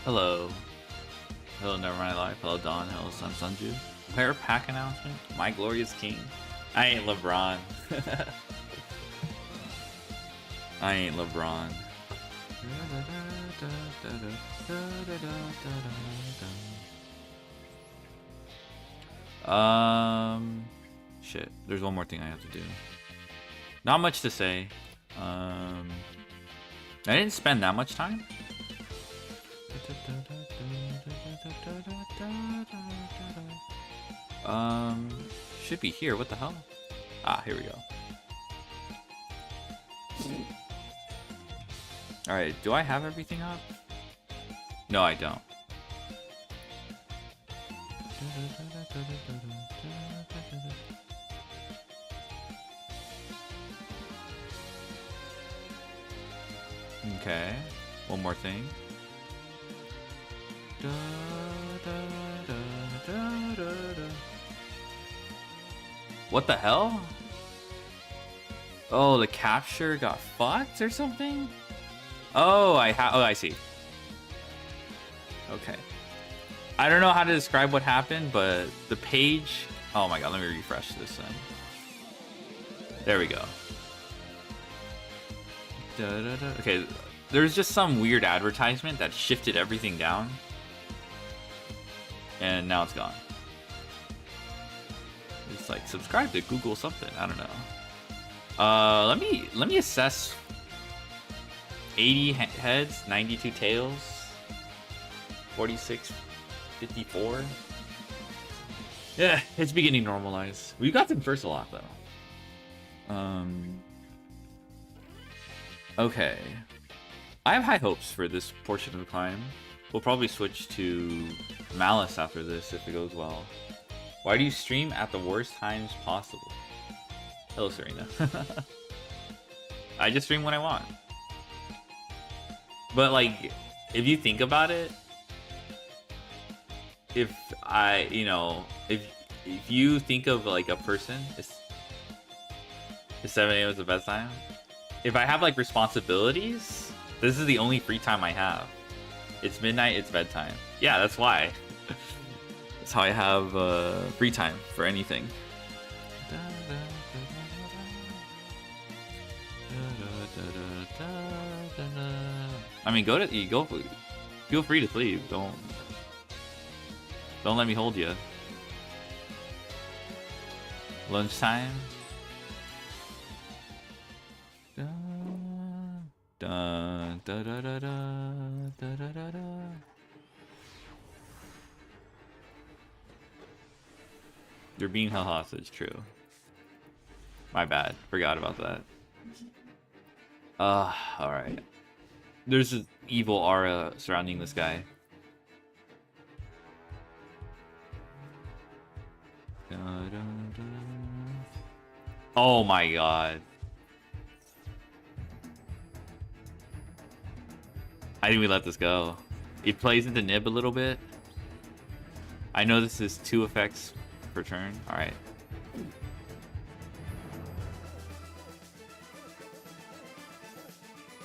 Hello. Hello, Never Mind Life. Hello, Dawn. Hello, Sunju. Player pack announcement. My glorious king. I ain't LeBron. I ain't LeBron. Shit. There's one more thing I have to do. Not much to say. I didn't spend that much time. Should be here. What the hell? Ah, here we go. Alright, do I have everything up? No, I don't. Okay, one more thing. What the hell? Oh, the capture got fucked or something? Oh, I see. Okay. I don't know how to describe what happened, but the page... Oh my god, let me refresh this then. There we go. Okay, there's just some weird advertisement that shifted everything down. And now it's gone. It's like, subscribe to Google something. I don't know. Let me assess. 80 heads, 92 tails, 46, 54. Yeah, it's beginning to normalize. We got them first a lot though. Okay. I have high hopes for this portion of the climb. We'll probably switch to Malice after this if it goes well. Why do you stream at the worst times possible? Hello, Serena. I just stream when I want. But like, if you think about it, if you think of like a person, it's 7 a.m. is the best time. If I have like responsibilities, this is the only free time I have. It's midnight, it's bedtime. Yeah, that's why. That's how I have free time for anything. I mean, feel free to sleep. Don't let me hold you. Lunchtime. Dun, dun, da, da, da, da, da, da, da, da. You're being held hostage, true. My bad. Forgot about that. Alright. There's an evil aura surrounding this guy. Oh my god. I think we let this go. It plays into Nib a little bit. I know this is 2 effects per turn. Alright.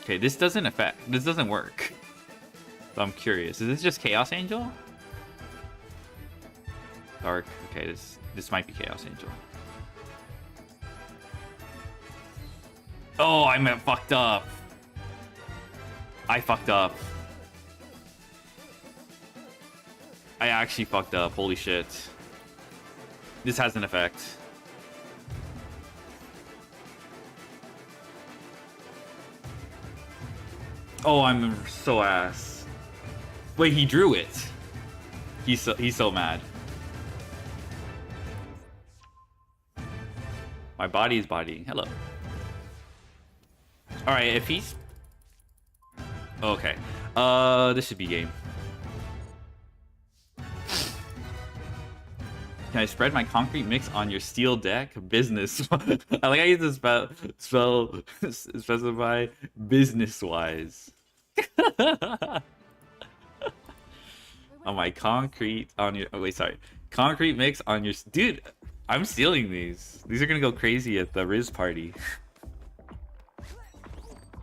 Okay, this doesn't work. So I'm curious. Is this just Chaos Angel? Dark. Okay, this might be Chaos Angel. Oh, I meant fucked up. I fucked up. I actually fucked up. Holy shit. This has an effect. Oh, I'm so ass. Wait, he drew it. He's so mad. My body is bodying. Hello. All right, if he's okay, this should be game. Can I spread my concrete mix on your steel deck? Business. I like how you use the specify business wise. On my concrete on your concrete mix on your dude. I'm stealing these. These are gonna go crazy at the Riz party.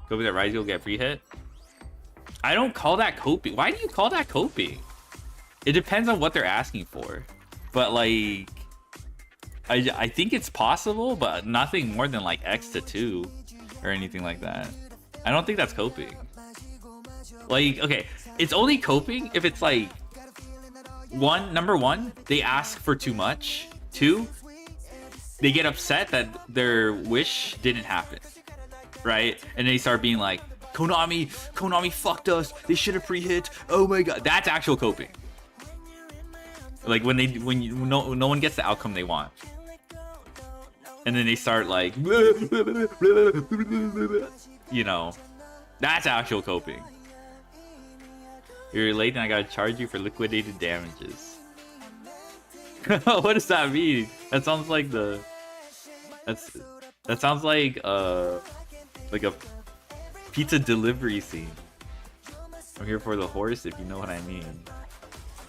Go with that Rise, you'll get free hit. I don't call that coping. Why do you call that coping? It depends on what they're asking for. But like, I think it's possible, but nothing more than like X to 2 or anything like that. I don't think that's coping. Like, okay, it's only coping if it's like, number one, they ask for too much. 2, they get upset that their wish didn't happen, right? And they start being like, Konami fucked us. They should have pre-hit. Oh my god, that's actual coping. Like when no one gets the outcome they want, and then they start like, you know, that's actual coping. You're late and I gotta charge you for liquidated damages. What does that mean? That sounds like that sounds like a pizza delivery scene. I'm here for the horse, if you know what I mean.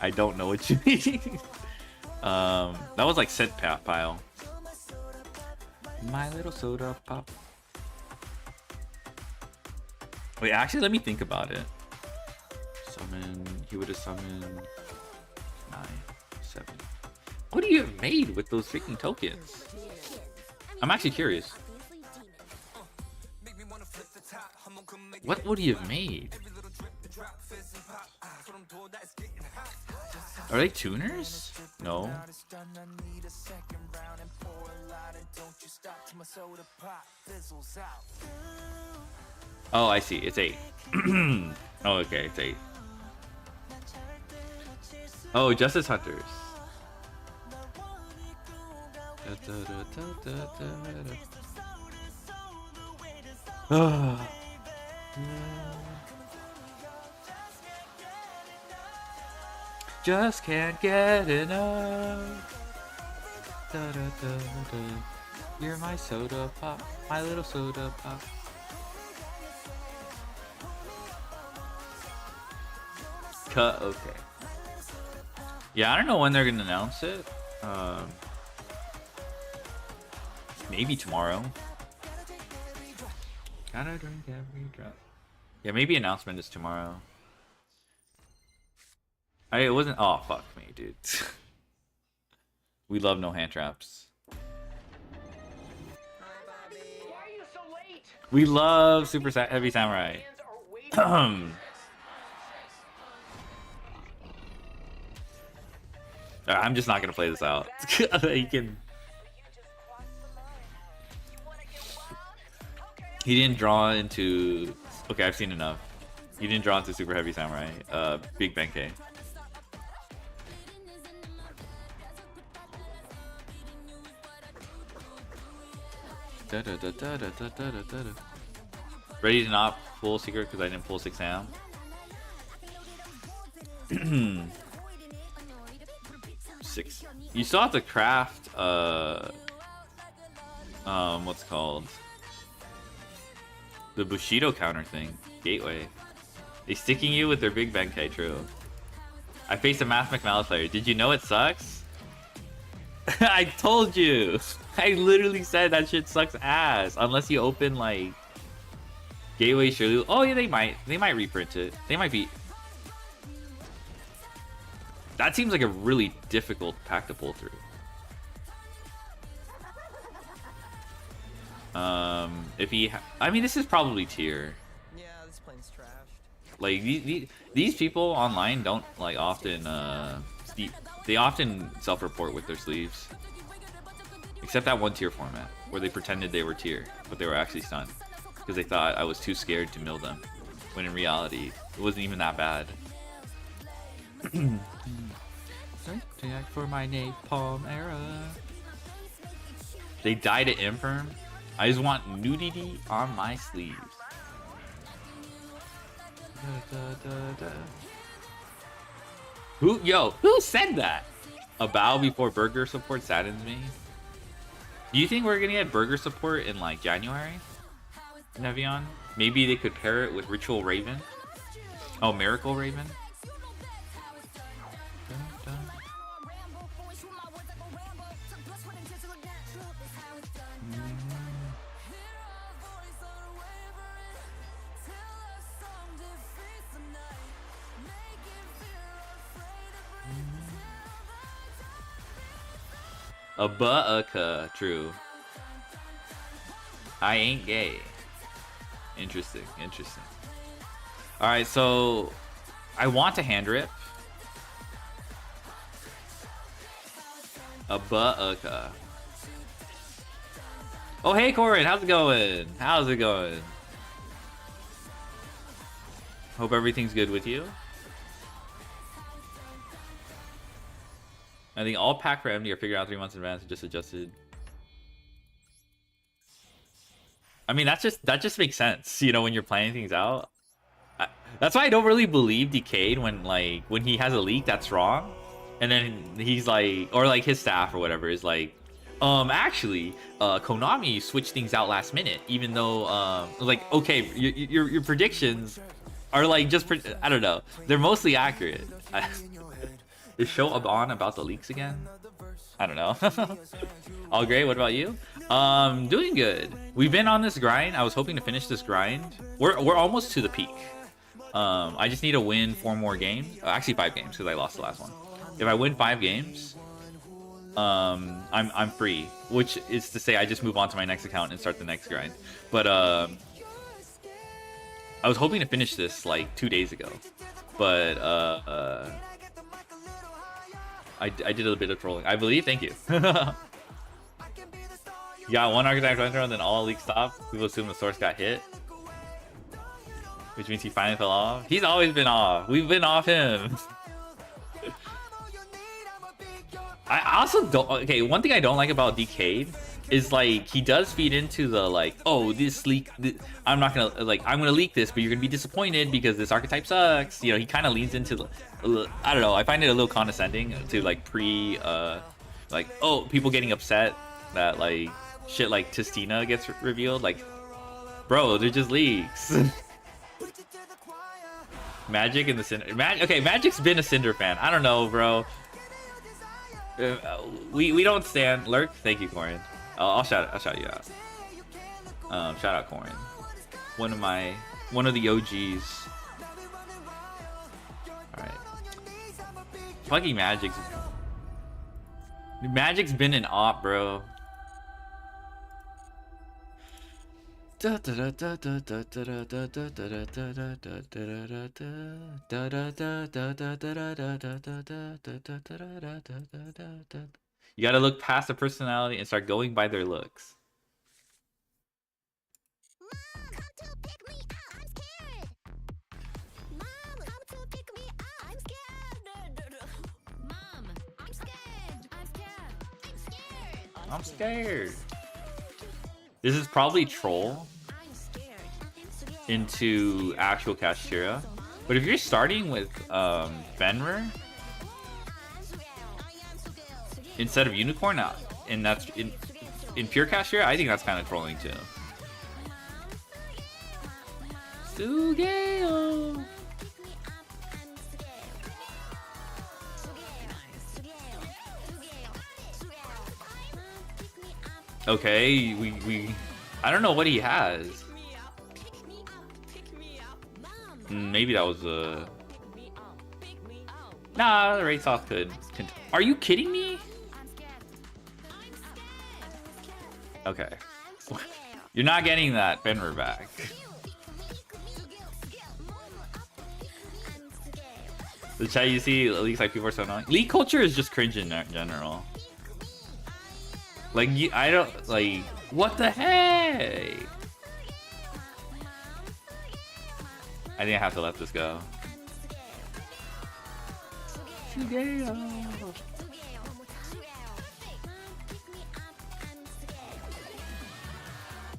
I don't know what you mean. That was like set pile. My little soda pop. Wait, actually, let me think about it. Summon. He would have summoned 9, 7. What do you have made with those freaking tokens? I'm actually curious. What would you have made? Are they tuners? No. Oh, I see. It's 8. Oh, okay. It's 8. Oh, Justice Hunters. Just can't get enough. You're my soda pop, my little soda pop. Okay. Yeah, I don't know when they're gonna announce it. Maybe tomorrow. Gotta drink every drop. Yeah, maybe announcement is tomorrow. It wasn't. Oh, fuck me, dude. We love no hand traps. We love Super Heavy Samurai. I'm just not gonna play this out. You can. He didn't draw into. Okay, I've seen enough. He didn't draw into Super Heavy Samurai. Big Benkei. Ready to not pull secret because I didn't pull 6 Sam. Six. You still have to craft what's called the Bushido counter thing. Gateway. They sticking you with their big Benkei, true. I faced a Math McMalice player. Did you know it sucks? I told you. I literally said that shit sucks ass. Unless you open like Gateway Shirley. Oh yeah, they might reprint it. They might be. That seems like a really difficult pack to pull through. If he, I mean, this is probably tier. Yeah, this plane's trashed. Like these people online don't like often. They often self-report with their sleeves. Except that one tier format where they pretended they were tier, but they were actually stunned because they thought I was too scared to mill them, when in reality it wasn't even that bad. For my napalm era. They died at Infirm. I just want nudity on my sleeves. Who said that? A bow before burger support saddens me. Do you think we're gonna get burger support in like January? Nevion? Maybe they could pair it with Ritual Raven. Oh, Miracle Raven. A buaka, true. I ain't gay. Interesting, interesting. Alright, so I want to hand rip. A buaka. Oh hey Corin, how's it going? How's it going? Hope everything's good with you. I think all pack for MD are figured out 3 months in advance and just adjusted. I mean, that just makes sense, you know, when you're planning things out. That's why I don't really believe Decade when he has a leak that's wrong, and then he's like, or like his staff or whatever is like, actually, Konami switched things out last minute, even though like, okay, your predictions are like just I don't know, they're mostly accurate. Is show on about the leaks again? I don't know. All great. What about you? Doing good. We've been on this grind. I was hoping to finish this grind. We're almost to the peak. I just need to win 4 more games. Actually 5 games because I lost the last one. If I win 5 games, I'm free. Which is to say I just move on to my next account and start the next grind. But I was hoping to finish this like 2 days ago. But I did a bit of trolling. I believe. Thank you. You got one archetype and then all leaks stop. People assume the source got hit, which means he finally fell off. He's always been off. We've been off him. I also don't. Okay, one thing I don't like about Decade is like he does feed into the like, oh, this leak. I'm not gonna like. I'm gonna leak this, but you're gonna be disappointed because this archetype sucks. You know, he kind of leans into. I don't know. I find it a little condescending to like like, oh, people getting upset that like shit like Tistina gets revealed. Like, bro, they're just leaks. Magic in the Cinder. Okay, Magic's been a Cinder fan. I don't know, bro. We don't stand. Lurk. Thank you, Corin. I'll shout you out. Shout out Corin. One of the OGs. All right. Fucking Magic's been an op, bro. You gotta look past the personality and start going by their looks. I'm scared. This is probably troll into actual Kashtira. But if you're starting with Fenrir instead of Unicorn, and that's in pure Kashtira, I think that's kind of trolling too. S쩌kyurործ. Okay, we I don't know what he has. Maybe that was nah, the race off could. Are you kidding me? Okay. You're not getting that Fenrir back. The chat you see, leaks like people are so annoying. Leak culture is just cringe in general. Like, I don't, like, what the heck? I think I have to let this go.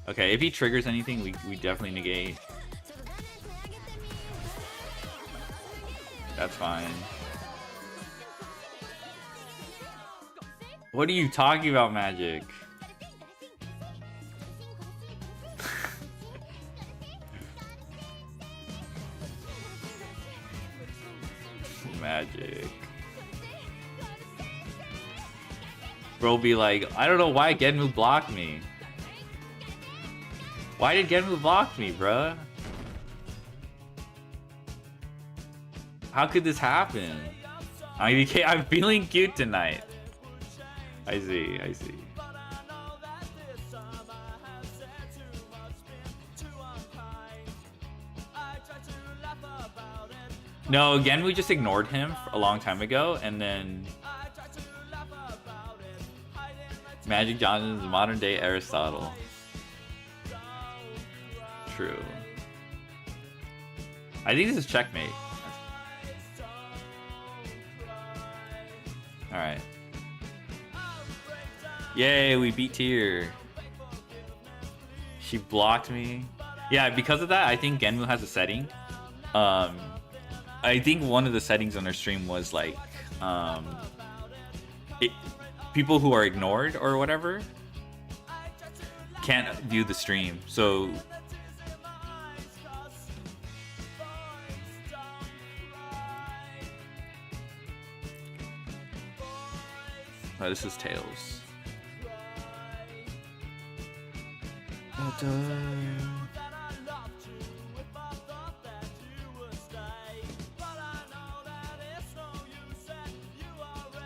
Okay, if he triggers anything, we definitely negate. That's fine. What are you talking about, Magic? Magic. Bro be like, I don't know why Genmu blocked me. Why did Genmu block me, bruh? How could this happen? I'm feeling cute tonight. I see, I see. No, again, we just ignored him a long time ago, and then Magic Johnson is modern day Aristotle. True. I think this is checkmate. Alright. Yay, we beat Tier. She blocked me. Yeah, because of that, I think Genmu has a setting. I think one of the settings on her stream was like, people who are ignored or whatever can't view the stream. So oh, this is Tails.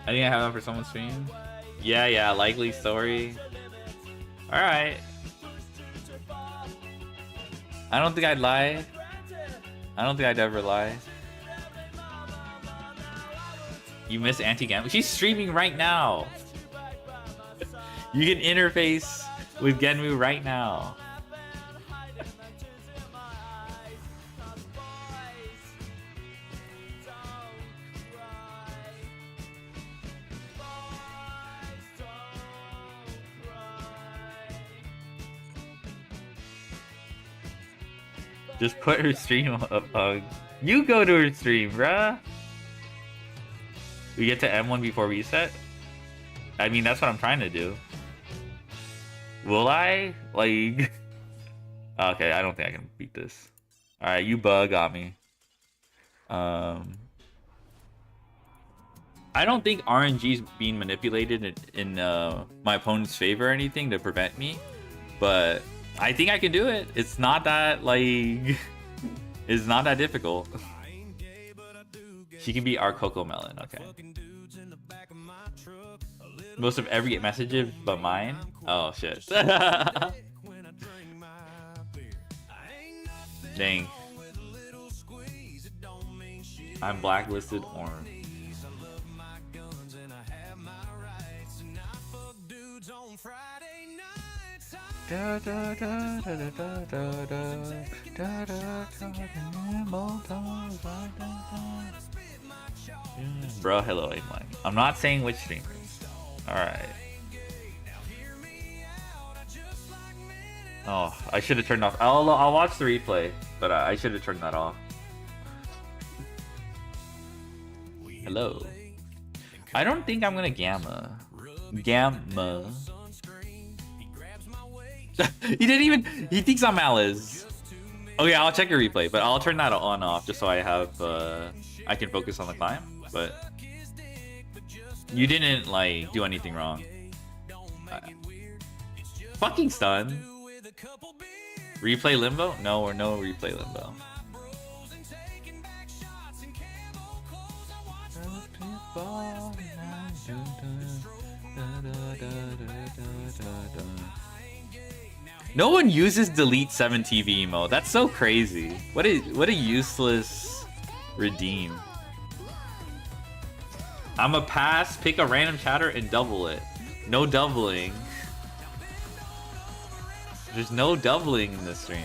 I think I have that for someone's stream. Yeah, likely story. Alright. I don't think I'd lie. I don't think I'd ever lie. You miss anti-Genmu? She's streaming right now. You can interface with Genmu right now. Just put her stream up. You go to her stream, bruh. We get to M1 before reset? I mean, that's what I'm trying to do. Will I? Like... Okay, I don't think I can beat this. Alright, you got me. I don't think RNG is being manipulated in my opponent's favor or anything to prevent me. But I think I can do it. It's not that, like... It's not that difficult. She can be our Coco Melon, okay. Most of every message but mine? Oh, shit. Dang. I'm blacklisted orange. Bro, hello, Aimline. I'm not saying which streamers. Alright. Oh, I should have turned off. I'll watch the replay, but I should have turned that off. Hello. I don't think I'm gonna Gamma. He didn't even. He thinks I'm Alice. Okay, I'll check your replay, but I'll turn that on off just so I have. I can focus on the climb. But you didn't like do anything wrong. Fucking stun. Replay limbo? No, or no replay limbo. No one uses delete 7 TV emote. That's so crazy. What a useless redeem. I'm a pass, pick a random chatter and double it. No doubling. There's no doubling in this stream.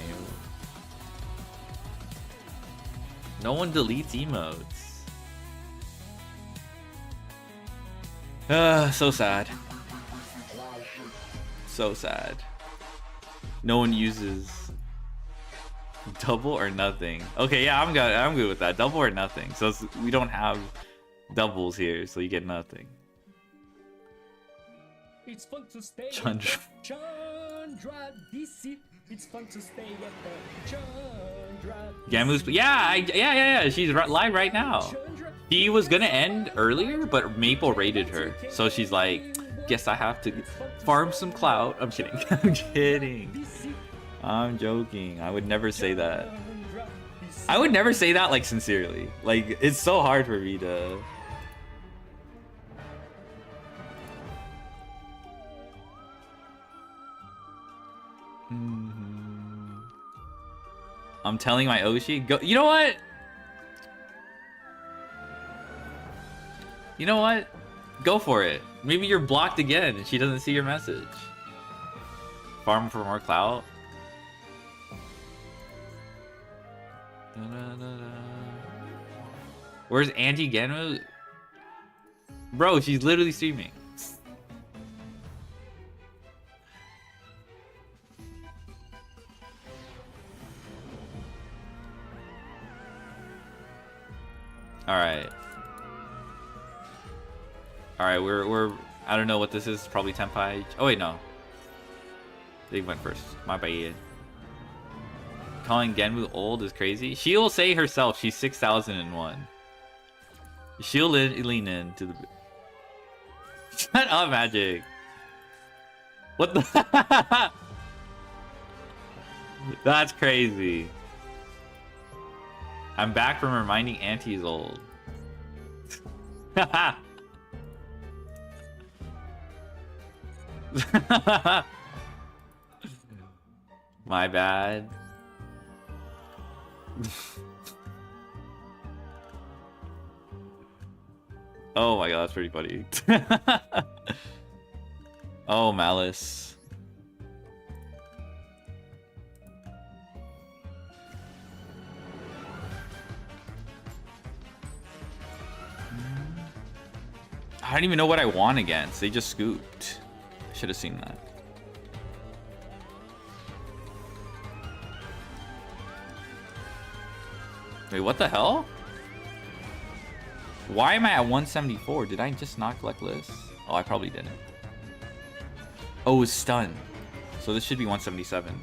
No one deletes emotes. So sad. So sad. No one uses double or nothing. Okay, yeah, I'm good with that. Double or nothing. So we don't have doubles here, so you get nothing. It's fun to stay Chandra. Chandra DC. It's fun to stay at the Chandra. Gamu's, yeah. She's live right now. She was gonna end earlier, but Maple raided her, so she's like, guess I have to farm some clout. I'm kidding. I'm kidding. I'm joking. I would never say that. I would never say that like sincerely. Like it's so hard for me to. I'm telling my Oshi, go. You know what? You know what? Go for it. Maybe you're blocked again and she doesn't see your message. Farm for more clout. Where's Auntie Genmu? Bro, she's literally streaming. Alright. Alright, we're I don't know what this is, probably Tenpai. Oh wait, no. They went first. My bad. Calling Genmu old is crazy. She'll say herself she's 6001. She'll lean into the... Shut up, Magic. What the... That's crazy. I'm back from reminding Auntie's old. My bad. Oh my god, that's pretty funny. Oh, Malice. I don't even know what I won against. They just scooped. I should have seen that. Wait, what the hell? Why am I at 174? Did I just not collect lists? Oh, I probably didn't. Oh, it was stun. So this should be 177.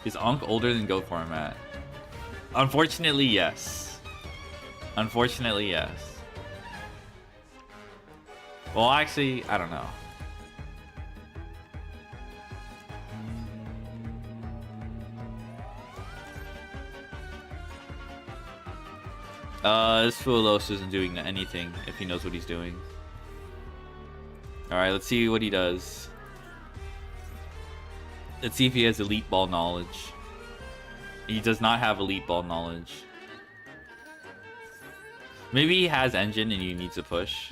Is Ankh older than Go format? Unfortunately, yes. Unfortunately, yes. Well, actually, I don't know. This Fuelos isn't doing anything if he knows what he's doing. Alright, let's see what he does. Let's see if he has elite ball knowledge. He does not have elite ball knowledge. Maybe he has engine and he needs a push.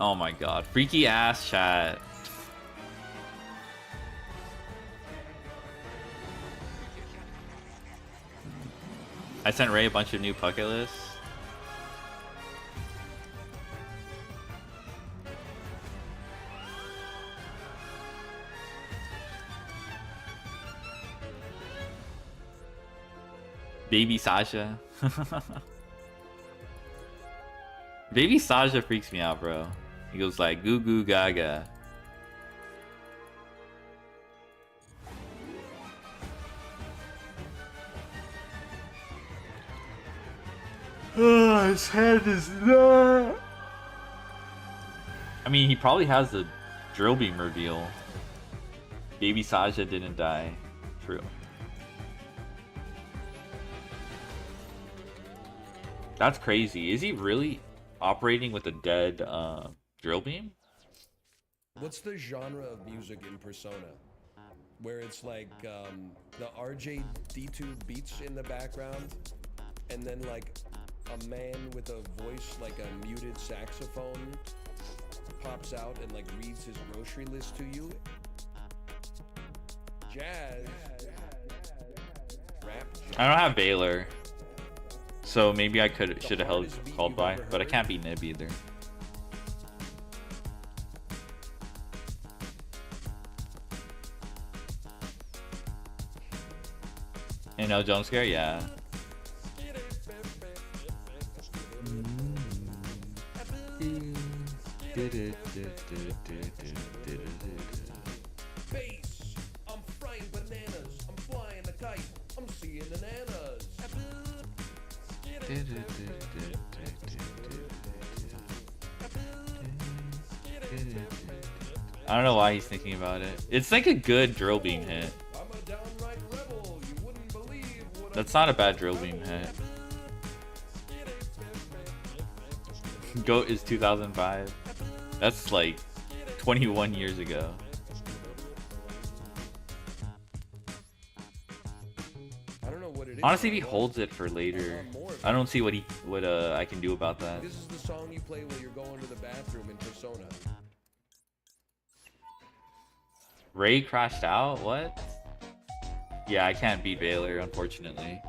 Oh my god. Freaky ass chat. I sent Ray a bunch of new bucket lists. Baby Sasha. Baby Sasha freaks me out, bro. He goes like goo goo gaga. Oh, his head is not. I mean, he probably has the drill beam reveal. Baby Sasha didn't die. True. That's crazy. Is he really operating with a dead drill beam? What's the genre of music in Persona? Where it's like the RJD2 beats in the background, and then like a man with a voice like a muted saxophone pops out and like reads his grocery list to you. Jazz. Rap. I don't have Baylor. So maybe I should have called by, but I can't be Nib either. You know, jump scare, yeah. Bass. I'm frying bananas. I'm flying a kite. I'm seeing bananas. I don't know why he's thinking about it. It's like a good drill beam hit. I'm a downright rebel. You wouldn't believe what That's not a bad drill beam hit. GOAT is 2005. That's like 21 years ago. I don't know what it is. Honestly, if he holds it for later, I don't see what I can do about that. This is the song you play when you're going to the bathroom in Persona. Ray crashed out? What? Yeah, I can't beat Baylor, unfortunately.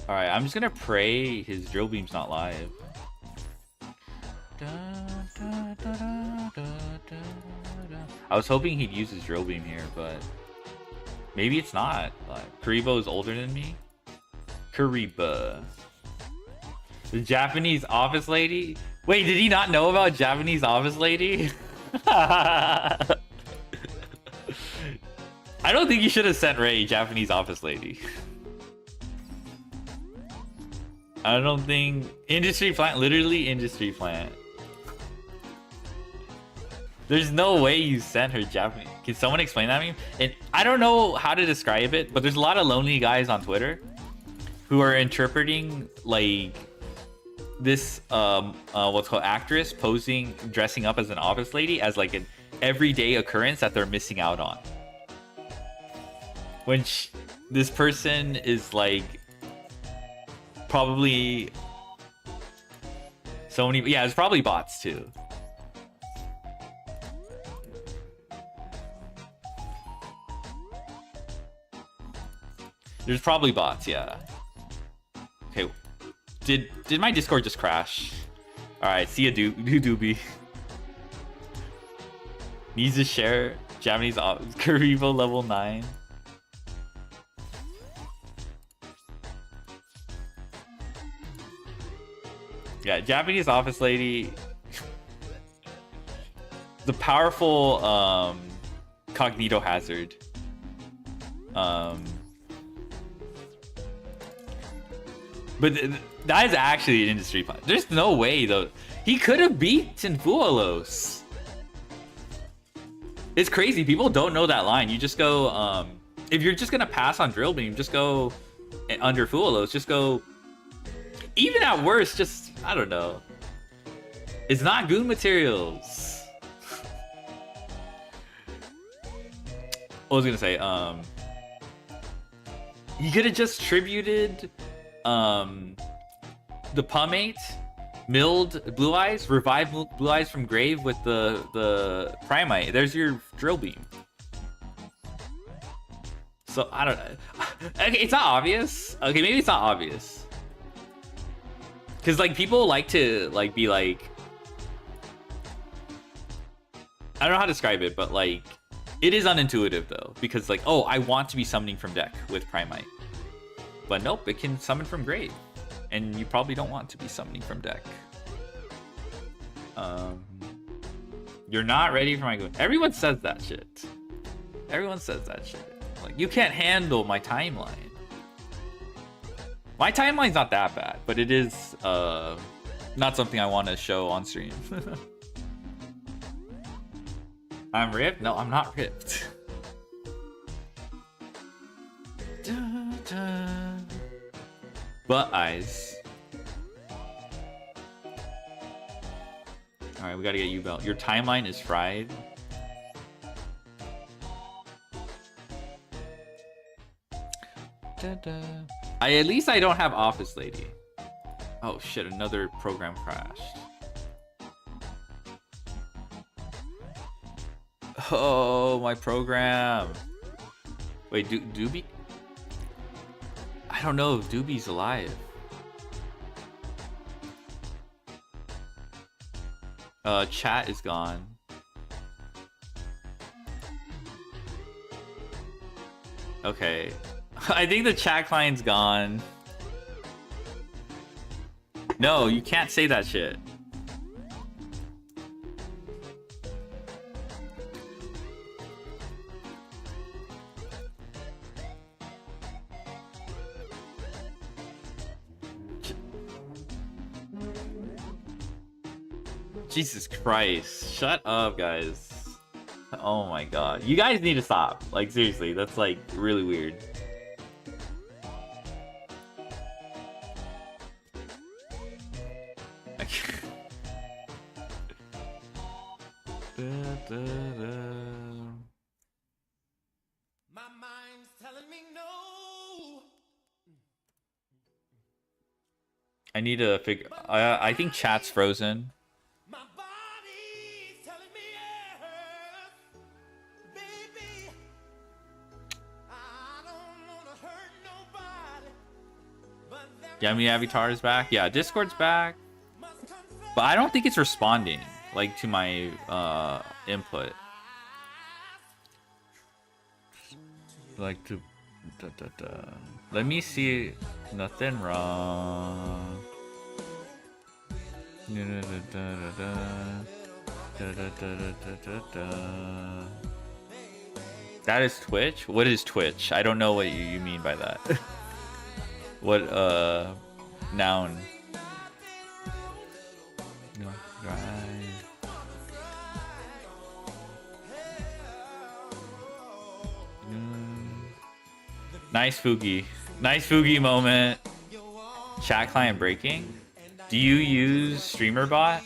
Alright, I'm just gonna pray his drill beam's not live. I was hoping he'd use his drill beam here, but maybe it's not. Like, Kuribo is older than me. Kuribo. The Japanese office lady? Wait, did he not know about Japanese office lady? I don't think you should have sent Ray Japanese office lady. I don't think industry plant, literally industry plant. There's no way you sent her Japanese. Can someone explain that to me? And I don't know how to describe it, but there's a lot of lonely guys on Twitter who are interpreting like this what's called actress posing, dressing up as an office lady as like an everyday occurrence that they're missing out on. When this person is like probably so many, yeah, it's probably bots too. There's probably bots, yeah. Okay, did my Discord just crash? All right, see ya, doobie. Needs to share Japanese Kuribo level 9. Yeah, Japanese office lady. The powerful cognito hazard. But that is actually an industry plan. There's no way though. He could have beaten Fualos. It's crazy. People don't know that line. You just go, if you're just gonna pass on drill beam, just go under Fualos. Just go. Even at worst, just I don't know. It's not goon materials. What was I gonna say? You could have just tributed the Pummate, milled Blue Eyes, revived Blue Eyes from grave with the Primite. There's your drill beam. So I don't know. Okay, it's not obvious. Okay, maybe it's not obvious. Cause like people like to like be like, I don't know how to describe it, but like it is unintuitive though, because like, oh, I want to be summoning from deck with Primite. But nope, it can summon from grave. And you probably don't want to be summoning from deck. You're not ready for my goon. Everyone says that shit. Everyone says that shit. Like, you can't handle my timeline. My timeline's not that bad, but it is not something I want to show on stream. I'm ripped? No, I'm not ripped. Butt eyes. Alright, we gotta get you belt. Your timeline is fried. At least I don't have Office Lady. Oh shit, another program crashed. Oh, my program. Wait, Doobie? I don't know if Doobie's alive. Chat is gone. Okay. I think the chat client's gone. No, you can't say that shit. Jesus Christ. Shut up, guys. Oh my god. You guys need to stop. Like, seriously, that's like really weird. My mind's telling me no. I need to figure. I think chat's frozen. My body's telling me yes. Baby, I don't wanna hurt nobody. But Yummy Avatar is back. Yeah, Discord's back. must confess. But I don't think it's responding like to my input. Like to let me see. Nothing wrong. That is Twitch? What is Twitch? I don't know what you mean by that. What noun? No, right. Nice Fugi. Nice Fugi moment. Chat client breaking. Do you use StreamerBot?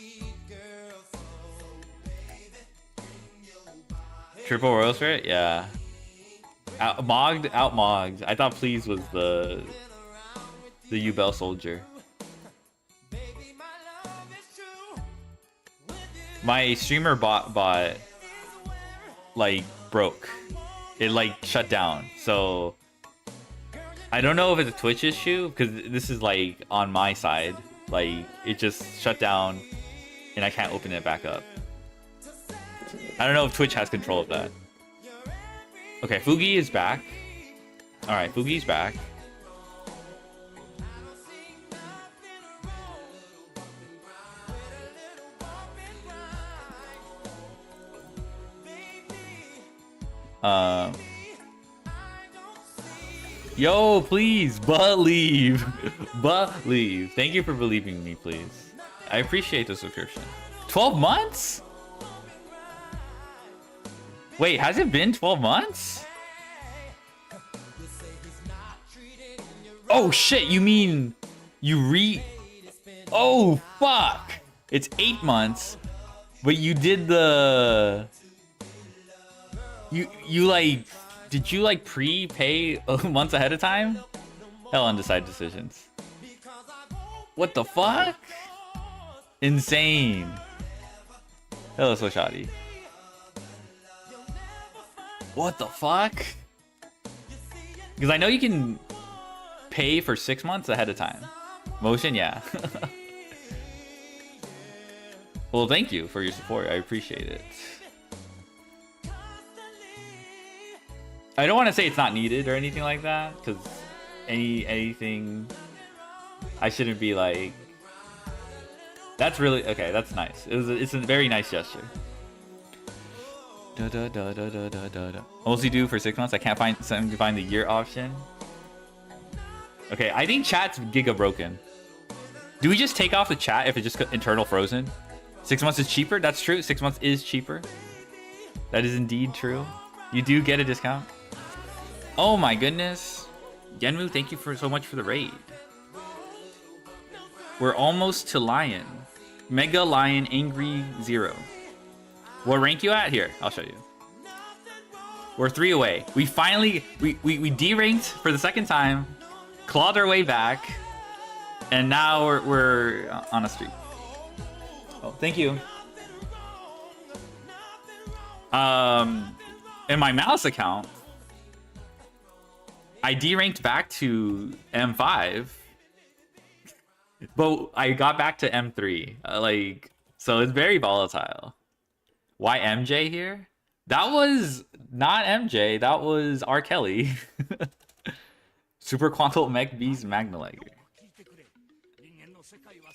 Triple Royal Spirit? Yeah. Mogged, out-mogged. I thought Please was the Ubel soldier. My StreamerBot like broke. It like shut down. So I don't know if it's a Twitch issue because this is like on my side. Like it just shut down and I can't open it back up. I don't know if Twitch has control of that. Okay, Fugi is back. Alright, Fugi's back. Yo, please, believe. Believe. Thank you for believing me, please. I appreciate the subscription. 12 months? Wait, has it been 12 months? Oh shit, you mean you Oh fuck. It's 8 months. But you did the you like did you like prepay months ahead of time? Hell, undecided decisions. What the fuck? Insane. Hello, so shoddy. What the fuck? Because I know you can pay for 6 months ahead of time. Motion, yeah. Well, thank you for your support. I appreciate it. I don't want to say it's not needed or anything like that, because anything I shouldn't be like. That's really okay. That's nice. It's a very nice gesture. Mostly do for 6 months. I can't find something to find the year option. Okay, I think chat's giga broken. Do we just take off the chat if it's just internal frozen? 6 months is cheaper. That's true. 6 months is cheaper. That is indeed true. You do get a discount. Oh my goodness. Genmu, thank you so much for the raid. We're almost to Lion. Mega Lion Angry 0. What rank you at? Here, I'll show you. We're 3 away. We finally, we de-ranked for the second time, clawed our way back, and now we're on a streak. Oh, thank you. In my Malice account, I de-ranked back to M5, but I got back to M3. Like, so it's very volatile. Why MJ here? That was not MJ. That was R. Kelly. Super Quantal Mech Beast Magnalegger.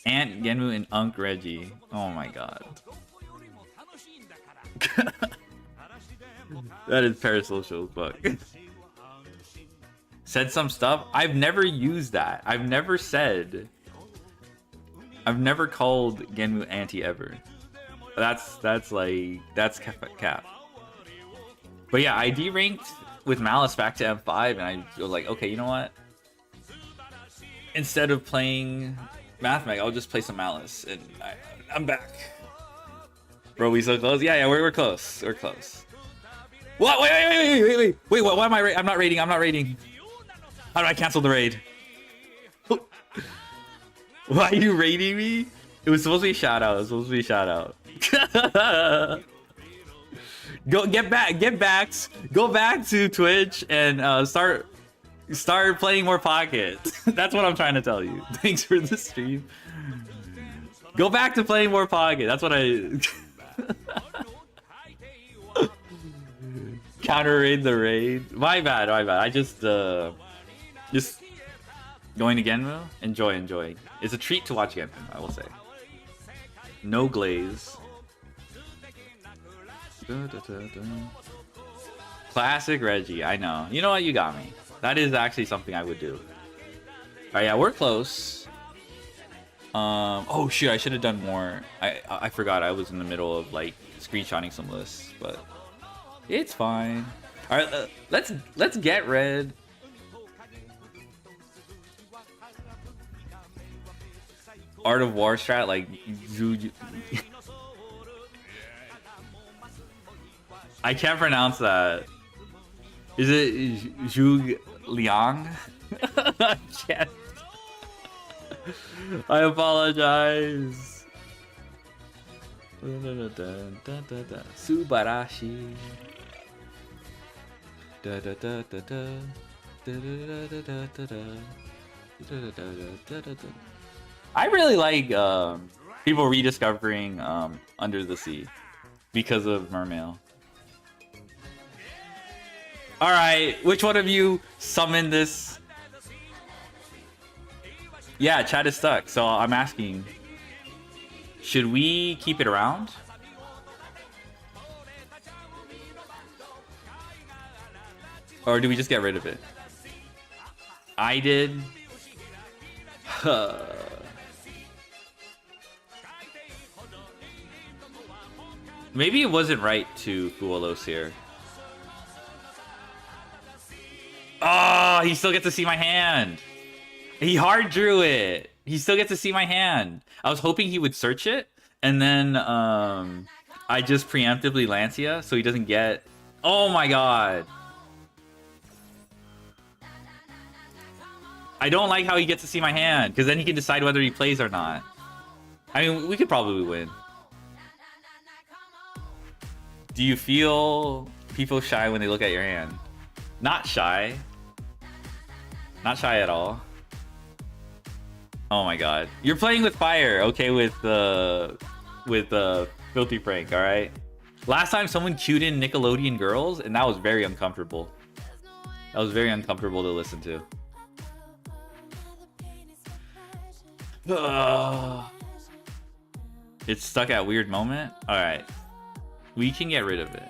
Ant Genmu and Unk Reggie. Oh my god. That is parasocial, fuck. Said some stuff. I've never used that. I've never called Genmu anti ever. That's cap. But yeah, I de-ranked with Malice back to M5, and I was like, okay, you know what? Instead of playing Mathmeg, I'll just play some Malice, and I'm back. Bro, we so close? Yeah, we're close. We're close. What? Wait. Why am I I'm not raiding. How do I cancel the raid? Why are you raiding me? It was supposed to be shout out. Go get back. Go back to Twitch and start playing more Pocket. That's what I'm trying to tell you. Thanks for the stream. Go back to playing more Pocket. That's what I counter raid the raid. My bad. I just going to Genmu. Enjoy. It's a treat to watch Genmu, I will say. No glaze. Classic Reggie. I know. You know what? You got me. That is actually something I would do. Alright, yeah, we're close. Oh shoot, I should have done more. I forgot I was in the middle of like screenshotting some lists, but it's fine. Alright, let's get red. Art of War strat like I can't pronounce that. Is it Zhu Liang? I can't. I apologize. Subarashi. I really like people rediscovering Under the Sea because of Mermail. Alright, which one of you summoned this? Yeah, chat is stuck, so I'm asking, should we keep it around? Or do we just get rid of it? I did. Maybe it wasn't right to Fuolos here. Oh, he still gets to see my hand. He hard drew it. He still gets to see my hand. I was hoping he would search it, and then I just preemptively Lancia, so he doesn't get... Oh my god. I don't like how he gets to see my hand, because then he can decide whether he plays or not. I mean, we could probably win. Do you feel people shy when they look at your hand? Not shy. Not shy at all. Oh my god. You're playing with fire, okay, with Filthy Frank, alright? Last time someone queued in Nickelodeon Girls, and that was very uncomfortable. That was very uncomfortable to listen to. It's stuck at weird moment? Alright. We can get rid of it.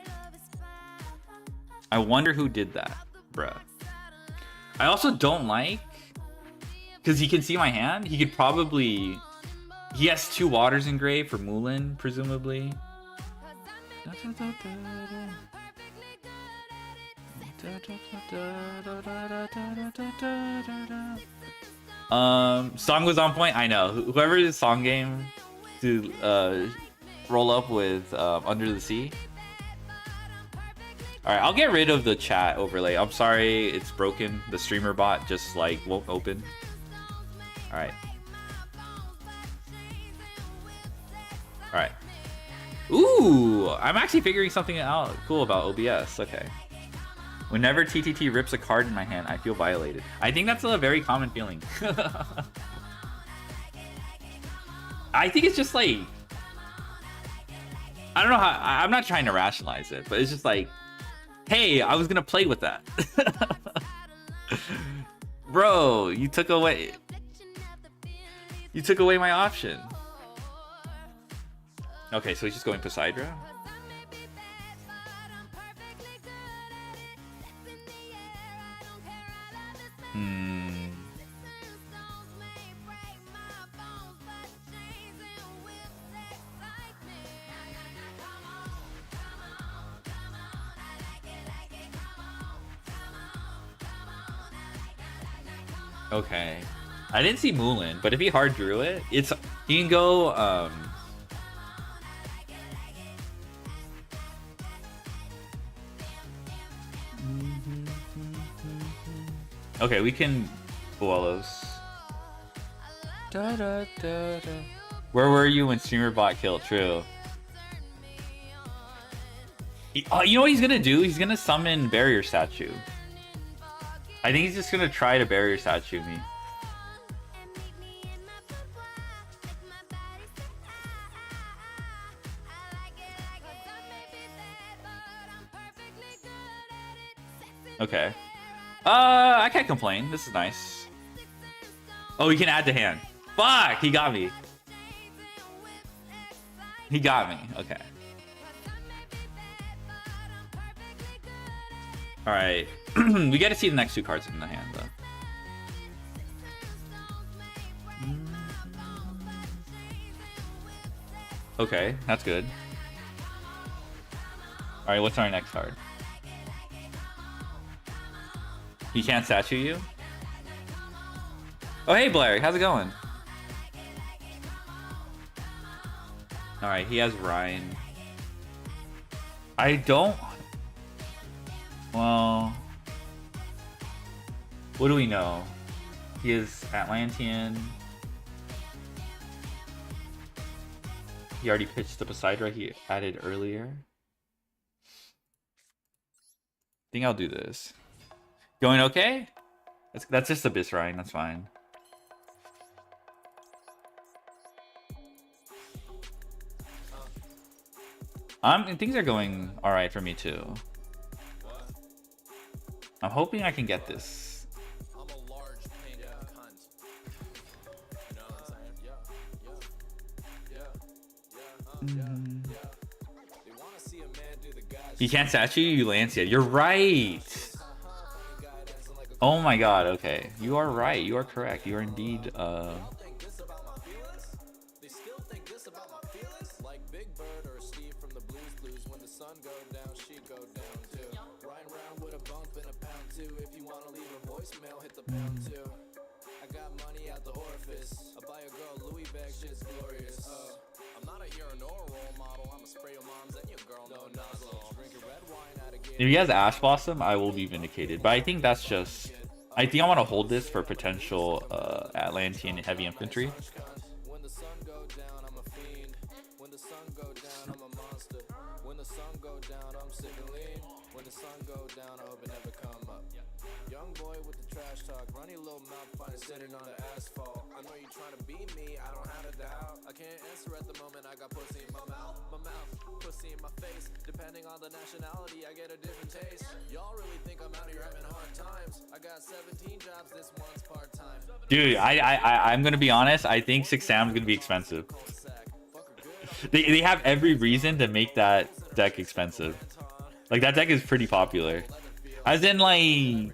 I wonder who did that, bruh. I also don't like, because he can see my hand. He could probably... He has 2 waters engraved for Mulan, presumably. Song was on point. I know. Whoever did song game to roll up with Under the Sea. Alright, I'll get rid of the chat overlay. I'm sorry, it's broken. The streamer bot just like won't open. Alright. Alright. Ooh, I'm actually figuring something out cool about OBS. Okay. Whenever TTT rips a card in my hand, I feel violated. I think that's a very common feeling. I think it's just like... I don't know how... I'm not trying to rationalize it, but it's just like... Hey, I was gonna play with that. Bro, you took away my option. Okay, so he's just going Poseidra. Okay. I didn't see Mulan, but if he hard drew it, he can go Okay, we can Boelos. Da, da, da, da. Where were you when S译urործ killed? True. You know what he's gonna do? He's gonna summon barrier statue. I think he's just gonna try to barrier statue me. Okay. I can't complain. This is nice. Oh, he can add to hand. Fuck! He got me. He got me. Okay. Alright. We get to see the next two cards in the hand, though. Okay, that's good. Alright, what's our next card? He can't statue you? Oh, hey, Blair. How's it going? Alright, he has Ryan. I don't... Well... What do we know? He is Atlantean. He already pitched the Poseidon he added earlier. I think I'll do this. Going okay? That's just Abyss Ryan, that's fine. Things are going alright for me too. I'm hoping I can get this. I'm a large pink cunt. You know what I'm saying? Yeah. They want to see a man do the guy. He can't statue you, Lancia. You're right. Oh my god, okay. You are right. You are correct. You are indeed Think this about my feelings? They still think this about my feelings? Like Big Bird or Steve from the Blues. When the sun go down, she go down too. Riding around with a bump and a pound too. If you wanna leave a voicemail, hit the pound too. I got money out the orifice. I buy a girl Louis bag, shit's glorious. I'm not a hero nor a role model. I'm a spray your moms and your girl no nozzle. Drinking red wine out of if he has Ash Blossom, I will be vindicated. But I think that's just... I think I want to hold this for potential Atlantean heavy infantry. When the sun go down, I'm a fiend. When the sun go down, I'm a monster. When the sun go down, I'm sick and lean. When the sun go down, I hope it never come up. Young boy with the trash talk, runny little mouth, find it sitting on the asphalt. I know you trying to beat me, I don't have a doubt. I can't answer at the moment, I got pussy in my mouth, pussy in my face. Depending on the nationality, I get a different taste. Y'all really think I'm out here having hard times? I got 17 jobs, this one's part-time. Dude, I'm gonna be honest. I think 6 Sam's gonna be expensive. They have every reason to make that deck expensive. Like that deck is pretty popular. As in like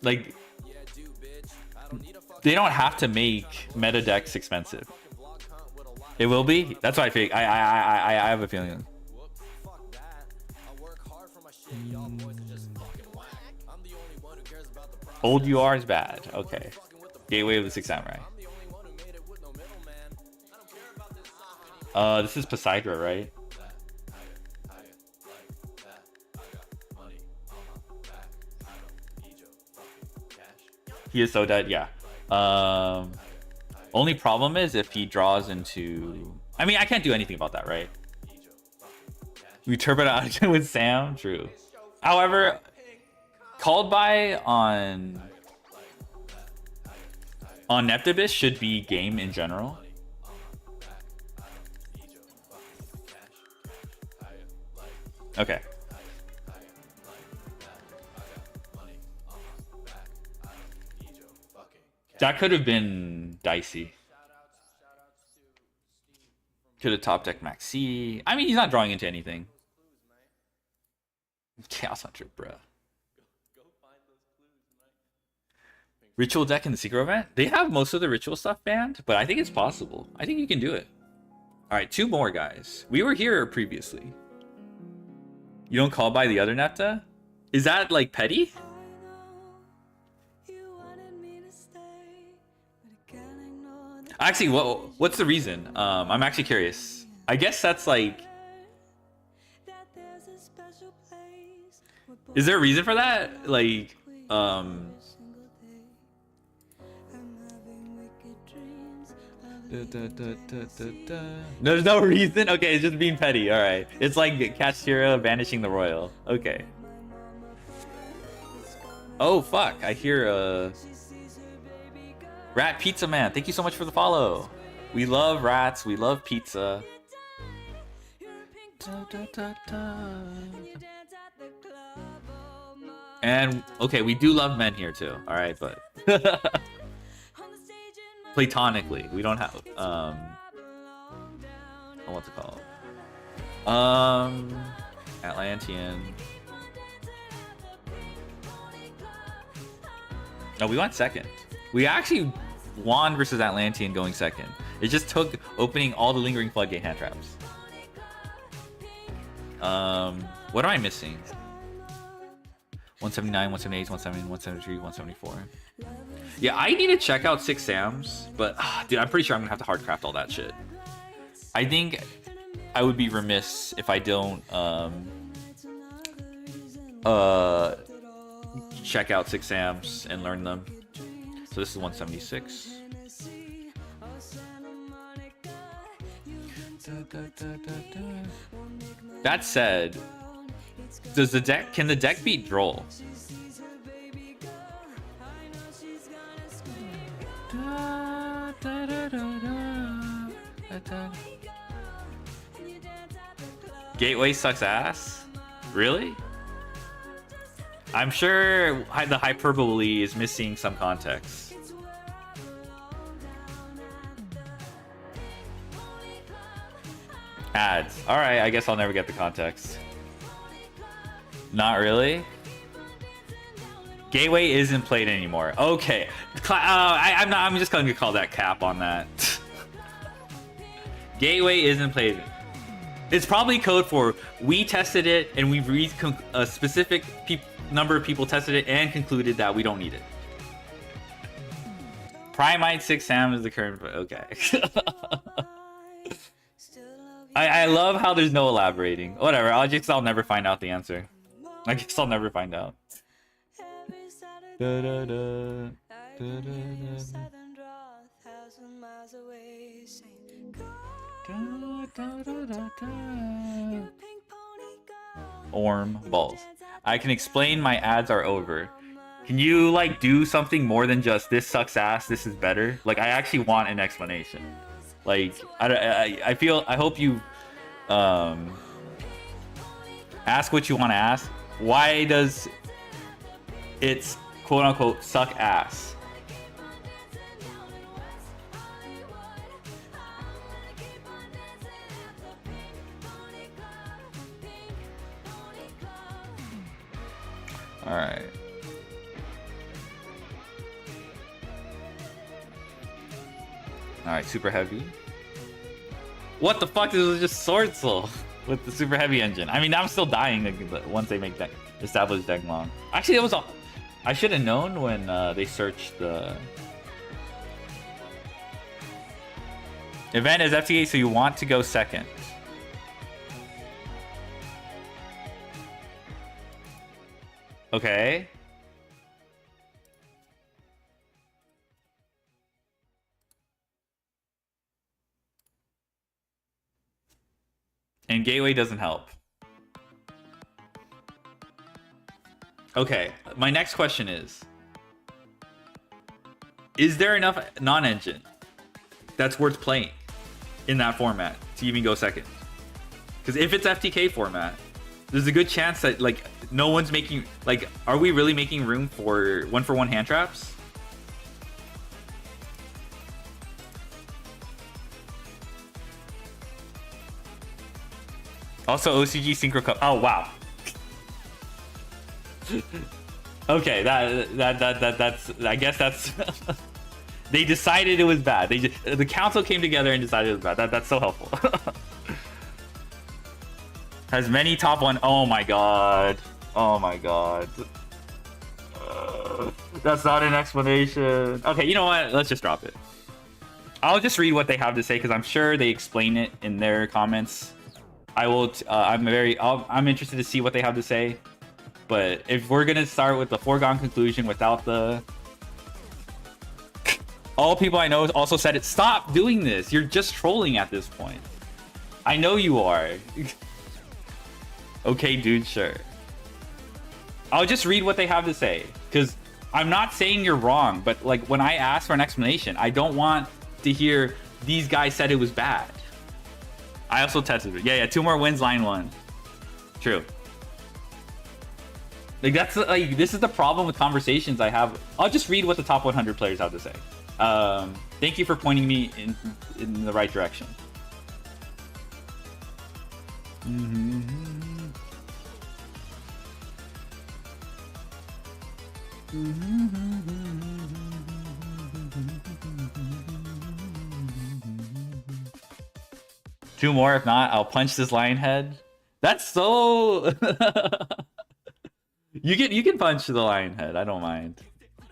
like they don't have to make meta decks expensive. It will be. That's why I think I have a feeling. Old UR is bad. Okay. Gateway of the Six Samurai. This is Poseidon, right? He is so dead, yeah. Only problem is if he draws into... I mean, I can't do anything about that, right? We turbo out with Sam, true. However, called by on Neptibus should be game in general. Okay. That could have been dicey. Could have top deck Maxi. I mean, he's not drawing into anything. Chaos Hunter, bruh. Ritual deck in the secret event? They have most of the ritual stuff banned, but I think it's possible. I think you can do it. Alright, 2 more, guys. We were here previously. You don't call by the other Nepta? Is that, like, petty? Actually, what's the reason? I'm actually curious. I guess that's like... Is there a reason for that? Like, there's no reason? Okay, it's just being petty. Alright. It's like Kashtira banishing the royal. Okay. Oh, fuck. I hear Rat Pizza Man. Thank you so much for the follow. We love rats. We love pizza. And, okay, we do love men here, too. Alright, but... platonically. We don't have... what's it called? Atlantean. No, we went second. We actually won versus Atlantean going second. It just took opening all the lingering floodgate hand traps. What am I missing? 179, 178, 170, 173, 174. Yeah, I need to check out 6 Sams, but dude, I'm pretty sure I'm gonna have to hardcraft all that shit. I think I would be remiss if I don't check out 6 Sams and learn them. So this is 176. That said, can the deck beat Droll? Gateway sucks ass? Really? I'm sure the hyperbole is missing some context. Ads. Alright, I guess I'll never get the context. Not really? Gateway isn't played anymore. Okay. I'm just gonna call that cap on that. Gateway isn't played. It's probably code for we tested it and we've read a specific number of people tested it and concluded that we don't need it. Primite 6 Sam is the current. Okay. I love how there's no elaborating. Whatever. I'll never find out the answer. I guess I'll never find out. Orm balls. I can explain my ads are over. Can you like do something more than just this sucks ass, this is better? Like I actually want an explanation. Like I hope you ask what you want to ask. Why does it's quote unquote suck ass? All right. All right, super heavy. What the fuck? This was just Sword Soul with the super heavy engine. I mean, I'm still dying once they make that established deck long. Actually, it was all. I should have known when they searched the event as FTA, so you want to go second. Okay. And Gateway doesn't help. Okay, my next question is there enough non-engine that's worth playing in that format to even go second? Because if it's FTK format, there's a good chance that like no one's making like, are we really making room for one hand traps? Also OCG Synchro Cup. Oh wow. Okay, that's I guess that's they decided it was bad. The council came together and decided it was bad. That's so helpful. Has many top one. Oh my god. Oh my god. That's not an explanation. Okay, you know what? Let's just drop it. I'll just read what they have to say because I'm sure they explain it in their comments. I will. I'm interested to see what they have to say. But if we're gonna start with the foregone conclusion without the... All people I know also said it. Stop doing this. You're just trolling at this point. I know you are. Okay, dude, sure. I'll just read what they have to say. Because I'm not saying you're wrong, but like when I ask for an explanation, I don't want to hear these guys said it was bad. I also tested it. Yeah, 2 more wins, line 1. True. Like that's like this is the problem with conversations I have. I'll just read what the top 100 players have to say. Thank you for pointing me in the right direction. Two more, if not, I'll punch this lion head. That's so... You can punch the lion head, I don't mind.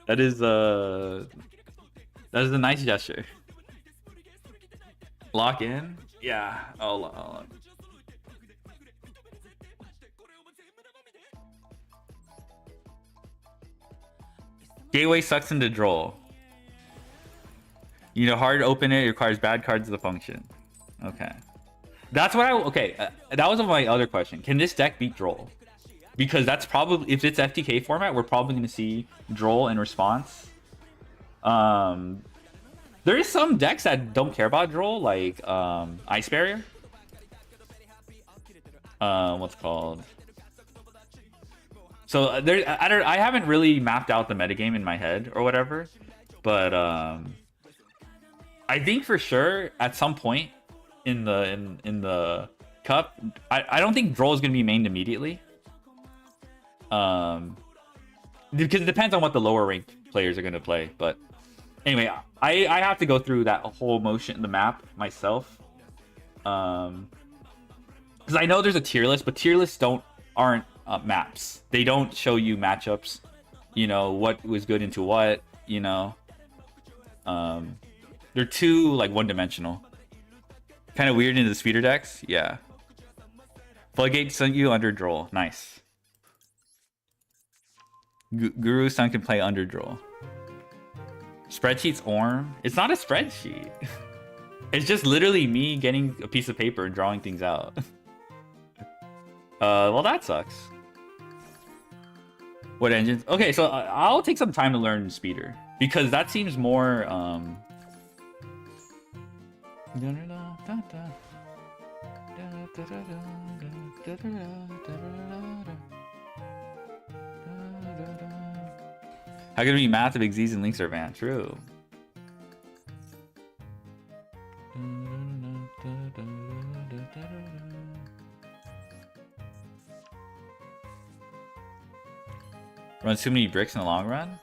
That is a nice gesture. Lock in? Yeah, I'll Gateway sucks into Droll. You know, hard to open it requires bad cards to function. Okay. That's what that was my other question. Can this deck beat Droll? Because that's probably, if it's FTK format, we're probably going to see Droll in response. There is some decks that don't care about Droll, like Ice Barrier. What's it called? So I haven't really mapped out the metagame in my head or whatever, but I think for sure at some point in the cup, I don't think Droll is going to be mained immediately. Because it depends on what the lower ranked players are going to play. But anyway, I have to go through that whole motion, the map myself. Because I know there's a tier list, but tier lists aren't maps. They don't show you matchups, you know, what was good into what, you know. They're too like one-dimensional. Kind of weird into the speeder decks. Yeah. Floodgate sent you under Droll. Nice. Guru's son can play under Droll. Spreadsheet's Orm. It's not a spreadsheet. It's just literally me getting a piece of paper and drawing things out. Well, that sucks. What engines? Okay, so I'll take some time to learn speeder because that seems more how can it be math if Xyz and Links are banned? True. Runs too many bricks in the long run?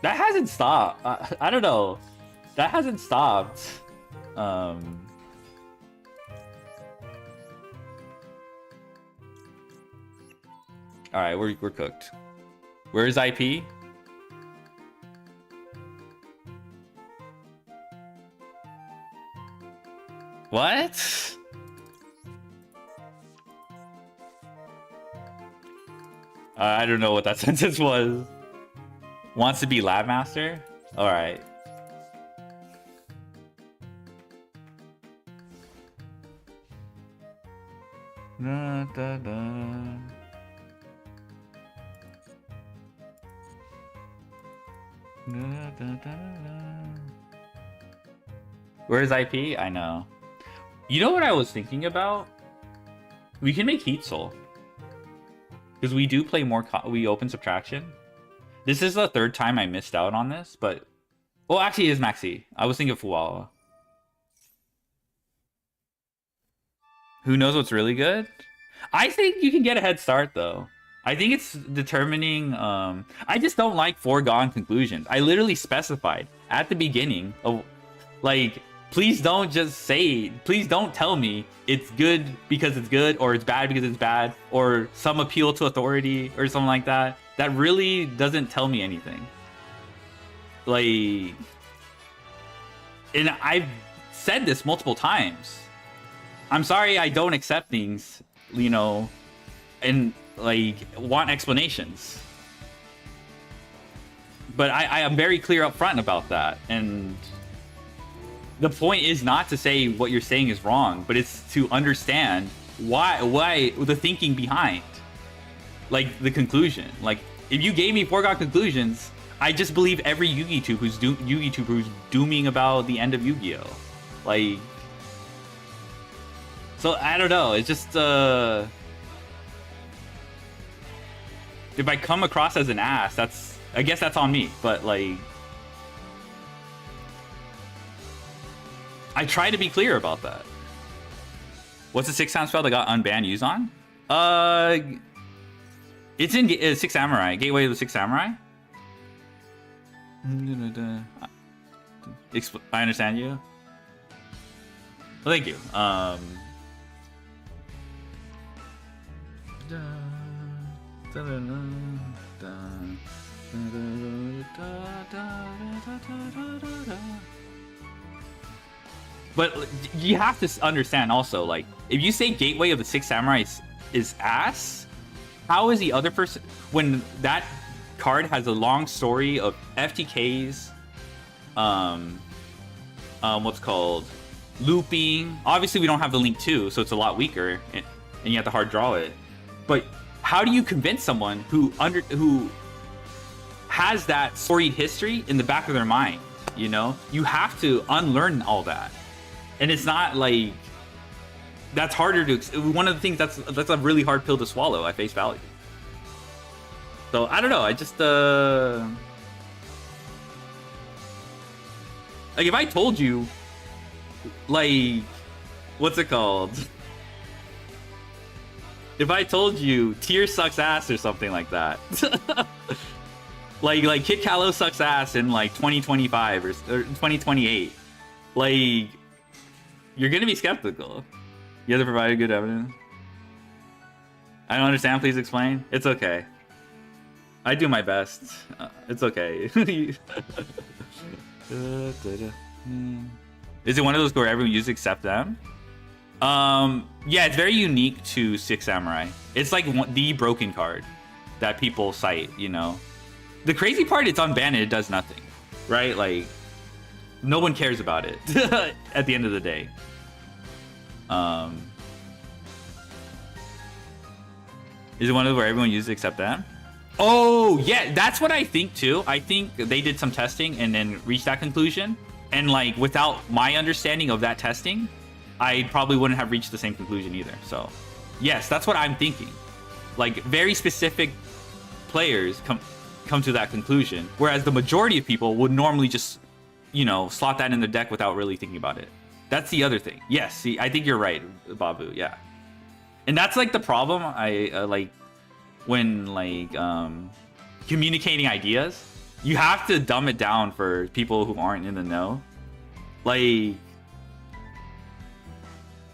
That hasn't stopped. I don't know. That hasn't stopped. Alright, we're cooked. Where's IP? What? I don't know what that sentence was. Wants to be lab master? Alright. Da, da, da. Da, da, da, da. Where's IP? I know. You know what I was thinking about? We can make Heat Soul. Because we do play more, we open subtraction. This is the third time I missed out on this, but... Well, actually it is Maxi. I was thinking of Fuala. Who knows what's really good? I think you can get a head start, though. I think it's determining... I just don't like foregone conclusions. I literally specified at the beginning of... Like, please don't just say... Please don't tell me it's good because it's good, or it's bad because it's bad, or some appeal to authority, or something like that. That really doesn't tell me anything. Like... And I've said this multiple times. I'm sorry I don't accept things, you know, and like want explanations. But I am very clear up front about that, and the point is not to say what you're saying is wrong, but it's to understand why the thinking behind, like, the conclusion. Like, if you gave me foregone conclusions, I just believe every Yu-Gi-tuber who's dooming about the end of Yu-Gi-Oh. Like, so I don't know. It's just if I come across as an ass, I guess that's on me. But like, I try to be clear about that. What's the 6-sound spell that got unbanned Yuzon? It's in Six Samurai. Gateway of the Six Samurai. I understand you. Well, thank you. But you have to understand also, like, if you say Gateway of the Six Samurai is ass, how is the other person, when that card has a long story of FTKs, what's called looping. Obviously, we don't have the Link 2, so it's a lot weaker, and you have to hard draw it. But how do you convince someone who has that storied history in the back of their mind? You know, you have to unlearn all that. And it's not like, that's harder to, one of the things that's a really hard pill to swallow at face value. So I don't know, I just like, if I told you, like, what's it called? If I told you Tier sucks ass or something like that, like Kid Callow sucks ass in like 2025 or 2028, like, you're gonna be skeptical. You have to provide good evidence. I don't understand. Please explain. It's okay. I do my best. It's okay. Is it one of those where everyone uses except them? Yeah, it's very unique to Six Samurai. It's like the broken card that people cite, you know. The crazy part, it's unbanned, it does nothing, right? Like, no one cares about it at the end of the day. Is it one of those where everyone uses it except them? Oh, yeah, that's what I think too. I think they did some testing and then reached that conclusion. And like, without my understanding of that testing, I probably wouldn't have reached the same conclusion either. So yes, that's what I'm thinking. Like, very specific players come to that conclusion, whereas the majority of people would normally just, you know, slot that in the deck without really thinking about it. That's the other thing. Yes, see, I think you're right, Babu. Yeah, and that's like the problem. I like when like communicating ideas. You have to dumb it down for people who aren't in the know. Like,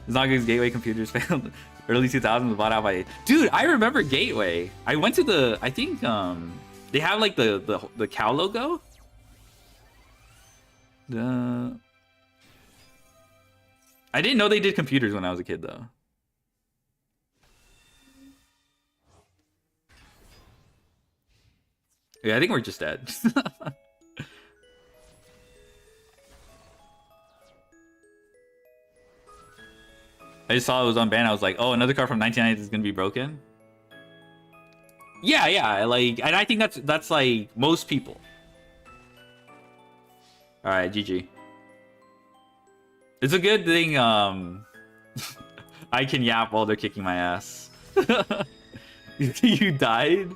as long as Gateway computers failed, early 2000s bought out by. Dude, I remember Gateway. I went to the. I think they have like the cow logo. I didn't know they did computers when I was a kid, though. Yeah, I think we're just dead. I just saw it was unbanned. I was like, oh, another card from 1990 is gonna be broken. Yeah, like, and I think that's like most people. All right, GG. It's a good thing I can yap while they're kicking my ass. You died?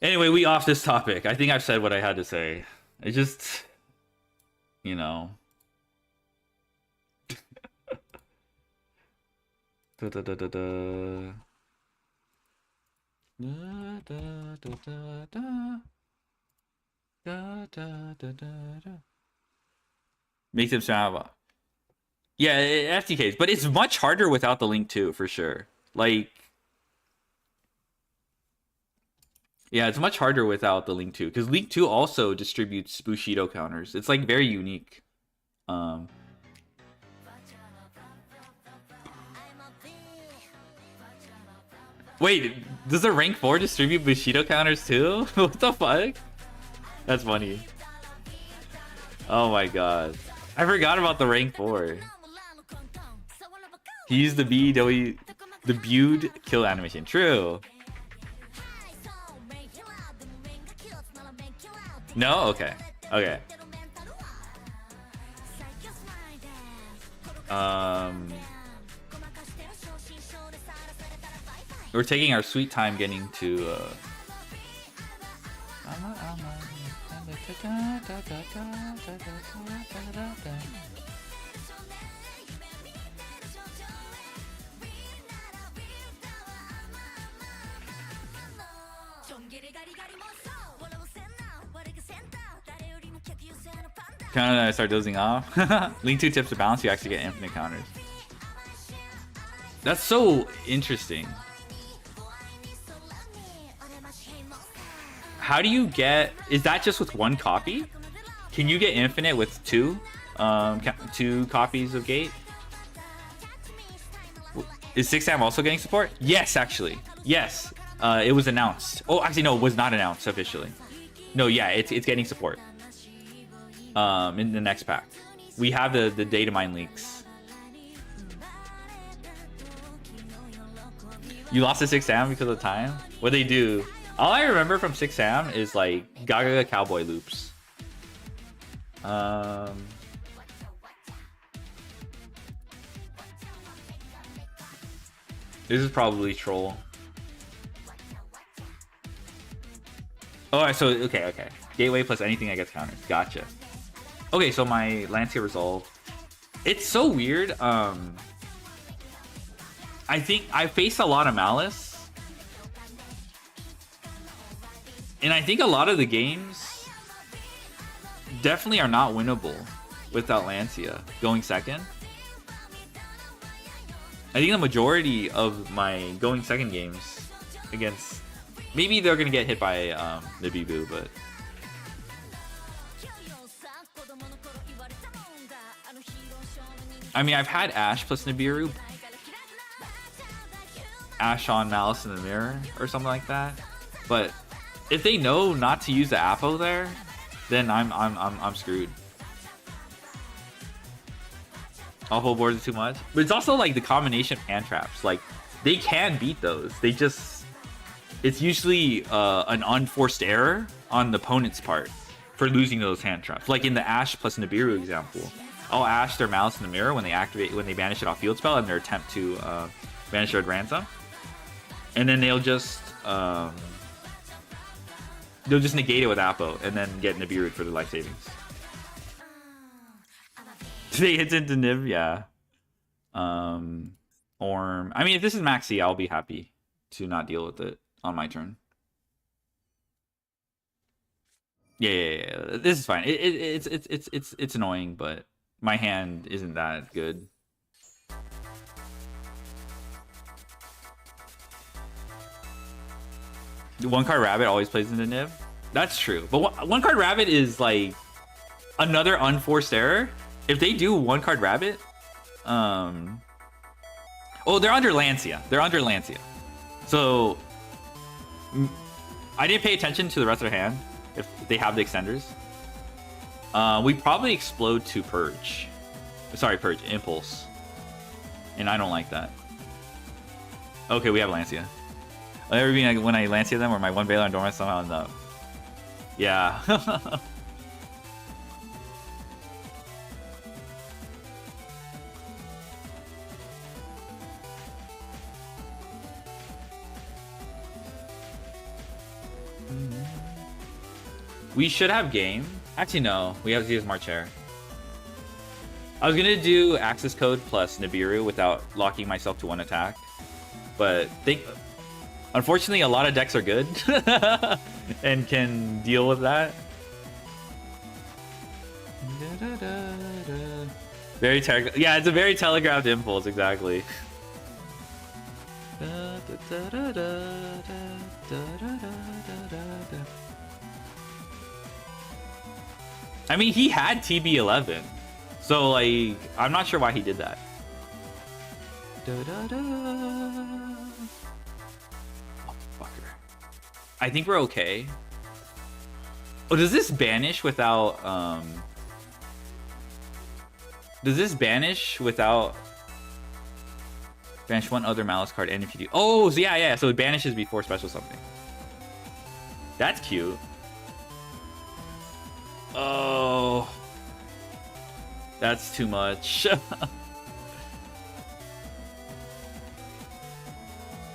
Anyway, we off this topic. I think I've said what I had to say. I just, you know. Makes him sound. Yeah, FTKs, but it's much harder without the Link 2, for sure. Like, Yeah, it's much harder without the Link 2 because Link 2 also distributes Bushido counters. It's like very unique. Wait, does the rank 4 distribute Bushido counters too? What the fuck? That's funny. Oh my god. I forgot about the rank 4. He used the BW, the Bude kill animation. True. No? Okay. Okay. We're taking our sweet time getting to kind of I start dozing off. Link 2 tips to balance, you actually get infinite counters. That's so interesting. How do you get... Is that just with one copy? Can you get infinite with two copies of Gate? Is 6am also getting support? Yes, actually. Yes. It was announced. Oh, actually, no, it was not announced officially. No, yeah, it's getting support. In the next pack. We have the data mine leaks. You lost to 6am because of time? What they do? All I remember from 6am is like Gaga cowboy loops. This is probably troll. Oh, so okay. Gateway plus anything that gets countered. Gotcha. Okay, so my Lancia resolved. It's so weird. I think I faced a lot of Malice. And I think a lot of the games definitely are not winnable without Lancia going second. I think the majority of my going second games against... Maybe they're going to get hit by the Bibu, but... I mean, I've had Ashe plus Nibiru. Ashe on Malice in the Mirror or something like that. But if they know not to use the Apo there, then I'm screwed. Awful boards are too much. But it's also like the combination of hand traps. Like, they can beat those. They just... It's usually an unforced error on the opponent's part for losing those hand traps. Like in the Ashe plus Nibiru example. I'll Ashe their Malice in the Mirror when they banish it off field spell in their attempt to banish Red Ransom. And then they'll just negate it with Apo and then get Nibiru for the life savings. They hit into Nib, yeah. Orm. I mean, if this is Maxi, I'll be happy to not deal with it on my turn. Yeah. This is fine. It's annoying, but my hand isn't that good. The one card rabbit always plays into Nib. That's true, but one card rabbit is like another unforced error. If they do one card rabbit, oh, they're under Lancia. So I didn't pay attention to the rest of their hand. If they have the extenders, we probably explode to Purge. Sorry, Purge, Impulse, and I don't like that. Okay, we have Lancia. Ever been when I Lancia them or my one Baylor and Dormant somehow ends up. Yeah. We should have game. Actually, no. We have to use March Air. I was gonna do access code plus Nibiru without locking myself to one attack, but unfortunately, a lot of decks are good and can deal with that. Yeah, it's a very telegraphed impulse, exactly. I mean, he had TB11. So, like, I'm not sure why he did that. Da-da-da. Oh, fucker. I think we're okay. Oh, does this banish without, Does this banish without... Banish one other malice card, and if you do... Oh, so yeah, so it banishes before special something. That's cute. Oh... That's too much.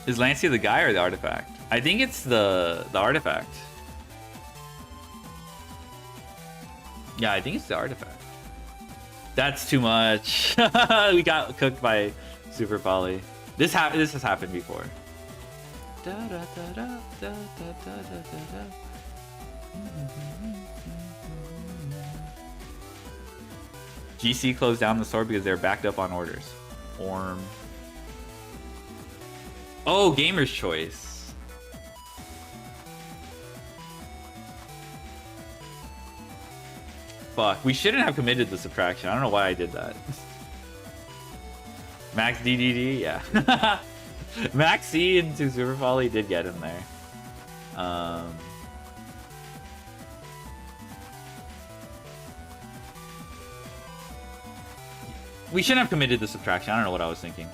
Is Lancia the guy or the artifact? I think it's the artifact. Yeah, I think it's the artifact. That's too much. We got cooked by Super Poly. This has happened before. GC closed down the store because they're backed up on orders. Orm. Oh, Gamer's Choice. Fuck, we shouldn't have committed the subtraction. I don't know why I did that. Max DDD, yeah. Max C into Super Volley did get in there. We shouldn't have committed the subtraction. I don't know what I was thinking.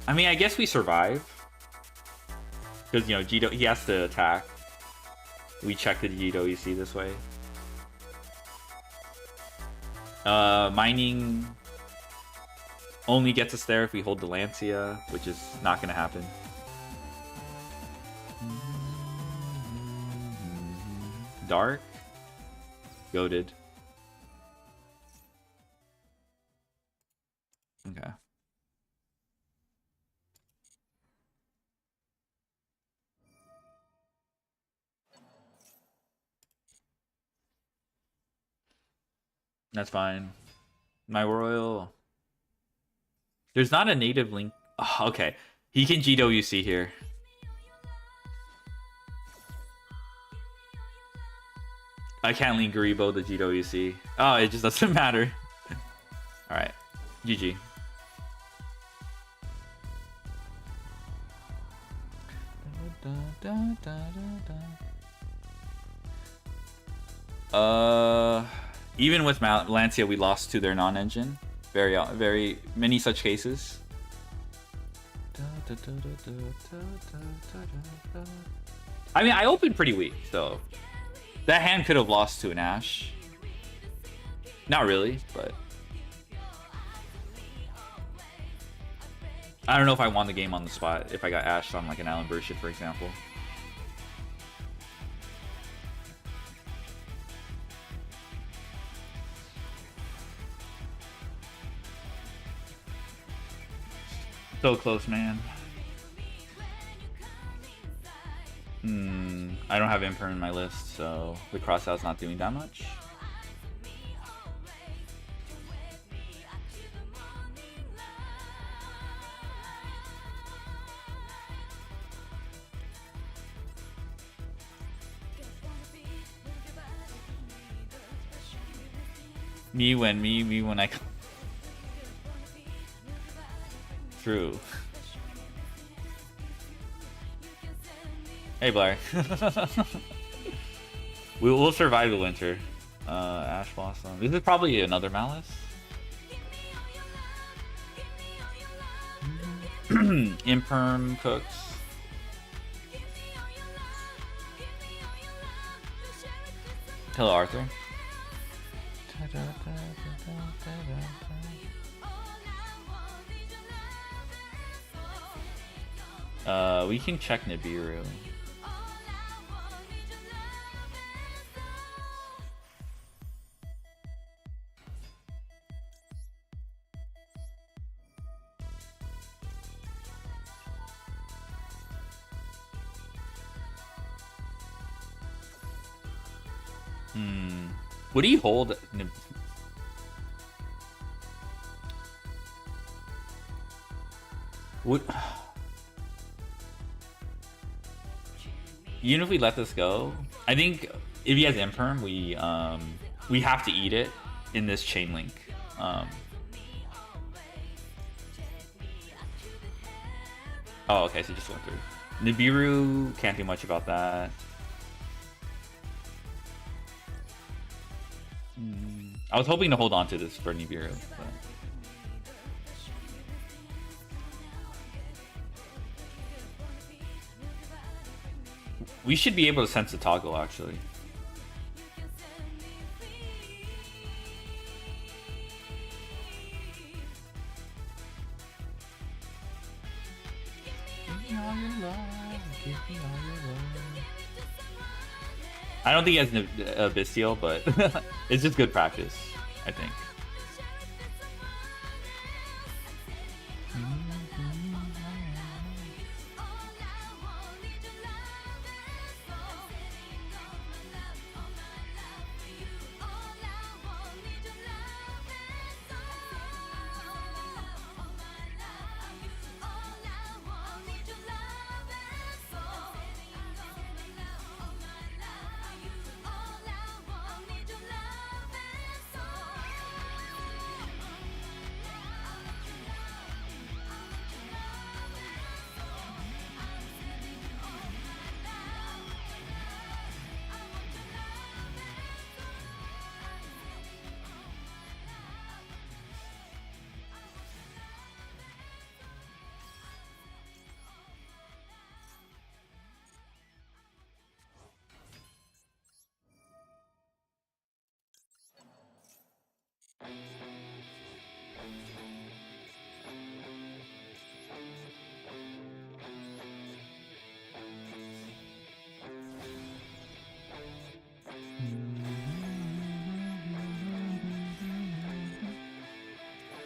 I mean, I guess we survive. Because, you know, Jito, he has to attack. We check the Jito EC this way. Mining only gets us there if we hold the Lancia, which is not going to happen. Dark. Goated. Okay. That's fine. My royal. There's not a native link. Oh, okay. He can GWC here. I can't link Garibo the GWC. Oh, it just doesn't matter. Alright. GG. Even with Lancia, we lost to their non-engine. Very many such cases. I mean, I opened pretty weak, so that hand could have lost to an Ash. Not really, but I don't know if I won the game on the spot if I got Ashed on like an Alan Burshit, for example. So close, man. I don't have Imperm in my list, so the crossout's not doing that much. Me when I True. Hey Blair. We'll survive the winter. Ash Blossom. This is probably another Malice. Imperm cooks. Hello Arthur. We can check Nibiru. Would he hold even if we let this go, I think if he has imperm, we have to eat it in this chain link. Oh, okay, so just went through. Nibiru, can't do much about that. I was hoping to hold on to this for Nibiru, but... We should be able to sense the toggle, actually. I don't think he has a Bestial, but it's just good practice, I think.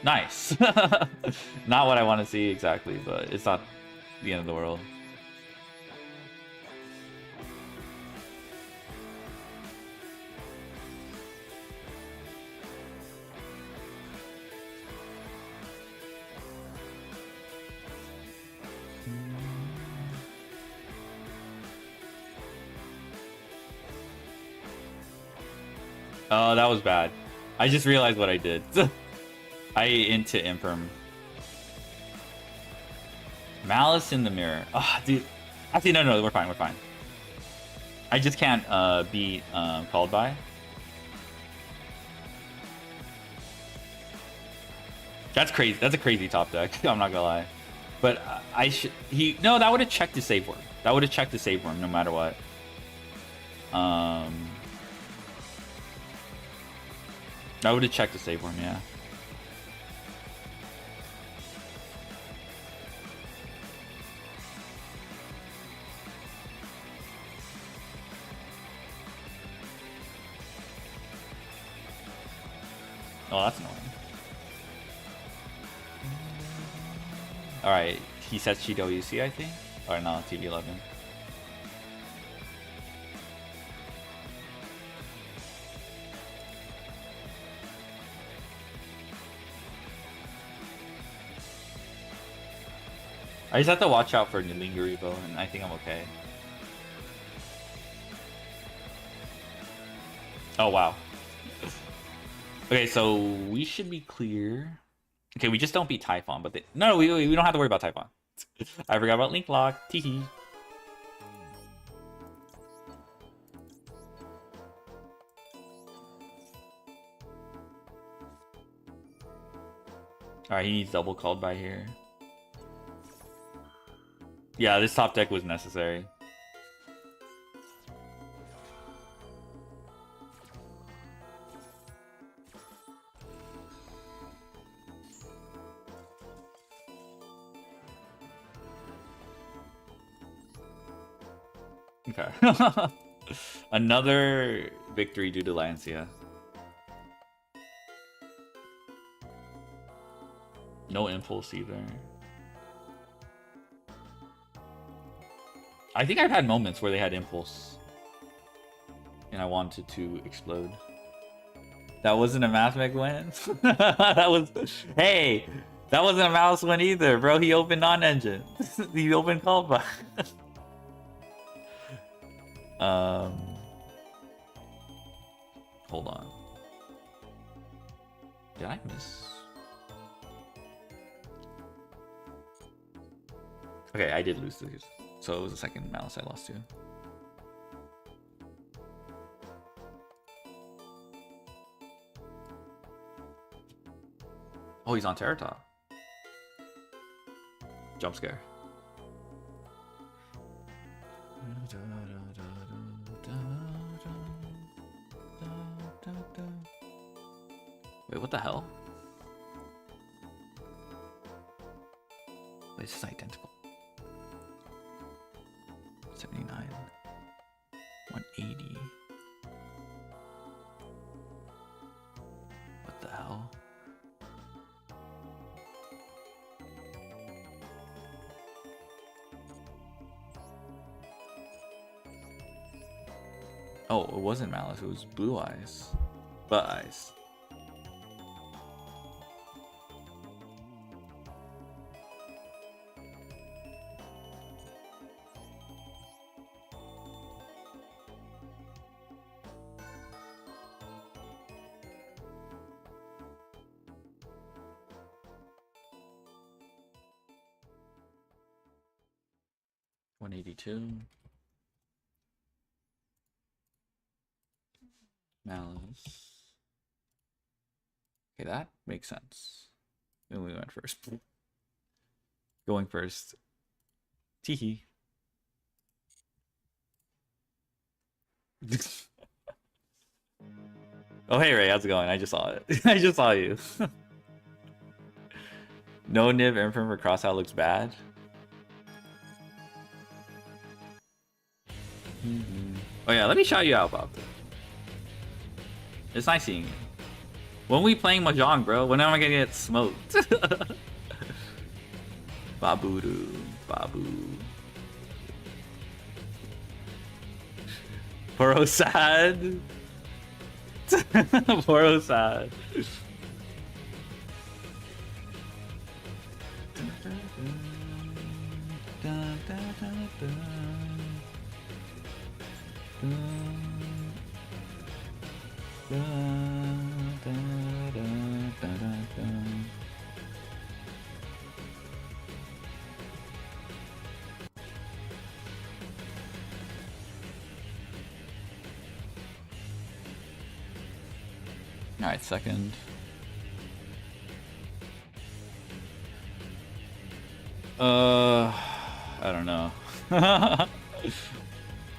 Nice. Not what I want to see exactly, but it's not the end of the world. Oh, that was bad. I just realized what I did. I into Imperm. Malice in the mirror. Oh, dude. Actually, no, we're fine, we're fine. I just can't be called by. That's crazy. That's a crazy top deck. I'm not gonna lie. But I should. No, that would have checked the save worm. That would have checked the save worm no matter what. That would have checked the save worm, yeah. Oh, that's annoying. Alright, he sets GWC, I think? Or no, TV11. I just have to watch out for Słokyurործ, and I think I'm okay. Oh, wow. Okay, so we should be clear. Okay, we just don't beat Typhon, but no, we don't have to worry about Typhon. I forgot about Link Lock. Teehee. Alright, he needs double called by here. Yeah, this top deck was necessary. Okay. Another victory due to Lancia. No impulse either. I think I've had moments where they had impulse. And I wanted to explode. That wasn't a Mathmech win? That was... Hey! That wasn't a mouse win either, bro. He opened non-engine. He opened called by. Hold on. Did I miss? Okay, I did lose this. So it was the second Malice I lost to. Oh, he's on Terror Top. Jump scare. Wait, what the hell? Wait, this is identical. 79. 180. What the hell? Oh, it wasn't Malice, it was Blue Eyes. Butt Eyes. $182. Malice. Okay, that makes sense. Then we went first. Going first. Teehee. Oh, hey Ray, how's it going? I just saw it. I just saw you. No nib imprint for crossout looks bad. Oh yeah, let me shout you out, Bob. It's nice seeing you. When we playing Mahjong, bro? When am I gonna get smoked? Babu-doo, Babu. Poro sad. Poro sad. Alright, second. I don't know.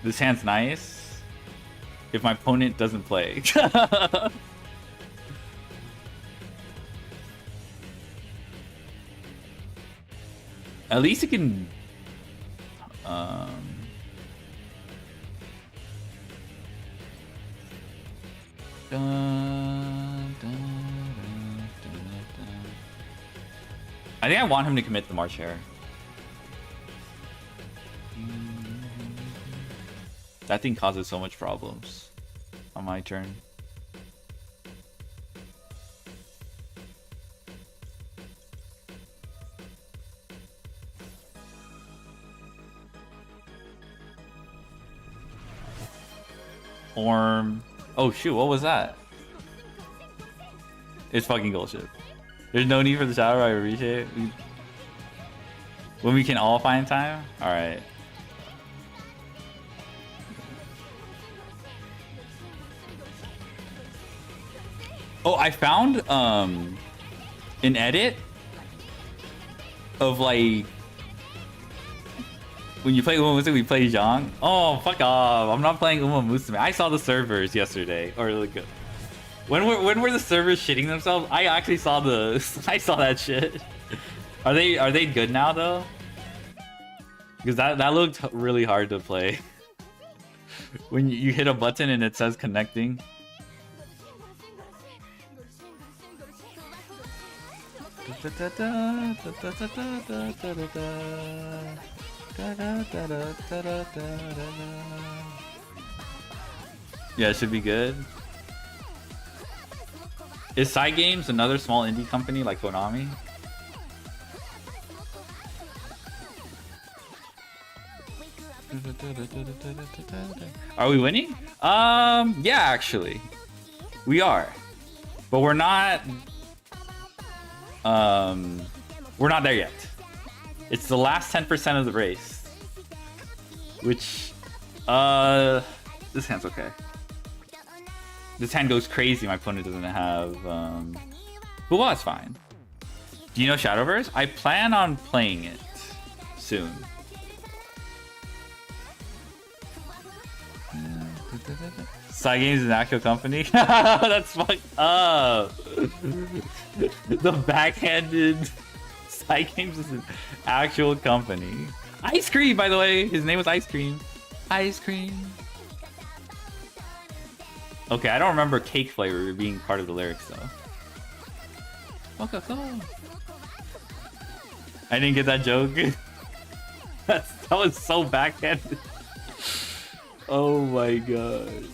This hand's nice if my opponent doesn't play. At least it can I think I want him to commit the March Hare. That thing causes so much problems on my turn. Orm. Oh shoot, what was that? It's fucking bullshit. There's no need for the shadow, I appreciate it. When we can all find time? Alright. Oh, I found an edit of like when you play Uma Musume, we play Zhang. Oh, fuck off. I'm not playing Uma Musume. I saw the servers yesterday. Or like when were the servers shitting themselves? I actually saw the I saw that shit. Are they good now though? Because that looked really hard to play. When you hit a button and it says connecting. Yeah, it should be good. Is Side Games another small indie company like Konami? Are we winning? Yeah, actually. We are. But we're not there yet. It's the last 10% of the race. Which this hand's okay. This hand goes crazy. My opponent doesn't have but well, it's fine. Do you know Shadowverse? I plan on playing it soon. ScyGames is an actual company? That's fucked up. The backhanded ScyGames is an actual company. Ice Cream, by the way. His name was Ice Cream. Ice Cream. Okay, I don't remember cake flavor being part of the lyrics though. Okay, go. I didn't get that joke. That was so backhanded. Oh my god.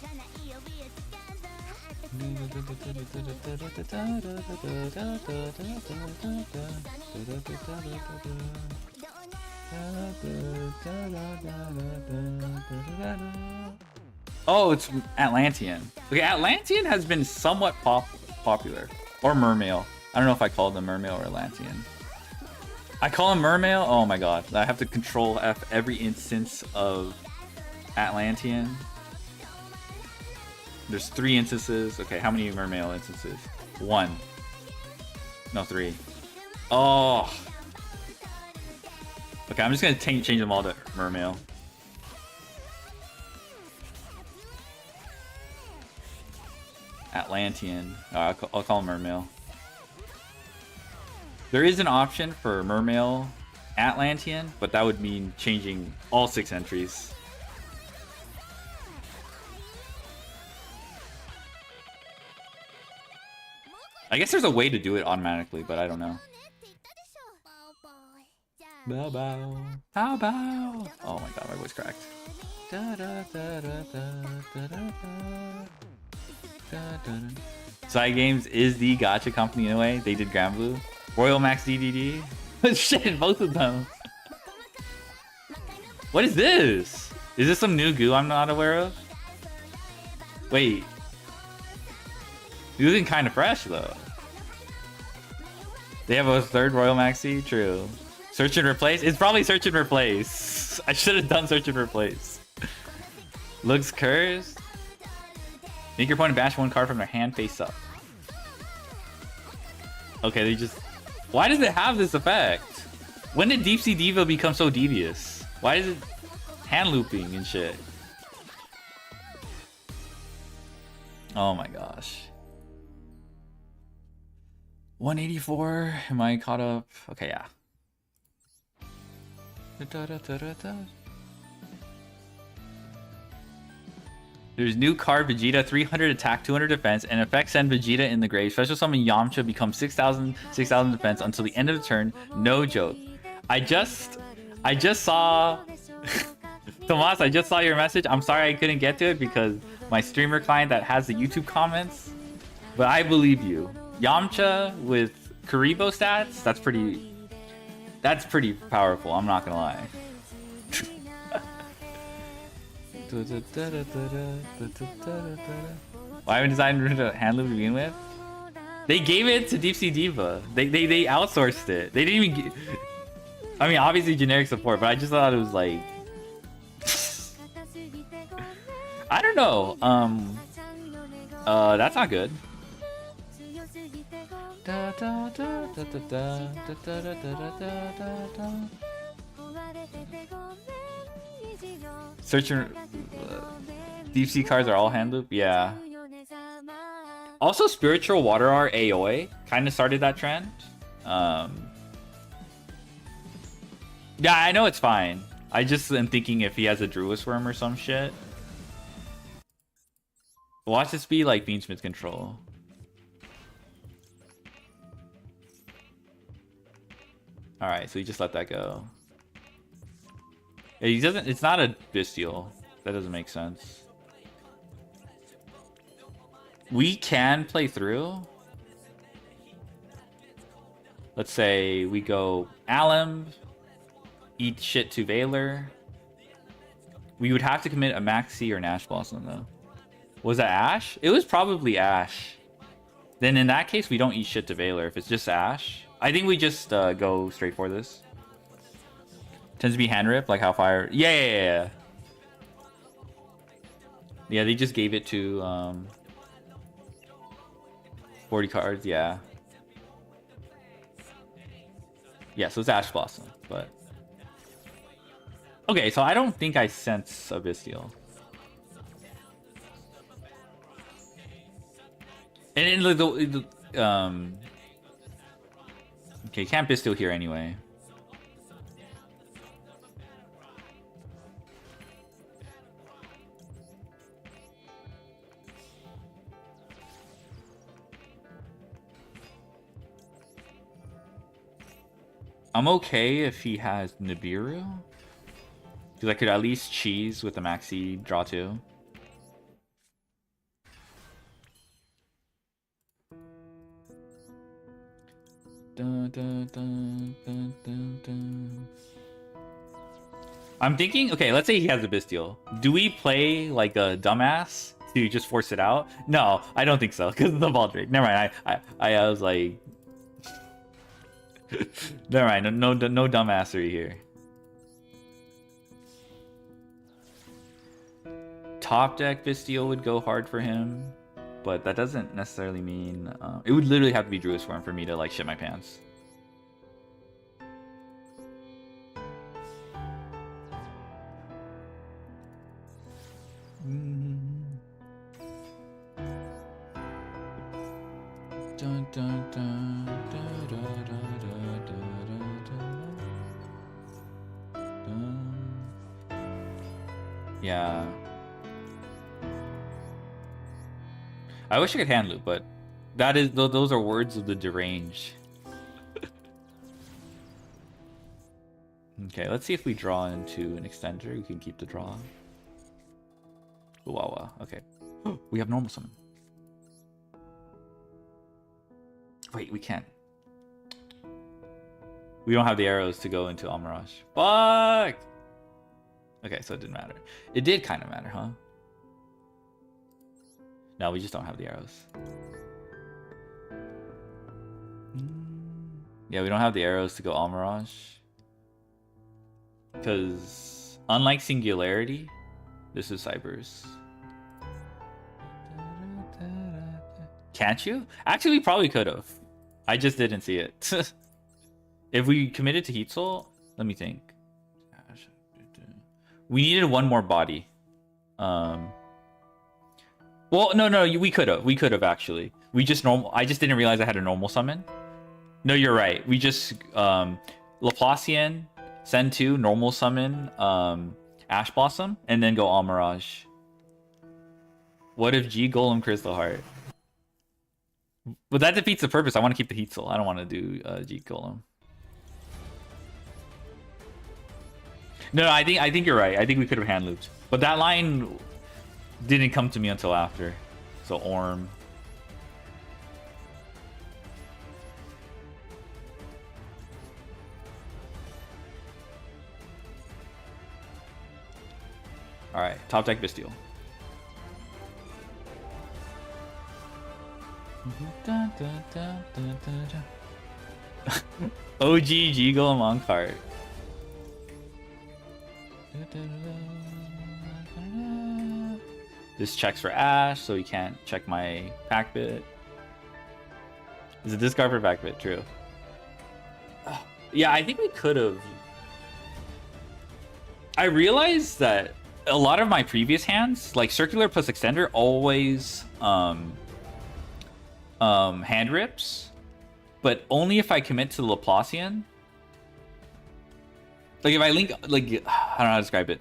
Oh, it's Atlantean. Okay, Atlantean has been somewhat popular. Or Mermail. I don't know if I call them Mermail or Atlantean. I call him Mermail? Oh my god. I have to control F every instance of Atlantean. There's 3 instances. Okay, how many Mermail instances? 1. No, 3. Oh. Okay, I'm just gonna change them all to Mermail. Atlantean. I'll call him Mermail. There is an option for Mermail Atlantean, but that would mean changing all 6 entries. I guess there's a way to do it automatically, but I don't know. Bow bow. How bow. Oh my god, my voice cracked. ScyGames is the gacha company in a way. They did Grand Blue. Royal Max DDD. Shit, both of them. What is this? Is this some new goo I'm not aware of? Wait. You're looking kind of fresh though. They have a 3rd Royal Maxi? True. Search and replace? It's probably search and replace. I should have done search and replace. Looks cursed. Make your opponent bash 1 card from their hand face up. Okay, they just... Why does it have this effect? When did Deep Sea Diva become so devious? Why is it hand looping and shit? Oh my gosh. 184. Am I caught up? Okay, yeah. There's new card Vegeta, 300 attack, 200 defense, and effect send Vegeta in the grave. Special summon Yamcha becomes 6,000 defense until the end of the turn. No joke. I just saw Tomas, I just saw your message. I'm sorry I couldn't get to it because my streamer client that has the YouTube comments. But I believe you. Yamcha with Kuribo stats, that's pretty powerful, I'm not gonna lie. Why haven't designed a hand loop to begin with? They gave it to Deep Sea Diva. They outsourced it. They didn't even I mean, obviously generic support, but I just thought it was like I don't know. That's not good. Search and Deep Sea cards are all hand loop. Yeah. Also, Spiritual Water Art Aoi kind of started that trend. Yeah, I know it's fine. I just am thinking if he has a Druis Worm or some shit. Watch this be like Beansmith control. Alright, so you just let that go. He doesn't, it's not a Bestial. That doesn't make sense. We can play through. Let's say we go Alem, eat shit to Valor. We would have to commit a Maxi or an Ash Blossom though. Was that Ash? It was probably Ash. Then in that case, we don't eat shit to Valor. If it's just Ash, I think we just go straight for this. Tends to be hand rip, like how fire. Yeah. Yeah, they just gave it to 40 cards. Yeah. Yeah, so it's Ash Blossom, but okay. So I don't think I sense a Bestial. And in okay, can't Bestial here anyway. I'm okay if he has Nibiru, because I could at least cheese with the Maxi draw 2. Dun, dun, dun, dun, dun, dun. I'm thinking, okay, let's say he has a Bestial. Do we play like a dumbass to just force it out? No, I don't think so, because of the ball drake. Never mind. I was like, never mind. No dumbassery here. Top deck Bestial would go hard for him, but that doesn't necessarily mean it would literally have to be Druid's Form for me to like shit my pants. Dun, dun, dun, da, da, da, da, da, da, da. Yeah. I wish I could hand loop, but that is those are words of the deranged. Okay, let's see if we draw into an extender. We can keep the draw. Wow. Okay. We have normal summon. Wait, we can't. We don't have the arrows to go into Almirage. Fuck! Okay, so it didn't matter. It did kind of matter, huh? No, we just don't have the arrows. Yeah, we don't have the arrows to go Almirage. Because, unlike Singularity, this is Cybers. Can't you? Actually, we probably could have. I just didn't see it. If we committed to Heat Soul, let me think. We needed one more body. Well, no, we could have. We could have actually. We just normal. I just didn't realize I had a normal summon. No, you're right. We just Laplacian, send 2, normal summon, Ash Blossom, and then go Almirage. What if G Golem Crystal Heart? But that defeats the purpose. I want to keep the Heat Soul. I don't want to do G Golem. No, I think you're right. I think we could have hand looped, but that line didn't come to me until after. So Orm. All right, top deck Bestial. OG G Golem on cart. This checks for Ash, so he can't check my pack bit. Is it discard for pack bit? True. Yeah, I think we could have. I realized that a lot of my previous hands, like Circular plus Extender, always hand rips, but only if I commit to the Laplacian. Like if I link, like, I don't know how to describe it.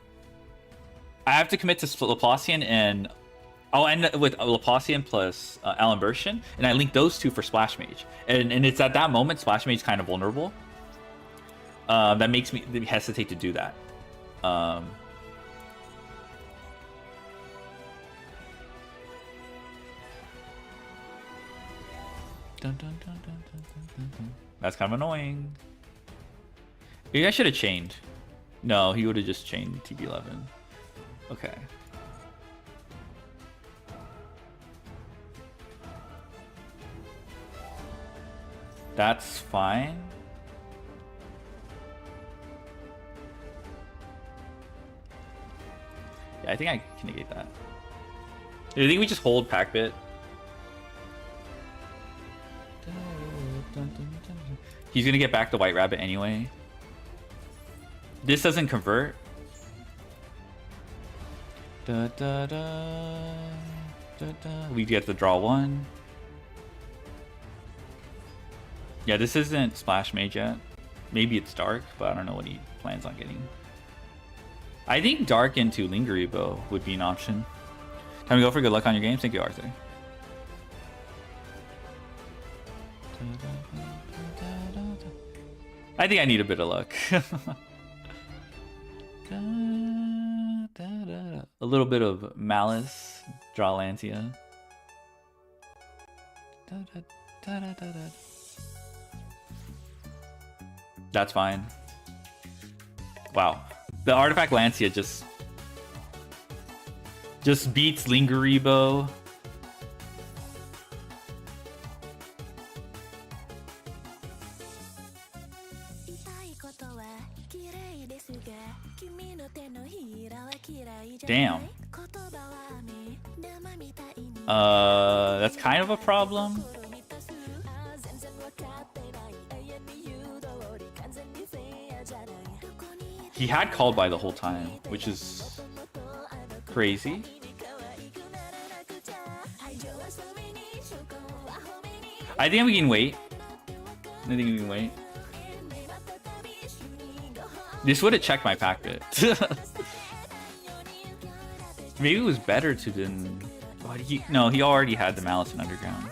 I have to commit to Laplacian, and I'll end up with Laplacian plus Alan Bertian, and I link those two for Splash Mage. And it's at that moment Splash Mage is kind of vulnerable. That makes me hesitate to do that. That's kind of annoying. Maybe I should have chained. No, he would have just chained TB11. Okay. That's fine. Yeah, I think I can negate that. I think we just hold pack bit. He's gonna get back the white rabbit anyway. This doesn't convert. We get to draw one. Yeah, this isn't Splash Mage yet. Maybe it's Dark, but I don't know what he plans on getting. I think Dark into Lingery would be an option. Time to go for good luck on your games. Thank you, Arthur. I think I need a bit of luck. A little bit of malice. Draw Lantia. That's fine. Wow. The artifact Lancia just beats Lingeribo. Damn. That's kind of a problem. He had called by the whole time, which is crazy. I think we can wait. This would have checked my pack bit. Maybe it was better to then. No, he already had the Malice in Underground.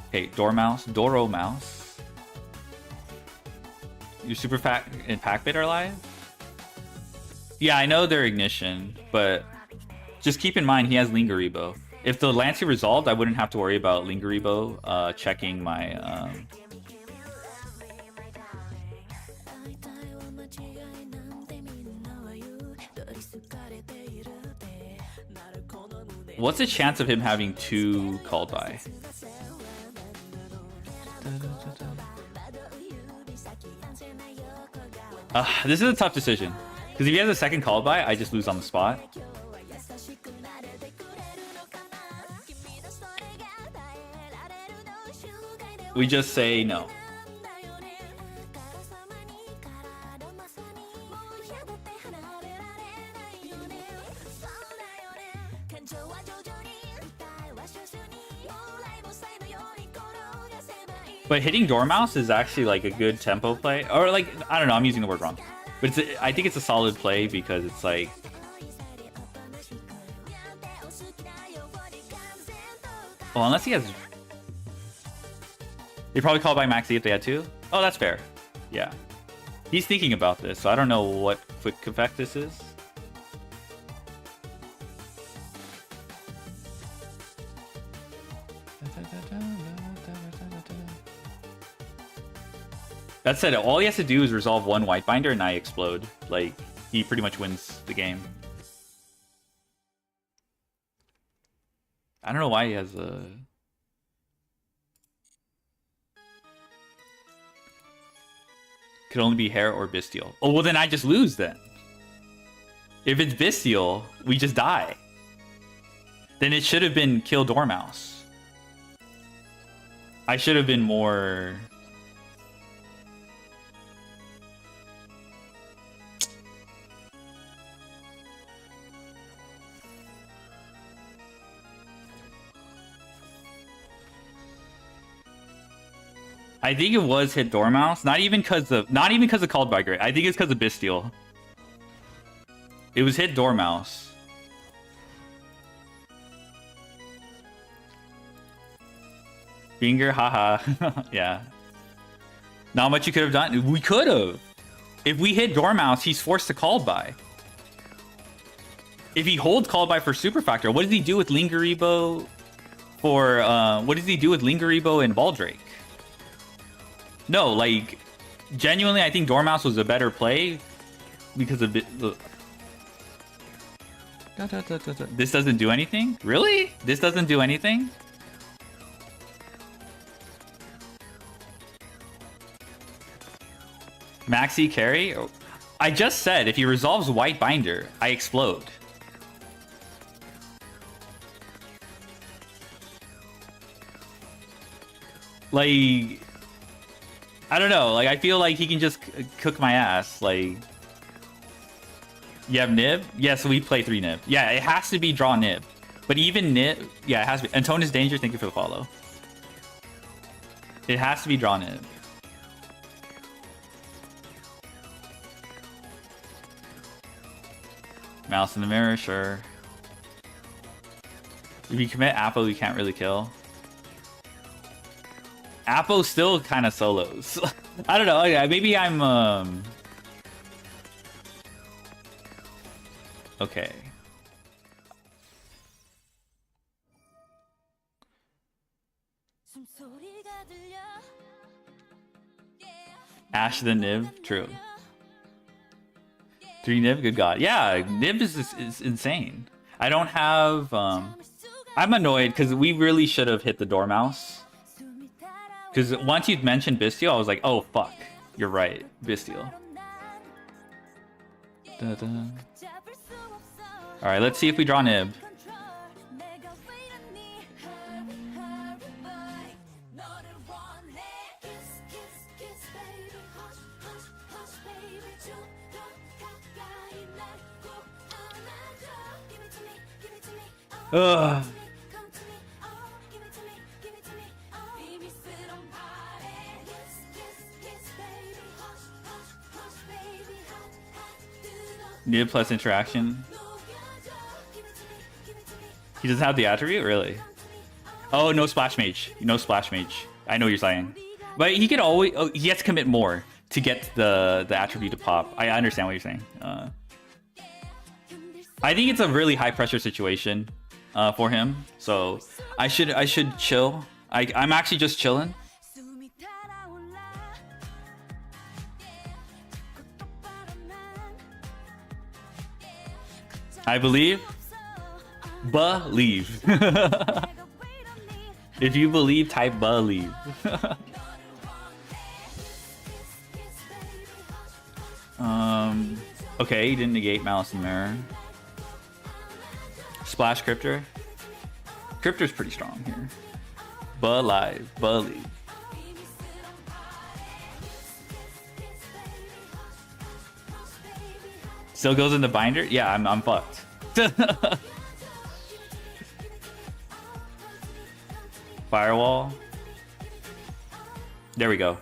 Okay, Doro Mouse. Your Super Pack and Pack Bit are live? Yeah, I know they're Ignition, but just keep in mind he has Lingeribo. If the Lancia resolved, I wouldn't have to worry about Lingeribo checking my... What's the chance of him having 2 called by? This is a tough decision. Because if he has a second called by, I just lose on the spot. We just say no. But hitting Dormouse is actually like a good tempo play, or like, I don't know, I'm using the word wrong, but I think it's a solid play because it's like, well, unless he has, they probably call by Maxi if they had 2. Oh, that's fair. Yeah, he's thinking about this, so I don't know what quick effect this is. That said, all he has to do is resolve 1 white binder and I explode. Like, he pretty much wins the game. I don't know why he has a... Could only be Hair or Bestial. Oh, well then I just lose then. If it's Bestial, we just die. Then it should have been Kill Dormouse. I should have been more... I think it was hit Dormouse, not even because of called by Gray. I think it's because of Bestial. It was hit Dormouse. Finger, haha. Yeah. Not much you could have done. We could have. If we hit Dormouse, he's forced to call by. If he holds call by for Super Factor, what does he do with Lingeribo for what does he do with Lingeribo and Baldrake? No, like genuinely, I think Dormouse was a better play because of it. This doesn't do anything? Really? This doesn't do anything? Maxi carry? I just said if he resolves White Binder, I explode. Like, I don't know. Like, I feel like he can just cook my ass. Like, you have Nib? Yes, we play 3 Nib. Yeah, it has to be draw Nib. But even Nib, yeah, it has to be. Antone is Danger, thank you for the follow. It has to be draw Nib. Mouse in the mirror, sure. If you commit Apple, you can't really kill. Apple still kind of solos. I don't know. Maybe I'm okay. Ash the Nib, true. 3 Nib, good god. Yeah, Nib is insane. I don't have I'm annoyed because we really should have hit the Dormouse. Because once you'd mentioned Bestial, I was like, oh fuck, you're right, Bestial. Alright, let's see if we draw Nib. Ugh. Nib plus interaction. He doesn't have the attribute? Really? Oh, no Splash Mage. No Splash Mage. I know what you're saying. But he could always... Oh, he has to commit more to get the attribute to pop. I understand what you're saying. I think it's a really high pressure situation for him. So I should chill. I'm actually just chilling. I believe. Believe. If you believe, type believe. Okay, he didn't negate Malice and Mirror. Splash Cryptor. Cryptor's pretty strong here. Believe. Believe. Still goes in the binder? Yeah, I'm fucked. Firewall. There we go.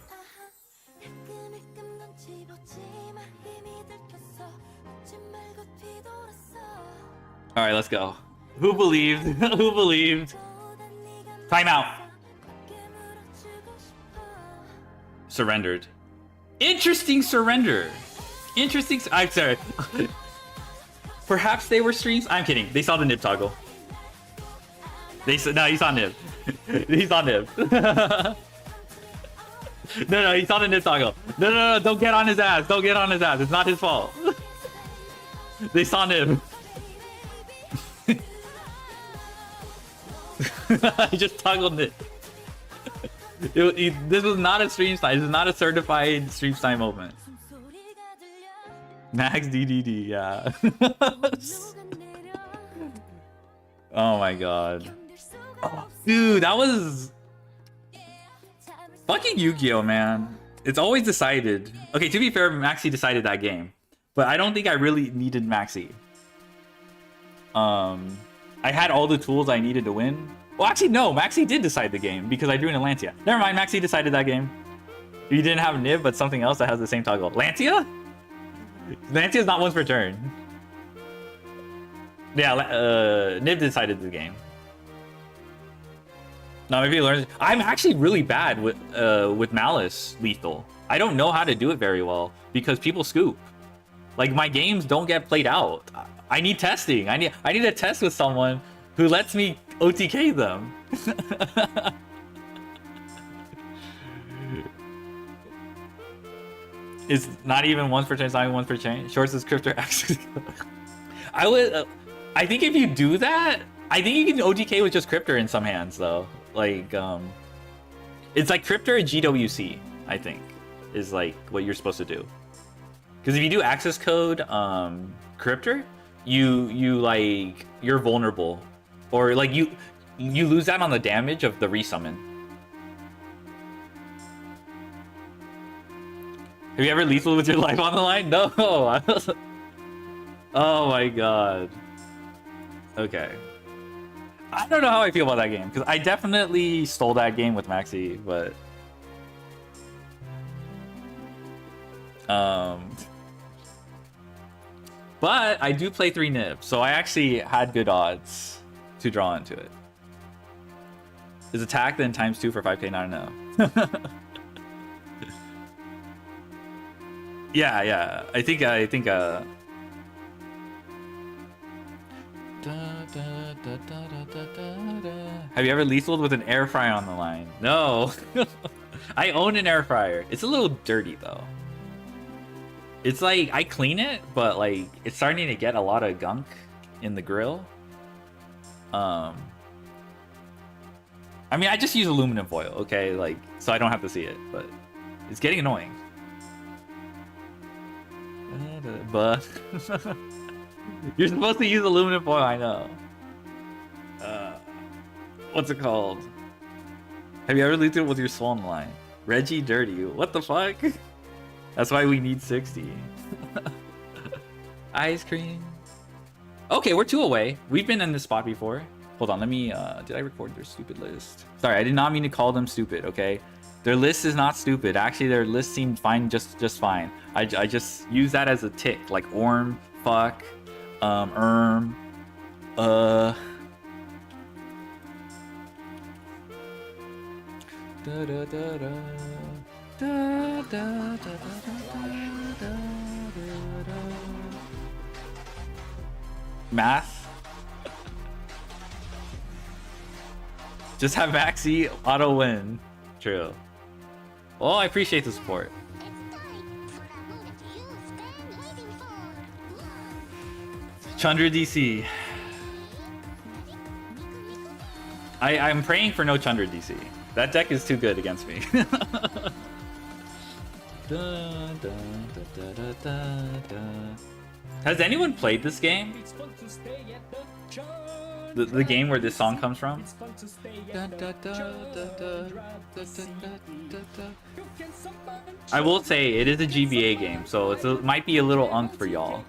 All right, let's go. Who believed? Who believed? Timeout. Surrendered. Interesting surrender. Interesting. I'm sorry. Perhaps they were streams. I'm kidding. They saw the nib toggle. They said no. He saw nib. He saw nib. No. He saw the nib toggle. No. Don't get on his ass. Don't get on his ass. It's not his fault. They saw nib. He just toggled it. This was not a stream time. This is not a certified stream time moment. Max DDD, yeah. Oh my god. Oh, dude, that was... Fucking Yu-Gi-Oh, man. It's always decided. Okay, to be fair, Maxi decided that game. But I don't think I really needed Maxi. I had all the tools I needed to win. Well, actually, no. Maxi did decide the game because I drew an Atlantia. Never mind, Maxi decided that game. You didn't have Nib, but something else that has the same toggle. Lantia? Lantia's not once per turn. Yeah, Nib decided the game. No, maybe he learns. I'm actually really bad with Malice lethal. I don't know how to do it very well because people scoop. Like, my games don't get played out. I need testing. I need to test with someone who lets me OTK them. It's not even once per chain. It's not even once per chain. Shorts is crypto access. I would. I think if you do that, I think you can OTK with just crypto in some hands though. Like it's like crypto or GWC. I think is like what you're supposed to do. Because if you do access code crypto, you like you're vulnerable, or like you lose out on the damage of the resummon. Have you ever lethal with your life on the line? No. Oh my god. Okay. I don't know how I feel about that game, because I definitely stole that game with Maxi, but but I do play 3 nibs, so I actually had good odds to draw into it. Is attack then times 2 for 5k? I don't know. Yeah. I think Have you ever lethaled with an air fryer on the line? No. I own an air fryer. It's a little dirty though. It's like I clean it, but like it's starting to get a lot of gunk in the grill. I mean, I just use aluminum foil, okay? Like, so I don't have to see it, but it's getting annoying. But you're supposed to use aluminum foil, I know. What's it called? Have you ever leaked it with your soul on the line? Reggie Dirty, what the fuck? That's why we need 60. Ice cream. Okay, we're 2 away. We've been in this spot before. Hold on, let me, did I record their stupid list? Sorry, I did not mean to call them stupid, okay? Their list is not stupid. Actually, their list seemed fine, just fine. I just use that as a tick, like orm, fuck, Math. Just have Maxi auto win. True. Well, I appreciate the support. Chandra DC. I'm praying for no Chandra DC. That deck is too good against me. Has anyone played this game? The game where this song comes from? I will say it is a GBA game, so it might be a little unk for y'all.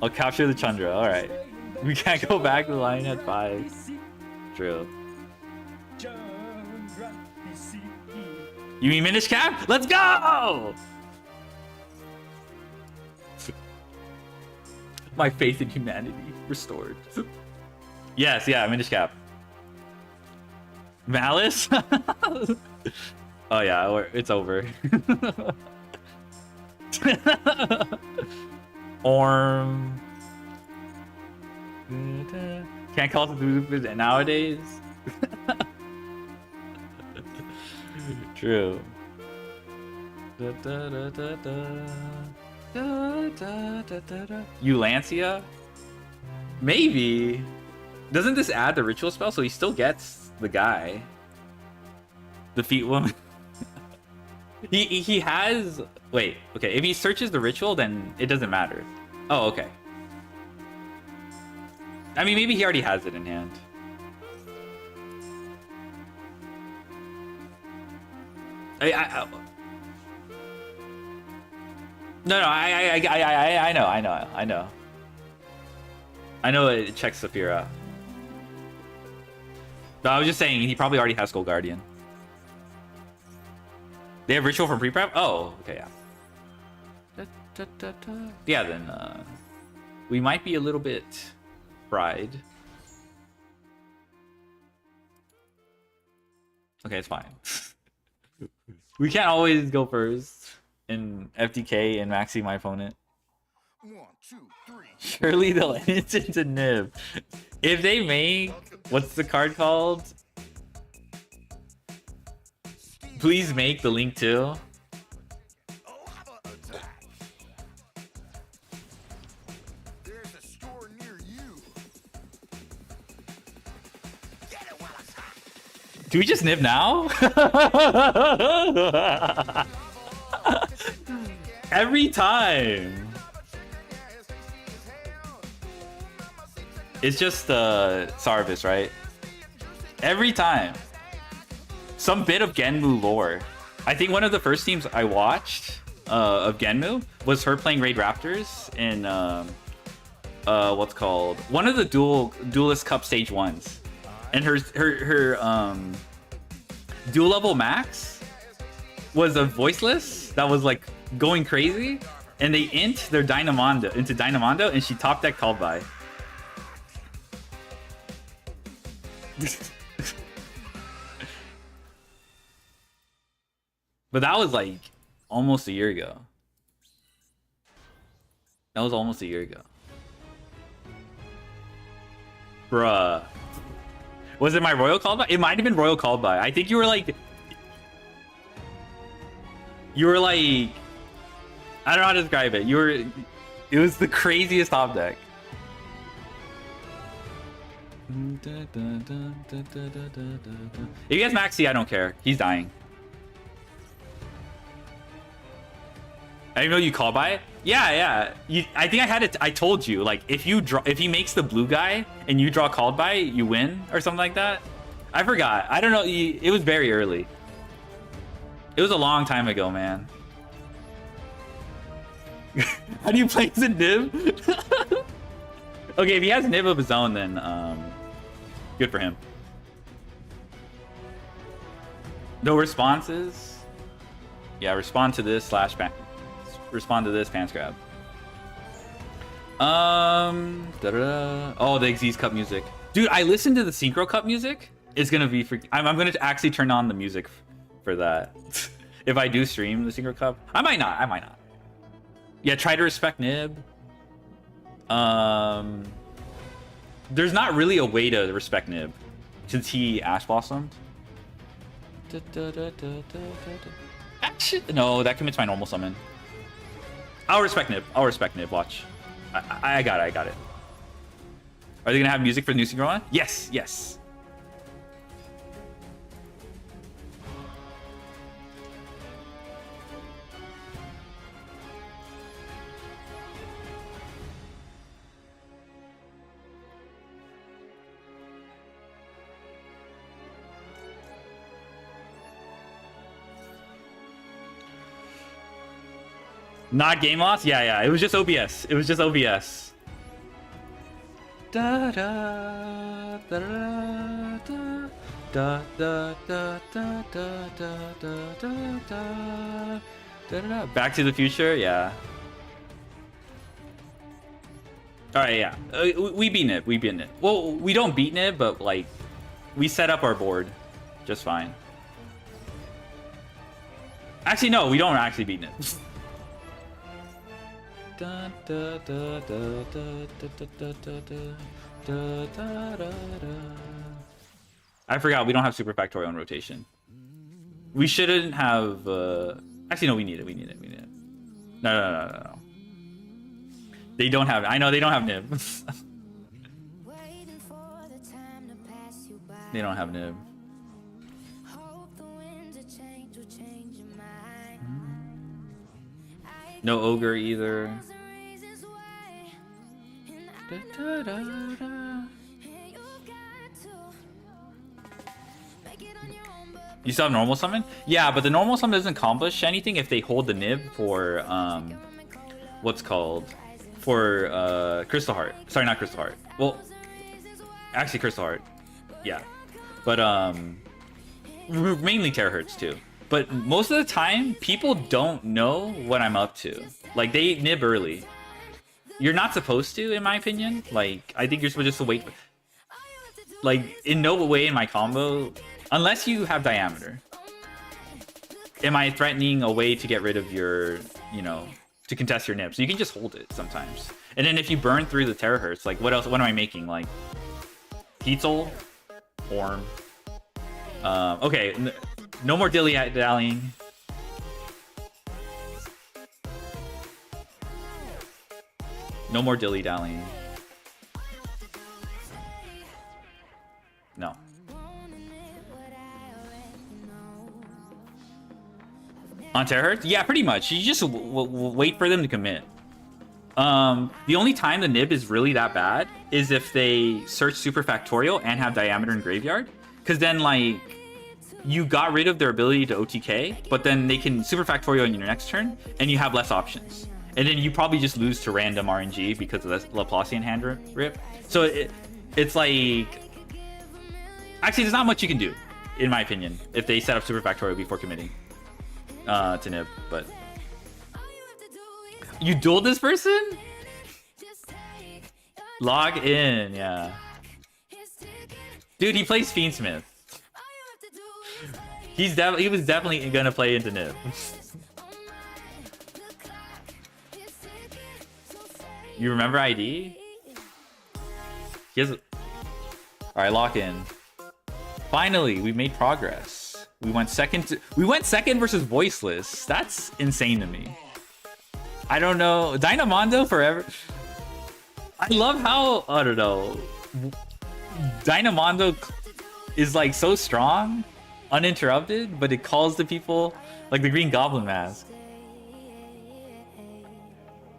I'll capture the Chandra. All right, we can't go back to the line at 5. True. You mean Minish Cap? Let's go! My faith in humanity restored. Yes, yeah, Minish Cap. Malice? Oh yeah, it's over. Orm. Can't call it nowadays. True. Eulancia? Maybe. Doesn't this add the ritual spell? So he still gets the guy. Defeat woman. he has... Wait, okay. If he searches the ritual, then it doesn't matter. Oh, okay. I mean, maybe he already has it in hand. I know. I know it checks Saphira. But I was just saying he probably already has Skull Guardian. They have ritual from pre-prep? Oh, okay, yeah. Yeah, then we might be a little bit fried. Okay, it's fine. We can't always go first in FDK and Maxi my opponent. 1, 2, 3. Surely they'll end it into Nib. If they make... What's the card called? Please make the Link 2. Do we just nib now? Every time. It's just Sarvis, right? Every time. Some bit of Genmu lore. I think one of the first teams I watched of Genmu was her playing Raid Raptors in what's called one of the Duelist Cup stage 1s. And her dual level max was a voiceless that was like going crazy, and they int their Dynamondo into Dynamondo, and she top deck called by. But that was like almost a year ago. That was almost a year ago. Bruh. Was it my Royal called by? It might have been Royal called by. I think you were like... You were like... I don't know how to describe it. You were... It was the craziest top deck. If he has Maxi, I don't care. He's dying. I didn't know you call by it. Yeah. I think I had it. I told you, like, if he makes the blue guy and you draw called by, you win or something like that. I forgot. I don't know. It was very early. It was a long time ago, man. How do you play as a nib? Okay, if he has nib of his own, then good for him. No responses. Yeah, respond to this slash back. Respond to this pants grab. Oh, the Xyz Cup music, dude. I listened to the Synchro Cup music. It's gonna be I'm gonna actually turn on the music for that. If I do stream the Synchro Cup, I might not. Yeah, try to respect Nib. There's not really a way to respect Nib since he Ash Blossomed. Actually, no, that commits my normal summon. I'll respect Nib. Watch. I got it. Are they gonna have music for the new Sgsmåkyurործ? Yes. Not game loss? Yeah. It was just OBS. Da da da da da da da da da. Back to the Future, yeah. All right, yeah. We beat Nib. Well, we don't beat Nib, but like, we set up our board just fine. Actually, no, we don't actually beat Nib. I forgot we don't have Super Factorial in rotation. We shouldn't have. Actually, no, we need it. No. They don't have it. I know they don't have Nib. They don't have Nib. No Ogre either. You still have normal summon? Yeah, but the normal summon doesn't accomplish anything if they hold the Nib for what's called for Crystal Heart. Sorry, not Crystal Heart. Well, actually Crystal Heart. Yeah, but mainly Terahertz too. But most of the time, people don't know what I'm up to. Like, they nib early. You're not supposed to, in my opinion. Like, I think you're supposed to wait. Like, in no way in my combo, unless you have diameter, am I threatening a way to get rid of your, you know, to contest your nib. So you can just hold it sometimes. And then if you burn through the Terahertz, like, what else? What am I making? Like, Heatzel, Orm. Okay. No more dilly-dallying. No more dilly-dallying. No. On terahertz? Yeah, pretty much. You just wait for them to commit. The only time the nib is really that bad is if they search super factorial and have diameter in graveyard, because then like you got rid of their ability to OTK, but then they can super factorial in your next turn, and you have less options. And then you probably just lose to random RNG because of the Laplacian hand rip. So it's like... Actually, there's not much you can do, in my opinion, if they set up super factorial before committing to nib, but... You dueled this person? Log in, yeah. Dude, he plays Fiendsmith. He was definitely gonna play into nib. You remember ID? He has... Alright, lock in. Finally, we made progress. We went second versus Voiceless. That's insane to me. I don't know. Dynamondo forever. I love how, I don't know. Dynamondo is like so strong, uninterrupted, but it calls the people like the Green Goblin mask.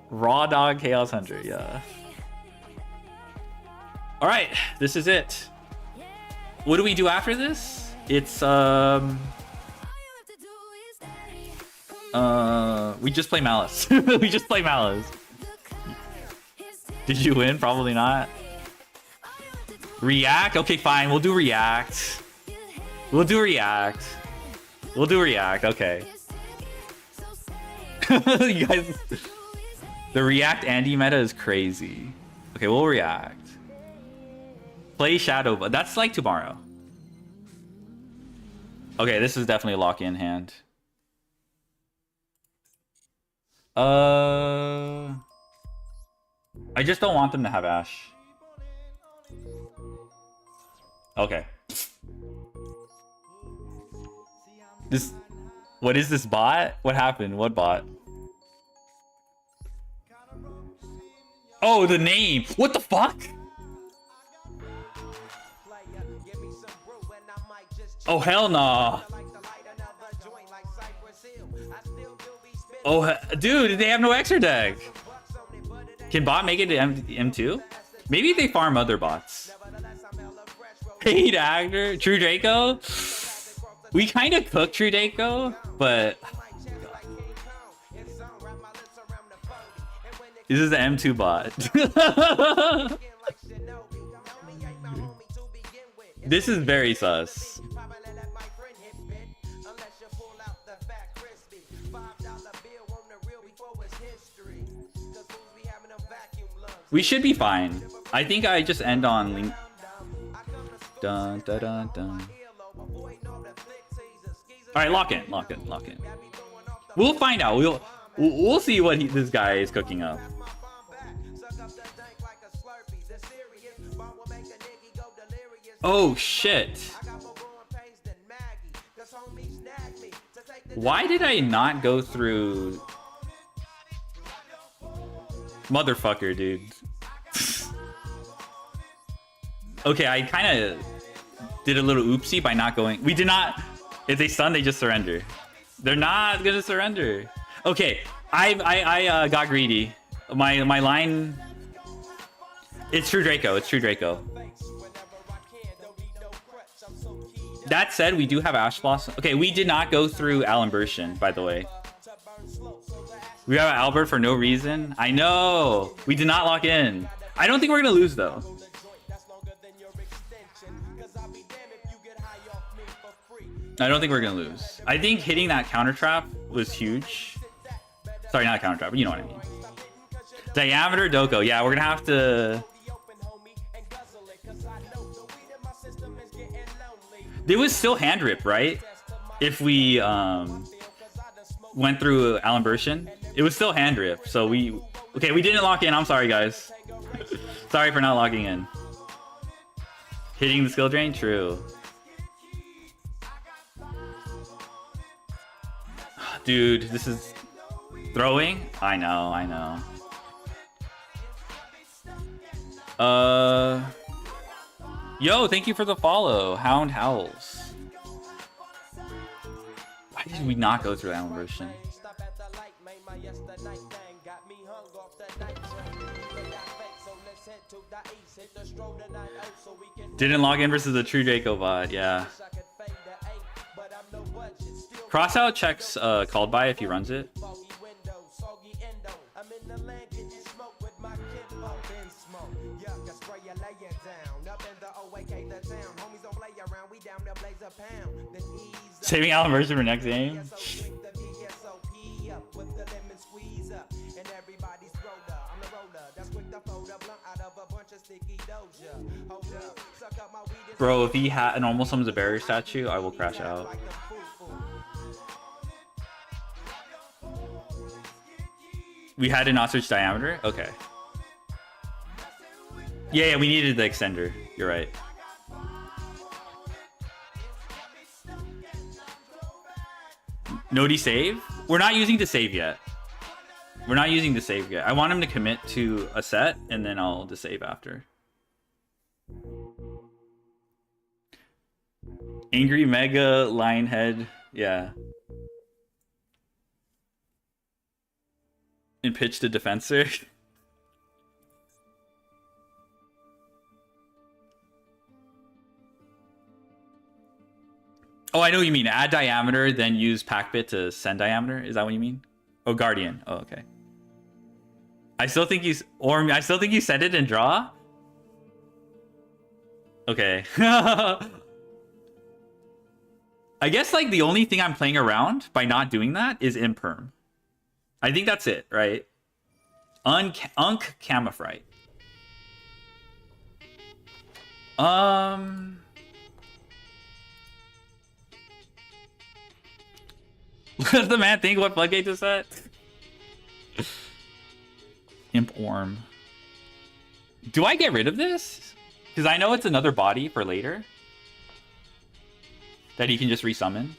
Raw Dog Chaos Hunter, yeah. Alright, this is it. What do we do after this? It's we just play Malice. We just play Malice. Did you win? Probably not. React? Okay, fine. We'll do React. We'll do React. We'll do React. Okay. You guys... The React Andy meta is crazy. Okay, we'll React. Play Shadow, but that's like tomorrow. Okay, this is definitely a lock-in hand. I just don't want them to have Ash. Okay. This... What is this bot? What happened? What bot? Oh, the name! What the fuck? Oh, hell nah. Oh, dude, they have no extra deck. Can bot make it to M2? Maybe they farm other bots. Paid actor? True Draco? We kind of cook True Draco, but... This is the M2 bot. This is very sus. We should be fine. I think I just end on link. Dun dun dun dun. All right, lock in, lock in, lock in. We'll find out. We'll see what this guy is cooking up. Oh shit. Why did I not go through... Motherfucker, dude. Okay, I kind of did a little oopsie by not going... We did not... If they stun, they just surrender. They're not gonna surrender. Okay, I got greedy. My line... It's True Draco, it's True Draco. That said, we do have Ash Blossom. Okay, we did not go through Alimbertion, by the way. We have Albert for no reason. I know. We did not lock in. I don't think we're gonna lose though. I don't think we're gonna lose. I think hitting that counter trap was huge. Sorry, not a counter trap, but you know what I mean. Diameter Doko. Yeah, we're gonna have to... There was still hand rip, right? If we went through Alimbertion, it was still hand rip. So we... Okay, we didn't lock in. I'm sorry, guys. Sorry for not locking in. Hitting the skill drain? True. Dude, this is... Throwing? I know, I know. Yo, thank you for the follow. Hound Howls. Why did we not go through that one version? Didn't log in versus the true Draco bot, yeah. Crossout checks called by if he runs it. Saving Alan version for next game. Bro, if he had an almost summons a barrier statue, I will crash out. We had to not switch diameter? Okay. Yeah, we needed the extender. You're right. No desave? We're not using to save yet. We're not using to save yet. I want him to commit to a set, and then I'll disave after. Angry Mega Lionhead. Yeah. And pitch to defensor. Oh, I know what you mean. Add diameter, then use pack bit to send diameter. Is that what you mean? Oh, Guardian. Oh, okay. I still think you send it and draw. Okay. I guess like the only thing I'm playing around by not doing that is imperm. I think that's it, right? Unk Camifrite. What does the man think? What floodgate is that? Imp Orm. Do I get rid of this? Because I know it's another body for later. That he can just resummon.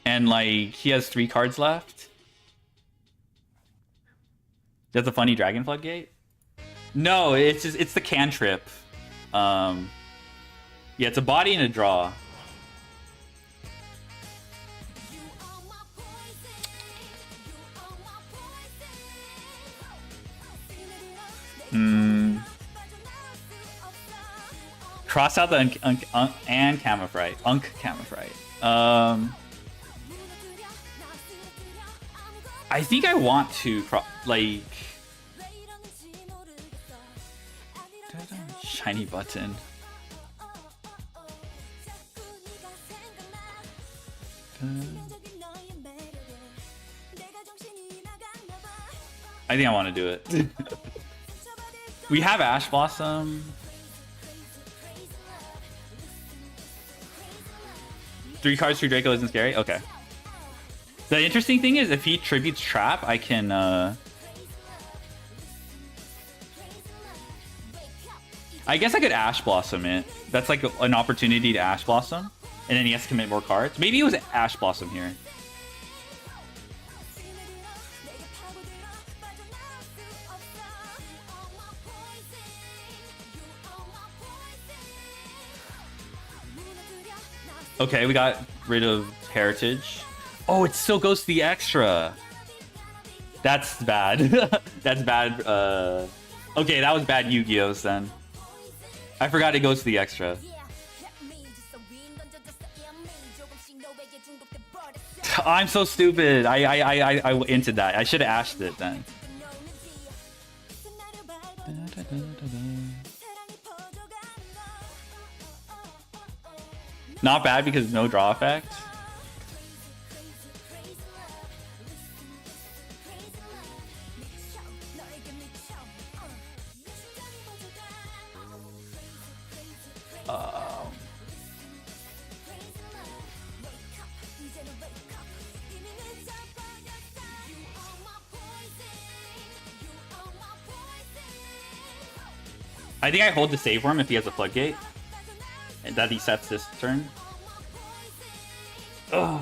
And like, he has 3 cards left. That's a funny dragon floodgate? No, it's just, it's the cantrip. Yeah, it's a body and a draw. Cross out the and Camifrite. Camifrite. I think I want to like shiny button. I think I want to do it. We have Ash Blossom. 3 cards for Draco isn't scary? Okay. The interesting thing is if he tributes Trap, I can I guess I could Ash Blossom it. That's like an opportunity to Ash Blossom. And then he has to commit more cards. Maybe it was Ash Blossom here. Okay, we got rid of Heritage. Oh, it still goes to the extra. That's bad. That's bad. Okay, that was bad Yu-Gi-Oh's then. I forgot it goes to the extra. I'm so stupid. I entered that. I should have ashed it then. Not bad because no draw effect. I think I hold the save for him if he has a floodgate. And that he sets this turn. Ugh.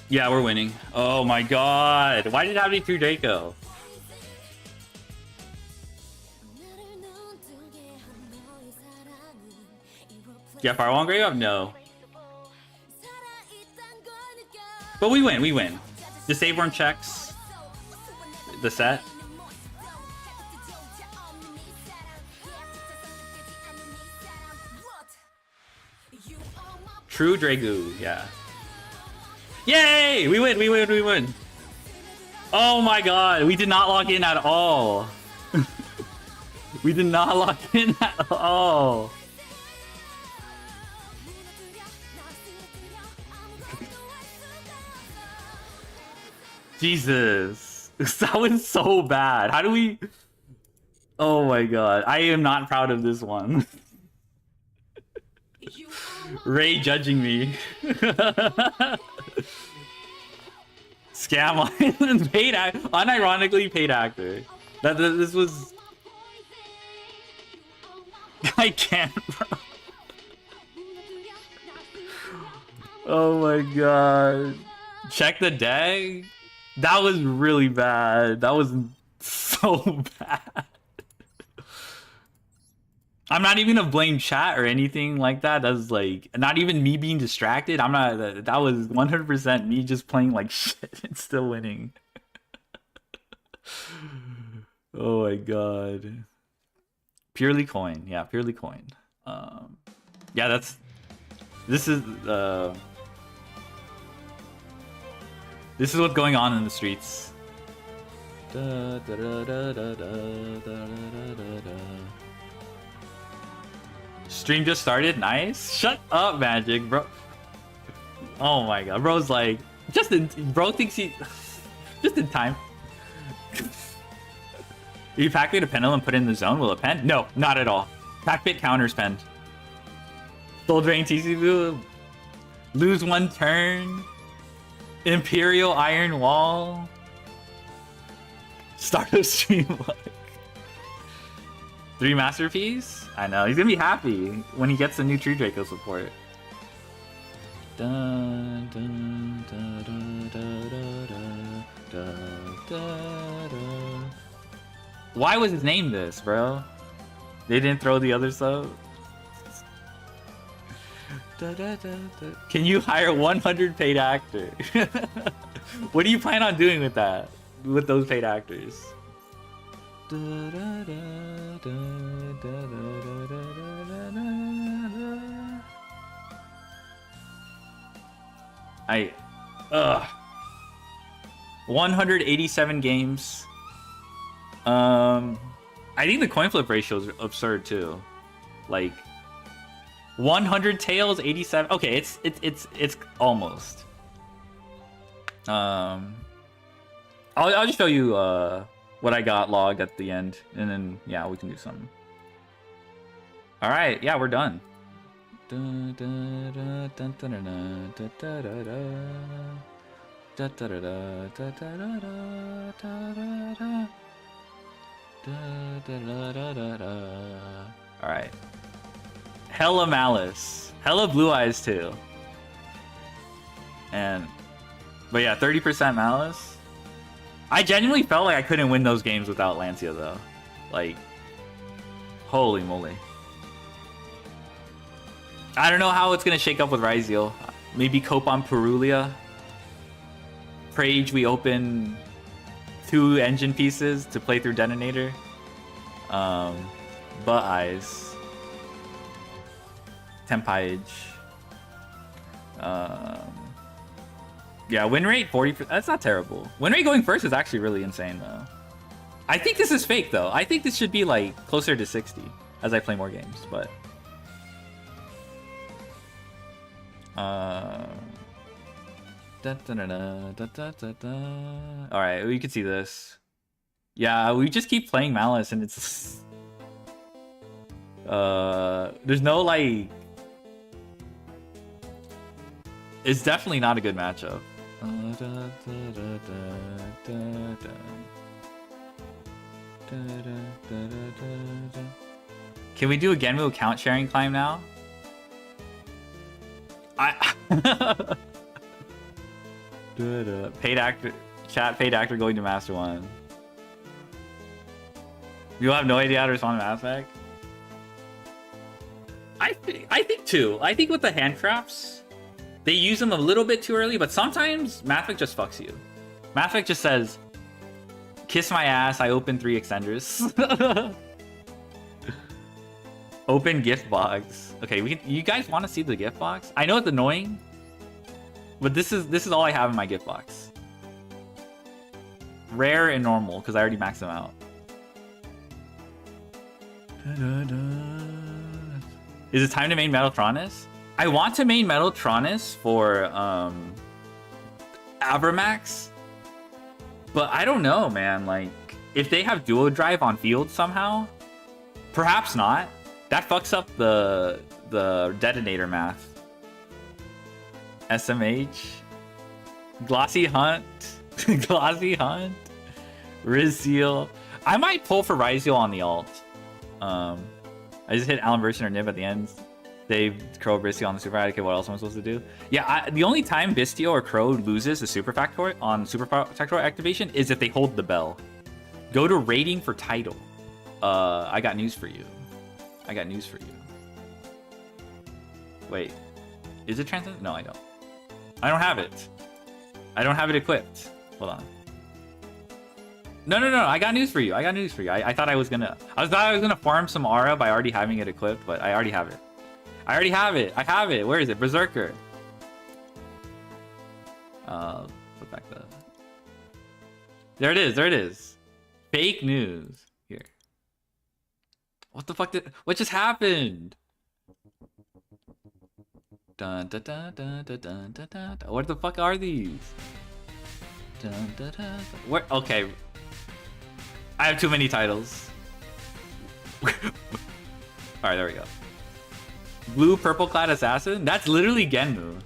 Yeah, we're winning. Oh my god. Why did it have to be 2 Draco? Yeah, Firewall Grave up? No. But we win, we win. The save worm checks the set. True Dragu, yeah. Yay! We win, we win, we win. Oh my god, we did not lock in at all. We did not lock in at all. Jesus. That was so bad. How do we... Oh my god. I am not proud of this one. Ray judging me. Scam Island paid unironically paid actor. This was... I can't, bro. Oh my god. Check the deck? That was really bad. That was so bad. I'm not even gonna blame chat or anything like that. That's like not even me being distracted. I'm not. That was 100% me just playing like shit and still winning. Oh my god. Purely coin. Yeah, purely coin. Yeah, that's. This is what's going on in the streets. Stream just started. Nice. Shut up, Magic, bro. Oh my god, bro's like bro thinks he just in time. You pack pit a pendulum and put it in the zone. Will it pen? No, not at all. Pack pit counters pen. Soul drain TCV. Lose 1 turn. Imperial Iron Wall. Start a stream like 3 masterpiece. I know he's gonna be happy when he gets the new True Draco support. Dun, dun, dun, dun, dun, dun, dun, dun, dun. Why was his name this, bro? They didn't throw the other sub. Can you hire 100 paid actors? What do you plan on doing with that? With those paid actors? I 187 games. I think the coin flip ratio is absurd too. Like 100 tails, 87. Okay, it's almost. I'll just show you what I got logged at the end, and then yeah, we can do something. All right, yeah, we're done. All right. Hella Malice. Hella Blue Eyes too. But yeah, 30% Malice. I genuinely felt like I couldn't win those games without Lancia though. Like, holy moly. I don't know how it's gonna shake up with Ryzeal. Maybe cope on Perulia. Prage, we open 2 engine pieces to play through Detonator. Butt Eyes. Tempage. Yeah, win rate 40%. That's not terrible. Win rate going first is actually really insane though. I think this is fake though. I think this should be like closer to 60 as I play more games, but alright, we can see this. Yeah, we just keep playing Malice and it's there's no like, it's definitely not a good matchup. Can we do a Genmu account sharing climb now? Paid actor, chat. Paid actor going to Master One. You have no idea how to respond to Mass Effect. I think too. I think with the handcrafts, they use them a little bit too early, but sometimes Mass Effect just fucks you. Mass Effect just says, "Kiss my ass. I open 3 extenders." Open gift box. Okay, you guys want to see the gift box? I know it's annoying, but this is all I have in my gift box. Rare and normal, because I already maxed them out. Is it time to main Metaltronus? I want to main Metaltronus for Abramax, but I don't know, man. Like, if they have duo drive on field somehow, perhaps not. That fucks up the detonator math. SMH, Glossy Hunt, Glossy Hunt, Rizzeal. I might pull for Rizzeal on the alt. I just hit Alan Version or Nib at the end. They Crow Bistio on the super factoid. What else am I supposed to do? Yeah, the only time Bistio or Crow loses the super factoid on super factoid activation is if they hold the bell. Go to rating for title. I got news for you. I got news for you. Wait, is it transcend? No, I don't. I don't have it. I don't have it equipped. Hold on. No. I got news for you. I thought I was gonna farm some aura by already having it equipped, but I already have it. I have it. Where is it? Berserker. Put back the. There it is. Fake news. Here. What the fuck what just happened? Dun, dun, dun, dun, dun, dun, dun, dun. What the fuck are these? Dun, dun, dun, dun. Where? Okay. I have too many titles. Alright, there we go. Blue purple clad assassin? That's literally Genmu.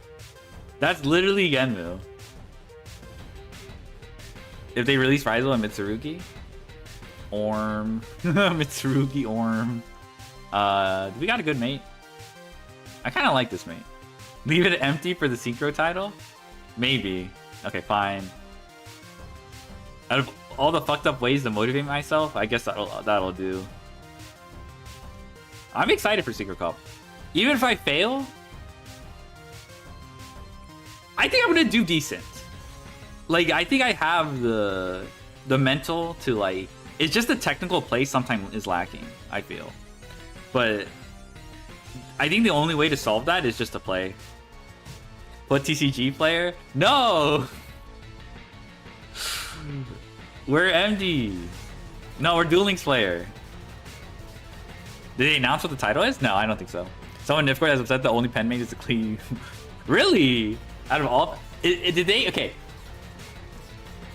If they release Rizal and Mitsurugi. Orm. Mitsurugi Orm. We got a good mate. I kind of like this mate. Leave it empty for the Synchro title? Maybe. Okay, fine. Out of all the fucked up ways to motivate myself, I guess that'll do. I'm excited for S陌Even if I fail, I think I'm gonna do decent. Like, I think I have the mental to, like, it's just the technical play sometimes is lacking, I feel. But I think the only way to solve that is just to play. What TCG player? No! We're MD. No, we're Duel Links player. Did they announce what the title is? No, I don't think so. Someone Nifcord has upset the only pen mate is a clean. Really? Out of all, did they? Okay.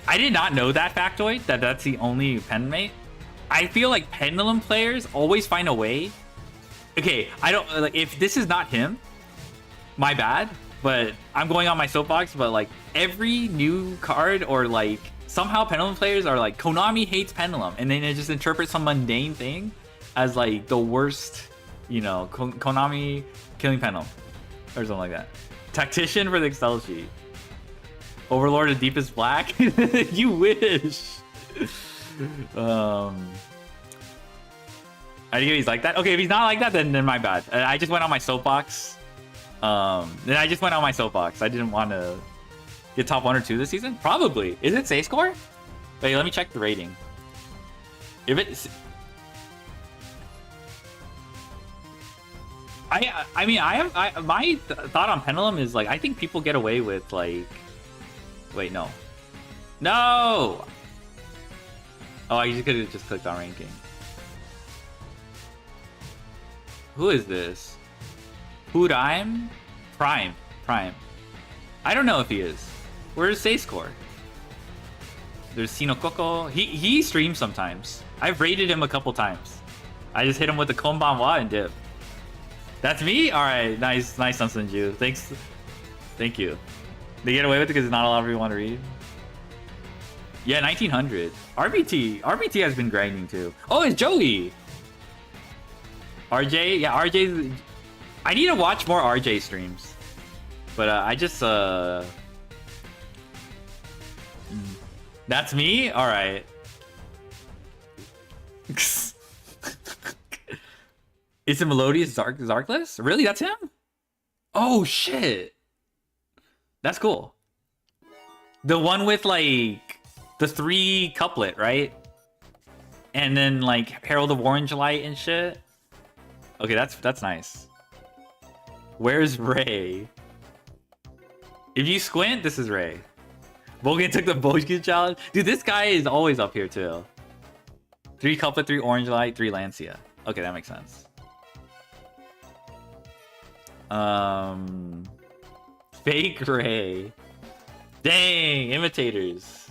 I did not know that factoid. That's the only pen mate. I feel like Pendulum players always find a way. Okay, I don't like if this is not him. My bad. But I'm going on my soapbox. But like every new card or like somehow Pendulum players are like Konami hates Pendulum, and then they just interpret some mundane thing as like the worst, you know, Konami killing Pendulum or something like that. Tactician for the Excel sheet. Overlord of Deepest Black. You wish. I think he's like that. Okay, if he's not like that, then my bad. I just went on my soapbox. I didn't want to get top 1 or 2 this season. Probably. Is it Sgsmåkyurործ? Wait, let me check the rating. If it's, I mean, my thought on Pendulum is like I think people get away with like. Wait, no. No! Oh, I could have just clicked on ranking. Who is this? Huraim? Prime. I don't know if he is. Where's Sgsmåkyurործ? There's S陌kyurործ. He streams sometimes. I've raided him a couple times. I just hit him with the Konbanwa and dip. That's me? Alright, nice Sunsenju. Thanks. Thank you. They get away with it because not a lot of people want to read. Yeah, 1900. RBT has been grinding too. Oh, it's Joey. RJ, yeah, RJ. I need to watch more RJ streams, but I just That's me? Alright. Is it Melodious Zarkless? Really? That's him? Oh shit. That's cool. The one with like the 3 couplet, right? And then like Herald of Orange Light and shit. Okay, that's nice. Where's Ray? If you squint, this is Ray. Bogan took the Bogan challenge. Dude, this guy is always up here too. 3 couplet, 3 orange light, 3 Lancia. Okay, that makes sense. Fake Ray. Dang, imitators.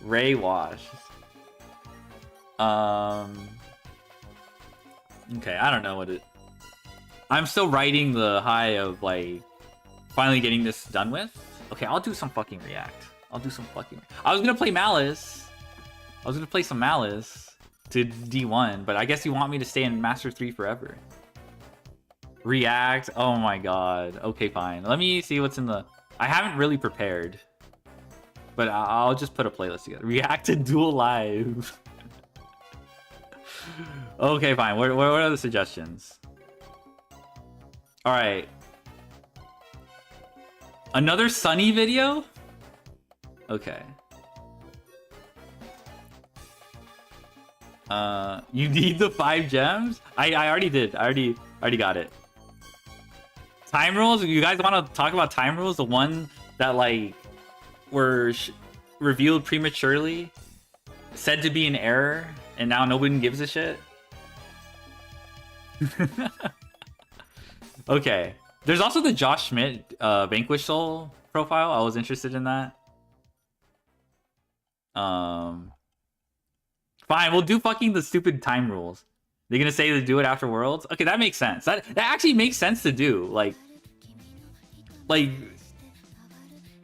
Ray wash. Okay, I don't know what it. I'm still riding the high of like finally getting this done with. Okay, I'll do some fucking React. I was gonna play Malice. I was gonna play some Malice to D1, but I guess you want me to stay in Master 3 forever. React. Oh my god. Okay, fine. Let me see what's in the. I haven't really prepared, but I'll just put a playlist together. React to Duel Live. Okay, fine. What are the suggestions? All right. Another Sunny video? Okay. You need the 5 gems? I already did. I already got it. Time rules? You guys want to talk about time rules? The one that like were revealed prematurely, said to be an error, and now nobody gives a shit? Okay. There's also the Josh Schmidt Vanquish Soul profile. I was interested in that. Fine, we'll do fucking the stupid time rules. They're gonna say to do it after Worlds? Okay, that makes sense. That actually makes sense to do. Like,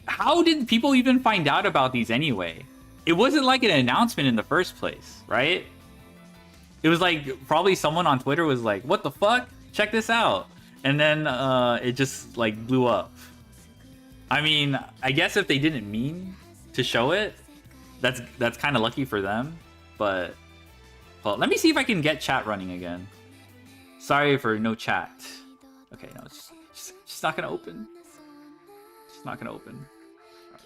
how did people even find out about these anyway? It wasn't like an announcement in the first place, right? It was like probably someone on Twitter was like, "What the fuck? Check this out." And then it just like blew up. I mean, I guess if they didn't mean to show it, that's kind of lucky for them. But well, let me see if I can get chat running again. Sorry for no chat. Okay, no, it's just not gonna open. It's not gonna open.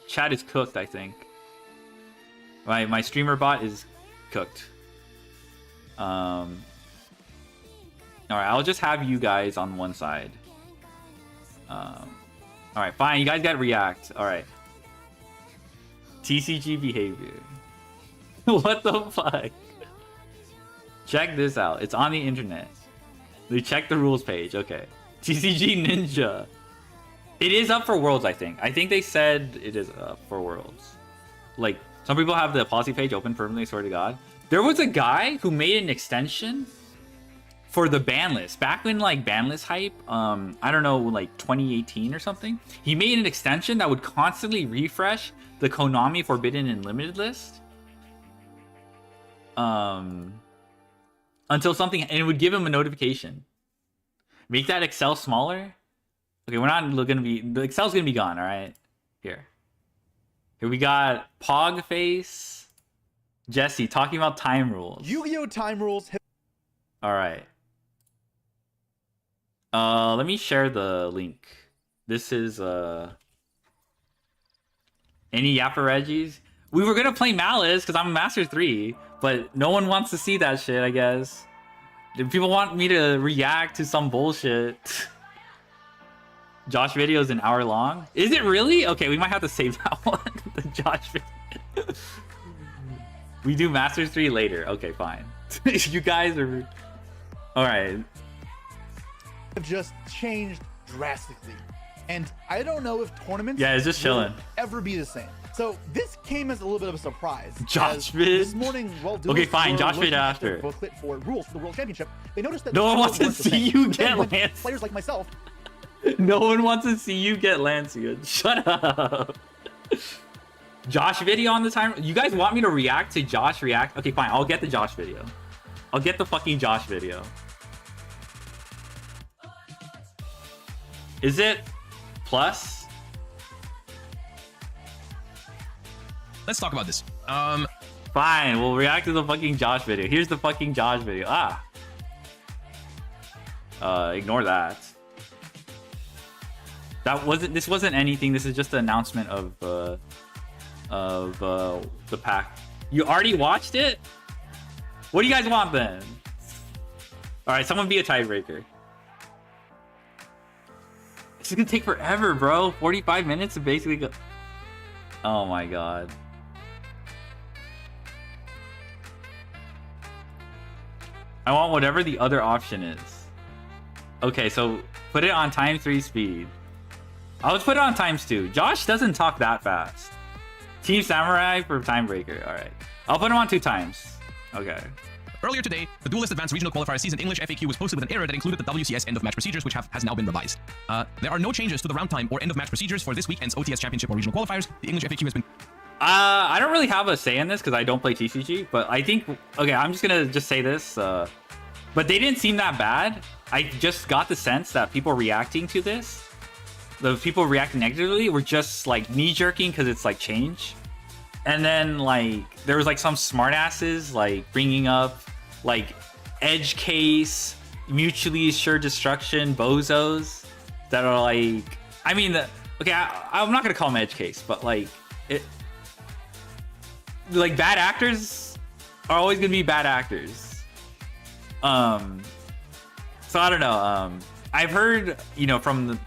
Chat is cooked, I think. My streamer bot is cooked. All right, I'll just have you guys on one side. All right, fine. You guys got React. All right. TCG behavior. What the fuck? Check this out. It's on the internet. They check the rules page. Okay. TCG Ninja. It is up for Worlds, I think. I think they said it is up for Worlds. Like, some people have the policy page open permanently, swear to God. There was a guy who made an extension for the ban list. Back when, like, ban list hype, I don't know, like, 2018 or something. He made an extension that would constantly refresh the Konami Forbidden and Limited list. Until something, and it would give him a notification. Make that Excel smaller. Okay, we're not gonna be, the Excel's gonna be gone, all right? Here we got Pogface, Jesse talking about time rules. Yu-Gi-Oh! Time rules. All right. Let me share the link. This is any Yappa Reggies. We were gonna play Malice because I'm a Master 3, but no one wants to see that shit, I guess. If people want me to react to some bullshit. Josh video is an hour long. Is it really? Okay, we might have to save that one. The Josh video. We do Masters 3 later. Okay, fine. You guys are... Alright. Have just changed drastically. And I don't know if tournaments it's just chilling. will ever be the same. So this came as a little bit of a surprise. Josh vid. This morning, while doing okay, fine. Josh vid after. Booklet for rules for the World Championship, they noticed that no one wants to see you get Lance. Players like myself. No one wants to see you get Lancia. Shut up. Josh video on the time. You guys want me to react to Josh react? Okay, fine. I'll get the Josh video. I'll get the fucking Josh video. Is it plus? let's talk about this. Fine, we'll react to the fucking Josh video. Here's the fucking Josh video. Ignore that. This wasn't anything. This is just the announcement of the pack. You already watched it? What do you guys want then? All right, someone be a tiebreaker. This is gonna take forever, bro. 45 minutes to basically go. Oh my god. I want whatever the other option is. Okay, so put it on ×3 speed. Let's put it on ×2. Josh doesn't talk that fast. Team Samurai for Timebreaker. All right. I'll put him on 2 times. Okay. Earlier today, the Duelist Advanced Regional Qualifier Season English FAQ was posted with an error that included the WCS end of match procedures, which has now been revised. There are no changes to the round time or end of match procedures for this weekend's OTS Championship or Regional Qualifiers. The English FAQ has been... I don't really have a say in this because I don't play TCG, but I think... Okay, I'm just gonna say this. But they didn't seem that bad. I just got the sense that people reacting to this, the people reacting negatively, were just like knee-jerking because it's like change. And then like there was like some smartasses like bringing up like edge case, mutually assured destruction, bozos that are like, I mean, okay, I'm not gonna call them edge case, but like like bad actors are always gonna be bad actors. So I don't know. I've heard, you know, from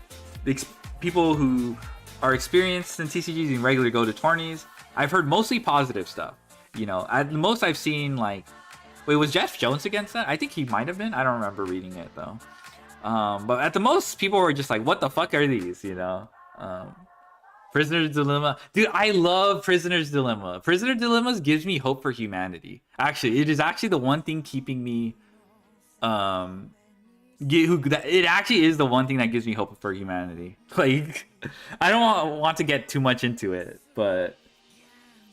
the people who are experienced in TCGs and regularly go to tourneys, I've heard mostly positive stuff. You know, at the most I've seen like, wait, was Jeff Jones against that? I think he might have been. I don't remember reading it though. But at the most, people were just like, what the fuck are these? You know, Prisoner's Dilemma. Dude, I love Prisoner's Dilemma. Prisoner's Dilemma gives me hope for humanity. Actually, it is actually the one thing keeping me, it actually is the one thing that gives me hope for humanity. Like, I don't want to get too much into it, but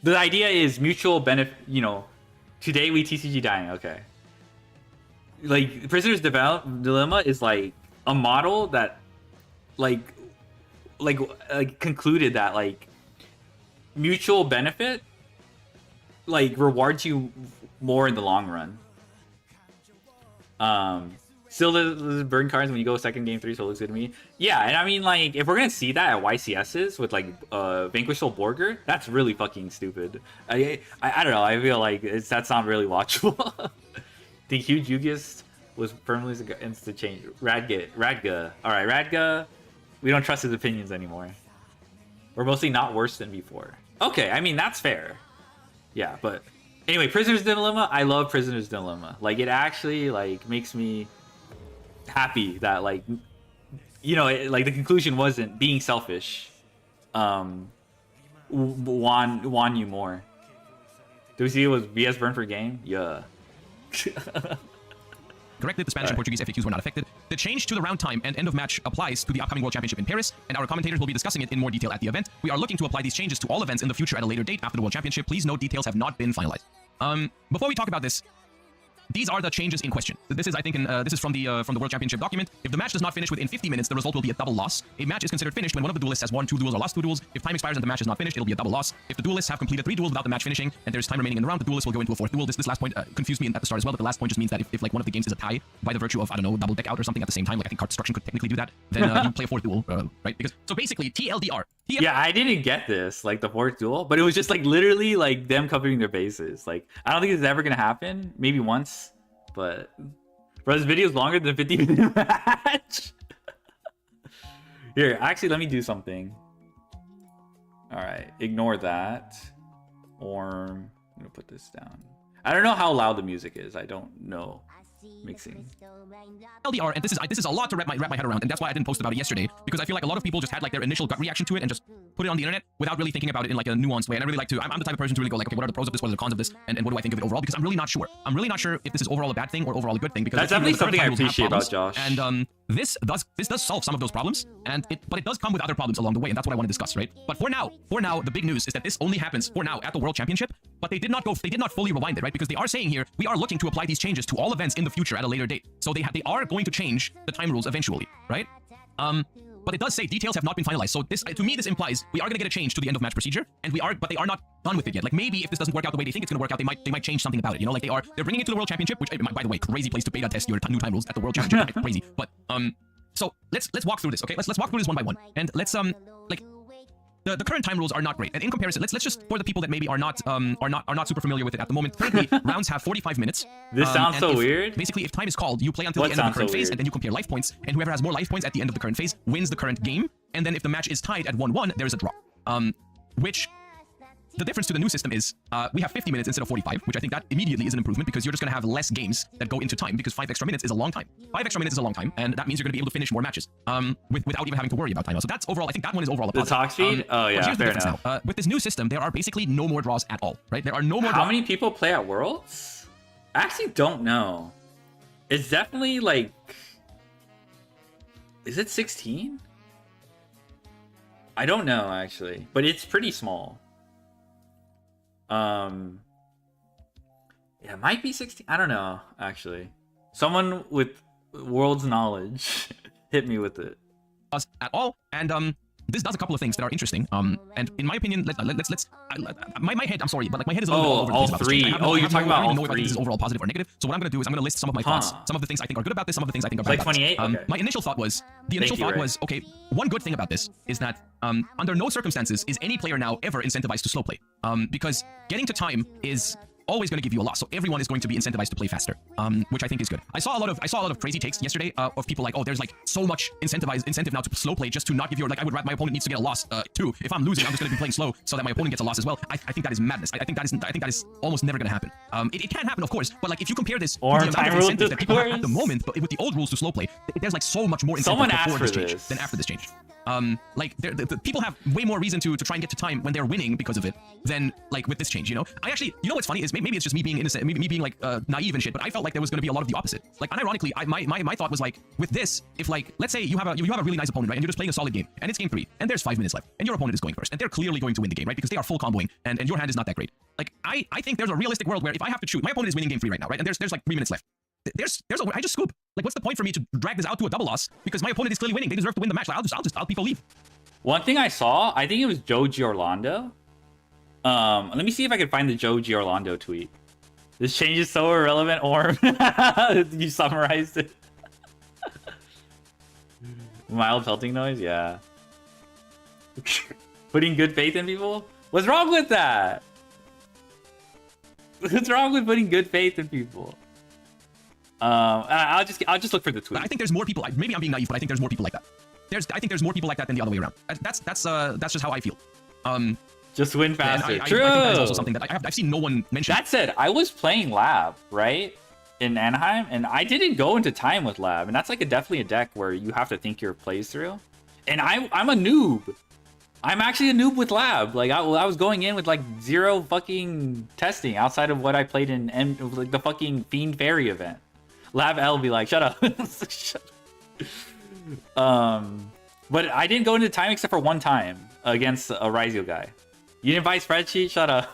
the idea is mutual benefit. You know, today we TCG dying. Okay, like Prisoner's Dilemma is like a model that, like concluded that like mutual benefit like rewards you more in the long run. Still the burn cards when you go second game 3, so it looks good to me. Yeah, and I mean, like, if we're gonna see that at YCS's with like Vanquish Soul Borger, that's really fucking stupid. I don't know. I feel like that's not really watchable. The huge Yugist was firmly against the change. Radga. All right, Radga. We don't trust his opinions anymore. We're mostly not worse than before. Okay, I mean that's fair. Yeah, but anyway, Prisoner's Dilemma. I love Prisoner's Dilemma. Like, it actually like makes me happy that, like, you know, like the conclusion wasn't being selfish won you more. Do we see it was BS burn for game? Yeah. Corrected, the Spanish and Portuguese FAQs were not affected. The change to the round time and end of match applies to the upcoming World Championship in Paris, and our commentators will be discussing it in more detail at the event. We are looking to apply these changes to all events in the future at a later date after the World Championship. Please note details have not been finalized. Before we talk about this, these are the changes in question. This is, I think, this is from the World Championship document. If the match does not finish within 50 minutes, the result will be a double loss. A match is considered finished when one of the duelists has won 2 duels or lost 2 duels. If time expires and the match is not finished, it'll be a double loss. If the duelists have completed 3 duels without the match finishing and there's time remaining in the round, the duelist will go into a 4th duel. This last point confused me at the start as well, but the last point just means that if like one of the games is a tie by the virtue of, I don't know, double deck out or something at the same time, like I think card destruction could technically do that, then you play a 4th duel, right? Because so basically TLDR. Yeah, I didn't get this, like the 4th duel, but it was just like literally like them covering their bases. Like, I don't think it's ever gonna happen. Maybe once. But bro, this video is longer than a 50-minute match. Here, actually, let me do something. All right, ignore that. Or I'm gonna put this down. I don't know how loud the music is. I don't know mixing. LDR, and this is a lot to wrap my head around, and that's why I didn't post about it yesterday, because I feel like a lot of people just had like their initial gut reaction to it and just put it on the internet without really thinking about it in like a nuanced way. And I really like to, I'm the type of person to really go like, okay, what are the pros of this, what are the cons of this, and what do I think of it overall, because I'm really not sure. I'm really not sure if this is overall a bad thing or overall a good thing, because that's definitely something I appreciate about Josh. And this does solve some of those problems, but it does come with other problems along the way, and that's what I want to discuss, right? But for now, the big news is that this only happens for now at the World Championship, but they did not fully rewind it, right? Because they are saying here, we are looking to apply these changes to all events in the future at a later date. So they are going to change the time rules eventually, right? but it does say details have not been finalized. So this, to me, this implies we are going to get a change to the end of match procedure, and but they are not done with it yet. Like maybe if this doesn't work out the way they think it's going to work out, they might change something about it. You know, like they're bringing it to the World Championship, which by the way, crazy place to beta test your new time rules at the World Championship, crazy. But so let's walk through this, okay? Let's walk through this one by one, and let's like. The current time rules are not great, and in comparison, let's just, for the people that maybe are not super familiar with it at the moment, currently rounds have 45 minutes. This sounds so weird. Basically, if time is called, you play until the end of the current phase, and then you compare life points, and whoever has more life points at the end of the current phase wins the current game. And then if the match is tied at 1-1, there is a draw. Which the difference to the new system is we have 50 minutes instead of 45, which I think that immediately is an improvement because you're just going to have less games that go into time because 5 extra minutes is a long time. 5 extra minutes is a long time, and that means you're going to be able to finish more matches without even having to worry about time. So that's overall, I think that one is overall a positive. The talk speed? Oh yeah, here's the fair difference enough. now. With this new system, there are basically no more draws at all, right? There are no more draws. How many people play at Worlds? I actually don't know. It's definitely like... Is it 16? I don't know, actually. But it's pretty small. Yeah, it might be 16. I don't know, actually. Someone with World's knowledge hit me with it. At all, and this does a couple of things that are interesting. And in my opinion, my head, I'm sorry, but like my head is a little bit all over the place about this change. You're talking about all know if three. this is overall positive or negative. So what I'm going to do is I'm going to list some of my thoughts, some of the things I think are good about this, some of the things I think are bad like about 28? this. Okay. My initial thought was, okay, one good thing about this is that under no circumstances is any player now ever incentivized to slow play. Because getting to time is always going to give you a loss, so everyone is going to be incentivized to play faster, which I think is good. I saw a lot of crazy takes yesterday of people like, oh, there's like so much incentive now to slow play just to not give you, like, I would rather my opponent needs to get a loss too. If I'm losing, I'm just going to be playing slow so that my opponent gets a loss as well. I think that is madness. I think that is almost never going to happen. It can happen, of course, but like if you compare this to the amount of incentive that people have at the moment, but with the old rules to slow play, there's like so much more incentive before this change than after this change. Like the people have way more reason to try and get to time when they're winning because of it than like with this change, you know? I actually, you know what's funny is maybe it's just me being innocent, me being like naive and shit, but I felt like there was going to be a lot of the opposite. Like unironically, my thought was like, with this, if like, let's say you have a really nice opponent, right, and you're just playing a solid game, and it's game 3, and there's 5 minutes left, and your opponent is going first, and they're clearly going to win the game, right, because they are full comboing, and your hand is not that great. Like, I think there's a realistic world where if I have to choose, my opponent is winning game 3 right now, right, and there's like 3 minutes left. I just scoop. Like, what's the point for me to drag this out to a double loss? Because my opponent is clearly winning. They deserve to win the match. Like, I'll people leave. One thing I saw, I think it was Joji Orlando. Let me see if I can find the Joji Orlando tweet. This change is so irrelevant, Orm. You summarized it. Mild pelting noise, yeah. Putting good faith in people? What's wrong with that? What's wrong with putting good faith in people? I'll just look for the tweet. I think there's more people. Maybe I'm being naive, but I think there's more people like that. I think there's more people like that than the other way around. That's just how I feel. Just win faster. True. I think that is also something that I've seen no one mention. That said, I was playing Lab, right, in Anaheim, and I didn't go into time with Lab, and that's like definitely a deck where you have to think your plays through. And I'm a noob. I'm actually a noob with Lab. Like I was going in with like 0 fucking testing outside of what I played in like the fucking Fiend Fairy event. Lab L be like, shut up. Shut up. But I didn't go into time except for one time against a Ryzio guy. You didn't buy spreadsheet? Shut up.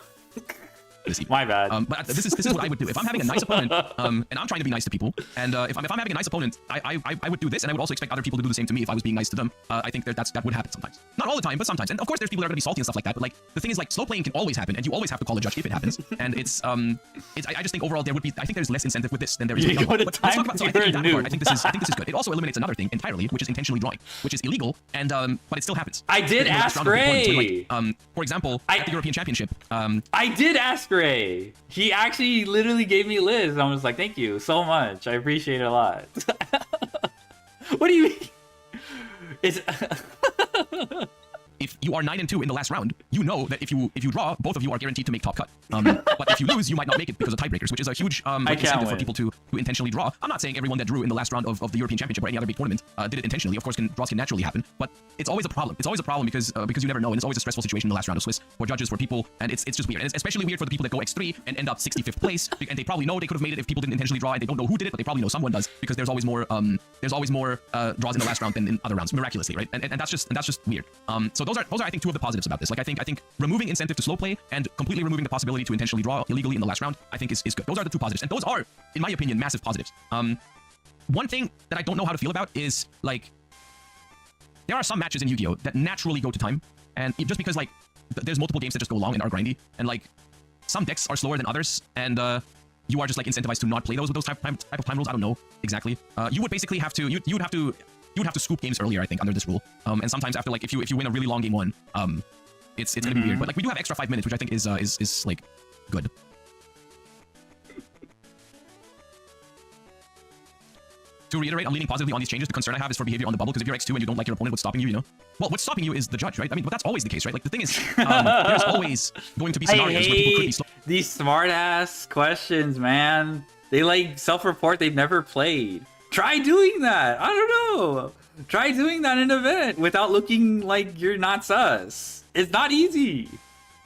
My bad. But this is what I would do if I'm having a nice opponent, and I'm trying to be nice to people. And if I'm having a nice opponent, I would do this, and I would also expect other people to do the same to me if I was being nice to them. I think that would happen sometimes. Not all the time, but sometimes. And of course, there's people that are gonna be salty and stuff like that. But like the thing is, like slow playing can always happen, and you always have to call a judge if it happens. And I just think overall I think there's less incentive with this than there is. You go to time. I think this is good. It also eliminates another thing entirely, which is intentionally drawing, which is illegal, and but it still happens. I did ask Ray. For example, at the European Championship. I did ask Ray. He actually literally gave me a list. I was like, thank you so much. I appreciate it a lot. What do you mean? It's... If you are 9-2 in the last round, you know that if you draw, both of you are guaranteed to make top cut. But if you lose, you might not make it because of tiebreakers, which is a huge incentive for people to intentionally draw. I'm not saying everyone that drew in the last round of the European Championship or any other big tournament did it intentionally. Of course, draws can naturally happen, but it's always a problem. It's always a problem because you never know, and it's always a stressful situation in the last round of Swiss for judges, for people, and it's just weird. And it's especially weird for the people that go X3 and end up 65th place, and they probably know they could have made it if people didn't intentionally draw, and they don't know who did it, but they probably know someone does because there's always more draws in the last round than in other rounds, miraculously, right? And that's just weird. So those are I think two of the positives about this. Like I think removing incentive to slow play and completely removing the possibility to intentionally draw illegally in the last round, I think is good. Those are the two positives, and those are, in my opinion, massive positives. One thing that I don't know how to feel about is like there are some matches in Yu-Gi-Oh that naturally go to time, and just because like there's multiple games that just go long and are grindy, and like some decks are slower than others, and you are just like incentivized to not play those with those type of time rules. I don't know exactly. You would basically have to you would have to scoop games earlier, I think, under this rule. And sometimes after like if you win a really long game one, it's gonna be weird. But like we do have extra 5 minutes, which I think is like good. To reiterate, I'm leaning positively on these changes. The concern I have is for behavior on the bubble, because if you're X2 and you don't like your opponent, what's stopping you, you know? Well, what's stopping you is the judge, right? I mean, but that's always the case, right? Like, the thing is, there's always going to be scenarios where people could be slow. These smart-ass questions, man. They, like, self-report they've never played. Try doing that. I don't know. Try doing that in an event without looking like you're not sus. It's not easy.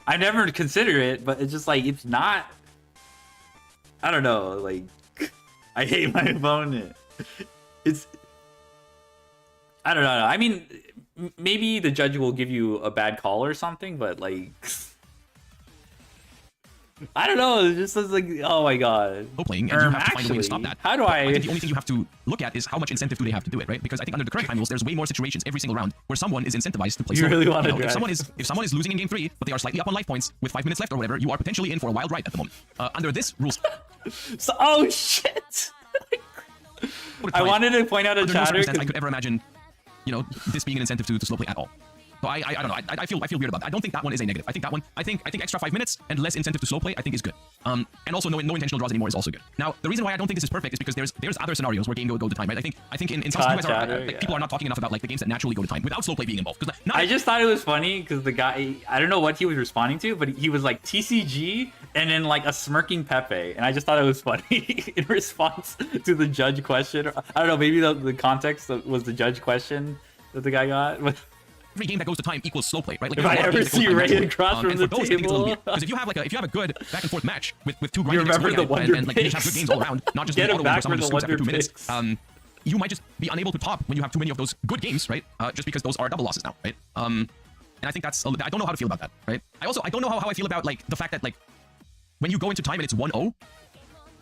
I never consider it, but it's just, like, it's not... I don't know, like... I hate my opponent. It's I don't know. I mean, maybe the judge will give you a bad call or something, but like I don't know. It just like, oh my god. Playing, and you have to find a way to stop that. How do I think the only thing you have to look at is how much incentive do they have to do it, right? Because I think under the current time rules, there's way more situations every single round where someone is incentivized to play. You really want to if someone is losing in game 3, but they are slightly up on life points with 5 minutes left or whatever, you are potentially in for a wild ride at the moment. Under this rules. So, oh shit. I wanted to point out a chatter. I could ever imagine, you know, this being an incentive to slow play at all. So I don't know. I feel weird about that. I don't think that one is a negative. I think that one. I think extra 5 minutes and less incentive to slow play, I think, is good. And also no intentional draws anymore is also good. Now the reason why I don't think this is perfect is because there's other scenarios where game go to time, right? I think in some you guys are, people are not talking enough about like the games that naturally go to time without slow play being involved. I just thought it was funny because the guy, I don't know what he was responding to, but he was like TCG and then like a smirking Pepe, and I just thought it was funny in response to the judge question. I don't know, maybe the context was the judge question that the guy got. Every game that goes to time equals slow play, right? Like, if I ever see Ray across from the table, because if you have a good back and forth match with two you remember the wonder and like you just have good games all around, not just get an auto win someone just scoops after 2 picks. minutes. You might just be unable to top when you have too many of those good games, right? Just because those are double losses now, right? And I think that's I don't know how to feel about that, right? I don't know how I feel about like the fact that like when you go into time and it's 1-0,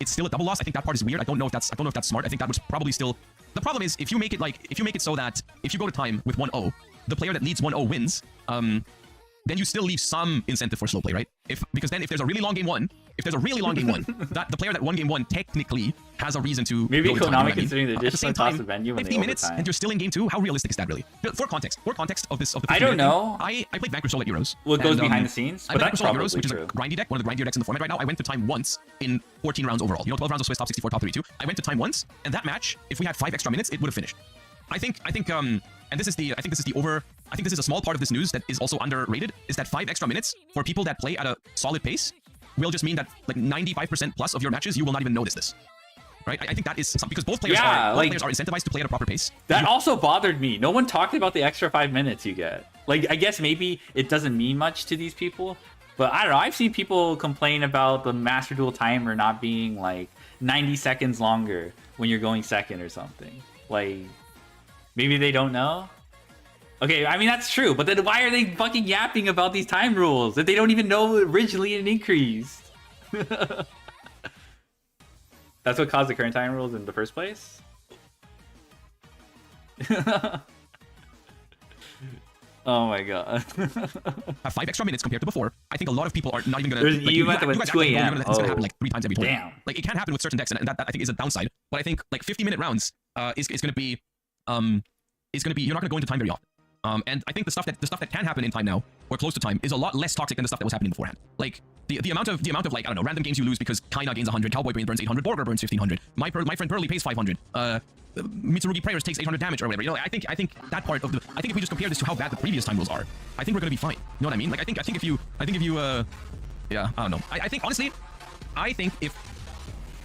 it's still a double loss. I think that part is weird. I don't know if that's smart. I think that was probably still. The problem is if you make it so that if you go to time with 1-0, the player that leads 1-0 wins, then you still leave some incentive for slow play, right? Because then if there's a really long game one, that the player that won game 1 technically has a reason to maybe go to Konami time, considering the additional cost of venue when 15 minutes and you're still in game 2. How realistic is that really? For context of this I don't know. I played Vanquish Soul at Euros. What goes behind the scenes? I played Vanquish Soul at Euros, which is a grindy deck, one of the grindier decks in the format right now. I went to time once in 14 rounds overall. You know, 12 rounds of Swiss top 64, top 32. I went to time once, and that match, if we had 5 extra minutes, it would have finished. I think and this is a small part of this news that is also underrated, is that 5 extra minutes for people that play at a solid pace will just mean that like 95% plus of your matches you will not even notice this. Right? I think that is something because both players are incentivized to play at a proper pace. That also bothered me. No one talked about the extra 5 minutes you get. Like, I guess maybe it doesn't mean much to these people, but I don't know. I've seen people complain about the Master Duel timer not being like 90 seconds longer when you're going second or something. Like, maybe they don't know. Okay, I mean, that's true, but then why are they fucking yapping about these time rules if they don't even know originally it increased? That's what caused the current time rules in the first place? Oh my god. Have 5 extra minutes compared to before. I think a lot of people are not even gonna. There's an event that was 2 a.m. It's gonna happen like 3 times every tournament. Damn. Like, it can happen with certain decks, and that I think is a downside. But I think like 50-minute rounds is gonna be you're not gonna go into time very often. And I think the stuff that can happen in time now or close to time is a lot less toxic than the stuff that was happening beforehand. Like the amount of like, I don't know, random games you lose because Kaina gains 100, Cowboy Brain burns 800, Borger burns 1500, my friend Pearly pays 500, Mitsurugi Prayers takes 800 damage or whatever. You know, I think that part of the I think if we just compare this to how bad the previous time rules are, I think we're gonna be fine. You know what I mean? Like I think if you yeah, I don't know. I think honestly, if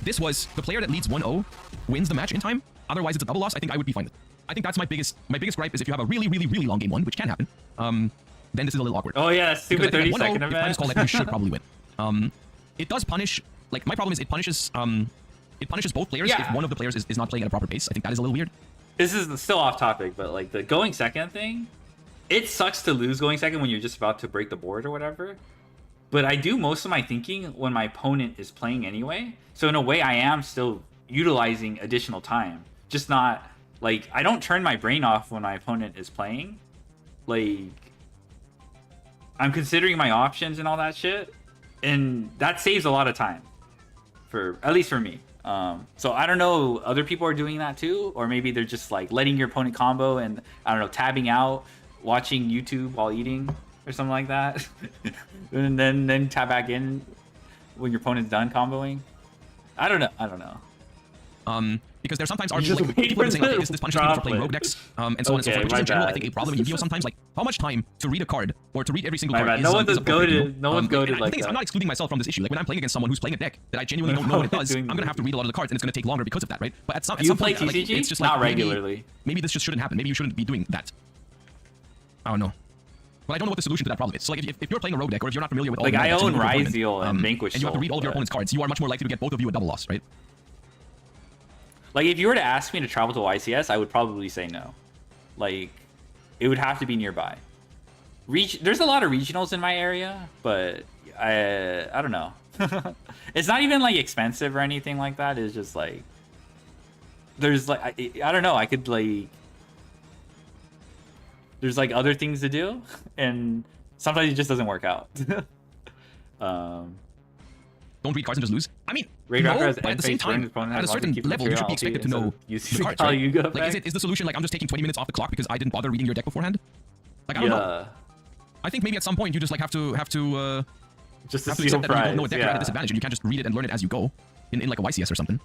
this was the player that leads 1-0 wins the match in time, otherwise it's a double loss, I think I would be fine with it. I think that's my biggest gripe is if you have a really long game 1, which can happen, then this is a little awkward. Oh yeah, stupid 30-second event. If call that, you should probably win. It does punish, like my problem is it punishes both players if one of the players is not playing at a proper pace. I think that is a little weird. This is still off topic, but like the going second thing, it sucks to lose going second when you're just about to break the board or whatever. But I do most of my thinking when my opponent is playing anyway. So in a way, I am still utilizing additional time, just not Like, I don't turn my brain off when my opponent is playing. Like, I'm considering my options and all that shit, and that saves a lot of time, at least for me. So I don't know, other people are doing that too, or maybe they're just like letting your opponent combo and, I don't know, tabbing out, watching YouTube while eating or something like that, and then tab back in when your opponent's done comboing. I don't know. Because there sometimes are Just like wait people for saying, okay, the this punishes people for playing droplet. rogue decks, and so on and so Okay, forth. Which my is in general, I bad. think, a problem in Yu-Gi-Oh! Sometimes, like, how much time to read a card or to read every single My card bad. is No one's is as appropriate, you know? goated. No one's goated and like the thing is, that. I'm not excluding myself from this issue. Like, when I'm playing against someone who's playing a deck that I genuinely don't know what it does, I'm gonna have to read a lot of the cards, and it's gonna take longer because of that, right? But at some Do you point, play like, TCG? it's just like, Not regularly. Maybe this just shouldn't happen. Maybe you shouldn't be doing that. I don't know. But I don't know what the solution to that problem is. So like, if you're playing a rogue deck, or if you're not familiar with all Like, the I decks own you know your opponent, Ryzeal and Vanquish and you have to Soul, read all of your but- opponent's cards, you are much more likely to get both of you a double loss, right? Like, if you were to ask me to travel to YCS, I would probably say no. Like, it would have to be nearby. There's a lot of regionals in my area, but I don't know. It's not even like expensive or anything like that. It's just like, there's like, I don't know. I could like, there's like other things to do, and sometimes it just doesn't work out. Don't read cards and just lose. I mean, Raid no, Rocker has but at the same N-Phase time, Burn opponent at a has certain logic, keep level, you should be material expected to know you the cards, how right? you go Like, back. is the solution like I'm just taking 20 minutes off the clock because I didn't bother reading your deck beforehand? Like, I don't know. I think maybe at some point you just like have to Just to accept steal that when you don't know a prize, deck, you're at a yeah. disadvantage, and you can't just read it and learn it as you go in like a YCS or something.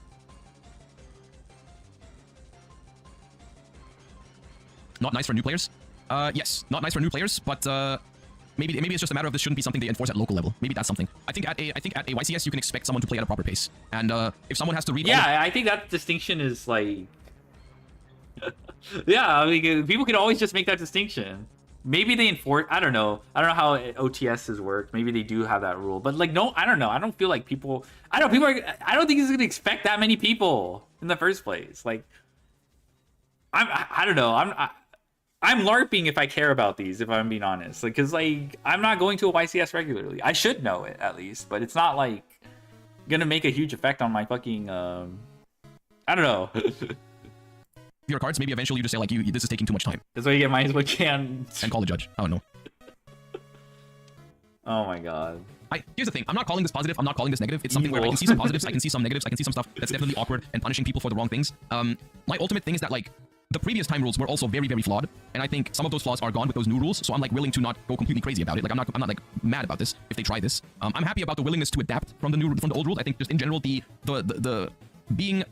Not nice for new players. Yes, not nice for new players, but maybe it's just a matter of this shouldn't be something they enforce at local level. Maybe that's something. I think at a YCS you can expect someone to play at a proper pace, and if someone has to read, Yeah, I think that distinction is like, yeah, I mean, people can always just make that distinction. Maybe they enforce. I don't know how OTSs work. Maybe they do have that rule, but like, no, I don't know. I don't feel like people. I don't think he's gonna expect that many people in the first place. Like, I don't know. I'm LARPing if I care about these, if I'm being honest. Like, cause like I'm not going to a YCS regularly. I should know it at least, but it's not like gonna make a huge effect on my fucking. I don't know. your cards, maybe eventually you just say like, this is taking too much time, That's why you get minus what can. and call the judge. I don't know. Oh my god. Here's the thing. I'm not calling this positive. I'm not calling this negative. It's something where I Evil. can see some positives. I can see some negatives. I can see some stuff that's definitely awkward and punishing people for the wrong things. My ultimate thing is that like the previous time rules were also very, very flawed, and I think some of those flaws are gone with those new rules. So I'm like willing to not go completely crazy about it. Like I'm not like mad about this if they try this. I'm happy about the willingness to adapt from the old rules. I think just in general the being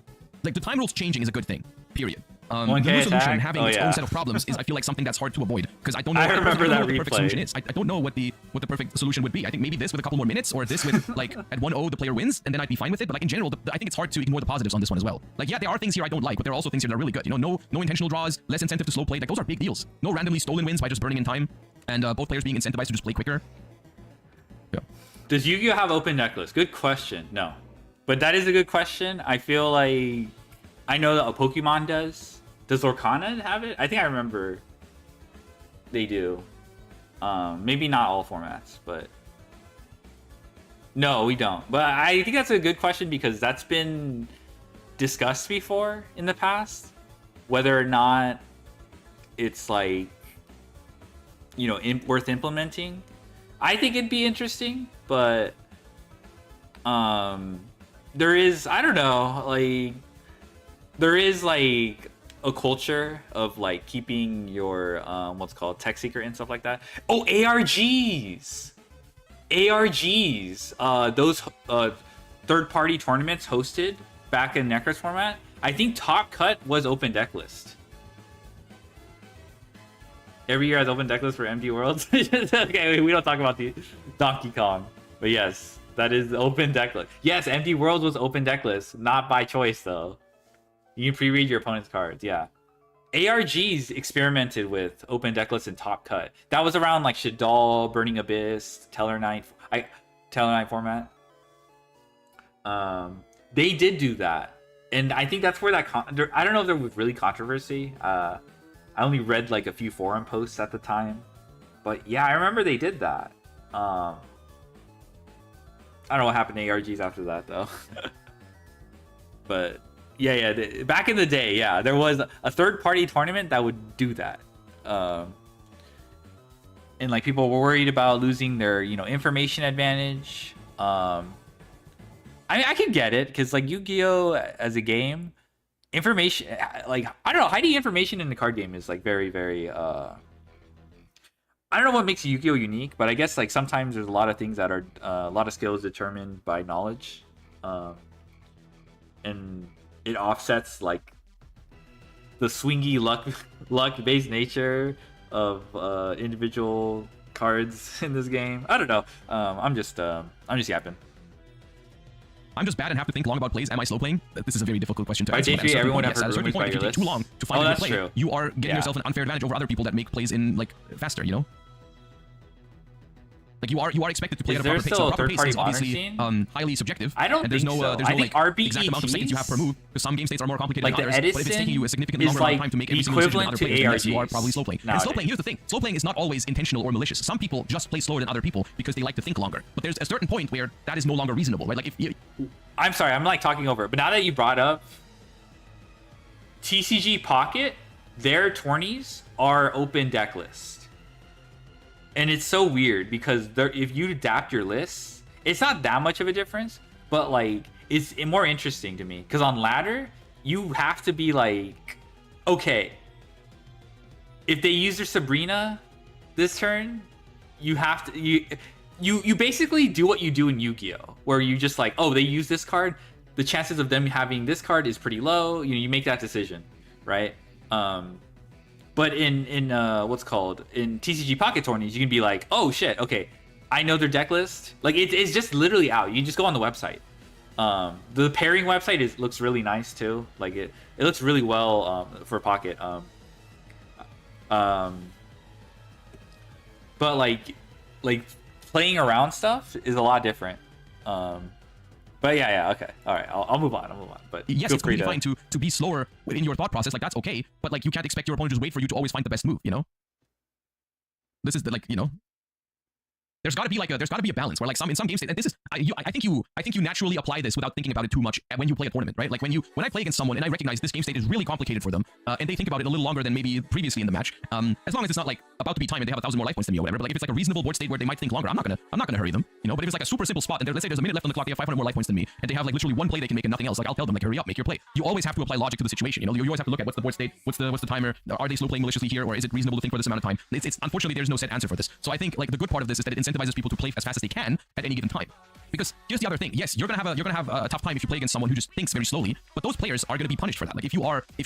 like the time rules changing is a good thing. Period. The 1K new solution attack? having Oh, its yeah. own set of problems is I feel like something that's hard to avoid because I don't know. I remember that what the perfect replay. solution is. I don't know what the perfect solution would be. I think maybe this with a couple more minutes, or this with like at 1-0 the player wins, and then I'd be fine with it. But like in general, I think it's hard to ignore the positives on this one as well. Like, yeah, there are things here I don't like, but there are also things here that are really good. You know, no intentional draws, less incentive to slow play. Like those are big deals. No randomly stolen wins by just burning in time, and both players being incentivized to just play quicker. Yeah. Does Yu-Gi-Oh have open deck list? Good question. No, but that is a good question. I feel like I know that a Pokemon does. Does Lorcana have it? I think I remember they do. Maybe not all formats, but no, we don't. But I think that's a good question because that's been discussed before in the past, whether or not it's like, you know, worth implementing. I think it'd be interesting, but there is, I don't know, like there is like a culture of like keeping your what's called tech secret and stuff like that. Oh, ARGs, those third-party tournaments hosted back in Necros format. I think Top Cut was open deck list. Every year has open deck list for MD Worlds. Okay, we don't talk about the Donkey Kong, but yes, that is the open deck list. Yes, MD Worlds was open deck list, not by choice though. You can pre-read your opponent's cards, yeah. ARGs experimented with open deck lists and Top Cut. That was around like Shadal, Burning Abyss, Teller Knight format. They did do that, and I think that's where that I don't know if there was really controversy. I only read like a few forum posts at the time, but yeah, I remember they did that. I don't know what happened to ARGs after that though. But Yeah. Back in the day, yeah, there was a third-party tournament that would do that. And like people were worried about losing their, information advantage. I mean, I can get it because like Yu-Gi-Oh as a game, information, like I don't know, hiding information in the card game is like very, very. I don't know what makes Yu-Gi-Oh unique, but I guess like sometimes there's a lot of things that are a lot of skills determined by knowledge, and it offsets like the swingy luck based nature of individual cards in this game. I don't know. I'm just yapping. I'm just bad and have to think long about plays. Am I slow playing? This is a very difficult question to By answer. day three, everyone yes, at a certain point, if you take too long to find a good play, true. you are getting yourself an unfair advantage over other people that make plays in like faster. You know. Like you are expected to play at a proper pace. So a proper pace is obviously highly subjective. I don't and there's think no, so. There's I no think like RBE exact amount of seconds you have per move. Because some game states are more complicated like than others. But if it's taking you a significantly longer amount of time to make every single decision than other players, then yes, you are probably slow playing. And slow playing, here's the thing: slow playing is not always intentional or malicious. Some people just play slower than other people because they like to think longer. But there's a certain point where that is no longer reasonable, right? Like if you, I'm sorry, I'm like talking over. But now that you brought up TCG Pocket, their tourneys are open deck list. And it's so weird because if you adapt your lists, it's not that much of a difference, but like it's more interesting to me because on ladder you have to be like, okay, if they use their Sabrina this turn, you have to you basically do what you do in Yu-Gi-Oh, where you just like, oh, they use this card, the chances of them having this card is pretty low. You make that decision, right? But in what's called in TCG Pocket tourneys, you can be like, oh shit, okay, I know their deck list. Like it's just literally out. You just go on the website. The pairing website looks really nice too. Like it looks really well for Pocket. But like playing around stuff is a lot different. But yeah, okay, all right, I'll move on. But yes, it's completely fine to be slower within your thought process. Like that's okay. But like you can't expect your opponent to just wait for you to always find the best move. You know. This is the like There's got to be a balance where like in some games, and this is I think you naturally apply this without thinking about it too much when you play a tournament, right? Like when I play against someone and I recognize this game state is really complicated for them, and they think about it a little longer than maybe previously in the match. As long as it's not like about to be time and they have 1,000 more life points than me or whatever. But like if it's like a reasonable board state where they might think longer, I'm not gonna hurry them, But if it's like a super simple spot and let's say there's a minute left on the clock, they have 500 more life points than me, and they have like literally one play they can make and nothing else, like I'll tell them like hurry up, make your play. You always have to apply logic to the situation. You always have to look at what's the board state, what's the timer, are they slow playing maliciously here, or is it reasonable to think for this amount of time? It's unfortunately there's no set answer for this. So I think like the good part of this is that it incentivizes people to play as fast as they can at any given time. Because here's the other thing: yes, you're gonna have a tough time if you play against someone who just thinks very slowly. But those players are gonna be punished for that. Like if you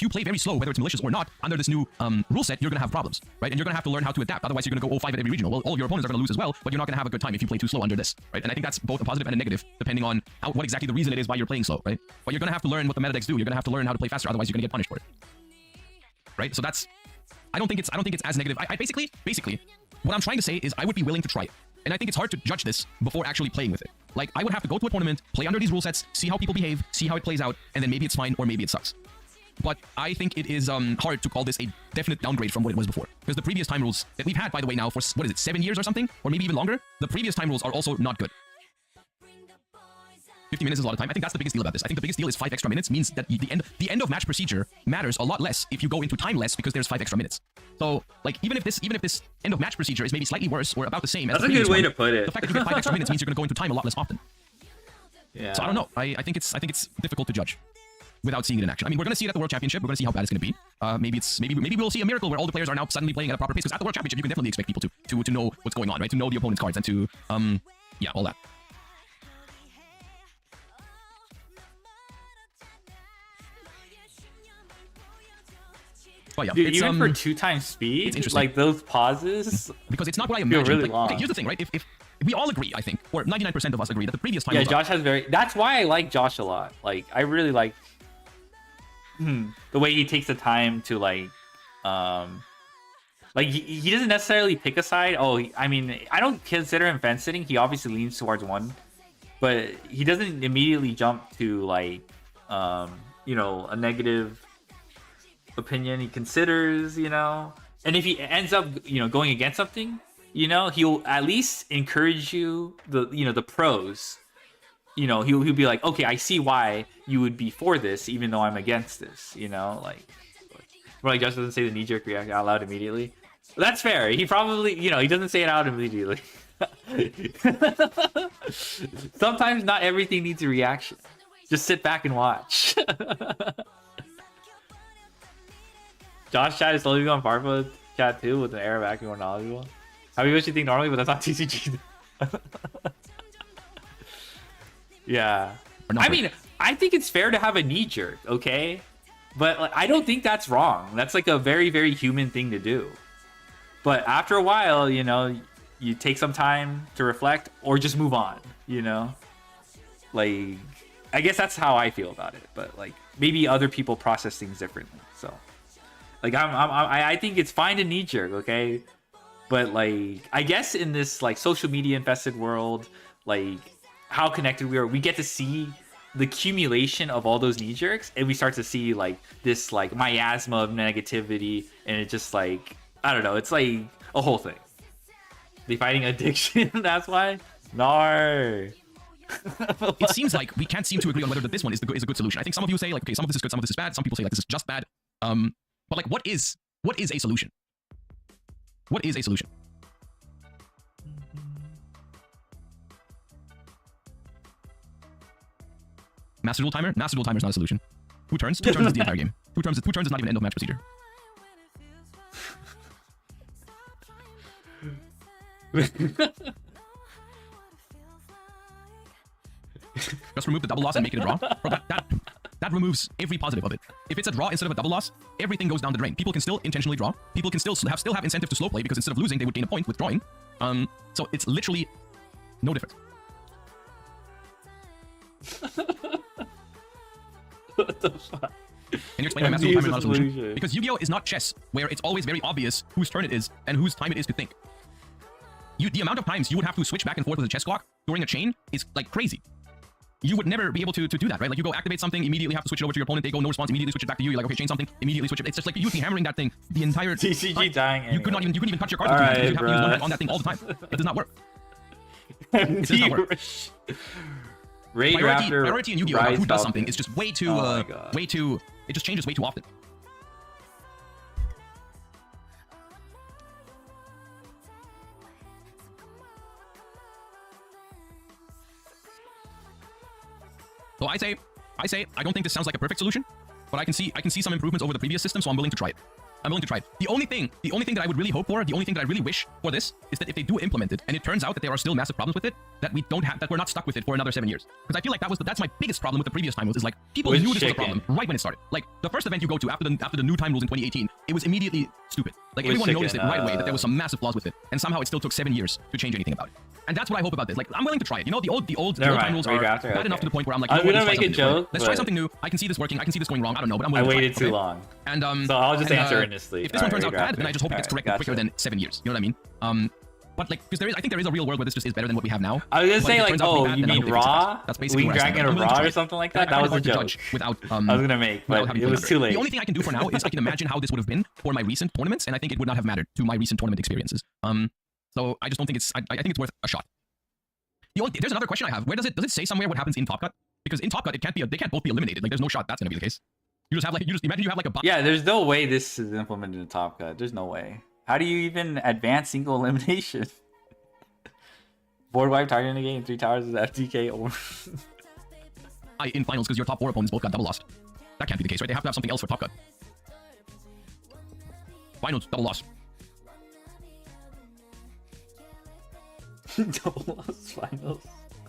play very slow, whether it's malicious or not, under this new rule set, you're gonna have problems, right? And you're gonna have to learn how to adapt. Otherwise, you're gonna go 0-5 at every regional. Well, all of your opponents are gonna lose as well, but you're not gonna have a good time if you play too slow under this, right? And I think that's both a positive and a negative, depending on what exactly the reason it is why you're playing slow, right? But you're gonna have to learn what the meta decks do. You're gonna have to learn how to play faster. Otherwise, you're gonna get punished for it, right? So that's I don't think it's as negative. I basically what I'm trying to say is I would be willing to try it. And I think it's hard to judge this before actually playing with it. Like, I would have to go to a tournament, play under these rule sets, see how people behave, see how it plays out, and then maybe it's fine or maybe it sucks. But I think it is hard to call this a definite downgrade from what it was before. Because the previous time rules that we've had, by the way, now for, 7 years or something? Or maybe even longer? The previous time rules are also not good. 50 minutes is a lot of time. I think that's the biggest deal about this. I think the biggest deal is 5 extra minutes means that the end of match procedure matters a lot less if you go into time less because there's 5 extra minutes. So like even if this end of match procedure is maybe slightly worse or about the same as that's a good way to put it. The fact that you get 5 extra minutes means you're going to go into time a lot less often. Yeah. So I don't know. I think it's difficult to judge without seeing it in action. I mean, we're going to see it at the World Championship. We're going to see how bad it's going to be. Maybe we'll see a miracle where all the players are now suddenly playing at a proper pace. Because at the World Championship, you can definitely expect people to know what's going on, right? To know the opponent's cards and to yeah, all that. Oh, yeah. Dude, even for 2 times speed, it's like those pauses, because it's not what I imagined. Really like, long. Okay, here's the thing, right? If we all agree, I think, or 99% of us agree that the previous time. Yeah, Josh has that's why I like Josh a lot. Like, I really like the way he takes the time to like he doesn't necessarily pick a side. Oh, I mean, I don't consider him fence sitting. He obviously leans towards one, but he doesn't immediately jump to like a negative opinion. He considers, and if he ends up going against something, he'll at least encourage you the pros you know, he'll be like, okay, I see why you would be for this, even though I'm against this. You know, like Josh doesn't say the knee-jerk reaction out loud immediately. That's fair. He probably, you know, he doesn't say it out immediately. Sometimes not everything needs a reaction. Just sit back and watch. Josh chat is slowly going Farfa chat too with an air of acting more knowledgeable. How you wish you think normally, but that's not TCG. Yeah. I mean, I think it's fair to have a knee jerk, okay? But like, I don't think that's wrong. That's like a very, very human thing to do. But after a while, you know, you take some time to reflect or just move on, you know? Like, I guess that's how I feel about it. But like, maybe other people process things differently. So, like, I think it's fine to knee jerk, okay? But like, I guess in this like social media infested world, like how connected we are, we get to see the accumulation of all those knee jerks, and we start to see like this like miasma of negativity, and it just like, I don't know, it's like a whole thing. They fighting addiction. That's why. No. It seems like we can't seem to agree on whether this one is a good solution. I think some of you say like, okay, some of this is good, some of this is bad. Some people say like this is just bad. But like, what is a solution? What is a solution? Master Duel Timer? Master Duel Timer is not a solution. 2 turns? 2 turns is the entire game. 2 turns is not even end of match procedure. Just remove the double loss and make it a draw. Bro, that removes every positive of it. If it's a draw instead of a double loss, everything goes down the drain. People can still intentionally draw. People can still have incentive to slow play because instead of losing, they would gain a point with drawing. So it's literally no difference. What the fuck? Can you explain why Master Duel Timer is not a solution? Because Yu-Gi-Oh! Is not chess, where it's always very obvious whose turn it is and whose time it is to think. The amount of times you would have to switch back and forth with a chess clock during a chain is like crazy. You would never be able to do that, right? Like you go activate something, immediately have to switch it over to your opponent, they go no response, immediately switch it back to you. You're like, okay, chain something, immediately switch it. It's just like you would be hammering that thing the entire TCG time. dying. Anyway. You couldn't even touch your cards. Right, you have to use one hand on that thing all the time. It does not work. It does not work. Priority in Yu-Gi-Oh! Who does something is just way too, it just changes way too often. So I say, I don't think this sounds like a perfect solution, but I can see some improvements over the previous system, so I'm willing to try it. I'm willing to try it. The only thing that I would really hope for, the only thing that I really wish for this is that if they do implement it, and it turns out that there are still massive problems with it, that we're not stuck with it for another 7 years. Because I feel like that's my biggest problem with the previous time was like people knew this was a problem right when it started. Like the first event you go to after the new time rules in 2018, it was immediately stupid. Like everyone noticed it right away that there was some massive flaws with it, and somehow it still took 7 years to change anything about it. And that's what I hope about this. Like I'm willing to try it. You know, the old time rules are bad enough to the point where I'm like, I'm gonna make a joke. Let's try something new. I can see this working. I can see this going wrong. I don't know, but I'm I willing to try waited it, too long. And so I'll just answer earnestly. If this one turns out bad, then I just hope it gets corrected quicker than 7 years. You know what I mean? But like, because I think there is a real world where this just is better than what we have now. I was gonna say like, oh, you mean Raw? That's basically Wing Dragon or Raw or something like that. That was a joke. Without, I was gonna make, but it was too late. The only thing I can do for now is I can imagine how this would have been for my recent tournaments, and I think it would not have mattered to my recent tournament experiences. So I just don't think it's. I think it's worth a shot. There's another question I have. Where does it say somewhere what happens in Top Cut? Because in Top Cut, they can't both be eliminated. Like there's no shot that's gonna be the case. You just imagine you have like a. Yeah, there's no way this is implemented in Top Cut. There's no way. How do you even advance single elimination? Board wipe targeting the game 3 towers is FTK or in finals because your top 4 opponents both got double lost. That can't be the case, right? They have to have something else for Top Cut. Finals double loss. Double loss finals.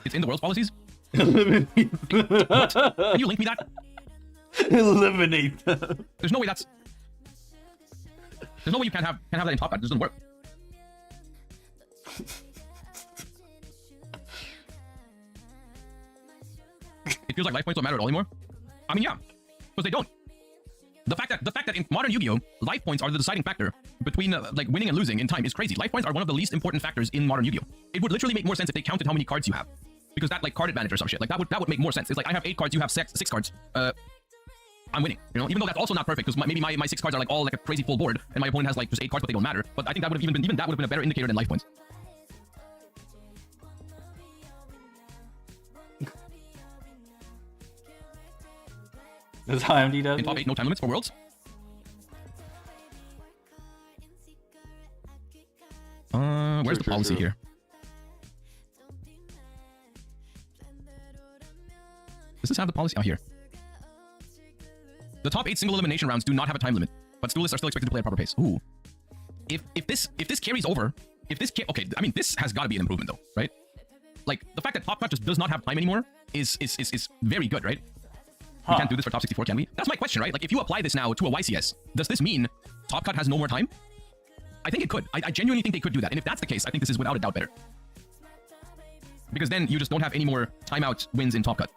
It's in the world's policies. Eliminate them. What? Can you link me that? Eliminate them. There's no way that's. There's no way you can't have that in Top Cut. It doesn't work. It feels like life points don't matter at all anymore. I mean, yeah, because they don't. The fact that in modern Yu-Gi-Oh, life points are the deciding factor between like winning and losing in time is crazy. Life points are one of the least important factors in modern Yu-Gi-Oh. It would literally make more sense if they counted how many cards you have, because that like card advantage or some shit like that would make more sense. It's like I have 8 cards, you have 6 cards. I'm winning, you know, even though that's also not perfect because maybe my 6 cards are like all like a crazy full board and my opponent has like just 8 cards but they don't matter. But I think that would have even that would have been a better indicator than life points. That's how MD does In top it? 8, no time limits for Worlds. Where's the True, policy true. here? Does this have the policy? Oh, here. The top 8 single elimination rounds do not have a time limit, but duelists are still expected to play at proper pace. Ooh. If this carries over, okay, I mean, this has got to be an improvement though, right? Like the fact that Top Cut just does not have time anymore is very good, right? We can't do this for top 64, can we? That's my question, right? Like if you apply this now to a YCS, does this mean Top Cut has no more time? I think it could. I genuinely think they could do that. And if that's the case, I think this is without a doubt better. Because then you just don't have any more timeout wins in Top Cut.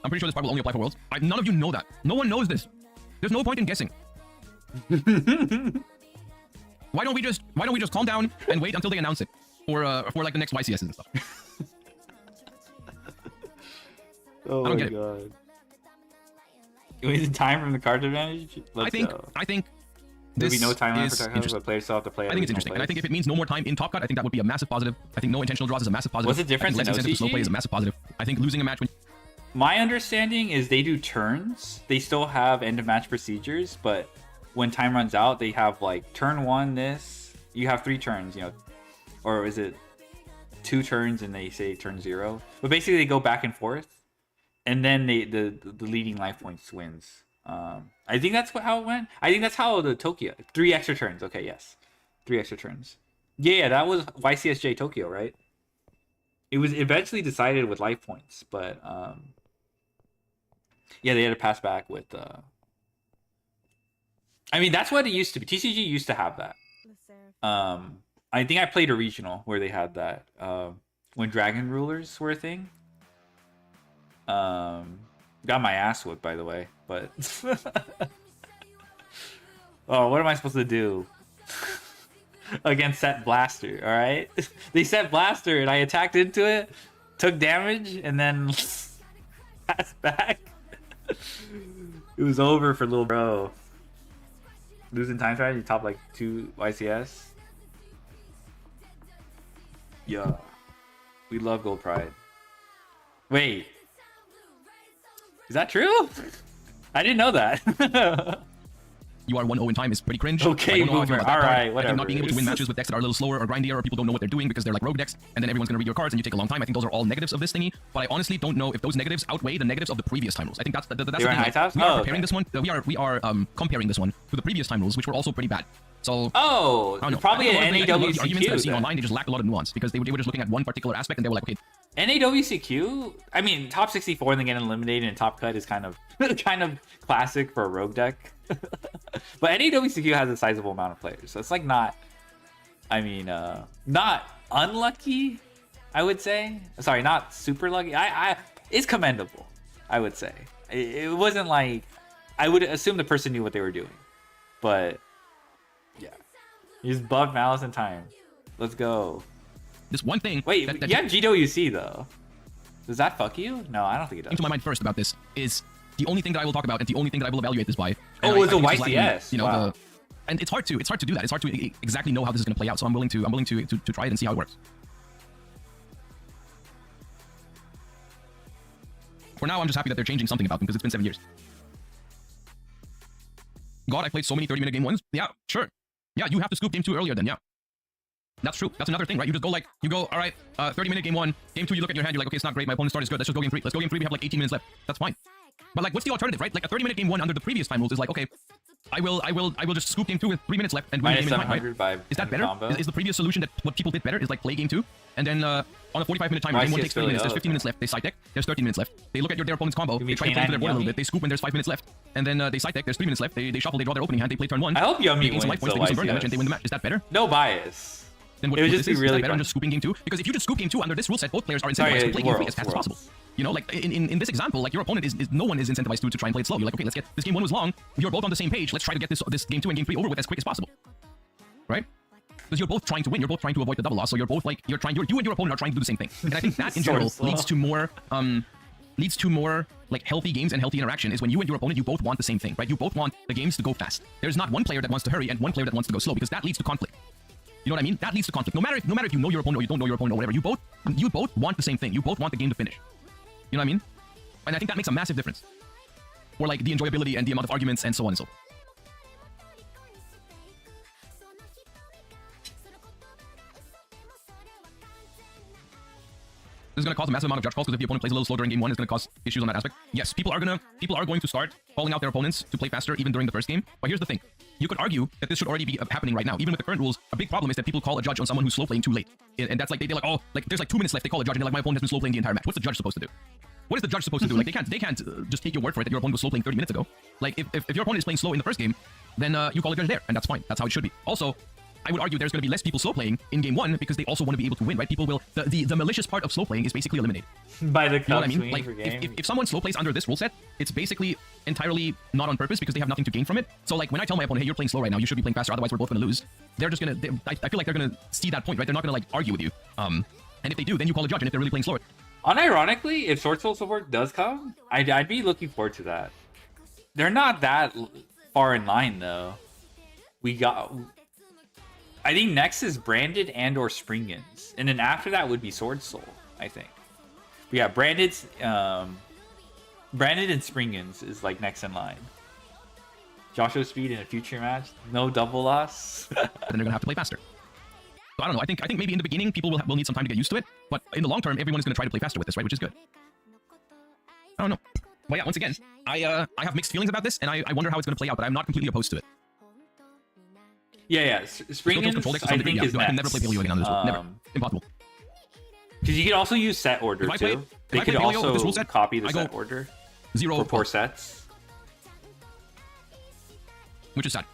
I'm pretty sure this part will only apply for Worlds. None of you know that. No one knows this. There's no point in guessing. Why don't we just calm down and wait until they announce it for like the next YCS and stuff? Oh I don't my get it. god. You wasted time from the card advantage? I think There'll this be no time limit is for tech interesting. but players still have to play. I think it's interesting, and I think if it means no more time in Top Cut, I think that would be a massive positive. I think no intentional draws is a massive positive. What's the difference I think in less incentive to slow OCG? play is a massive positive. I think losing a match when My understanding is they do turns. They still have end of match procedures, but when time runs out, they have like turn 1 this. You have 3 turns, you know, or is it 2 turns and they say turn 0? But basically, they go back and forth, and then the leading life points wins. I think that's how it went. I think that's how the Tokyo 3 extra turns. Okay, yes, 3 extra turns. Yeah, that was YCSJ Tokyo, right? It was eventually decided with life points, but yeah, they had to pass back with. I mean, that's what it used to be. TCG used to have that. I think I played a regional where they had that when Dragon Rulers were a thing. Got my ass whipped, by the way, but oh, what am I supposed to do against set Blaster? All right, they set Blaster, and I attacked into it, took damage, and then passed back. It was over for little bro. Losing time strategy, top like 2 YCS. Yeah, we love Gold Pride. Wait. Is that true? I didn't know that. you are 1-0 in time is pretty cringe. Okay, I don't know how I feel boomer. about that All part. right, I think not being able to win whatever. matches with decks that are a little slower or grindier or people don't know what they're doing because they're like rogue decks, and then everyone's gonna read your cards and you take a long time. I think those are all negatives of this thingy, but I honestly don't know if those negatives outweigh the negatives of the previous time rules. I think that's the They thing. were in high Like, tops? we are Oh, preparing okay. this one. We are comparing this one to the previous time rules, which were also pretty bad. So Oh, I don't know. probably I an think a lot of the arguments that I've seen NAWCQ. online, they just lacked a lot of nuance because they were just looking at one particular aspect and they were like, okay, NAWCQ. I mean, top 64 and then getting eliminated in top cut is kind of classic for a rogue deck. But NAWCQ has a sizable amount of players, so it's like not. I mean, not unlucky. I would say. Sorry, not super lucky. It's commendable. I would say it wasn't like I would assume the person knew what they were doing, but yeah, you just buff Malice in time. Let's go. this one thing. Wait, that you have GWC though. Does that fuck you? No, I don't think it came does. to my mind first about this is the only thing that I will talk about and the only thing that I will evaluate this by. Oh, And it's a think this is lacking, YCS. You know, Wow. and it's hard to do that. It's hard to exactly know how this is going to play out. So I'm willing to try it and see how it works. For now, I'm just happy that they're changing something about them because it's been 7 years. God, I played so many 30-minute game ones. Yeah, sure. Yeah, you have to scoop game 2 earlier then, yeah. That's true. That's another thing, right? You just go like, all right, 30-minute game 1, game 2, you look at your hand, you're like, okay, it's not great, my opponent's start is good, let's just go game 3. Let's go game 3, we have like 18 minutes left. That's fine. But like, what's the alternative, right? Like a 30-minute game 1 under the previous time rules is like, okay, I will just scoop game 2 with 3 minutes left and win Minus game in time, 700 by right? Is that end better? combo. Is the previous solution that what people did better is like play game 2 and then on a 45-minute timer, game 1 takes 30 minutes, there's 15 minutes left, they side deck, there's 13 minutes left. They look at their opponent's combo, Give they me try to play into their board a little K9 bit, they scoop when there's 5 minutes left, and then they side deck, there's 3 minutes left, they shuffle, they draw their opening hand, they play turn 1. I hope Yummy they gain some life wins points, they do some burn the damage, and they win the YCS. match. Is that better? No bias. Then what It would this just be is really that better than fun. just scooping game 2? Because if you just scoop game 2 under this rule set, both players are incentivized Sorry, to play game 3 as Worlds, fast as Worlds. possible. You know, like in this example, like your opponent is no one is incentivized to try and play it slow. You're like, okay, let's get this game 1 was long. You're both on the same page. Let's try to get this game 2 and game 3 over with as quick as possible, right? Because you're both trying to win. You're both trying to avoid the double loss. So you're both like you and your opponent are trying to do the same thing. And I think that in So general slow. leads to more like healthy games and healthy interaction is when you and your opponent, you both want the same thing, right? You both want the games to go fast. There's not one player that wants to hurry and one player that wants to go slow because that leads to conflict. You know what I mean? That leads to conflict. No matter if you know your opponent or you don't know your opponent or whatever, you both want the same thing. You both want the game to finish. You know what I mean? And I think that makes a massive difference. Or like the enjoyability and the amount of arguments and so on and so forth. This is going to cause a massive amount of judge calls because if the opponent plays a little slow during game one, it's going to cause issues on that aspect. Yes, people are going to start calling out their opponents to play faster even during the first game. But here's the thing. You could argue that this should already be happening right now. Even with the current rules, a big problem is that people call a judge on someone who's slow playing too late. And that's like, they're like, oh, like there's like 2 minutes left. They call a judge and they're like, my opponent has been slow playing the entire match. What's the judge supposed to do? What is the judge supposed to do? Like they can't just take your word for it that your opponent was slow playing 30 minutes ago. Like if your opponent is playing slow in the first game, then you call a judge there, and that's fine. That's how it should be. Also, I would argue there's going to be less people slow playing in game one because they also want to be able to win, right? People will the malicious part of slow playing is basically eliminated. By the You know what I mean? Like if someone slow plays under this rule set, it's basically entirely not on purpose because they have nothing to gain from it. So like when I tell my opponent, hey, you're playing slow right now, you should be playing faster, otherwise we're both going to lose. They're just going to, I feel like they're going to see that point, right? They're not going to like argue with you. And if they do, then you call a judge, and if they're really playing slower. Unironically, if Sword Soul support does come, I'd be looking forward to that. They're not that far in line though. I think next is Branded and or Springans, and then after that would be Sword Soul, I think. But yeah, Branded and Springans is like next in line. Joshua Speed in a future match, no double loss. Then they're gonna have to play faster. So I don't know. I think maybe in the beginning people will need some time to get used to it, but in the long term everyone is gonna try to play faster with this, right? Which is good. I don't know. But yeah, once again, I have mixed feelings about this, and I wonder how it's gonna play out, but I'm not completely opposed to it. Yeah. Springans, I think, is next. I can never play Paleo again on this rule. Never. Impossible. Because you can also use set order too. They could also copy the set order. 0 for 4 sets. Which is sad.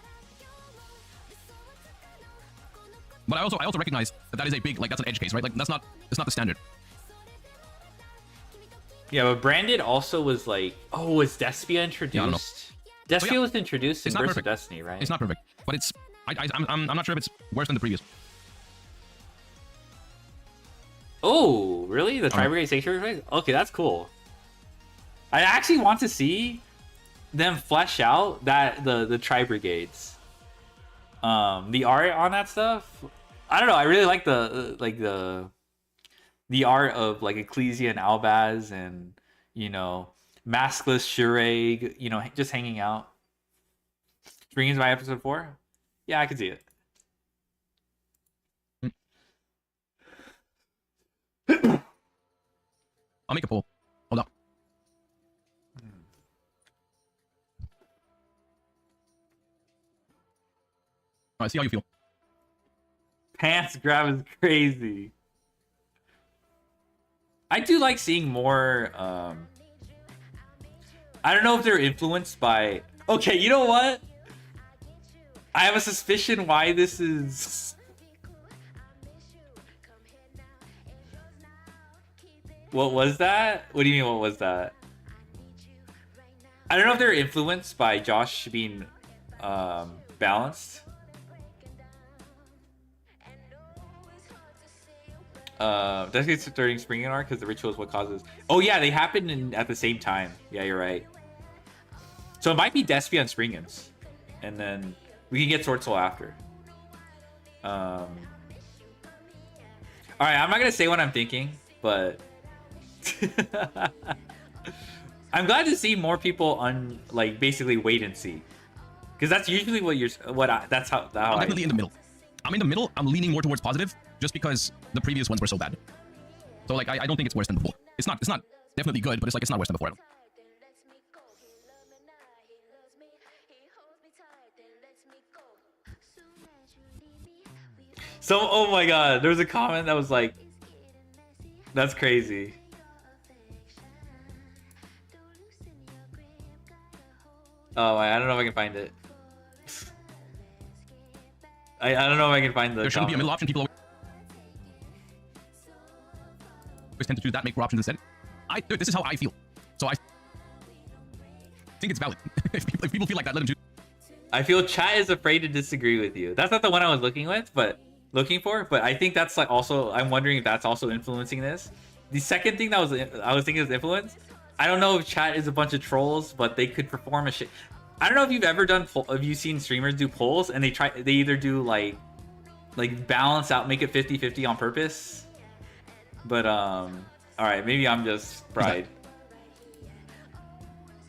But I also recognize that is a big, like, that's an edge case, right? Like it's not the standard. Yeah, but Branded also was like, oh, was Despia introduced? Yeah, I don't know. Despia was introduced in Burst of Destiny, right? It's not perfect, but it's I'm not sure if it's worse than the previous. Oh, really? The Tri-Brigade Sanctuary? Okay, that's cool. I actually want to see them flesh out the Tri-Brigades. The art on that stuff. I don't know. I really like the art of like Ecclesia and Albaz and, you know, maskless Shureg, you know, just hanging out. Springans by episode 4? Yeah, I can see it. I'll make a poll. Hold up. Alright, see how you feel. Pants grab is crazy. I do like seeing more, I don't know if they're influenced by... Okay, you know what? I have a suspicion why this is... What was that? What do you mean, what was that? I don't know if they're influenced by Josh being balanced. That's it's starting Spring arc because the ritual is what causes. Oh yeah, they happen at the same time. Yeah, you're right. So it might be Despia and Springans, and then we can get Sword Soul after. All right, I'm not gonna say what I'm thinking, but I'm glad to see more people like basically wait and see, because that's usually that's how I'm definitely in the middle. I'm in the middle. I'm leaning more towards positive, just because the previous ones were so bad. So like I don't think it's worse than before. It's not definitely good, but it's not worse than before. So, oh my god, there was a comment that was like, that's crazy. Oh, I don't know if I can find it. I don't know if I can find the There shouldn't comment. be a middle option. People always tend to choose that, make more options instead. Dude, this is how I feel. So I think it's valid. if people feel like that, let them choose. I feel chat is afraid to disagree with you. That's not the one I was looking for, but I think that's like also, I'm wondering if that's also influencing this. The second thing that I was thinking is influence. I don't know if chat is a bunch of trolls, but they could perform a shit. I don't know if you've ever have you seen streamers do polls and they either do like balance out, make it 50-50 on purpose. But all right, maybe I'm just fried.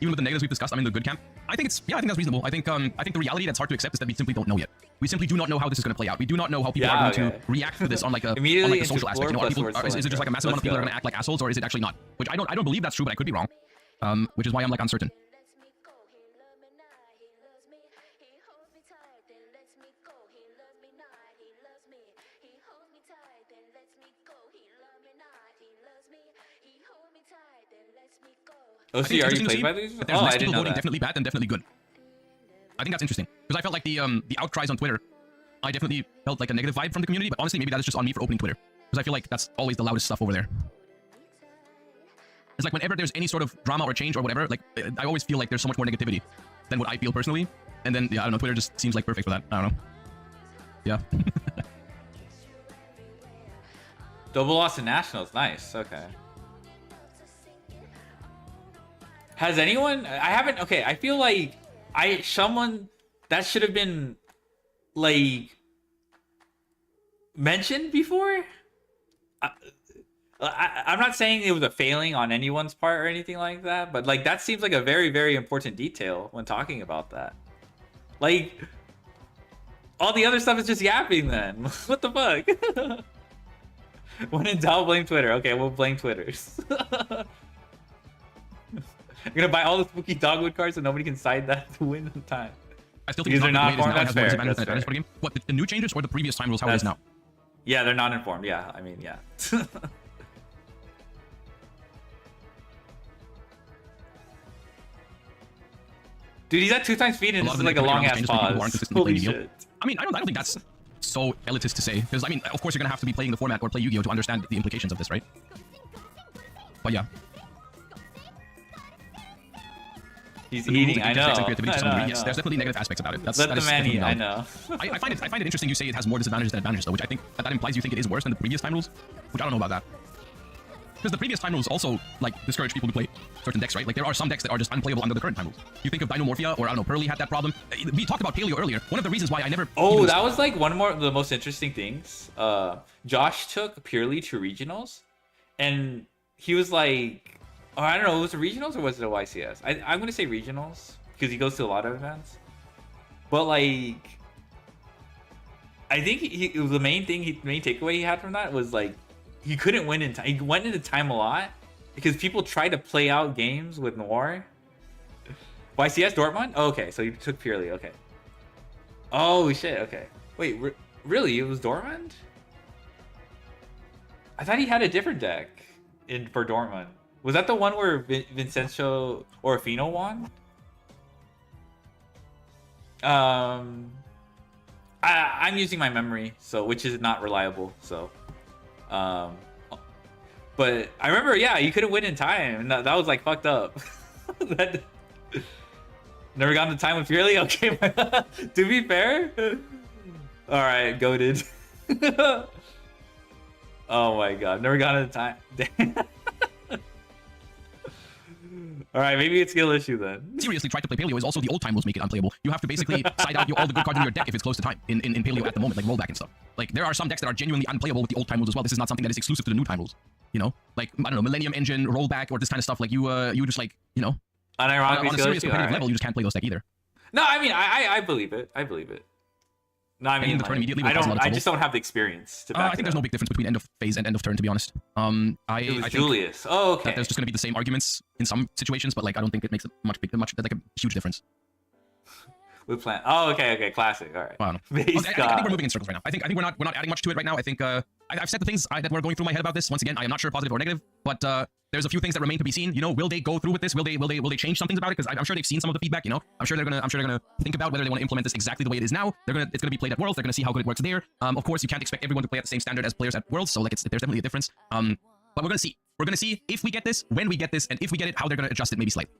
even with the negatives we've discussed, I'm in the good camp. I think I think that's reasonable. I think the reality that's hard to accept is that we simply don't know yet. We simply do not know how this is going to play out. We do not know how people are going to react to this on like a Immediately a social aspect. You know, is it just like a massive amount of people are going to act like assholes, or is it actually not? Which I don't believe that's true, but I could be wrong. Which is why I'm like uncertain. Oh, so you already played by these? There's Oh, less I people didn't know voting that. definitely bad than definitely good. I think that's interesting because I felt like the outcries on Twitter, I definitely felt like a negative vibe from the community. But honestly, maybe that is just on me for opening Twitter because I feel like that's always the loudest stuff over there. It's like whenever there's any sort of drama or change or whatever, like I always feel like there's so much more negativity than what I feel personally. And then yeah, I don't know, Twitter just seems like perfect for that. I don't know. Yeah. Double loss in nationals, nice. Okay. Has anyone? I haven't. Okay, I feel like someone that should have been like mentioned before. I'm not saying it was a failing on anyone's part or anything like that, but like that seems like a very, very important detail when talking about that. Like all the other stuff is just yapping then. What the fuck? When in doubt, blame Twitter. Okay, we'll blame Twitters. I'm gonna buy all the spooky dogwood cards so nobody can side that to win in time. I still think These are not informed. informed. That's fair. That's fair. Game. What, the new changes or the previous time rules, how it is now? Yeah, they're not informed. Yeah, I mean, yeah. Dude, he's at 2 times speed and this is like a long ass pause. Holy shit. I mean, I don't think that's so elitist to say. Because I mean, of course you're gonna have to be playing the format or play Yu-Gi-Oh to understand the implications of this, right? But yeah. He's eating, I know. Yes, there's definitely negative aspects about it. Let the man eat, I know. I find it interesting you say it has more disadvantages than advantages though, which I think that implies you think it is worse than the previous time rules, which I don't know about that. Because the previous time rules also like discourage people to play certain decks, right? Like there are some decks that are just unplayable under the current time rules. You think of Dinomorphia or I don't know, Pearly had that problem. We talked about Paleo earlier. One of the reasons why I never that was like one more of the most interesting things. Josh took Purely to regionals and he was like, oh, I don't know, was it regionals or was it a YCS? I'm gonna say regionals because he goes to a lot of events. But like, I think the main takeaway he had from that was like he couldn't win in time. He went into time a lot because people tried to play out games with Noir. YCS Dortmund? Oh, okay, so he took Purely. Okay. Oh shit. Okay. Wait, really? It was Dortmund? I thought he had a different deck for Dortmund. Was that the one where Vincenzo Orfino won? I'm using my memory, so which is not reliable. So, but I remember, yeah, you couldn't win in time, and that was like fucked up. Never got the time with Purely. Okay, to be fair, all right, goated. Oh my god, never got the time. All right, maybe it's a skill issue then. Seriously, try to play Paleo is also the old time rules make it unplayable. You have to basically side out all the good cards in your deck if it's close to time in Paleo at the moment, like rollback and stuff. Like there are some decks that are genuinely unplayable with the old time rules as well. This is not something that is exclusive to the new time rules. You know, like I don't know, Millennium Engine, rollback, or this kind of stuff. Like you just like on a serious competitive level, you just can't play those deck either. No, I mean I believe it. I believe it. No, I mean, I just don't have the experience to back I think there's no big difference between end of phase and end of turn, to be honest. It was Julius. Oh, okay. There's just going to be the same arguments in some situations, but like I don't think it makes a like a huge difference. We plan. Oh, okay, classic. All right. Well, I think we're moving in circles right now. I think we're not adding much to it right now. I think I've said the things that were going through my head about this. Once again, I am not sure positive or negative, but there's a few things that remain to be seen. You know, will they go through with this? Will they change some things about it? Because I'm sure they've seen some of the feedback. You know, I'm sure they're gonna think about whether they want to implement this exactly the way it is now. It's gonna be played at Worlds. They're gonna see how good it works there. Of course, you can't expect everyone to play at the same standard as players at Worlds. So like there's definitely a difference. But we're gonna see. We're gonna see if we get this, when we get this, and if we get it, how they're gonna adjust it maybe slightly.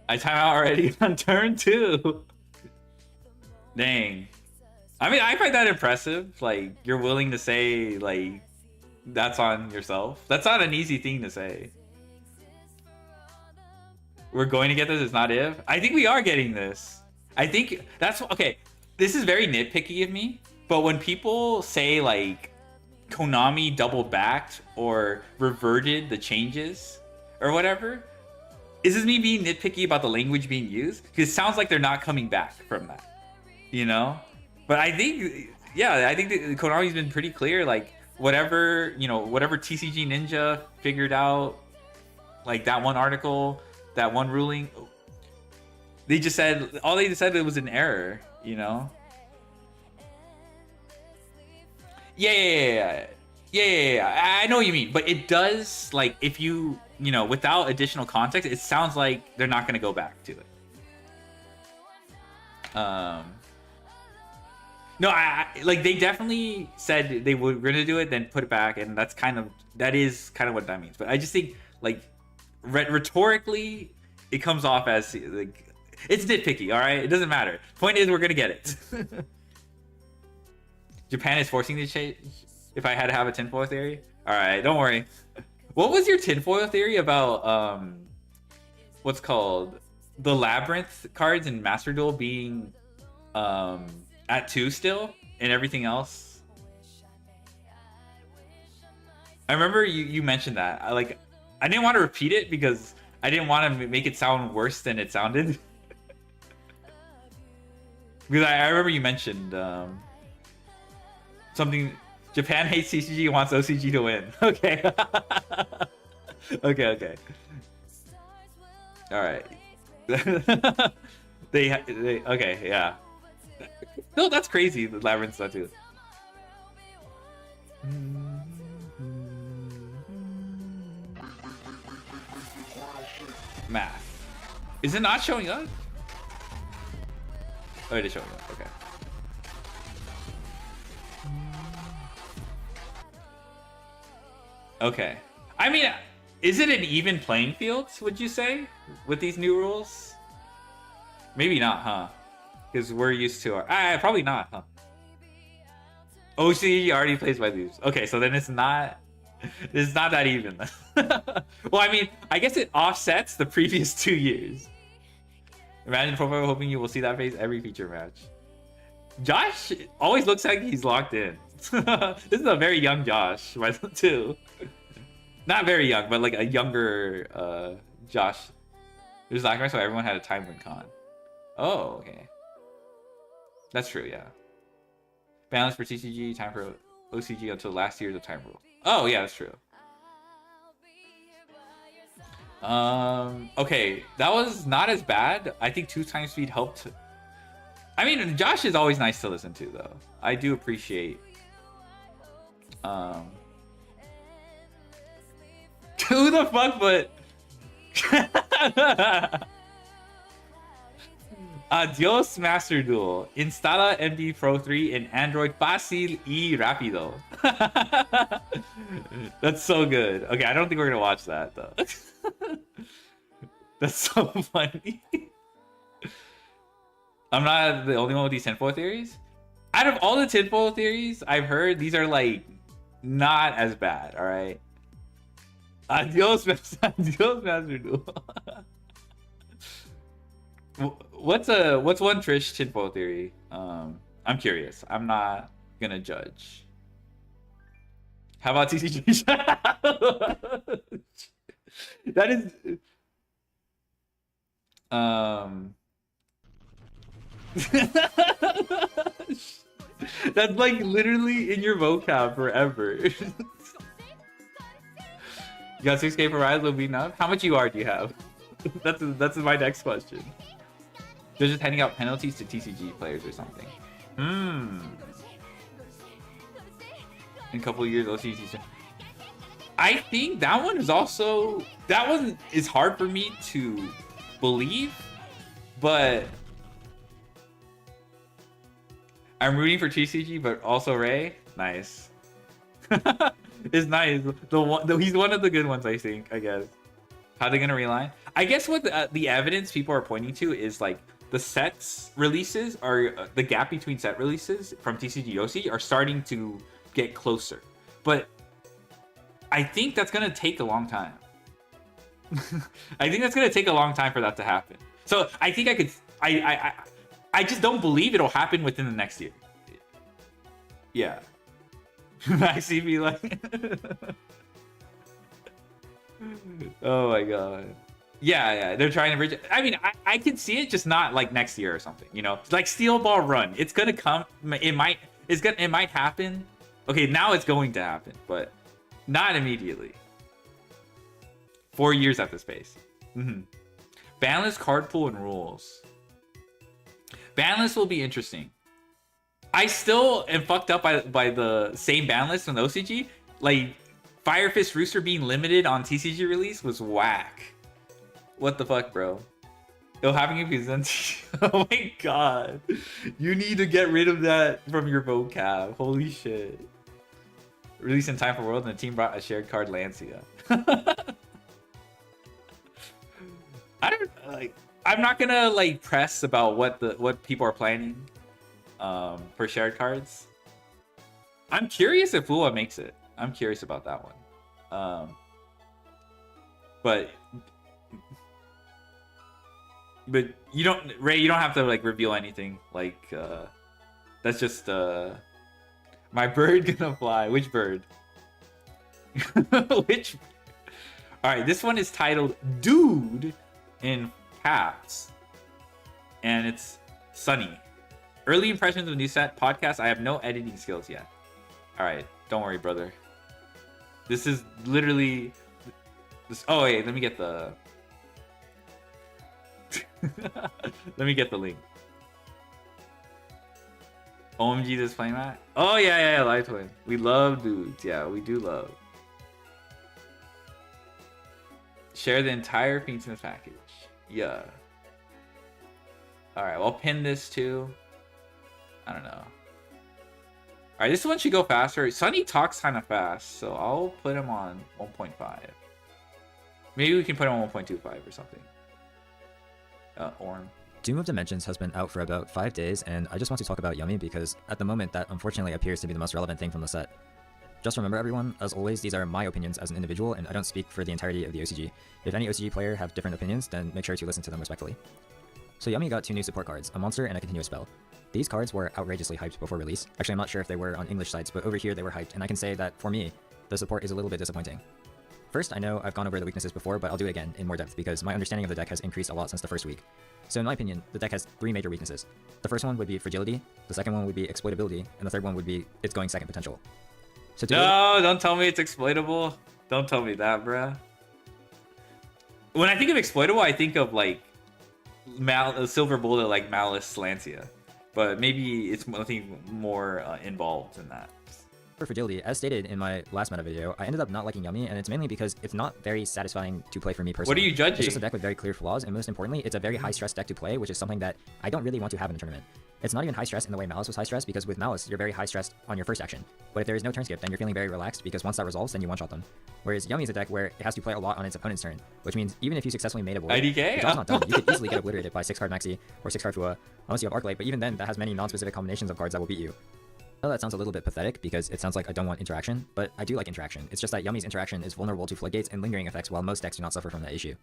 I time out already on turn 2. Dang. I mean, I find that impressive. Like, you're willing to say, like, that's on yourself. That's not an easy thing to say. We're going to get this, it's not if. I think we are getting this. I think that's, okay, this is very nitpicky of me, but when people say, like, Konami double backed or reverted the changes or whatever. Is this me being nitpicky about the language being used? Because it sounds like they're not coming back from that, you know? But I think, yeah, I think that Konami's been pretty clear. Like, whatever, you know, whatever TCG Ninja figured out, like that one article, that one ruling, they just said, all they said it was an error, you know? Yeah. I know what you mean, but it does, like, if you know, without additional context, it sounds like they're not going to go back to it. No, I like, they definitely said they were going to do it, then put it back, and that is kind of what that means. But I just think, like, rhetorically, it comes off as, like, it's nitpicky, all right? It doesn't matter. Point is, we're going to get it. Japan is forcing the change. If I had to have a tinfoil theory, all right, don't worry. What was your tinfoil theory about what's called the Labyrinth cards in Master Duel being at 2 still and everything else? I remember you mentioned that. I didn't want to repeat it because I didn't want to make it sound worse than it sounded. Because I remember you mentioned something. Japan hates CCG and wants OCG to win. Okay. okay. All right. they okay, yeah. No, that's crazy. The Labyrinth stuff too. Math. Is it not showing up? Oh, it is showing up. Okay. Okay. I mean, is it an even playing field, would you say, with these new rules? Maybe not, huh? Because we're used to our... probably not, huh? OCG already plays by lose. Okay, so then it's not that even. Well, I mean, I guess it offsets the previous 2 years. Imagine profile hoping you will see that face every feature match. Josh always looks like he's locked in. This is a very young Josh, too. Not very young, but like a younger Josh. It was like so everyone had a time win con. Oh, okay. That's true, yeah. Balance for TCG, time for OCG until last year's of time rule. Oh, yeah, that's true. Okay, that was not as bad. I think 2 times speed helped. I mean, Josh is always nice to listen to, though. I do appreciate. Who the fuck, but. Adios Master Duel. Instala MD Pro 3 in Android Fácil y Rápido. That's so good. Okay, I don't think we're gonna watch that though. That's so funny. I'm not the only one with these tinfoil theories. Out of all the tinfoil theories I've heard, these are like not as bad. All right. Adios, Master Duel. What's one Trish tinfoil theory? I'm curious. I'm not gonna judge. How about TCG? That is that's like literally in your vocab forever. You got 6K for Rise will be enough? How much UR do you have? That's my next question. They're just handing out penalties to TCG players or something. In a couple of years, OCG. I think that one is also... That one is hard for me to believe, but... I'm rooting for TCG, but also Ray. Nice. It's nice. He's one of the good ones, I think, I guess. How are they going to realign? I guess what the evidence people are pointing to is like the sets releases are the gap between set releases from TCG OC are starting to get closer. But I think that's going to take a long time. I think that's going to take a long time for that to happen. So I think I just don't believe it'll happen within the next year. Yeah. Maxi be like, oh my god. Yeah, they're trying to bridge it. I mean, I can see it, just not like next year or something, you know? Like Steel Ball Run. It's gonna come. It might happen. Okay, now it's going to happen, but not immediately. 4 years at this pace. Banless card pool and rules. Banless will be interesting. I still am fucked up by the same ban list on the OCG. Like, Fire Fist Rooster being limited on TCG release was whack. What the fuck, bro? It'll having you present. Oh my god. You need to get rid of that from your vocab. Holy shit. Release in time for World, and the team brought a shared card Lancia. I don't like. I'm not gonna like press about what people are planning for shared cards. I'm curious if Lua makes it. I'm curious about that one. But you don't, Ray. You don't have to like reveal anything. Like that's just my bird gonna fly. Which bird? Which? All right. This one is titled "Dude" in caps, and it's Sunny. Early impressions of new set podcast. I have no editing skills yet. All right, don't worry, brother. This is literally this. Oh wait, let me get the. Let me get the link. OMG, this playmat. Oh yeah, Live Twin. We love dudes. Yeah, we do love. Share the entire Phoenix package. Yeah. All right, well, I'll pin this too. I don't know. All right, this one should go faster. Sunny talks kind of fast, so I'll put him on 1.5. Maybe we can put him on 1.25 or something. Orm. Doom of Dimensions has been out for about 5 days, and I just want to talk about Yummy because at the moment that unfortunately appears to be the most relevant thing from the set. Just remember everyone, as always, these are my opinions as an individual, and I don't speak for the entirety of the OCG. If any OCG player have different opinions, then make sure to listen to them respectfully. So Yummy got 2 new support cards, a monster and a continuous spell. These cards were outrageously hyped before release. Actually, I'm not sure if they were on English sites, but over here they were hyped, and I can say that, for me, the support is a little bit disappointing. First, I know I've gone over the weaknesses before, but I'll do it again in more depth because my understanding of the deck has increased a lot since the first week. So in my opinion, the deck has 3 major weaknesses. The first one would be fragility, the second one would be exploitability, and the third one would be its going second potential. So no, don't tell me it's exploitable. Don't tell me that, bruh. When I think of exploitable, I think of like Silver Bullet, like Malice Lancia. But maybe it's nothing more involved in that. For fragility, as stated in my last meta video, I ended up not liking Yummy, and it's mainly because it's not very satisfying to play for me personally. What are you judging? It's just a deck with very clear flaws, and most importantly, it's a very high stress deck to play, which is something that I don't really want to have in a tournament. It's not even high stress in the way Malice was high stress, because with Malice, you're very high stressed on your first action. But if there is no turn skip, then you're feeling very relaxed, because once that resolves, then you one-shot them. Whereas Yummy is a deck where it has to play a lot on its opponent's turn, which means even if you successfully made a void, IDK? the job's not done. You could easily get obliterated by 6-card Maxi or 6-card Fua, unless you have Arclight, but even then, that has many non-specific combinations of cards that will beat you. I know that sounds a little bit pathetic because it sounds like I don't want interaction, but I do like interaction. It's just that Yummy's interaction is vulnerable to floodgates and lingering effects, while most decks do not suffer from that issue.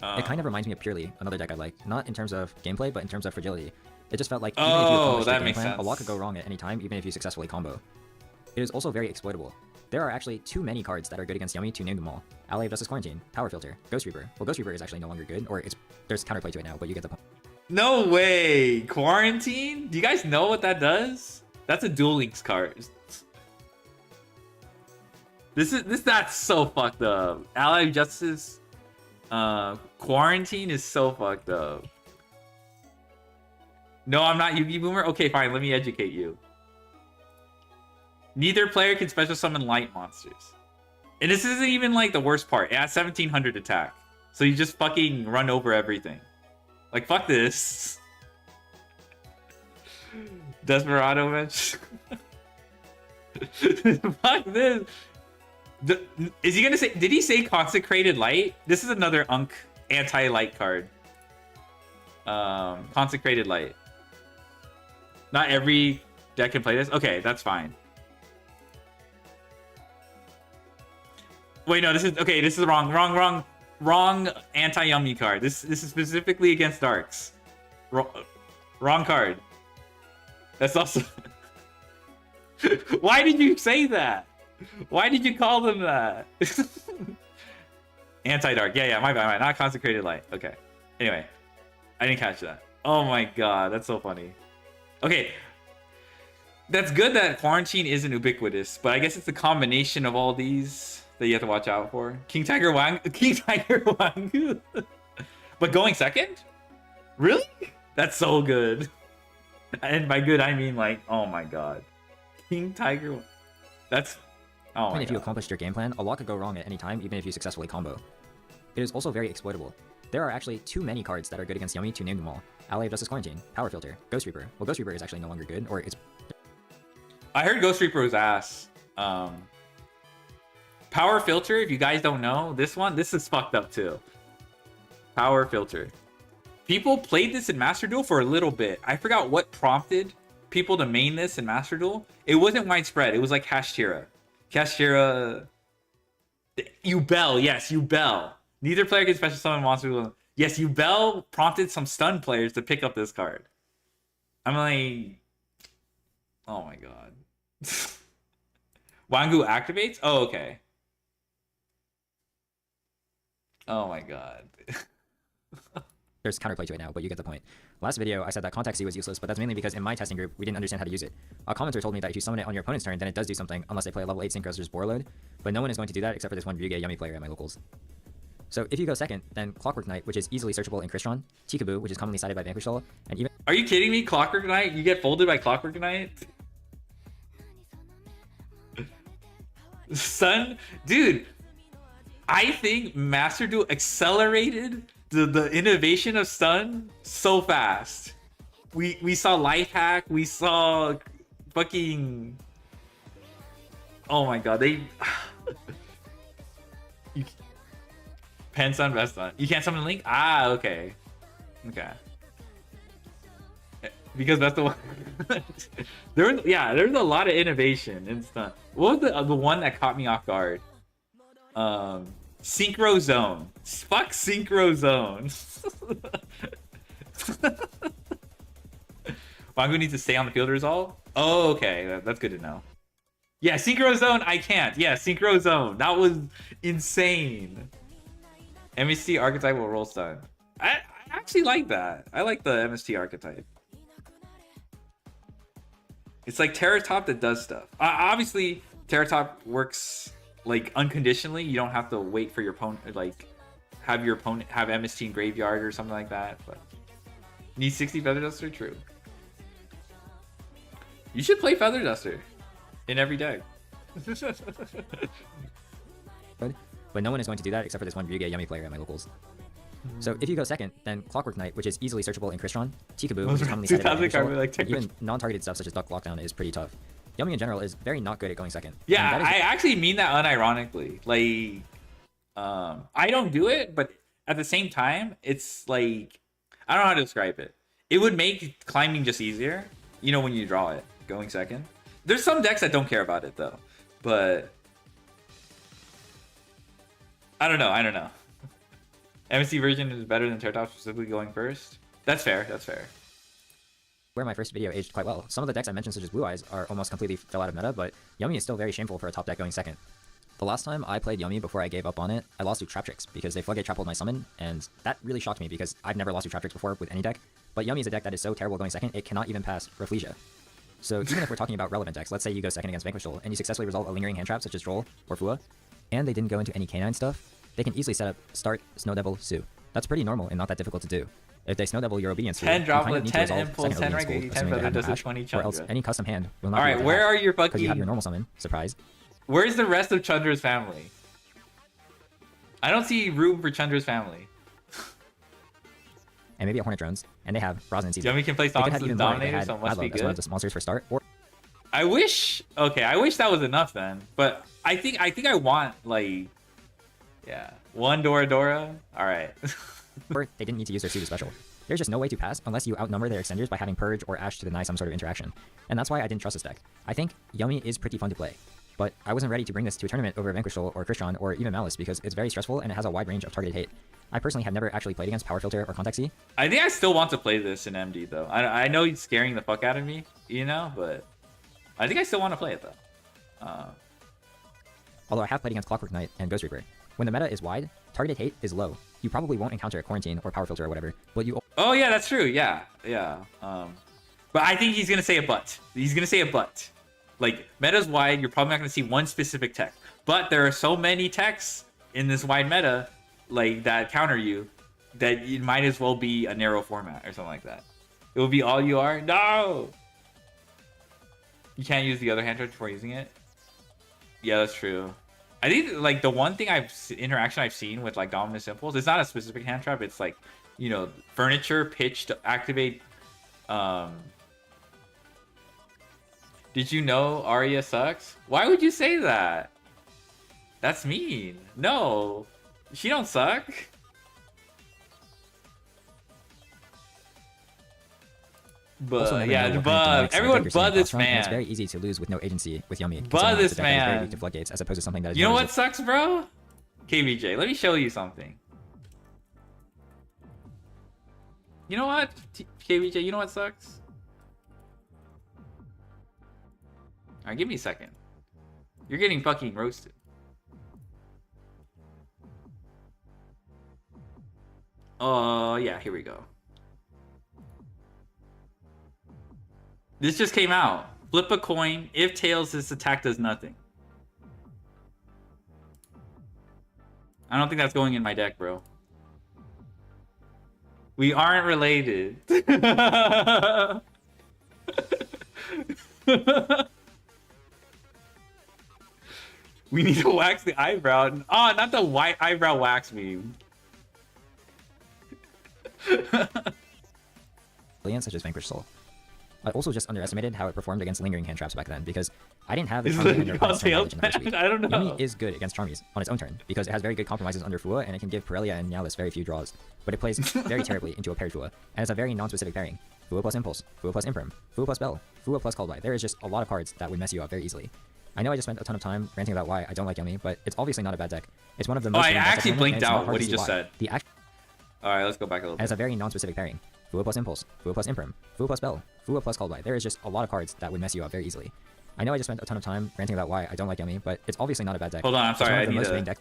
It kind of reminds me of Purely, another deck I like, not in terms of gameplay, but in terms of fragility. It just felt like even if you accomplish the game plan, a lot could go wrong at any time, even if you successfully combo. It is also very exploitable. There are actually too many cards that are good against Yummy to name them all. Ally of Justice Quarantine, Power Filter, Ghost Reaper. Well, Ghost Reaper is actually no longer good, or there's counterplay to it now, but you get the point. No way! Quarantine? Do you guys know what that does? That's a Duel Links card. That's so fucked up. Ally of Justice Quarantine is so fucked up. No, I'm not Yugi Boomer. Okay, fine. Let me educate you. Neither player can special summon light monsters. And this isn't even like the worst part. It has 1700 attack. So you just fucking run over everything. Like, fuck this. Desperado match. Fuck this. Is he gonna say? Did he say Consecrated Light? This is another Unk anti-light card. Consecrated Light. Not every deck can play this. Okay, that's fine. Wait, no, this is okay. This is wrong anti-Yummy card. This is specifically against Darks. Wrong card. That's also Why did you say that? Why did you call them that? Anti-dark. Yeah, my bad. Not consecrated light. Okay. Anyway, I didn't catch that. Oh my god, that's so funny. Okay. That's good that quarantine isn't ubiquitous, but I guess it's the combination of all these that you have to watch out for. King Tiger Wangu. But going second? Really? That's so good. And by good, I mean like, oh my god. King Tiger. That's... Oh my Even if you god. accomplished your game plan, a lot could go wrong at any time, even if you successfully combo. It is also very exploitable. There are actually too many cards that are good against Yummy to name them all. Ally of Justice Quarantine, Power Filter, Ghost Reaper. Well, Ghost Reaper is actually no longer good, or it's... I heard Ghost Reaper was ass. Power Filter, if you guys don't know, this is fucked up too. Power Filter. People played this in Master Duel for a little bit. I forgot what prompted people to main this in Master Duel. It wasn't widespread. It was like Kashtira. Kashtira... Ubel, yes, Ubel. Neither player can special summon monster. Yes, Ubel prompted some stun players to pick up this card. I'm like... Oh my god. Wangu activates? Oh, okay. Oh my god. There's counterplay to it now, but you get the point. Last video, I said that Contact Z was useless, but that's mainly because in my testing group, we didn't understand how to use it. A commenter told me that if you summon it on your opponent's turn, then it does do something, unless they play a level 8 Synchros or Spore Load, but no one is going to do that except for this one Ryuge Yummy player at my locals. So if you go second, then Clockwork Knight, which is easily searchable in Crystron, Słokyurործó, which is commonly cited by Vanquish Soul, and even... Are you kidding me? Clockwork Knight? You get folded by Clockwork Knight? Son, dude, I think Master Duel accelerated the innovation of stun so fast. We saw Life Hack, we saw fucking... Oh my god, they... you... Pen stun, best stun. You can't summon Link? Ah, okay. Okay. Because that's the one... there's a lot of innovation in stun. What was the one that caught me off guard? Synchro Zone. Fuck Synchro Zone. Wangu needs to stay on the field resolve? Oh, okay. That's good to know. Yeah, Synchro Zone, I can't. Yeah, Synchro Zone. That was insane. MST archetype will roll stun. I actually like that. I like the MST archetype. It's like Terratop that does stuff. Obviously, Terratop works like unconditionally. You don't have to wait for your opponent, like have your opponent have MST in graveyard or something like that. But need 60 Feather Duster? True. You should play Feather Duster in every deck. But no one is going to do that except for this one Ryuge Yummy player at my locals. So if you go second, then Clockwork Knight, which is easily searchable in Crystron, Słokyurործó, which is commonly cited by Vanquish Soul, and even non-targeted stuff such as Duck Lockdown is pretty tough. Yummy in general is very not good at going second. Yeah, I actually mean that unironically. Like, I don't do it, but at the same time, it's like, I don't know how to describe it. It would make climbing just easier, you know, when you draw it, going second. There's some decks that don't care about it, though. But, I don't know. MST version is better than Terratop specifically going first. That's fair. Where my first video aged quite well. Some of the decks I mentioned, such as Blue Eyes, are almost completely fell out of meta, but Yummy is still very shameful for a top deck going second. The last time I played Yummy before I gave up on it, I lost to Trap Tricks because they Floodgate Trappled my summon, and that really shocked me because I've never lost to Trap Tricks before with any deck. But Yummy is a deck that is so terrible going second, it cannot even pass Rafflesia. So even if we're talking about relevant decks, let's say you go second against Vanquish Soul, and you successfully resolve a lingering hand trap such as Droll or Fua, and they didn't go into any canine stuff, they can easily set up Start, Snow Devil, Sue. That's pretty normal and not that difficult to do. If they Snow Devil your Obedience Sue, 10 you kind of droplet, need 10 to resolve impulse, second 10 Obedience rank, School, 10 assuming they feather have no does a hash, 20 or Chandra. else any custom hand will not be Alright, able to where hash, are your because you have your fucking... normal summon, surprise. Where's the rest of Chandra's family? I don't see room for Chandra's family. And maybe a Hornet Drones, and they have Brosnan Season. Yummy can play They could Songs have as even more if they Dominator, had so it must be Adlo as one of good. the monsters for start, or I wish that was enough then. But I think I want, like, yeah, one Dora. Alright. or they didn't need to use their Suited Special. There's just no way to pass unless you outnumber their extenders by having Purge or Ash to deny some sort of interaction. And that's why I didn't trust this deck. I think Yummy is pretty fun to play, but I wasn't ready to bring this to a tournament over Vanquish Soul or Crystron or even Malice because it's very stressful and it has a wide range of targeted hate. I personally have never actually played against Power Filter or Contact Z. I think I still want to play this in MD though. I know he's scaring the fuck out of me, you know, but I think I still want to play it though. Although I have played against Clockwork Knight and Ghost Reaper. When the meta is wide, targeted hate is low. You probably won't encounter a Quarantine or Power Filter or whatever, but you... Oh yeah, that's true. Yeah, yeah. But I think he's gonna say a but. He's gonna say a but. Like, meta's wide, you're probably not gonna see one specific tech. But there are so many techs in this wide meta, like, that counter you, that it might as well be a narrow format or something like that. It will be all you are? No! You can't use the other hand trap before using it? Yeah, that's true. I think, like, the one thing interaction I've seen with, like, Dominus Impulse, it's not a specific hand trap, it's like, you know, furniture, pitch to activate, Did you know Arya sucks? Why would you say that? That's mean. No, she don't suck. But yeah, bud. Everyone bud this man. It's very easy to lose with no agency with Yummy. Bud this man. Very man. weak to floodgates as opposed to something that is. You know what sucks, bro? KBJ, let me show you something. You know what, KBJ? You know what sucks? Alright, give me a second. You're getting fucking roasted. Oh, yeah, here we go. This just came out. Flip a coin. If tails, this attack does nothing. I don't think that's going in my deck, bro. We aren't related. We need to wax the eyebrow. Oh, not the white eyebrow wax meme. Such as Vanquish Soul. I also just underestimated how it performed against lingering hand traps back then because I didn't have the Is Charmy it under called turn knowledge in the first tail week. I don't know. Yummy is good against Charmies on its own turn because it has very good compromises under Fua and it can give Pirellia and Nialis very few draws, but it plays very terribly into a paired Fua and it's a very non-specific pairing. Fua plus Impulse, Fua plus Imperm, Fua plus Bell, Fua plus Called By. There is just a lot of cards that would mess you up very easily. I know I just spent a ton of time ranting about why I don't like Yummy, but it's obviously not a bad deck. It's one of the most. I actually blinked out what he just said. Alright, let's go back a little bit. It has a very non-specific pairing. Fua plus Impulse, Fua plus Imperm, Fua plus Bell, Fua plus Called By. There is just a lot of cards that would mess you up very easily. I know I just spent a ton of time ranting about why I don't like Yummy, but it's obviously not a bad deck. Hold on, I'm sorry, I need to... Deck.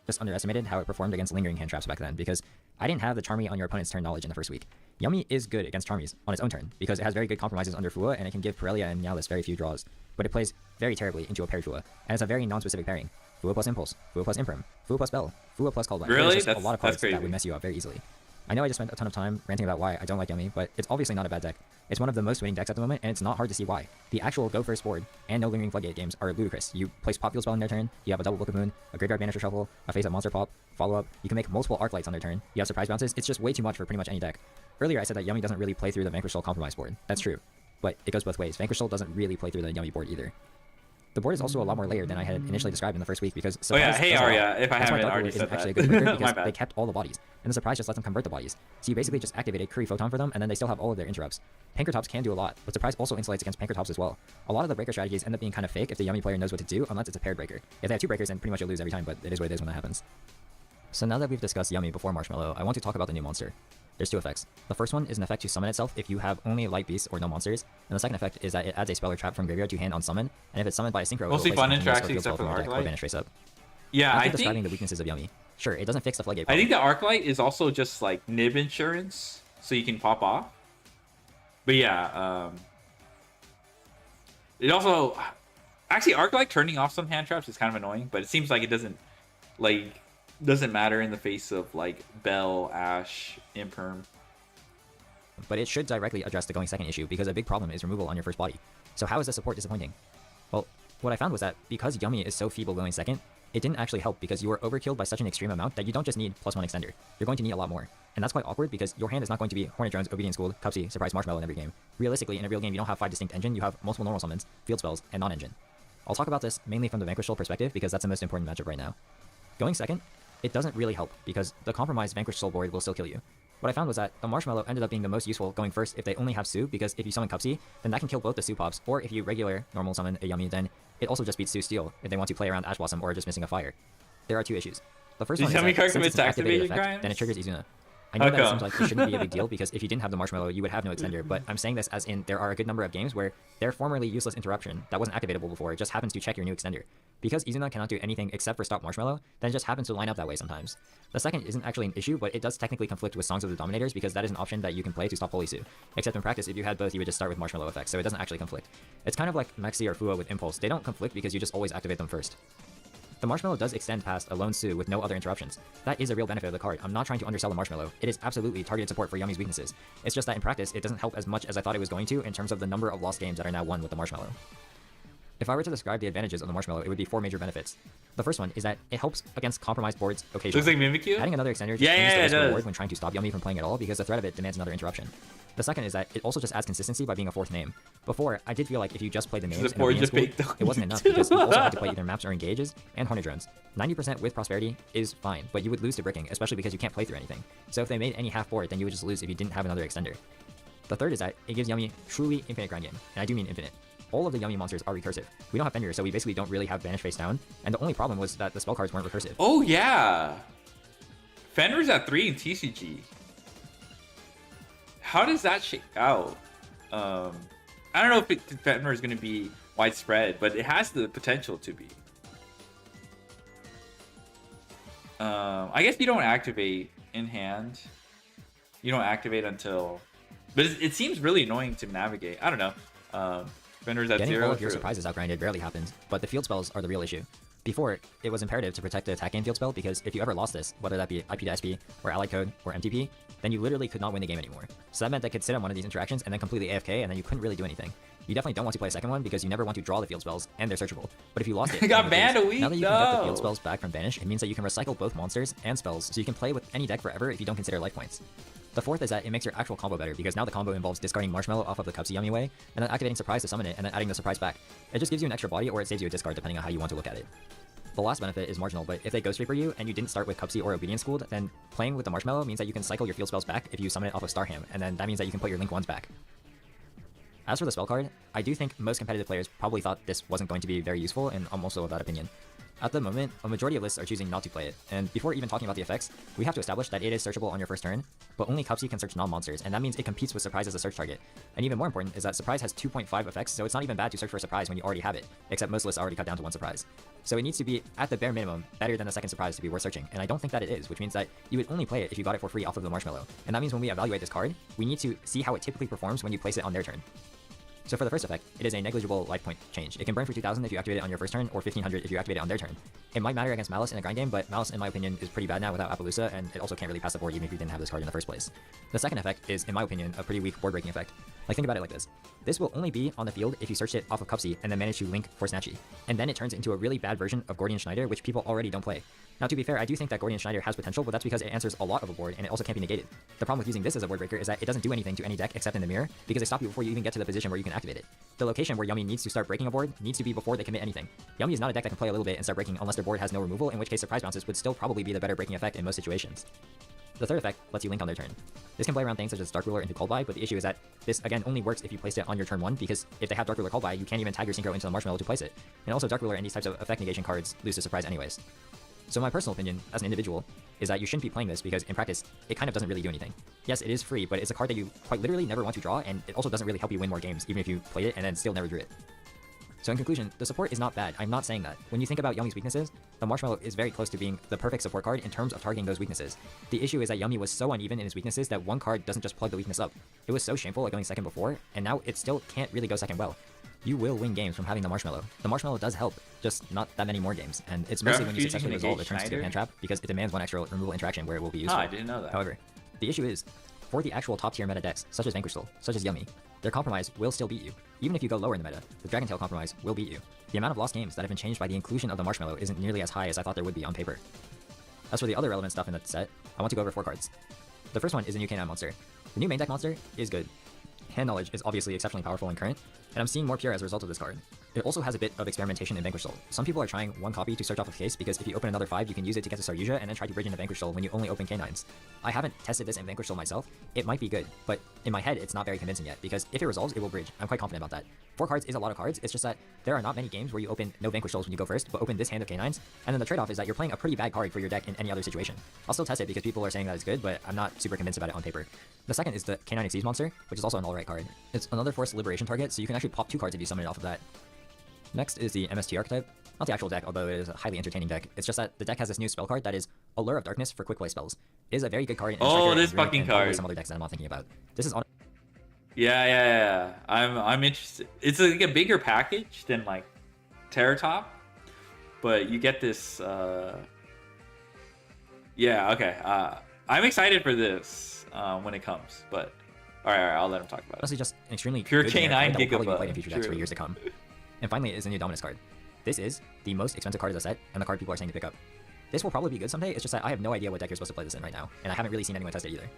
Just underestimated how it performed against lingering hand traps back then because I didn't have the Charmy on your opponent's turn knowledge in the first week. Yummy is good against Charmies on its own turn because it has very good compromises under Fua and it can give Pirellia and Nialis very few draws, but it plays very terribly into a paired Fua and it's a very non-specific pairing. Fua plus Impulse, Fua plus Imperm, Fua plus Bell, Fua plus Called By. Really? That's a lot of cards that would mess you up very easily. I know I just spent a ton of time ranting about why I don't like Yummy, but it's obviously not a bad deck. It's one of the most winning decks at the moment, and it's not hard to see why. The actual Go First board and no lingering floodgate games are ludicrous. You place Pop Field Spell on their turn, you have a double Book of Moon, a Graveyard Banisher Shuffle, a Face-Up Monster Pop, follow-up, you can make multiple Arc Lights on their turn, you have Surprise Bounces, it's just way too much for pretty much any deck. Earlier I said that Yummy doesn't really play through the Vanquish Soul compromise board. That's true. But it goes both ways. Vanquish Soul doesn't really play through the Yummy board either. The board is also a lot more layered than I had initially described in the first week because oh yeah, hey Arya, if I haven't already isn't said actually that. a good breaker because they kept all the bodies, and the Surprise just let them convert the bodies. So you basically just activated Curry Photon for them, and then they still have all of their interrupts. Pankratops can do a lot, but Surprise also insulates against Pankratops as well. A lot of the breaker strategies end up being kind of fake if the Yummy player knows what to do, unless it's a paired breaker. If they have two breakers, then pretty much you'll lose every time, but it is what it is when that happens. So now that we've discussed Yummy before Marshmallow, I want to talk about the new monster. There's two effects. The first one is an effect to summon itself if you have only light beasts or no monsters, and the second effect is that it adds a spell or trap from graveyard to hand on summon, and if it's summoned by a synchro, mostly fun interaction except for the Arc Light. Banish face up. Yeah, After I describing think the weaknesses of Yummy, sure, it doesn't fix the floodgate I problem. think the Arc Light is also just like nib insurance, so you can pop off. But yeah, it also actually Arc Light turning off some hand traps is kind of annoying, but it seems like it doesn't matter in the face of like Bell, Ash, Imperm. But it should directly address the going second issue because a big problem is removal on your first body. So how is the support disappointing? Well, what I found was that because Yummy is so feeble going second, it didn't actually help because you were overkilled by such an extreme amount that you don't just need +1 extender. You're going to need a lot more. And that's quite awkward because your hand is not going to be Hornet Drones, Obedience School, Cupsy, Surprise Marshmallow in every game. Realistically, in a real game, you don't have 5 distinct engine, you have multiple normal summons, field spells, and non-engine. I'll talk about this mainly from the Vanquish Soul perspective because that's the most important matchup right now. Going second, it doesn't really help because the compromised Vanquish Soul board will still kill you. What I found was that the Marshmallow ended up being the most useful going first if they only have Sue, because if you summon Cupsy, then that can kill both the Sue pops, or if you regular normal summon a Yummy, then it also just beats Sue Steel if they want to play around Ash Blossom or just missing a fire. There are two issues. The first one is that since it's an activated effect, then it triggers Izuna. I know How that it come? seems like it shouldn't be a big deal because if you didn't have the marshmallow, you would have no extender, but I'm saying this as in there are a good number of games where their formerly useless interruption that wasn't activatable before just happens to check your new extender. Because Izuna cannot do anything except for stop marshmallow, then it just happens to line up that way sometimes. The second isn't actually an issue, but it does technically conflict with Songs of the Dominators because that is an option that you can play to stop Holy Su. Except in practice, if you had both, you would just start with marshmallow effects, so it doesn't actually conflict. It's kind of like Maxi or Fua with Impulse. They don't conflict because you just always activate them first. The marshmallow does extend past a lone Su with no other interruptions. That is a real benefit of the card. I'm not trying to undersell the marshmallow. It is absolutely targeted support for Yumi's weaknesses. It's just that in practice, it doesn't help as much as I thought it was going to in terms of the number of lost games that are now won with the marshmallow. If I were to describe the advantages of the marshmallow, it would be 4 major benefits. The first one is that it helps against compromised boards occasionally. Looks like Mimikyu? Adding another extender just Yeah, changes the it risk does. reward when trying to stop Yumi from playing at all because the threat of it demands another interruption. The second is that it also just adds consistency by being a 4th name. Before, I did feel like if you just played the names in a board Korean just school, baked on it wasn't you enough too. because you also had to play either maps or engages and Hornet Drones. 90% with prosperity is fine, but you would lose to bricking, especially because you can't play through anything. So if they made any half board, then you would just lose if you didn't have another extender. The third is that it gives Yumi truly infinite grind game, and I do mean infinite. All of the Yumi monsters are recursive. We don't have Fenrir, so we basically don't really have Banish face down, and the only problem was that the spell cards weren't recursive. Oh yeah. Fenrir's at 3 in TCG. How does that shake out? I don't know if Fenrir is going to be widespread, but it has the potential to be. I guess you don't activate in hand. You don't activate until... But it seems really annoying to navigate. I don't know. Fenrir's at Getting 0. all of your true. surprises outgrinded rarely happens, but the field spells are the real issue. Before, it was imperative to protect the attack game field spell because if you ever lost this, whether that be IP to SP, or Allied Code, or MTP, then you literally could not win the game anymore. So that meant that could sit on one of these interactions and then completely AFK, and then you couldn't really do anything. You definitely don't want to play a second one because you never want to draw the field spells, and they're searchable. But if you lost it, I got then you banned lose. a week, Now that you can get the no. field spells back from Banish, it means that you can recycle both monsters and spells, so you can play with any deck forever if you don't consider life points. The fourth is that it makes your actual combo better because now the combo involves discarding Marshmallow off of the Cupsy Yummy way, and then activating Surprise to summon it, and then adding the Surprise back. It just gives you an extra body or it saves you a discard depending on how you want to look at it. The last benefit is marginal, but if they Ghost Reaper you and you didn't start with Cupsy or Obedience Schooled, then playing with the Marshmallow means that you can cycle your field spells back if you summon it off of Starham, and then that means that you can put your Link 1s back. As for the spell card, I do think most competitive players probably thought this wasn't going to be very useful, and I'm also of that opinion. At the moment, a majority of lists are choosing not to play it, and before even talking about the effects, we have to establish that it is searchable on your first turn, but only Cupsy can search non-monsters, and that means it competes with Surprise as a search target. And even more important is that Surprise has 2.5 effects, so it's not even bad to search for a Surprise when you already have it, except most lists are already cut down to 1 Surprise. So it needs to be, at the bare minimum, better than the second Surprise to be worth searching, and I don't think that it is, which means that you would only play it if you got it for free off of the Marshmallow. And that means when we evaluate this card, we need to see how it typically performs when you place it on their turn. So for the first effect, it is a negligible life point change. It can burn for 2,000 if you activate it on your first turn, or 1,500 if you activate it on their turn. It might matter against Malice in a grind game, but Malice, in my opinion, is pretty bad now without Appaloosa, and it also can't really pass the board even if you didn't have this card in the first place. The second effect is, in my opinion, a pretty weak board breaking effect. Like, think about it like this. This will only be on the field if you search it off of Cupsy and then manage to link for Snatchy. And then it turns into a really bad version of Gordian Schneider, which people already don't play. Now, to be fair, I do think that Gordian Schneider has potential, but that's because it answers a lot of a board, and it also can't be negated. The problem with using this as a board breaker is that it doesn't do anything to any deck except in the mirror, because they stop you before you even get to the position where you can activate it. The location where Yummy needs to start breaking a board needs to be before they commit anything. Yummy is not a deck that can play a little bit and start breaking unless their board has no removal, in which case Surprise Bounces would still probably be the better breaking effect in most situations. The third effect lets you link on their turn. This can play around things such as Dark Ruler into Called By, but the issue is that this again only works if you place it on your turn 1, because if they have Dark Ruler Called By, you can't even tag your Synchro into the Marshmallow to place it. And also Dark Ruler and these types of effect negation cards lose to Surprise anyways. So my personal opinion, as an individual, is that you shouldn't be playing this because in practice, it kind of doesn't really do anything. Yes, it is free, but it's a card that you quite literally never want to draw, and it also doesn't really help you win more games, even if you played it and then still never drew it. So in conclusion, the support is not bad. I'm not saying that. When you think about Yumi's weaknesses, the Marshmallow is very close to being the perfect support card in terms of targeting those weaknesses. The issue is that Yumi was so uneven in his weaknesses that one card doesn't just plug the weakness up. It was so shameful at going second before, and now it still can't really go second well. You will win games from having the Marshmallow. The Marshmallow does help, just not that many more games, and it's mostly when you successfully resolve it turns into a hand trap, because it demands one extra removal interaction where it will be useful. I didn't know that. However, the issue is, for the actual top tier meta decks, such as Vanquish Soul, such as Yummy, their compromise will still beat you. Even if you go lower in the meta, the Dragon Tail compromise will beat you. The amount of lost games that have been changed by the inclusion of the Marshmallow isn't nearly as high as I thought there would be on paper. As for the other relevant stuff in the set, I want to go over 4 cards. The first one is a new K9 monster. The new main deck monster is good. Hand Knowledge is obviously exceptionally powerful and current, and I'm seeing more pure as a result of this card. It also has a bit of experimentation in Vanquish Soul. Some people are trying one copy to start off with case because if you open another 5, you can use it to get to Stože and then try to bridge into Vanquish Soul when you only open K9s. I haven't tested this in Vanquish Soul myself. It might be good, but in my head, it's not very convincing yet because if it resolves, it will bridge. I'm quite confident about that. 4 cards is a lot of cards. It's just that there are not many games where you open no Vanquish Souls when you go first, but open this hand of K9s, and then the trade-off is that you're playing a pretty bad card for your deck in any other situation. I'll still test it because people are saying that it's good, but I'm not super convinced about it on paper. The second is the K9 Exceeds monster, which is also an alright card. It's another forced liberation target, so you can actually pop 2 cards if you summon it off of that. Next is the MST archetype. Not the actual deck, although it is a highly entertaining deck. It's just that the deck has this new spell card that is Allure of Darkness for quick play spells. It is a very good card. Oh, this fucking card. Some other decks that I'm not thinking about. This is on. Yeah. I'm interested. It's like a bigger package than like Terror Top, but you get this. Yeah, okay. I'm excited for this when it comes, but all right, I'll let him talk about it. Honestly, just an extremely Pure good K9 card that will probably be Gigabyte. played in future decks for years to come. And finally is the new Dominus card. This is the most expensive card of the set, and the card people are saying to pick up. This will probably be good someday, it's just that I have no idea what deck you're supposed to play this in right now, and I haven't really seen anyone test it either.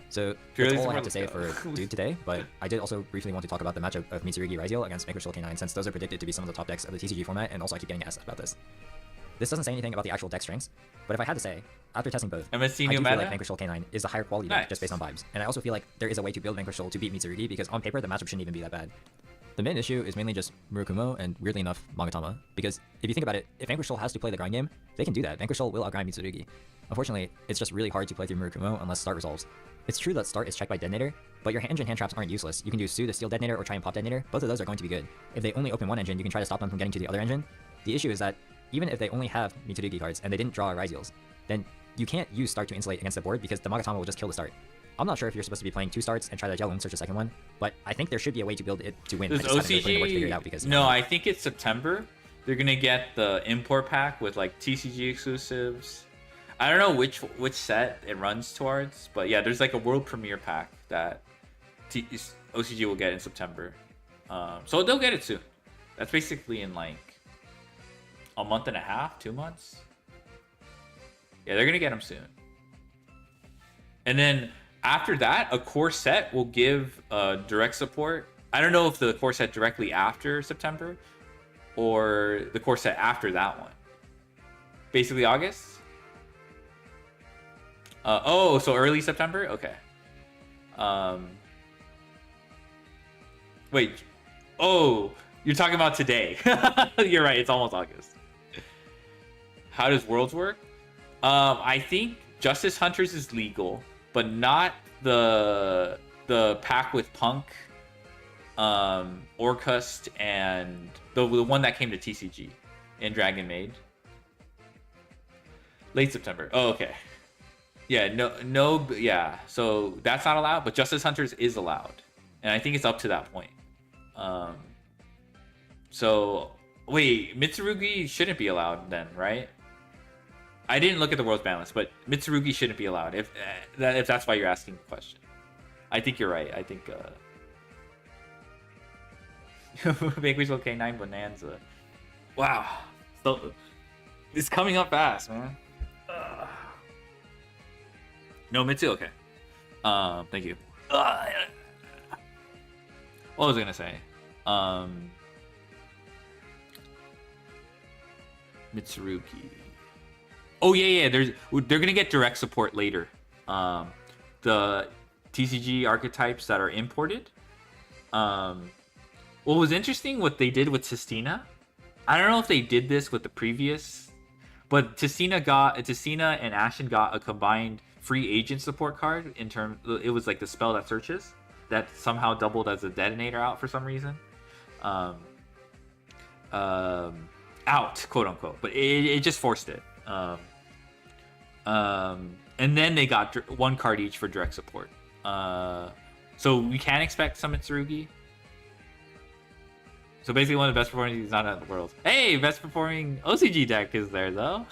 So that's all I have to say for Dude today, but I did also briefly want to talk about the matchup of Mitsurugi Raziel against Vanquish Soul K9, since those are predicted to be some of the top decks of the TCG format, and also I keep getting asked about this. This doesn't say anything about the actual deck strengths, but if I had to say, after testing both, MSC I do new feel meta? like Vanquish Soul K9 is a higher quality deck just based on vibes, and I also feel like there is a way to build Vanquish Soul to beat Mitsurugi because on paper the matchup shouldn't even be that bad. The main issue is mainly just Murakumo and, weirdly enough, Magatama, because if you think about it, if Vanquish Soul has to play the grind game, they can do that. Vanquish Soul will outgrind Mitsurugi. Unfortunately, it's just really hard to play through Murakumo unless start resolves. It's true that start is checked by Detonator, but your engine hand traps aren't useless. You can do Sue the Steel Detonator or try and pop Detonator. Both of those are going to be good. If they only open one engine, you can try to stop them from getting to the other engine. The issue is that even if they only have Mitsurugi cards and they didn't draw Raziels, then you can't use start to insulate against the board because the Magatama will just kill the start. I'm not sure if you're supposed to be playing 2 starts and try to Jelloon search a second one, but I think there should be a way to build it to win. Does I just haven't really put in the work to figure it out OCG? because No, I think it's September. They're gonna get the import pack with like TCG exclusives. I don't know which set it runs towards, but yeah, there's like a world premiere pack that OCG will get in September. So they'll get it soon. That's basically in like a month and a half, 2 months. Yeah, they're gonna get them soon. And then after that, a core set will give direct support. I don't know if the core set directly after September or the core set after that one. Basically August? Oh, so early September? Okay. Wait. Oh, you're talking about today. You're right, it's almost August. How does Worlds work? I think Justice Hunters is legal, but not the pack with Punk, Orcust, and the one that came to TCG in Dragon Maid. Late September. Oh, okay. Yeah, no, yeah. So that's not allowed, but Justice Hunters is allowed, and I think it's up to that point. So wait, Mitsurugi shouldn't be allowed then, right? I didn't look at the world's ban list, but Mitsurugi shouldn't be allowed if that's why you're asking the question. I think you're right. I think Vanquish Soul K9 Bonanza. Wow, so it's coming up fast, man. No, Mitsu, okay. Thank you. What was I gonna say? Mitsurugi. Oh yeah. They're gonna get direct support later. The TCG archetypes that are imported. What was interesting, what they did with Sistina. I don't know if they did this with the previous, but Sistina and Ashen got a combined free agent support card. It was like the spell that searches that somehow doubled as a detonator out for some reason. Out, quote unquote, but it just forced it. And then they got 1 card each for direct support. So we can expect some Mitsurugi. So basically one of the best performing is not out of the world. Hey, best performing OCG deck is there though.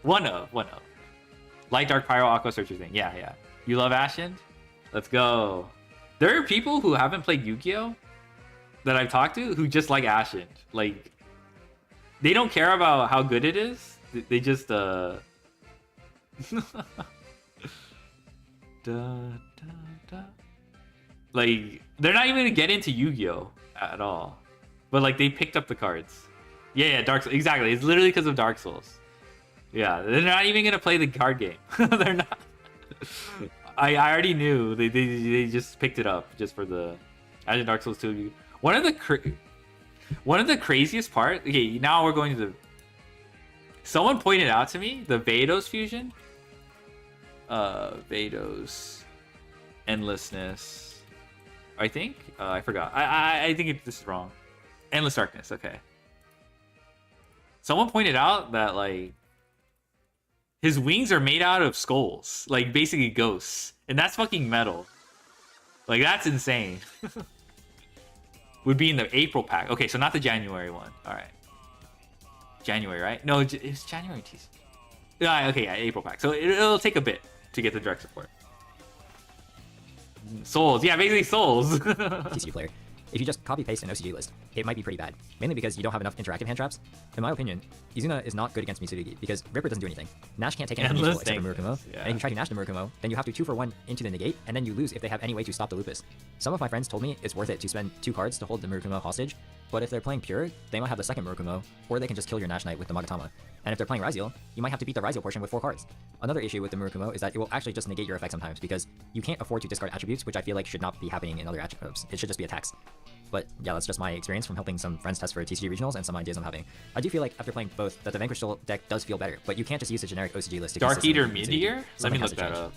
One of. Light, Dark, Pyro, Aqua, Searcher thing. Yeah. You love Ashen? Let's go. There are people who haven't played Yu-Gi-Oh! That I've talked to who just like Ashen. Like, they don't care about how good it is. They just Like, they're not even gonna get into Yu-Gi-Oh! At all. But like they picked up the cards. Yeah, Dark Souls. Exactly. It's literally because of Dark Souls. Yeah, they're not even gonna play the card game. They're not. I already knew they just picked it up just for the Imagine Dark Souls 2. One of the craziest part. Okay, now we're going to the. Someone pointed out to me the Vados fusion. Vados, endlessness. I think I forgot. I think this is wrong. Endless darkness. Okay. Someone pointed out that like his wings are made out of skulls, like basically ghosts, and that's fucking metal. Like that's insane. Would be in the April pack. Okay, so not the January one. All right. January, right? No, it's January TC. Okay, yeah, April pack. So it'll take a bit to get the direct support. Souls, yeah, basically souls. TCG player. If you just copy-paste an OCG list, it might be pretty bad, mainly because you don't have enough interactive hand traps. In my opinion, Izuna is not good against Mitsurugi because Ripper doesn't do anything. Nash can't take any neutral except for Murakumo, yeah. and if you try to Nash the Murakumo, then you have to 2-for-1 into the negate, and then you lose if they have any way to stop the Lupus. Some of my friends told me it's worth it to spend 2 cards to hold the Murakumo hostage, but if they're playing Pure, they might have the second Murakumo, or they can just kill your Nash Knight with the Magatama. And if they're playing Raziel, you might have to beat the Raziel portion with 4 cards. Another issue with the Murakumo is that it will actually just negate your effect sometimes, because you can't afford to discard attributes, which I feel like should not be happening in other attributes. It should just be attacks. But yeah, that's just my experience from helping some friends test for TCG regionals and some ideas I'm having. I do feel like after playing both, that the Vanquish Soul deck does feel better, but you can't just use a generic OCG list to Dark consistently Eater beat Meteor? Mitsurugi. Let me Something look has to that change. up.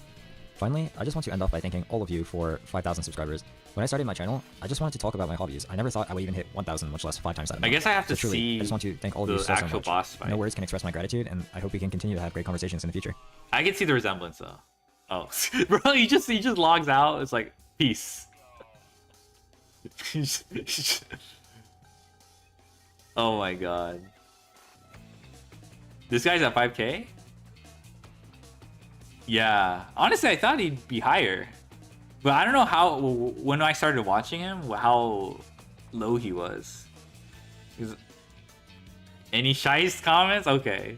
Finally, I just want to end off by thanking all of you for 5,000 subscribers. When I started my channel, I just wanted to talk about my hobbies. I never thought I would even hit 1,000, much less 5 times that amount. I guess I have to So truly, see I just want to thank all of the you so actual much. boss fight. No words can express my gratitude, and I hope we can continue to have great conversations in the future. I can see the resemblance though. Oh, bro, he just logs out. It's like peace. Oh my god. This guy's at 5K? Yeah. Honestly, I thought he'd be higher. But I don't know how, when I started watching him, how low he was. Any shiest comments? Okay.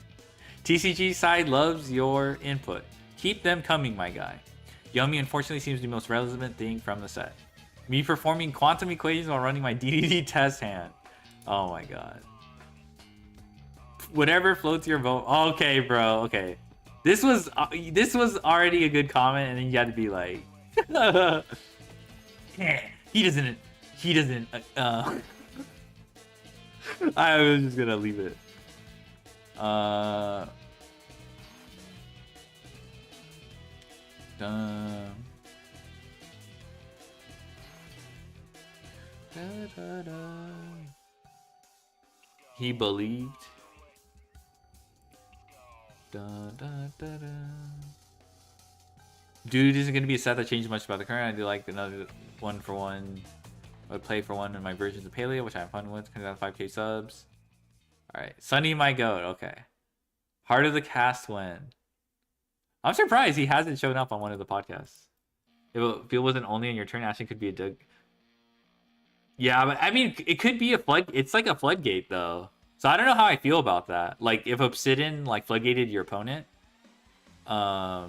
TCG side loves your input. Keep them coming, my guy. Yummy unfortunately seems to be the most relevant thing from the set. Me performing quantum equations while running my DDD test hand. Oh my god. Whatever floats your boat. Okay, bro. Okay. This was already a good comment, and then you had to be like, he doesn't. I was just gonna leave it. He believed. Dude isn't gonna be a set that changes much about the current. I do like another 1-for-1. I would play for one in my versions of Paleo, which I have fun with. Comes out 5K subs. Alright. Sunny my goat. Okay. Heart of the cast win. I'm surprised he hasn't shown up on one of the podcasts. If it wasn't only on your turn, Ashton could be a Doug. Yeah, but I mean, it could be a flood. It's like a floodgate, though. So I don't know how I feel about that. Like, if Obsidian, like, floodgated your opponent. I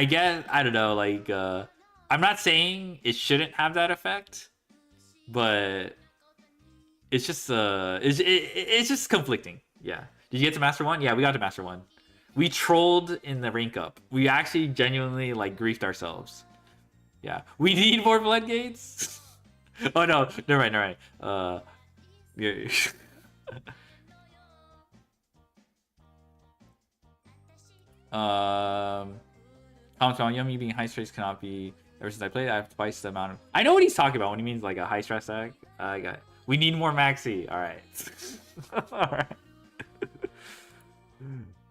guess, I don't know, like, I'm not saying it shouldn't have that effect. But it's just, it's just conflicting. Yeah. Did you get to Master 1? Yeah, we got to Master 1. We trolled in the rank up. We actually genuinely, like, griefed ourselves. Yeah. We need more floodgates? Oh, no. Never mind. Yeah. Comments on Yummy being high stress cannot be. Ever since I played, I have twice the amount of. I know what he's talking about when he means like a high stress deck. I got. We need more maxi. All right. All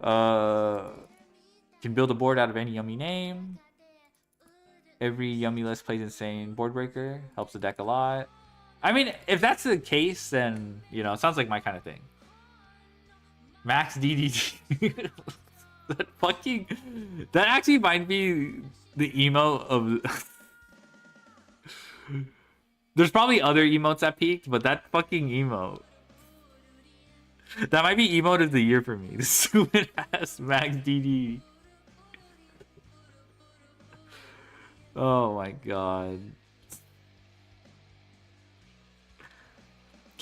right. Can build a board out of any Yummy name. Every Yummy list plays insane board breaker. Helps the deck a lot. I mean, if that's the case, then, you know, it sounds like my kind of thing. Max DDT. That actually might be the emote of... There's probably other emotes that peaked, but that fucking emote. That might be emote of the year for me. The stupid ass Max DD. Oh my god.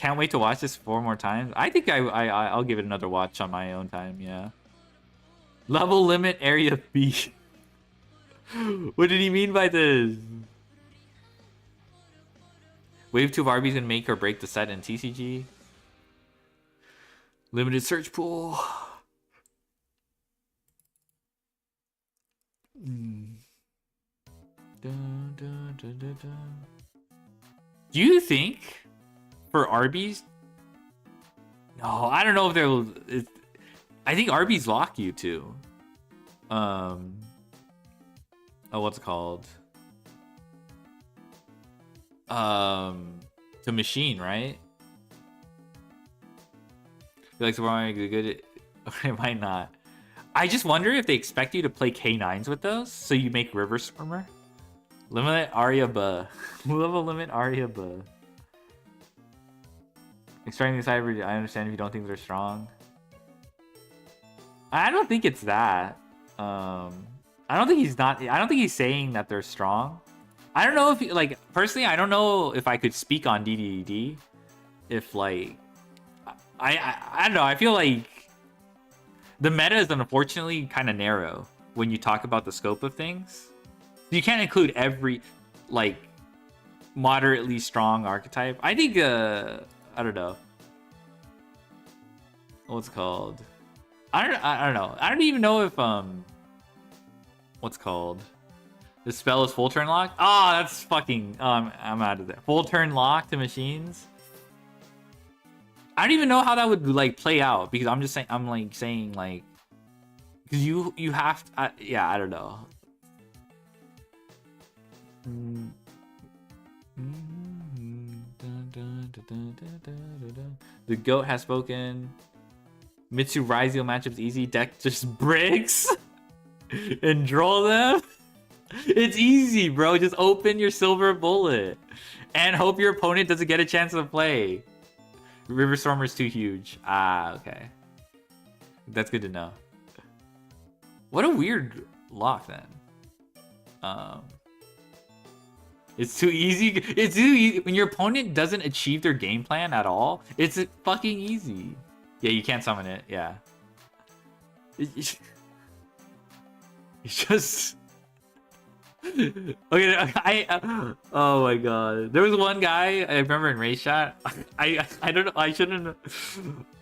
Can't wait to watch this 4 more times. I think I'll give it another watch on my own time. Yeah. Level limit area B. What did he mean by this? Wave 2 of RB is gonna make or break the set in TCG. Limited search pool. Dun, dun, dun, dun, dun. Do you think for Arby's? No, I don't know if they'll. I think Arby's lock you too. Oh, what's it called? To machine, right? You like to good? It might not. I just wonder if they expect you to play K9s with those, so you make River Stormer. Limit Arya Ba. Level limit Arya Ba. Extracting the cyber, I understand if you don't think they're strong. I don't think it's that. I don't think he's saying that they're strong. I don't know if like personally, I don't know if I could speak on DDD. If like I don't know, I feel like the meta is unfortunately kind of narrow when you talk about the scope of things. You can't include every like moderately strong archetype. I think I don't know. What's it called? I don't know. I don't even know if what's it called? The spell is full turn lock. Oh, that's fucking I'm out of there. Full turn lock to machines. I don't even know how that would like play out because I'm just saying like because you have to, yeah, I don't know. The goat has spoken. Mitsu Raizio matchups easy. Deck just bricks and draw them. It's easy, bro. Just open your silver bullet and hope your opponent doesn't get a chance to play. River Stormer's too huge. Ah, okay. That's good to know. What a weird lock then. It's too easy. It's too easy. When your opponent doesn't achieve their game plan at all, it's fucking easy. Yeah, you can't summon it. Yeah. It's just... Okay, oh my god. There was one guy I remember in race chat. I don't know. I shouldn't.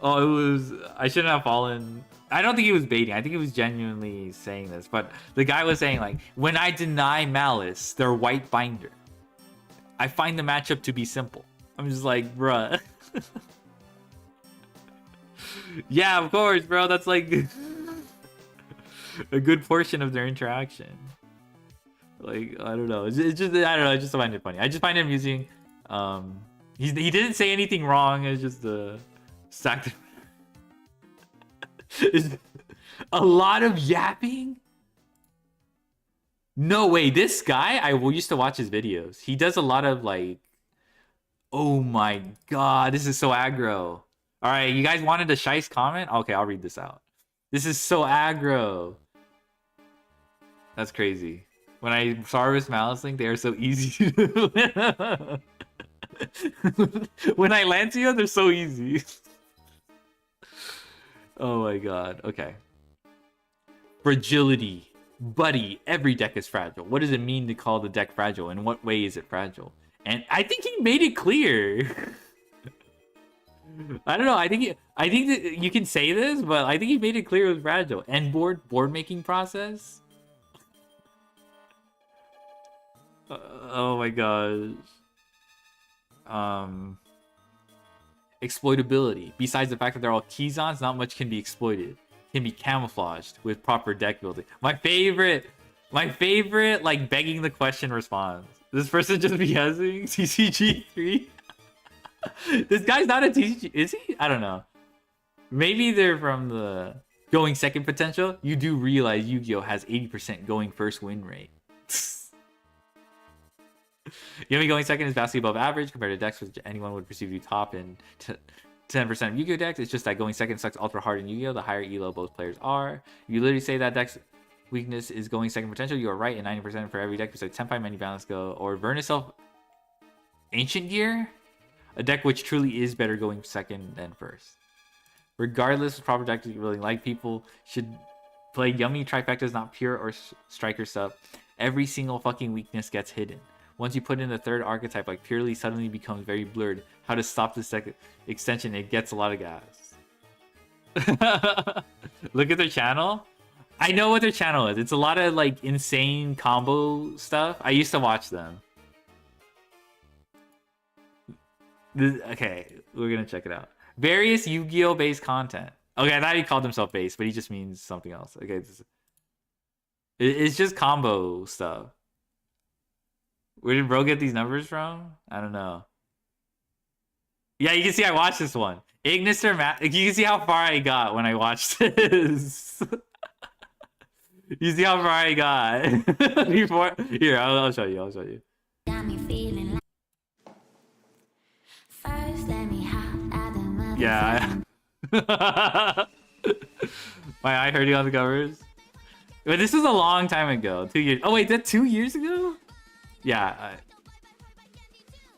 Oh, it was. I shouldn't have fallen. I don't think he was baiting. I think he was genuinely saying this. But the guy was saying like, when I deny Malice their white binder, I find the matchup to be simple. I'm just like, bruh. Yeah, of course, bro. That's like a good portion of their interaction. Like, I don't know. It's just, I don't know. I just find it funny. I just find it amusing. He didn't say anything wrong. It's just stacked. A lot of yapping. No way. This guy, I used to watch his videos. He does a lot of like, oh my god, this is so aggro. All right, you guys wanted a Shice comment? Okay, I'll read this out. This is so aggro. That's crazy. When I saw this Malice Link, they are so easy to win. When I Lancia, they're so easy. Oh my god. Okay. Fragility. Buddy, every deck is fragile. What does it mean to call the deck fragile? In what way is it fragile? And I think he made it clear. I don't know. I think that you can say this, but I think he made it clear it was fragile. End board making process. Oh my gosh. Exploitability. Besides the fact that they're all Keyzons, not much can be exploited. Can be camouflaged with proper deck building. My favorite, like begging the question response. This person just BSing TCG3. This guy's not a TCG, is he? I don't know. Maybe they're from the going second potential. You do realize Yu-Gi-Oh has 80% going first win rate. Yumi going second is vastly above average compared to decks which anyone would perceive to be top in 10% of Yu-Gi-Oh decks. It's just that going second sucks ultra hard in Yu-Gi-Oh. The higher elo both players are. You literally say that deck's weakness is going second potential. You are right in 90% for every deck besides Tenpai, Many Balance Go, or Vernicelf Ancient Gear. A deck which truly is better going second than first. Regardless of proper deck building, like people should play Yummy Trifectas, not pure or striker stuff. Every single fucking weakness gets hidden. Once you put in the third archetype, like purely suddenly becomes very blurred. How to stop this deck extension, it gets a lot of gas. Look at their channel. I know what their channel is. It's a lot of like insane combo stuff. I used to watch them. Okay, we're gonna check it out. Various Yu-Gi-Oh based content. Okay, I thought he called himself base, but he just means something else. Okay, it's just combo stuff. Where did bro get these numbers from? I don't know. Yeah, you can see I watched this one. Ignis or Matt. You can see how far I got when I watched this. You see how far I got before. Here, I'll show you. I'll show you. Yeah. My eye hurting on the covers. But this was a long time ago. 2 years. Oh wait, that 2 years ago? Yeah.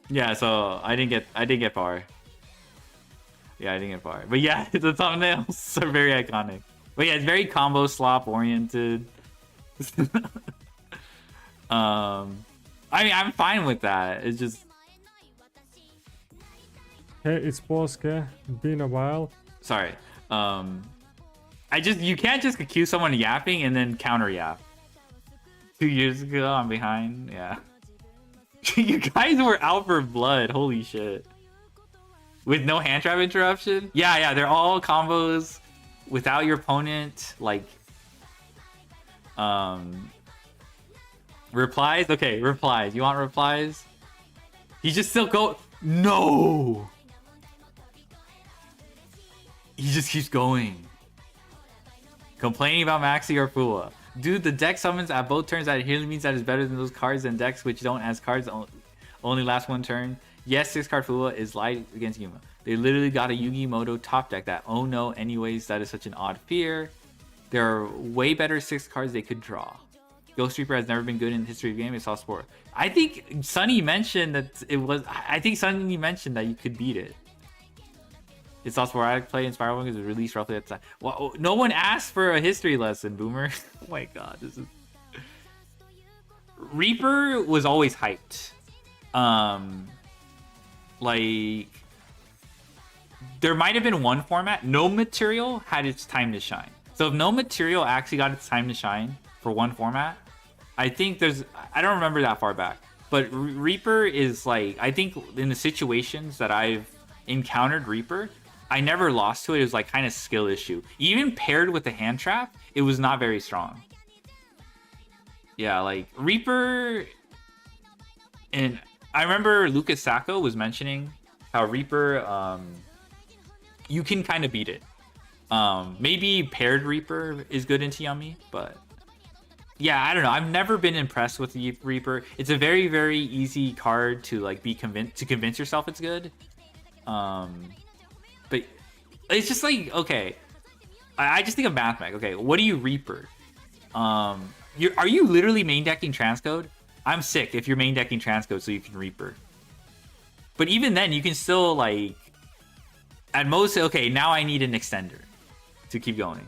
Yeah. So I didn't get far. Yeah, I didn't get far. But yeah, the thumbnails are very iconic. But yeah, it's very combo slop oriented. I mean, I'm fine with that. It's just. Hey, it's Polska. Been a while. Sorry. You can't just accuse someone of yapping and then counter yap. 2 years ago, I'm behind. Yeah. You guys were out for blood. Holy shit. With no hand trap interruption? Yeah, they're all combos without your opponent. Like, replies? Okay, replies. You want replies? He just still go. No! He just keeps going. Complaining about Maxi or Fua. Dude, the deck summons at both turns. That really means that it's better than those cards and decks which don't, as cards only last one turn. Yes, 6-card Fua is light against Yuma. They literally got a Yugi Moto top deck that, oh no, anyways, that is such an odd fear. There are way better 6 cards they could draw. Ghost Reaper has never been good in the history of the game. It's all sport. I think Sunny mentioned that it was. I think Sunny mentioned that you could beat it. It's all sporadic play in Spiral Wing is released roughly at the time. Well, no one asked for a history lesson, Boomer. Oh my god, this is. Reaper was always hyped. Like, there might have been one format. No Material had its time to shine. So if No Material actually got its time to shine for one format, I think there's. I don't remember that far back, but Reaper is like, I think in the situations that I've encountered Reaper, I never lost to it. It was like kind of skill issue. Even paired with the hand trap, it was not very strong. Yeah, like Reaper, and I remember Lucas Sacco was mentioning how Reaper, you can kind of beat it. Maybe paired Reaper is good into Yummy, but yeah, I don't know. I've never been impressed with the Reaper. It's a very, very easy card to like be convince yourself it's good. But it's just like, okay, I just think of Mathmech. Okay, what do you Reaper? Are you literally main decking Transcode? I'm sick if you're main decking Transcode so you can Reaper. But even then, you can still like, at most, okay, now I need an extender to keep going.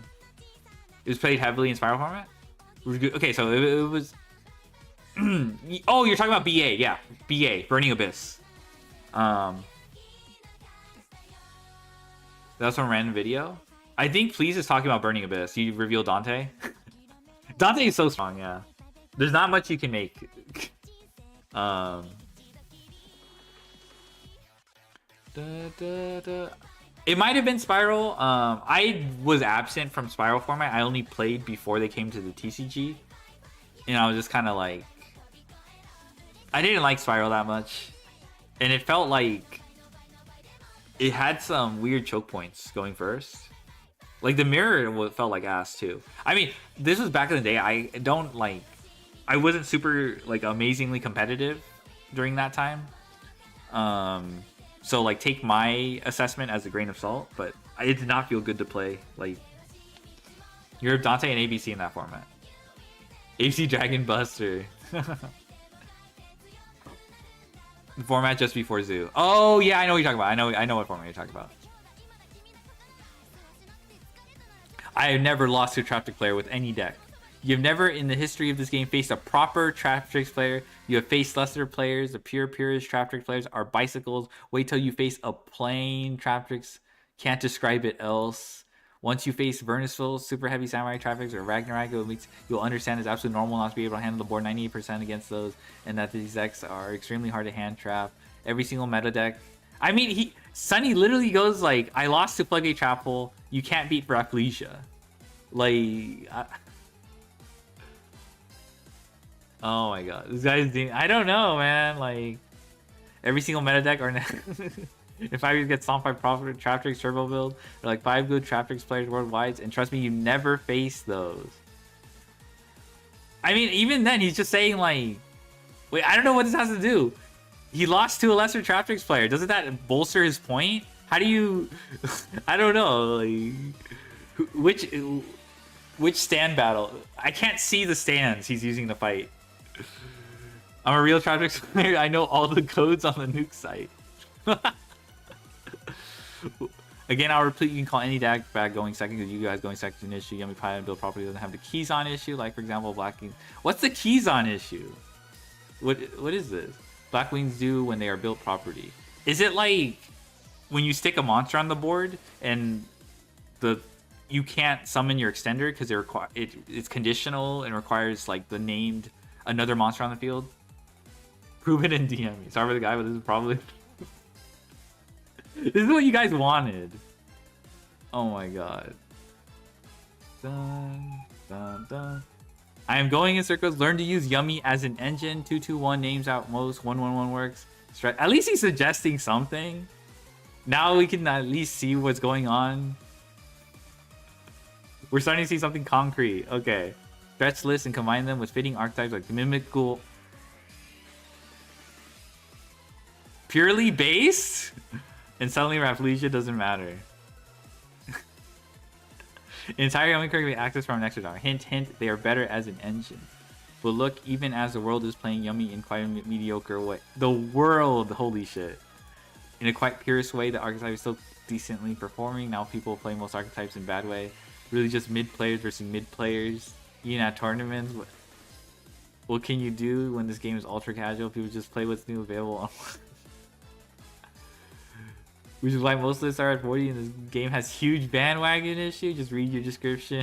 It was played heavily in Spiral format? Okay, so it was. Oh, you're talking about BA, yeah, BA, Burning Abyss. That's from a random video. I think Please is talking about Burning Abyss. You reveal Dante. Dante is so strong, yeah. There's not much you can make. It might have been Spiral. I was absent from Spiral format. I only played before they came to the TCG. And I was just kind of like, I didn't like Spiral that much. And it felt like it had some weird choke points going first. Like the mirror felt like ass too. I mean, this was back in the day. I wasn't super like amazingly competitive during that time. So like take my assessment as a grain of salt, but it did not feel good to play. Like, you're Dante and ABC in that format. ABC Dragon Buster. The format just before Zoo. Oh yeah, I know what you're talking about. I know what format you're talking about. I have never lost to a Traptrix player with any deck. You've never in the history of this game faced a proper Traptrix player. You have faced lesser players. The purest Traptrix players are bicycles. Wait till you face a plain Traptrix. Can't describe it else. Once you face Vernisful, Super Heavy Samurai Traptrix, or Ragnarok, you'll understand it's absolutely normal not to be able to handle the board 98% against those, and that these decks are extremely hard to hand trap. Every single meta deck. I mean, Sunny literally goes like, I lost to Floodgate Chapel. You can't beat Rafflesia. Like... Oh my god, this guy's doing... I don't know, man. Like, every single meta deck or if I get stomped by Profit Traptrix Turbo build, there are like 5 good Traptrix players worldwide, and trust me, you never face those. I mean, even then, he's just saying like, wait, I don't know what this has to do. He lost to a lesser Traptrix player. Doesn't that bolster his point? How do you? I don't know. Like, which stand battle? I can't see the stands he's using to fight. I'm a real Traptrix player. I know all the codes on the nuke site. Again, I'll repeat, you can call any deck bad going second because you guys going second issue. Yummy Pie and build properly doesn't have the keys on issue. Like, for example, Black Wings. What's the keys on issue? What is this? Black Wings do when they are built property. Is it like when you stick a monster on the board and you can't summon your extender because it's conditional and requires like the named another monster on the field? Prove it in DM me. Sorry for the guy, but this is probably this is what you guys wanted. Oh my god. Dun, dun, dun. I am going in circles. Learn to use Yummy as an engine. 221 names out most. 111 works. At least he's suggesting something. Now we can at least see what's going on. We're starting to see something concrete. Okay. Stretch lists and combine them with fitting archetypes like Mimical. Purely based? And suddenly Rafflesia doesn't matter. Entire Yummy card can be accessed from an extra dollar. Hint, hint, they are better as an engine. But look, even as the world is playing Yummy in quite a mediocre way. The world, holy shit. In a quite purest way, the archetype is still decently performing. Now people play most archetypes in bad way. Really just mid players versus mid players. Even at tournaments. What can you do when this game is ultra casual? People just play what's new available on which is why most lists are at 40 and this game has huge bandwagon issue. Just read your description.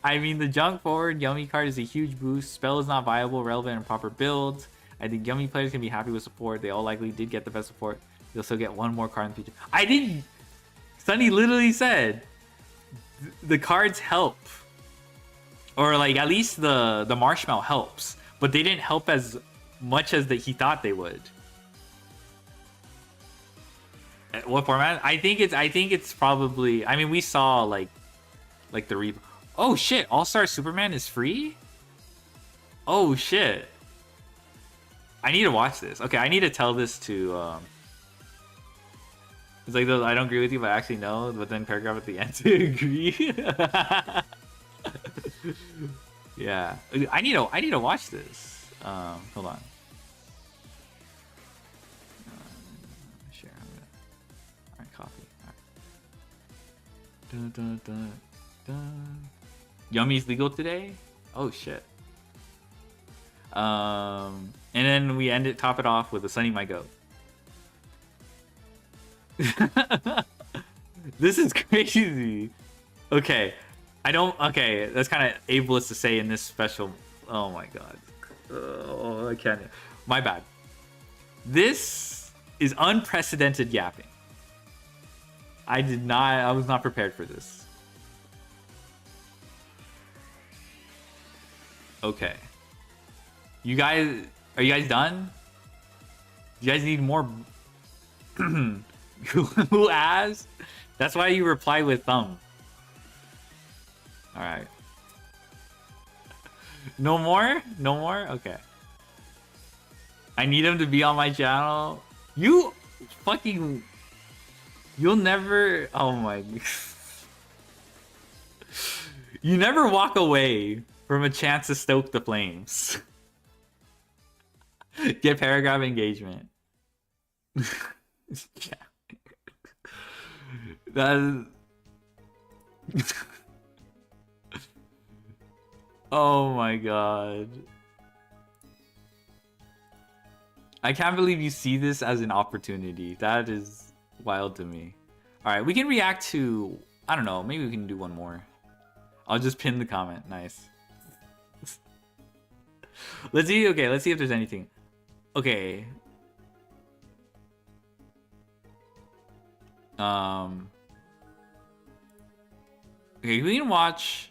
I mean, the junk forward Yummy card is a huge boost. Spell is not viable, relevant, and proper builds. I think Yummy players can be happy with support. They all likely did get the best support. They'll still get one more card in the future. I didn't. Sunny literally said the cards help. Or like at least the marshmallow helps. But they didn't help as much as he thought they would. What format? I think it's probably. I mean, we saw like the Oh shit! All-Star Superman is free. Oh shit! I need to watch this. Okay, I need to tell this to. It's like those. I don't agree with you, but I actually know. But then paragraph at the end to agree. Yeah, I need to watch this. Hold on. Dun, dun, dun, dun. Yummy's legal today? Oh shit. And then we top it off with a Sunny My Goat. This is crazy. Okay. Okay, that's kind of ableist to say in this special. Oh my god. Oh, I can't. My bad. This is unprecedented yapping. I was not prepared for this. Okay. Are you guys done? You guys need more? Who asked? That's why you reply with thumb. Alright. No more? No more? Okay. I need him to be on my channel. You fucking... You'll never... Oh my... You never walk away from a chance to stoke the flames. Get paragraph engagement. Yeah. That is... Oh my god. I can't believe you see this as an opportunity. That is wild to me. Alright, we can react to... I don't know, maybe we can do one more. I'll just pin the comment. Nice. Let's see, okay, let's see if there's anything. Okay. Okay, we can watch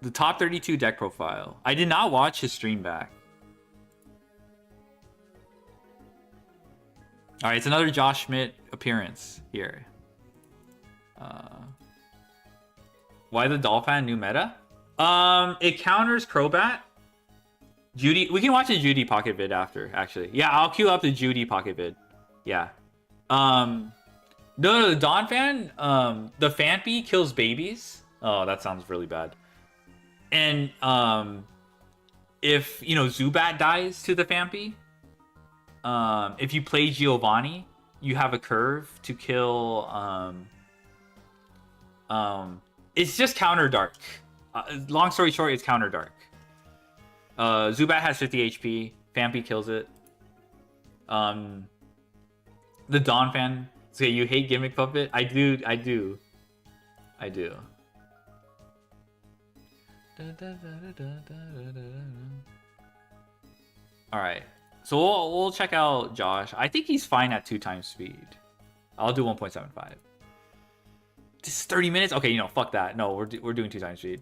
the top 32 deck profile. I did not watch his stream back. Alright, it's another Josh Schmidt appearance here. Why the Dolphin new meta? It counters Crobat. Judy, we can watch a Judy pocket vid after, actually. Yeah, I'll queue up the Judy pocket vid. Yeah. No, the Dawn fan, the Phanpy kills babies. Oh, that sounds really bad. And if, you know, Zubat dies to the Phanpy, if you play Giovanni, you have a curve to kill, it's just counter dark. Long story short, it's counter dark. Zubat has 50 HP. Phanpy kills it. The Dawn fan. So you hate Gimmick Puppet? I do. Alright. So we'll check out Josh. I think he's fine at 2x speed. I'll do 1.75. This is 30 minutes? Okay, you know, fuck that. No, we're doing 2x speed.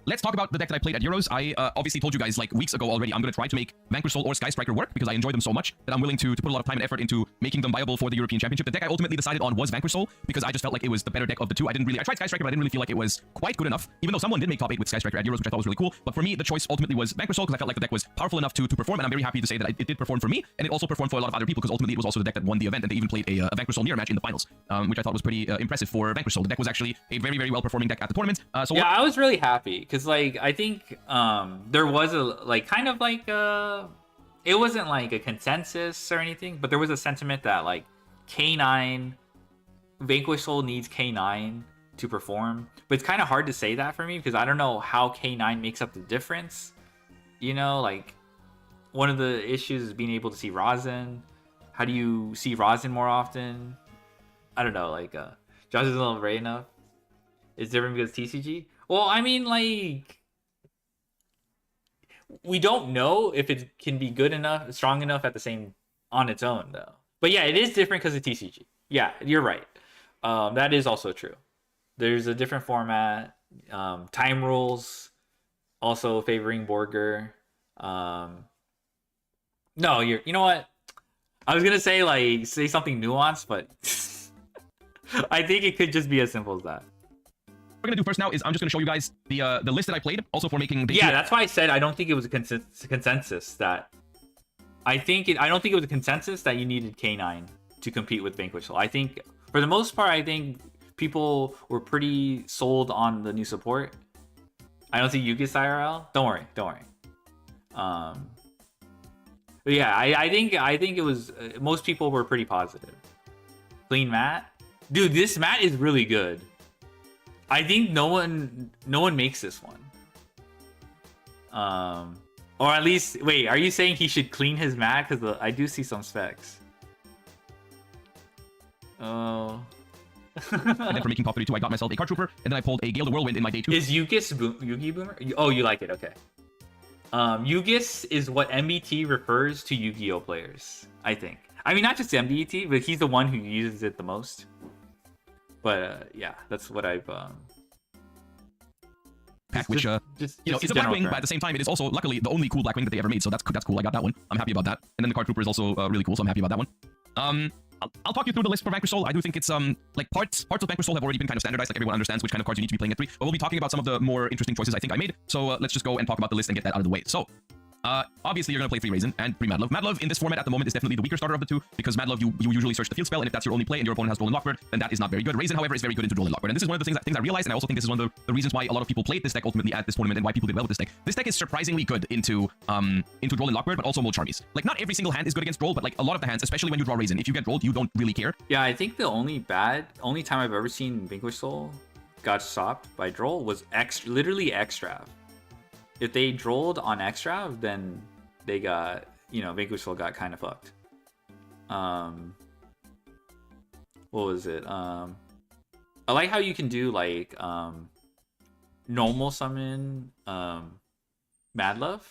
Let's talk about the deck that I played at Euros. I obviously told you guys like weeks ago already, I'm going to try to make Vanquish Soul or Sky Striker work because I enjoy them so much that I'm willing to put a lot of time and effort into making them viable for the European Championship. The deck I ultimately decided on was Vanquish Soul because I just felt like it was the better deck of the two. I tried Sky Striker, but I didn't really feel like it was quite good enough, even though someone did make top 8 with Sky Striker at Euros, which I thought was really cool. But for me, the choice ultimately was Vanquish Soul because I felt like the deck was powerful enough to perform, and I'm very happy to say that it did perform for me, and it also performed for a lot of other people because ultimately it was also the deck that won the event, and they even played a Vanquish Soul mirror match in the finals, which I thought was pretty impressive for Vanquish Soul. The deck was actually a very, very well-performing deck at the tournament. Yeah, I was really happy because, like, I think there was a it wasn't like a consensus or anything, but there was a sentiment that like K9 Vanquish Soul needs K9 to perform, but it's kind of hard to say that for me because I don't know how K9 makes up the difference. You know, like one of the issues is being able to see Rosin. How do you see Rosin more often? I don't know, like Josh isn't level right enough. It's different because TCG. Well, I mean, like, we don't know if it can be good enough, strong enough at the same on its own, though. But yeah, it is different because of TCG. Yeah, you're right. That is also true. There's a different format. Time rules also favoring Borger. No, you know what? I was gonna say something nuanced, but I think it could just be as simple as that. What we're gonna do first now is I'm just gonna show you guys the list that I played, also for making the that's why I said I don't think it was a consensus that I don't think it was a consensus that you needed K9 to compete with Vanquish Soul. I think for the most part, I think people were pretty sold on the new support. I don't see Yugis IRL. Don't worry. But yeah, I think it was most people were pretty positive. Clean mat, dude. This mat is really good. I think no one makes this one. Or at least, wait, are you saying he should clean his mat? Because I do see some specs. Oh. And then for making top 32, I got myself a Card Trooper, and then I pulled a Gale the Whirlwind in my day 2. Is Yugis Yugi Boomer? Oh, you like it, okay. Yugis is what MBT refers to Yu-Gi-Oh players, I think. I mean, not just MBT, but he's the one who uses it the most. But yeah, that's what I've pack, which you know, it's a Blackwing, but at the same time, it is also luckily the only cool Blackwing that they ever made. So that's cool. I got that one. I'm happy about that. And then the Card Trooper is also really cool, so I'm happy about that one. I'll talk you through the list for Vanquish Soul. I do think it's like parts of Vanquish Soul have already been kind of standardized. Like everyone understands which kind of cards you need to be playing at 3. But we'll be talking about some of the more interesting choices I think I made. So let's just go and talk about the list and get that out of the way. So Obviously, you're going to play free Raisin and free Madlove. Madlove in this format at the moment is definitely the weaker starter of the two, because Madlove, you usually search the field spell, and if that's your only play and your opponent has Duel and Lockbird, then that is not very good. Raisin, however, is very good into Duel and Lockbird, and this is one of the things I realized, and I also think this is one of the reasons why a lot of people played this deck ultimately at this tournament, and why people did well with this deck. This deck is surprisingly good into Duel and Lockbird, but also Molcharmies. Like, not every single hand is good against Droll, but like a lot of the hands, especially when you draw Raisin, if you get Drolled, you don't really care. Yeah, I think the only time I've ever seen Vanquish Soul got stopped by Droll was literally Extrav. If they Drolled on Extrav, then they got, Vanquish Soul got kind of fucked. What was it? I like how you can do like normal summon Madlove,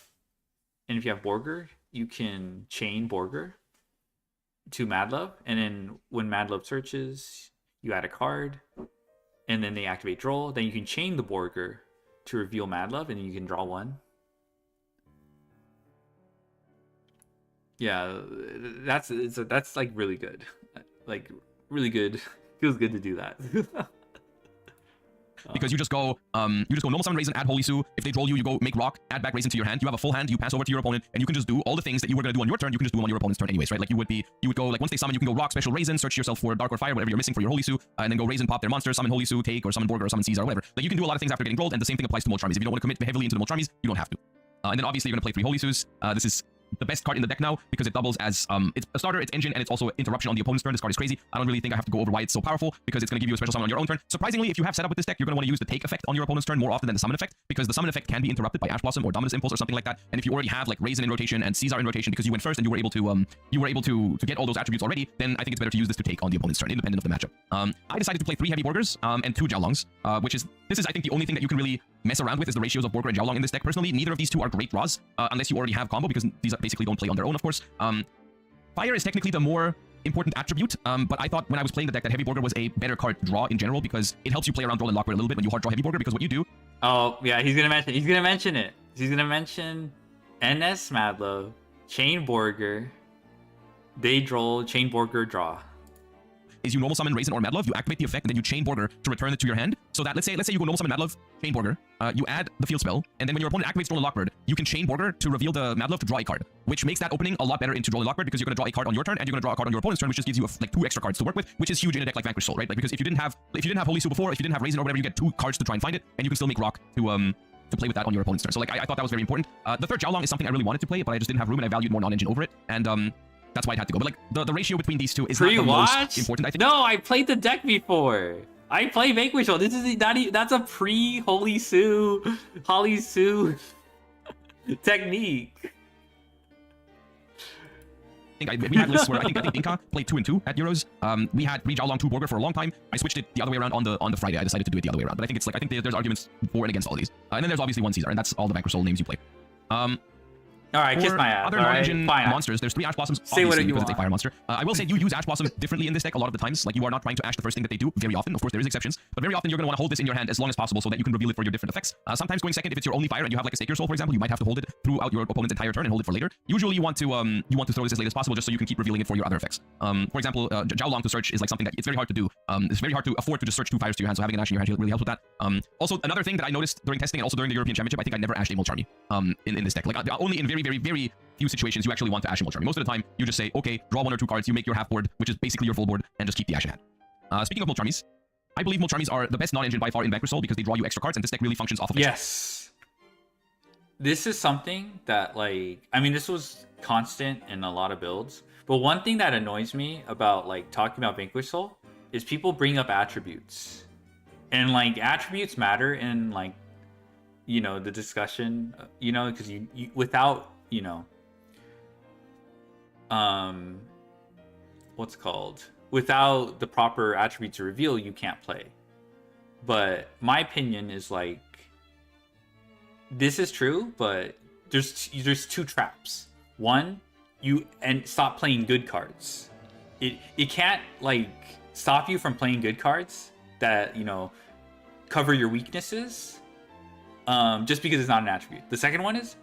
and if you have Borger, you can chain Borger to Madlove, and then when Madlove searches, you add a card, and then they activate Droll. Then you can chain the Borger to reveal Madlove, and then you can draw one. Yeah, that's like really good, like really good. Feels good to do that. Because you just go normal summon Raisin, add Holy Sue. If they Droll you, you go make Rock, add back Raisin to your hand. You have a full hand. You pass over to your opponent, and you can just do all the things that you were gonna do on your turn. You can just do on your opponent's turn anyways, right? Like you would go like once they summon, you can go Rock, special Raisin, search yourself for Dark or Fire, whatever you're missing for your Holy Sue, and then go Raisin, pop their monster, summon Holy Sue, take, or summon Borger, or summon Caesar, or whatever. Like you can do a lot of things after getting Drolled, and the same thing applies to Molcharmies. If you don't want to commit heavily into the Molcharmies, you don't have to. And then obviously you're gonna play 3 Holy Sues. This is the best card in the deck now because it doubles as it's a starter, it's engine, and it's also interruption on the opponent's turn. This card is crazy. I don't really think I have to go over why it's so powerful because it's going to give you a special summon on your own turn. Surprisingly, if you have set up with this deck, you're going to want to use the take effect on your opponent's turn more often than the summon effect, because the summon effect can be interrupted by Ash Blossom or Dominus Impulse or something like that. And if you already have like Raisin in rotation and Caesar in rotation because you went first and you were able to get all those attributes already, then I think it's better to use this to take on the opponent's turn, independent of the matchup. I decided to play 3 heavy Borgers and 2 Jiaolongs, this is I think the only thing that you can really mess around with is the ratios of Borger and Jiaolong in this deck. Personally, neither of these two are great draws unless you already have combo, because these basically don't play on their own, of course. Fire is technically the more important attribute, but I thought when I was playing the deck that Heavy Borger was a better card to draw in general because it helps you play around Duel and Lockbird a little bit when you hard draw Heavy Borger, because what you do... Oh, yeah, he's gonna mention it. He's gonna mention NS Madlove, Chain Borger, they Droll, Chain Borger, draw. Is you normal summon Raisin or Madlove, you activate the effect, and then you chain Borger to return it to your hand. So that, let's say you go normal summon Madlove, chain Borger, you add the field spell, and then when your opponent activates Duel and Lockbird, you can chain Borger to reveal the Madlove to draw a card, which makes that opening a lot better into Duel and Lockbird because you're going to draw a card on your turn, and you're going to draw a card on your opponent's turn, which just gives you like 2 extra cards to work with, which is huge in a deck like Vanquish Soul, right? Like because if you didn't have Holy Sue before, if you didn't have Raisin or whatever, you get 2 cards to try and find it, and you can still make Rock to play with that on your opponent's turn. So like I thought that was very important. The third Jiaolong is something I really wanted to play, but I just didn't have room, and I valued more non-engine over it, and that's why it had to go. But like the ratio between these two is not the most important, I think. No, I played the deck before. I play Vanquish Soul. This is that's a pre Holy Sue technique. We had lists where I think Dinka played 2 and 2 at Euros. We had 3 Jiaolong, 2 Borger for a long time. I switched it the other way around on the Friday. I decided to do it the other way around. But I think there's arguments for and against all these. And then there's obviously 1 Caesar, and that's all the Vanquish Soul names you play. All right, kiss my ass. Other non-engine monsters, there's 3 Ash Blossoms. Say what you because want. it's a fire monster. I will say you use Ash Blossom differently in this deck a lot of the times. Like you are not trying to Ash the first thing that they do very often. Of course, there is exceptions, but very often you're going to want to hold this in your hand as long as possible so that you can reveal it for your different effects. Sometimes going second if it's your only fire and you have like a Stake Your Soul, for example, you might have to hold it throughout your opponent's entire turn and hold it for later. Usually you want to throw this as late as possible just so you can keep revealing it for your other effects. For example, Jiaolong to search is like something that it's very hard to do. It's very hard to afford to just search 2 fires to your hand, so having an Ash in your hand really helps with that. Also, another thing that I noticed during testing and also during the European Championship, I think I never Ashed a Molcharmy in this deck. Like only in very, very, very few situations you actually want to Ash a Molcharmy. Most of the time, you just say, okay, draw 1 or 2 cards, you make your half board, which is basically your full board, and just keep the Ash in hand. Speaking of Molcharmies, I believe Molcharmies are the best non-engine by far in Vanquish Soul because they draw you extra cards, and this deck really functions off of it. Yes. This is something that, like, I mean, this was constant in a lot of builds, but one thing that annoys me about, like, talking about Vanquish Soul is people bring up attributes. And, like, attributes matter in, like, you know, the discussion, you know, because you without, you know, what's called, without the proper attribute to reveal, you can't play. But my opinion is like, this is true, but there's 2 traps. One, stop playing good cards. It can't like stop you from playing good cards that, you know, cover your weaknesses, just because it's not an attribute. The second one is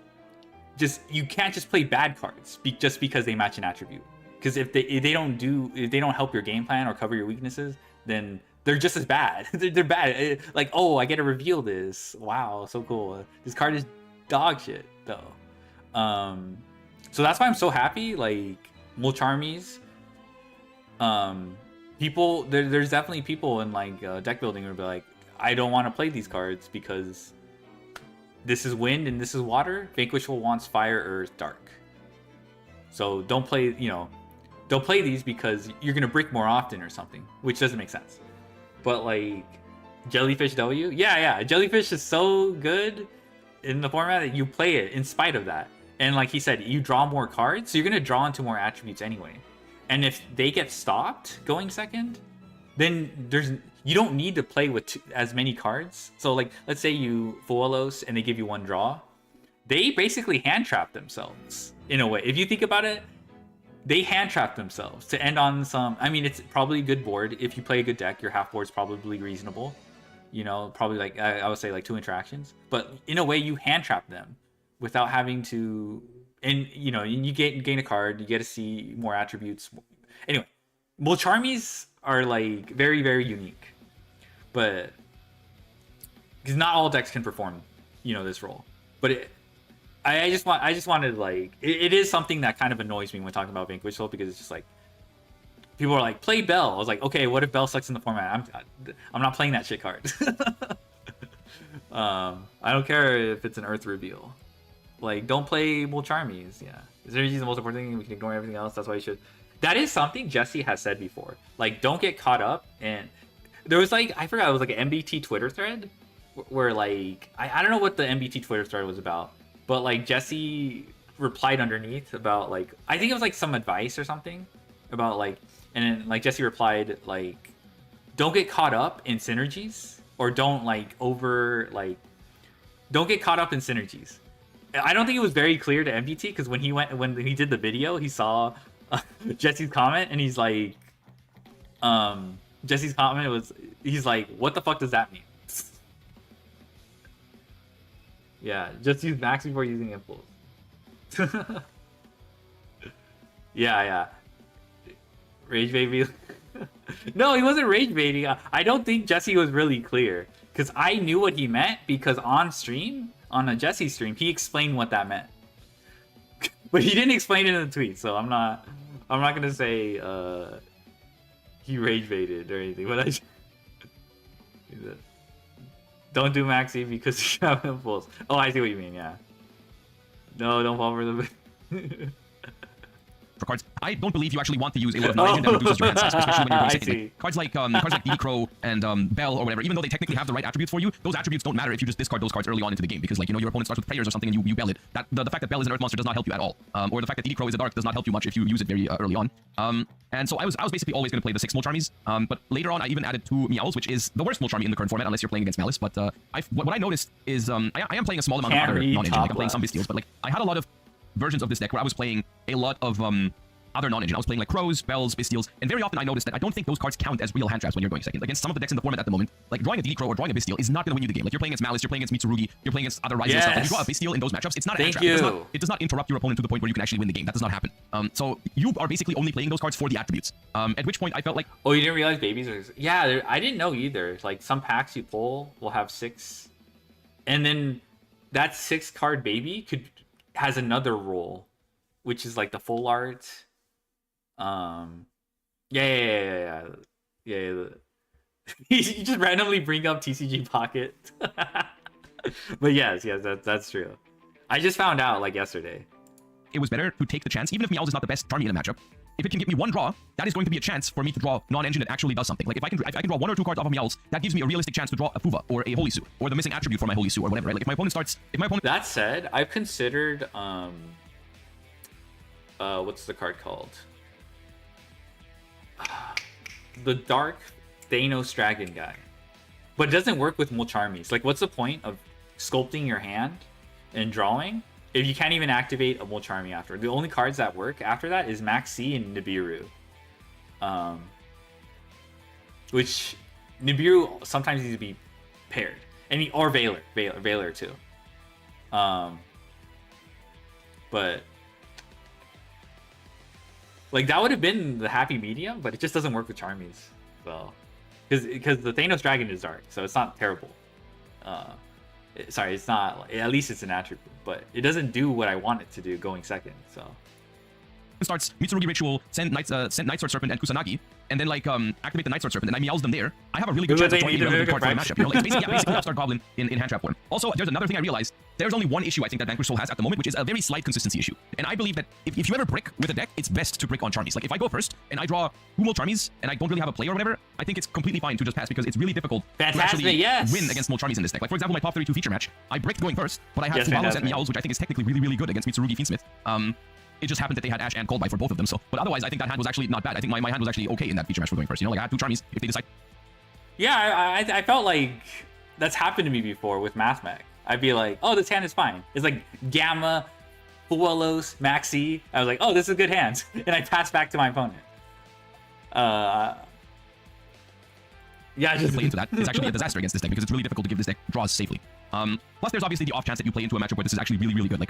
you can't just play bad cards just because they match an attribute. Because if they don't help your game plan or cover your weaknesses, then they're just as bad. they're bad. Like, oh, I get to reveal this. Wow, so cool. This card is dog shit though. So that's why I'm so happy. Like Mulcharmies, people there's definitely people in like deck building who will be like, I don't want to play these cards because this is wind and this is water. Vanquishable wants fire, earth, dark. So don't play, don't play these because you're gonna brick more often or something, which doesn't make sense. But like Jellyfish W, yeah, Jellyfish is so good in the format that you play it in spite of that. And like he said, you draw more cards, so you're gonna draw into more attributes anyway. And if they get stopped going second, then you don't need to play with as many cards. So like, let's say you Fuelos and they give you one draw, they basically hand trap themselves in a way. If you think about it, they hand trap themselves to end on some. I mean, it's probably a good board. If you play a good deck, your half board's probably reasonable. Probably like I would say like 2 interactions. But in a way, you hand trap them without having to. And you gain a card, you get to see more attributes. Anyway, Mulcharmies are like very, very unique, but because not all decks can perform, this role. But I just wanted like it is something that kind of annoys me when talking about Vanquish Soul, because it's just like people are like, play Bell. I was like, okay, what if Bell sucks in the format? I'm not playing that shit card. I don't care if it's an Earth reveal. Like, don't play Mulcharmies. Yeah, Synergy is the most important thing. We can ignore everything else. That's why you should. That is something Jesse has said before. Like, don't get caught up. And there was like, I forgot, it was like an MBT Twitter thread where like I don't know what the MBT Twitter thread was about, but like Jesse replied underneath about like, I think it was like some advice or something about like, and then like Jesse replied like, don't get caught up in synergies, or don't get caught up in synergies. I don't think it was very clear to MBT, because when he did the video, he saw Jesse's comment, and he's like, Jesse's comment was, he's like, what the fuck does that mean? Yeah, just use max before using impulse. yeah. Rage baby. No, he wasn't rage baiting. I don't think Jesse was really clear, because I knew what he meant, because on stream, on a Jesse stream, he explained what that meant. But he didn't explain it in the tweet, so I'm not gonna say he rage baited or anything. But don't do Maxi because you have impulse. Oh, I see what you mean. Yeah. No, don't fall for the. For cards, I don't believe you actually want to use a lot of non-agent that reduces your hand size, especially when you're going second. Like, cards like DD and Bell or whatever, even though they technically have the right attributes for you, those attributes don't matter if you just discard those cards early on into the game, because like your opponent starts with prayers or something and you Bell it. That the fact that Bell is an Earth monster does not help you at all, or the fact that DD is a dark does not help you much if you use it very early on. And so I was basically always going to play the 6 Mulcharmies, but later on I even added 2 Meowls, which is the worst Mulcharmy in the current format unless you're playing against Malice. But what I noticed is I am playing a small amount of other non-engine, like I'm playing some Bystials, but like I had a lot of versions of this deck where I was playing a lot of other non-engine. I was playing like Crows, Bells, Bystials, and very often I noticed that I don't think those cards count as real hand traps when you're going second. Against some of the decks in the format at the moment, like drawing a DD Crow or drawing a Bystial is not going to win you the game. Like you're playing against Malice, you're playing against Słokyurործą, you're playing against other Rising and stuff, and you draw a Bystial in those matchups, it's not a hand trap. It does not interrupt your opponent to the point where you can actually win the game. That does not happen. So you are basically only playing those cards for the attributes. At which point I felt like, oh, you didn't realize babies are... Yeah, I didn't know either. Like some packs you pull will have 6, and then that 6 card baby has another role, which is like the full art. Yeah. You just randomly bring up TCG Pocket. But yes, that's true. I just found out like yesterday. It was better to take the chance, even if Meowth is not the best Charmy in a matchup. If it can give me 1 draw, that is going to be a chance for me to draw non-engine that actually does something. Like if I can draw 1 or 2 cards off of Meowth, that gives me a realistic chance to draw a Fuva or a Holy Sue or the missing attribute for my Holy Sue or whatever. Right? Like if my opponent That said, I've considered what's the card called? The Dark Thanos Dragon guy. But it doesn't work with Mulcharmies. Like, what's the point of sculpting your hand and drawing if you can't even activate a Mulcharmy after? The only cards that work after that is Maxi and Nibiru. Which Nibiru sometimes needs to be paired. Or Valor too. But like that would have been the happy medium, but it just doesn't work with Charmies. So because the Thanos Dragon is dark, so it's not terrible. Sorry, it's not. At least it's an attribute, but it doesn't do what I want it to do going second. So starts Mitsurugi Ritual, send Night Sword Serpent and Kusanagi, and then like activate the Night Sword Serpent, and I meows them there. I have a really good chance of drawing a relevant card for my matchup. You know, like basically Upstart Goblin in hand trap form. Also, there's another thing I realized. There's only one issue I think that Vanquish Soul has at the moment, which is a very slight consistency issue. And I believe that if you ever brick with a deck, it's best to brick on Charmies. Like if I go first and I draw Humo Charmies and I don't really have a play or whatever, I think it's completely fine to just pass because it's really difficult to actually win against Small Charmies in this deck. Like for example, my top 32 feature match, I bricked going first, but I had Fumalos and Meows, which I think is technically really, really good against Mitsurugi Fiendsmith. It just happened that they had Ash and Coldbite for both of them. So, but otherwise, I think that hand was actually not bad. I think my hand was actually okay in that feature match for going first. You know, like I had 2 Charmies if they decide. Yeah, I felt like that's happened to me before with Mathmech. I'd be like, oh, this hand is fine. It's like Gamma, Fuelos, Maxi. I was like, oh, this is a good hand. And I pass back to my opponent. Yeah, I just play into that. It's actually a disaster against this deck because it's really difficult to give this deck draws safely. Plus, there's obviously the off chance that you play into a matchup where this is actually really, really good. Like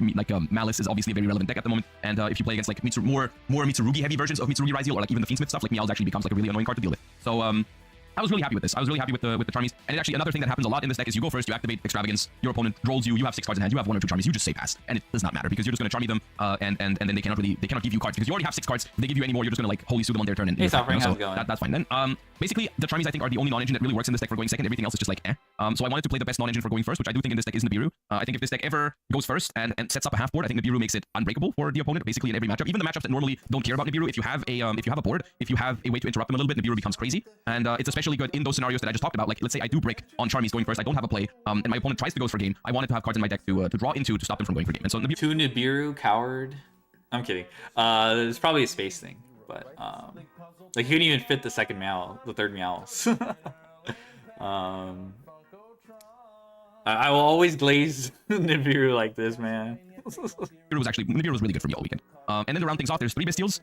Malice is obviously a very relevant deck at the moment, and if you play against like more Mitsurugi heavy versions of Mitsurugi Raziel or like even the Fiendsmith stuff, like Meows actually becomes like a really annoying card to deal with. So I was really happy with this. I was really happy with the Charmies. And actually another thing that happens a lot in this deck is you go first, you activate Extravagance, your opponent rolls you, you have 6 cards in hand, you have 1 or 2 Charmies, you just say pass, and it does not matter because you're just going to Charmy them, and then they cannot give you cards because you already have 6 cards. If they give you any more, you're just going to like Holy Sue them on their turn. And hey, so going? That's fine. Then basically the Charmies I think are the only non-engine that really works in this deck for going second. Everything else is just like eh. So I wanted to play the best non-engine for going first, which I do think in this deck is Nibiru. I think if this deck ever goes first and sets up a half board, I think Nibiru makes it unbreakable for the opponent basically in every matchup. Even the matchups that normally don't care about Nibiru, if you have a board, if you have a way to interrupt them a little bit, Nibiru becomes crazy. And it's especially good in those scenarios that I just talked about. Like let's say I do break on Charmies going first, I don't have a play, and my opponent tries to go for game. I wanted to have cards in my deck to draw into to stop them from going for game. And so Nibiru 2 Nibiru Coward. I'm kidding. It's probably a space thing, but like you couldn't even fit the second meow, the third meows. I will always glaze Nibiru like this, man. Nibiru was really good for me all weekend. And then to round things off, there's 3 Bystials.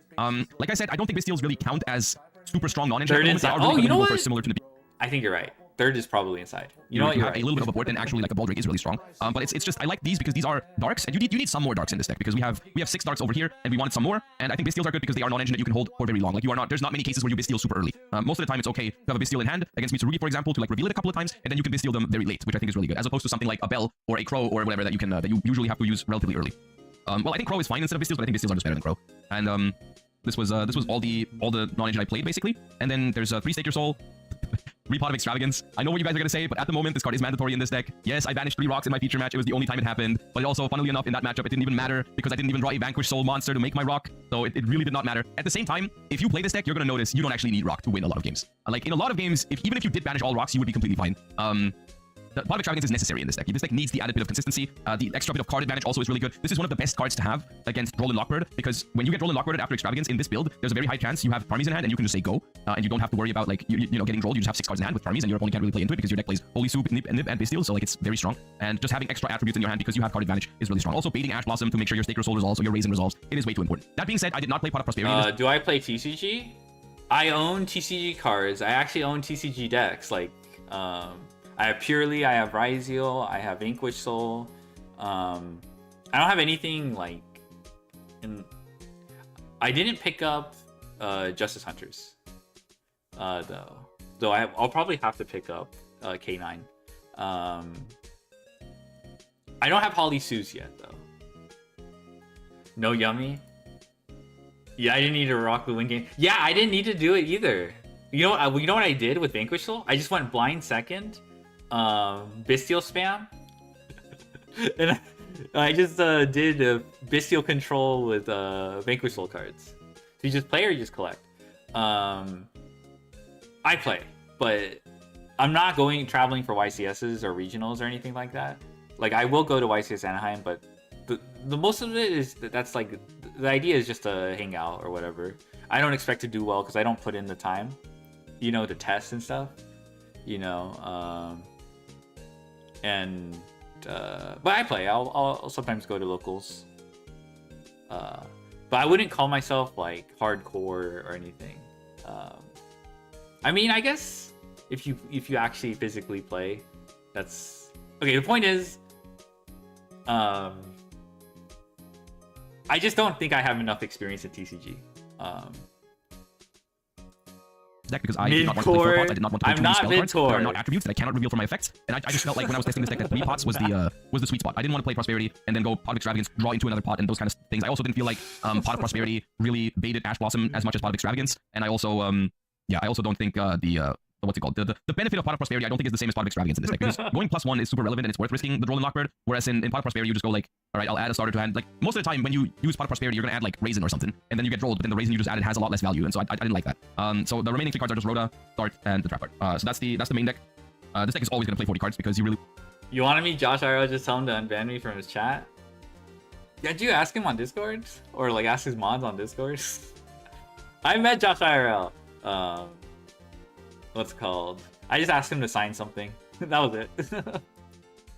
Like I said, I don't think Bystials really count as super strong non-engine. Oh, you know what? Similar to Nibiru. I think you're right. Third is probably inside. You know what? You have a little bit of a board, and actually like a Baldrake is really strong. But it's just I like these because these are darks, and you need some more darks in this deck because we have 6 darks over here, and we wanted some more. And I think Bystials are good because they are non-engine that you can hold for very long. Like there's not many cases where you Bystial super early. Most of the time it's okay to have a Bystial in hand against Mitsurugi, for example, to like reveal it a couple of times, and then you can Bystial them very late, which I think is really good, as opposed to something like a Bell or a Crow or whatever that you usually have to use relatively early. Well, I think Crow is fine instead of Bystials, but I think Bystials are just better than Crow. And this was all the non-engine I played basically. And then there's 3 Stake Your Soul. Repot of Extravagance. I know what you guys are going to say, but at the moment, this card is mandatory in this deck. Yes, I banished 3 rocks in my feature match. It was the only time it happened. But also, funnily enough, in that matchup, it didn't even matter because I didn't even draw a Vanquish Soul monster to make my rock. So it really did not matter. At the same time, if you play this deck, you're going to notice you don't actually need rock to win a lot of games. Like, in a lot of games, even if you did banish all rocks, you would be completely fine. The Pot of Extravagance is necessary in this deck. This deck needs the added bit of consistency. The extra bit of card advantage also is really good. This is one of the best cards to have against Roland Lockbird because when you get Roland Lockbird after Extravagance in this build, there's a very high chance you have Charmies in hand and you can just say go, and you don't have to worry about like you know getting rolled. You just have 6 cards in hand with Charmies and your opponent can't really play into it because your deck plays Holy Soup, Nip, and Bystial, so like it's very strong. And just having extra attributes in your hand because you have card advantage is really strong. Also baiting Ash Blossom to make sure your Stake Your Soul resolves or your Raisin resolves. It is way too important. That being said, I did not play Pot of Prosperity. Do I play TCG? I own TCG cards. I actually own TCG decks. Like I have Purely, I have Raziel, I have Vanquish Soul. I don't have anything like I didn't pick up Justice Hunters though I'll probably have to pick up K9. I don't have Holly Sues yet though. No Yummy. Yeah, I didn't need to rock the win game. Yeah, I didn't need to do it either. You know what I did with Vanquish Soul? I just went blind second. Bystial spam. And I just did Bystial control with Vanquish Soul cards. So you just play or you just collect? I play, but I'm not traveling for YCSs or regionals or anything like that. Like I will go to YCS Anaheim, but the most of it is that's like the idea is just to hang out or whatever. I don't expect to do well because I don't put in the time, you know, to test and stuff, you know. But I play. I'll sometimes go to locals. But I wouldn't call myself like hardcore or anything. I mean, I guess if you actually physically play, that's okay. The point is, I just don't think I have enough experience in TCG. deck because I did not want to play 4 pots. I did not want to play I'm too many not spell cards that are mid-core. not attributes that I cannot reveal from my effects. And I just felt like when I was testing this deck that 3 pots was the sweet spot. I didn't want to play Prosperity and then go Pot of Extravagance, draw into another pot, and those kind of things. I also didn't feel like Pot of Prosperity really baited Ash Blossom as much as Pot of Extravagance. And I also I also don't think what's it called? The benefit of Pot of Prosperity I don't think is the same as Pot of Extravagance in this deck, because going +1 is super relevant and it's worth risking the Droll and Lockbird, whereas in Pot of Prosperity you just go like, alright, I'll add a starter to hand. Like most of the time when you use Pot of Prosperity you're gonna add like Raisin or something, and then you get rolled, but then the Raisin you just added has a lot less value, and so I didn't like that. So the remaining 3 cards are just Rhoda, Dart, and the Trap card. So that's the main deck. This deck is always gonna play 40 cards because you really... You want to meet Josh IRL? Just tell him to unban me from his chat. Yeah, did you ask him on Discord? Or like ask his mods on Discord? I met Josh IRL. What's it called? I just asked him to sign something. That was it.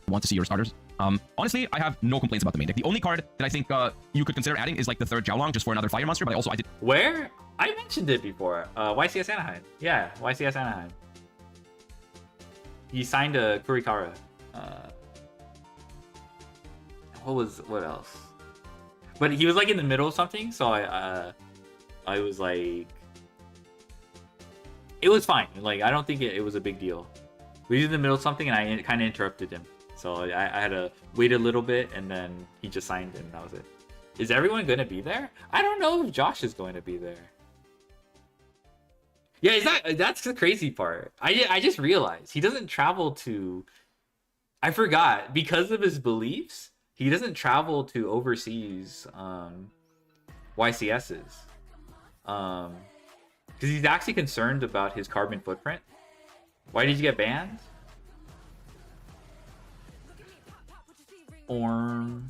want to see your starters. Honestly, I have no complaints about the main deck. The only card that I think you could consider adding is like the 3rd Jiaolong, just for another fire monster, but I did... Where? I mentioned it before. YCS Anaheim. Yeah, YCS Anaheim. He signed a S曽kyurործ. What else? But he was like in the middle of something, so I was like... It was fine. Like, I don't think it was a big deal. We was in the middle of something and I kind of interrupted him. So I had to wait a little bit and then he just signed and that was it. Is everyone going to be there? I don't know if Josh is going to be there. Yeah, that's the crazy part. I just realized he doesn't travel to... I forgot. Because of his beliefs, he doesn't travel to overseas YCSs. Because he's actually concerned about his carbon footprint. Why did you get banned? Orm.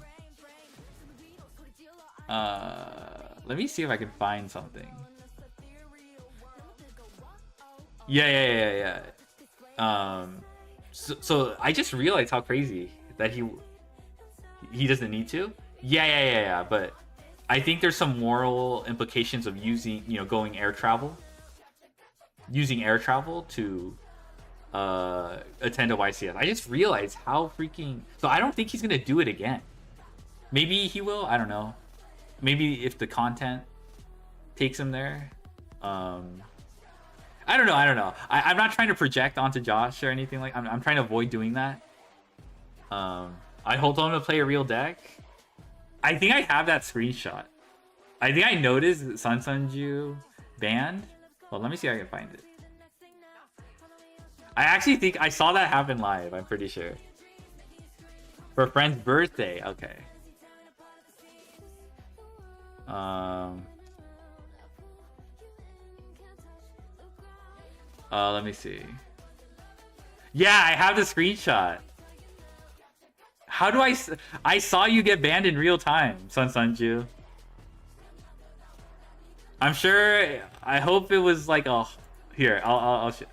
Let me see if I can find something. Yeah. So I just realized how crazy that he doesn't need to. Yeah. But I think there's some moral implications of using, going air travel. Using air travel to attend a YCS. I just realized how freaking... So I don't think he's gonna do it again. Maybe he will. I don't know. Maybe if the content takes him there. I don't know. I'm not trying to project onto Josh or anything like. I'm trying to avoid doing that. I hold on to play a real deck. I think I have that screenshot. I think I noticed Sunju banned. Well, let me see if I can find it. I actually think I saw that happen live. I'm pretty sure. For a friend's birthday. Okay. Let me see. Yeah, I have the screenshot. How do I saw you get banned in real time, Sunju. I'm sure. I hope it was like a. Here, I'll show.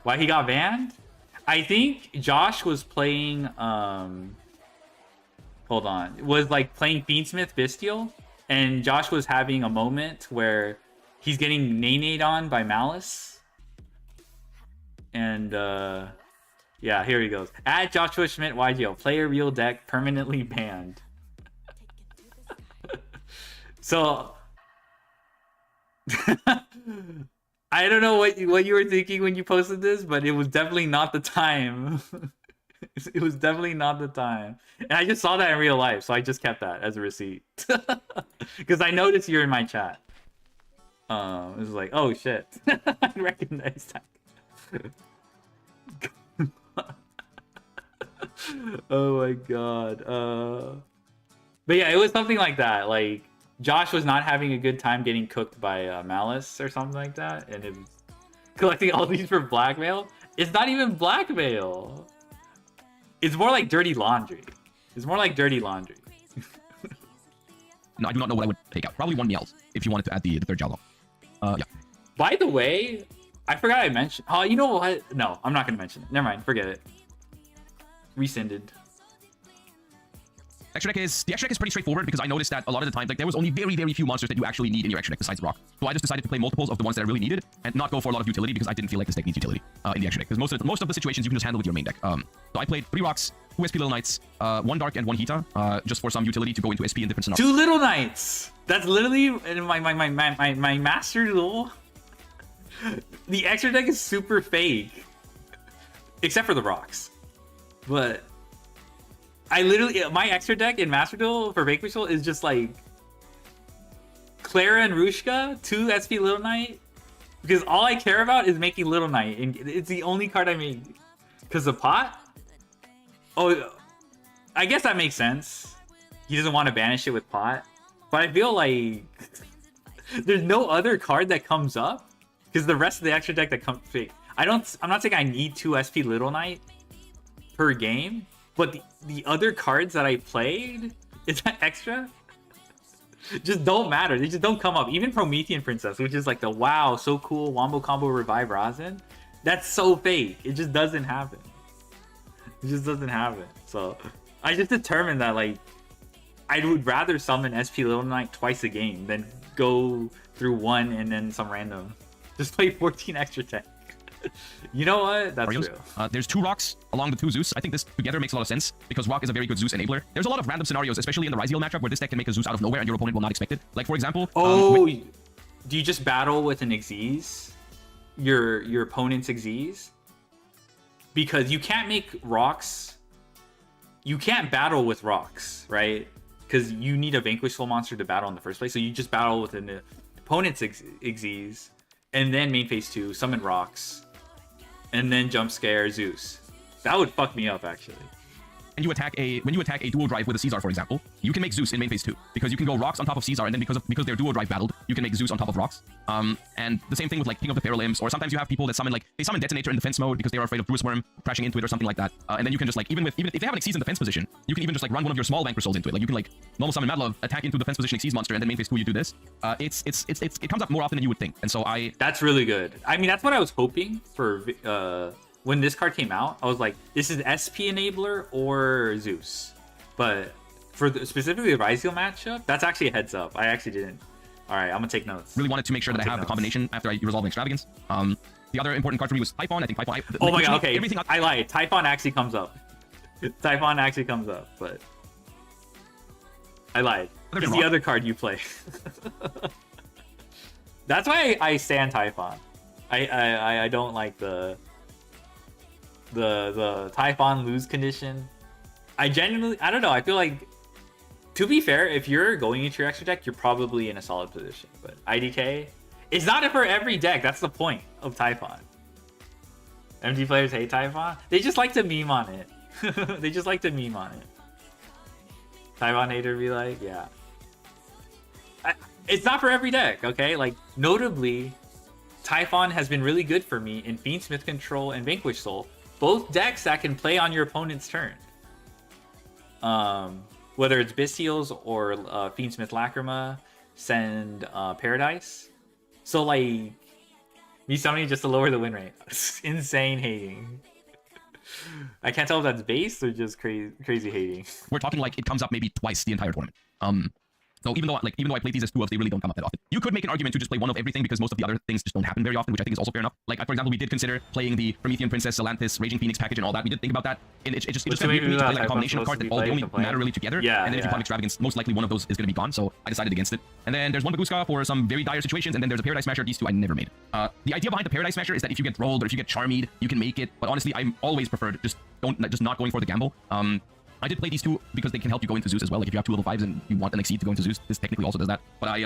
Why he got banned? I think Josh was playing. Hold on. Was like playing Fiendsmith Bestial, and Josh was having a moment where he's getting nay-nayed on by Malice. And yeah, here he goes. At Joshua Schmidt YGL, play a real deck, permanently banned. So I don't know what you were thinking when you posted this, but it was definitely not the time. It was definitely not the time. And I just saw that in real life, so I just kept that as a receipt. Because I noticed you're in my chat. It was like, oh shit. I recognize that. Oh my god. But yeah, it was something like that. Like, Josh was not having a good time getting cooked by Malice or something like that, and it was collecting all these for blackmail. It's not even blackmail. It's more like dirty laundry. It's more like dirty laundry. No, I do not know what I would take out. Probably 1 Meowth if you wanted to add the 3rd Jiaolong. Yeah. By the way, I forgot I mentioned. Oh, you know what? No, I'm not gonna mention it. Never mind. Forget it. Rescinded. The extra deck is pretty straightforward because I noticed that a lot of the time, like, there was only very, very few monsters that you actually need in your extra deck besides Rock. So I just decided to play multiples of the ones that I really needed and not go for a lot of utility because I didn't feel like this deck needs utility in the extra deck. Because most of the situations you can just handle with your main deck. So I played 3 Rocks, 2 SP Little Knights, 1 Dark and 1 Hita, just for some utility to go into SP in different scenarios. 2 Little Knights. That's literally my master duel. The extra deck is super fake, except for the rocks. But I literally, my extra deck in Master Duel for Vanquish Soul is just like Clara and Rushka, 2 SP Little Knight, because all I care about is making Little Knight, and it's the only card I make. Because the pot? Oh, I guess that makes sense. He doesn't want to banish it with pot. But I feel like there's no other card that comes up, because the rest of the extra deck that comes... I'm not saying I need 2 SP Little Knight per game, but the other cards that I played, is that extra? Just don't matter. They just don't come up. Even Promethean Princess, which is like the wow, so cool, Wombo Combo Revive Rosin. That's so fake. It just doesn't happen. It just doesn't happen. So I just determined that like I would rather summon SP Little Knight twice a game than go through one and then some random. Just play 14 extra tech. You know what? That's real. There's 2 rocks along the 2 Zeus. I think this together makes a lot of sense because rock is a very good Zeus enabler. There's a lot of random scenarios, especially in the Ryziel matchup, where this deck can make a Zeus out of nowhere and your opponent will not expect it. Like for example, do you just battle with an Xyz? Your opponent's Xyz? Because you can't make rocks. You can't battle with rocks, right? Because you need a Vanquish Soul monster to battle in the first place. So you just battle with an opponent's Xyz, and then main phase 2, summon rocks, and then jump scare Zeus. That would fuck me up actually. And you attack when you attack a dual drive with a Caesar, for example, you can make Zeus in main phase 2 because you can go rocks on top of Caesar, and then because they're dual drive battled, you can make Zeus on top of rocks. And the same thing with like King of the Paralimbs, or sometimes you have people that summon they summon Detonator in defense mode because they are afraid of Bruce Worm crashing into it or something like that. And then you can just like even if they have an Xyz in defense position, you can even just like run one of your small Vanquish Souls into it. Like you can like normal summon Madlove, attack into defense position Xyz monster, and then main phase 2 you do this. It comes up more often than you would think, and so That's really good. I mean, that's what I was hoping for. When this card came out, I was like, this is SP enabler or Zeus. But for specifically the Ryziel matchup, that's actually a heads up. I actually didn't. All right, I'm gonna take notes. Really wanted to make sure that I have the combination after I resolve Extravagance. The other important card for me was Typhon. I think Typhon. Oh my god, okay. I lied. Typhon actually comes up. Typhon actually comes up, but I lied. It's the other card you play. That's why I stand Typhon. I don't like the Typhon lose condition. I don't know, I feel like, to be fair, if you're going into your extra deck, you're probably in a solid position. But IDK, it's not for every deck. That's the point of Typhon. MG players hate Typhon. They just like to meme on it. They just like to meme on it. Typhon hater be like, yeah. It's not for every deck, okay? Like, notably, Typhon has been really good for me in Fiendsmith Control and Vanquish Soul. Both decks that can play on your opponent's turn. Whether it's Bystials or Fiendsmith Lacrima, send Paradise. So like, me summoning just to lower the win rate. Insane hating. I can't tell if that's base or just crazy hating. We're talking like it comes up maybe twice the entire tournament. So even though I play these as 2 of, they really don't come up that often. You could make an argument to just play one of everything because most of the other things just don't happen very often, which I think is also fair enough. Like, for example, we did consider playing the Promethean Princess, Atlantis, Raging Phoenix package and all that. We did think about that. And it just got weird to me to play like a combination of cards that only matter really together. Yeah, and then if you play Extravagance, most likely one of those is going to be gone. So I decided against it. And then there's one Baguska for some very dire situations, and then there's a Paradise Smasher. These 2 I never made. The idea behind the Paradise Smasher is that if you get rolled or if you get charmied, you can make it. But honestly, I always preferred just not going for the gamble. I did play these 2 because they can help you go into Zeus as well. Like if you have 2 level 5s and you want an Exceed to go into Zeus, this technically also does that. But I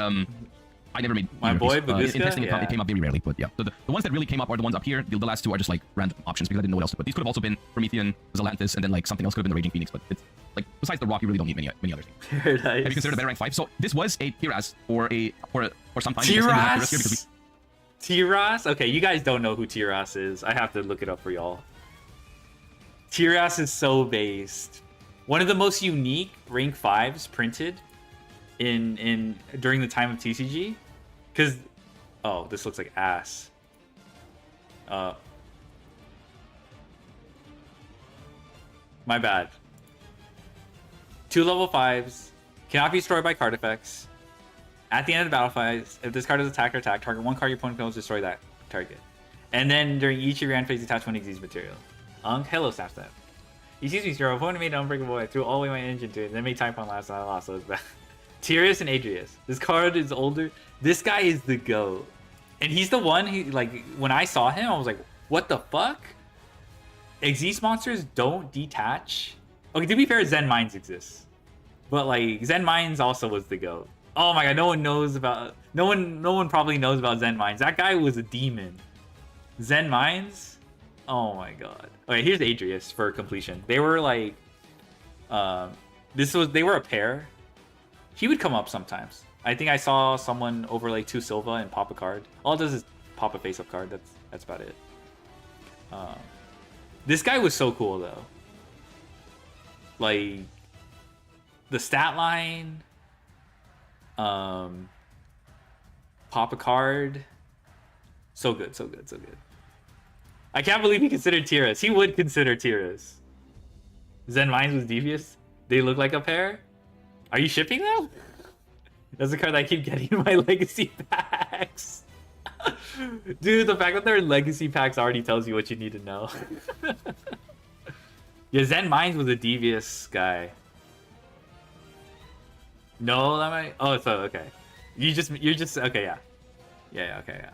never made my boy Baguska. In testing, it came up very rarely. But yeah, so the ones that really came up are the ones up here. The last 2 are just like random options because I didn't know what else to put. These could have also been Promethean, Atlantis, and then like something else could have been the Raging Phoenix. But it's like besides the rock, you really don't need many other things. Paradise. Have you considered a better rank 5? So this was a Tiras for some time. Tiras. Tiras. Okay, you guys don't know who Tiras is. I have to look it up for y'all. Tiras is so based. One of the most unique rank 5s printed in during the time of TCG, because this looks like ass. My bad. 2 level 5s cannot be destroyed by card effects. At the end of the battle phase, if this card is attack or attack, target 1 card your opponent can destroy that target. And then during each of your end phase, attach 1 Xyz material. Hello, Snap Snap. Excuse me, sir. Opponent made an unbreakable. I threw all the way my engine to it, and then made Typhon last, and I lost, so it's bad. Tyrus and Adrius. This card is older. This guy is the GOAT. And he's the one who, like, when I saw him, I was like, what the fuck? Xyz monsters don't detach. Okay, to be fair, Zen Mines exists. But, like, Zen Mines also was the GOAT. Oh my god, no one knows about... No one probably knows about Zen Mines. That guy was a demon. Zen Mines? Oh my god. Okay, here's Adrius for completion. They were, like... They were a pair. He would come up sometimes. I think I saw someone over like 2 Silva and pop a card. All it does is pop a face-up card. That's about it. This guy was so cool though. Like the stat line, pop a card. So good, so good, so good. I can't believe he considered Tyrus. He would consider Tyrus. Zen Mines was devious. They look like a pair. Are you shipping them? That's the card that I keep getting in my legacy packs. Dude, the fact that they're in legacy packs already tells you what you need to know. Yeah, Zen Mines was a devious guy. No, that might... Oh, so, okay. You're just... Okay, yeah. Yeah, okay, yeah.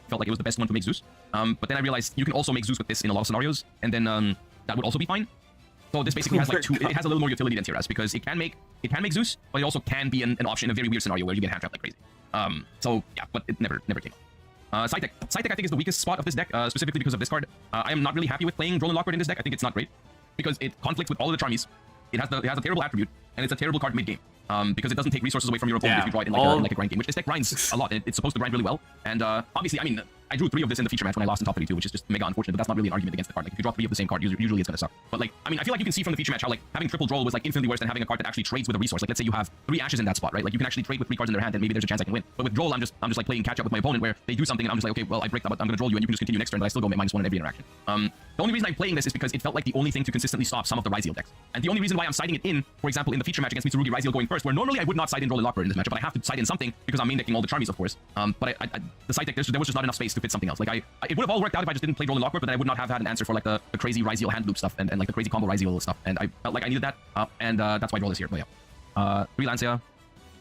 Felt like it was the best one to make Zeus. But then I realized you can also make Zeus with this in a lot of scenarios, and then that would also be fine. So this basically has like two. It has a little more utility than Tiras because it can make Zeus, but it also can be an option in a very weird scenario where you get hand trapped like crazy. So yeah, but it never came up. Side deck I think is the weakest spot of this deck, specifically because of this card. I am not really happy with playing Droll and Lockhart in this deck. I think it's not great because it conflicts with all of the Charmies. It has a terrible attribute, and it's a terrible card mid game. Because it doesn't take resources away from your opponent if you draw it in like a grind game, which this deck grinds a lot. It's supposed to grind really well, and obviously, I mean, I drew 3 of this in the feature match when I lost in top 32, which is just mega unfortunate, but that's not really an argument against the card. Like, if you draw 3 of the same card, usually it's gonna suck. But like, I mean, I feel like you can see from the feature match how like having triple Droll was like infinitely worse than having a card that actually trades with a resource. Like, let's say you have 3 ashes in that spot, right? Like, you can actually trade with 3 cards in their hand, and maybe there's a chance I can win. But with Droll, I'm just like playing catch up with my opponent where they do something, and I'm just like, okay, well, I bricked up, but I'm gonna Droll you, and you can just continue next turn, but I still go -1 in every interaction. The only reason I'm playing this is because it felt like the only thing to consistently stop some of the Ryzeal decks. And the only reason why I'm siding it in, for example, in the feature match against Mitsurugi Ryzeal going first, where normally I would not side in Droll and Lockbird in this matchup, but I have to side in something because I'm main decking all the Charmies, of course. But the side deck, there was just not enough space to fit something else. Like, it would have all worked out if I just didn't play Droll and Lockbird, but then I would not have had an answer for like the crazy Ryzeal hand loop stuff and like the crazy combo Ryzeal stuff. And I felt like I needed that, and that's why Droll is here. But yeah, 3 Lancia,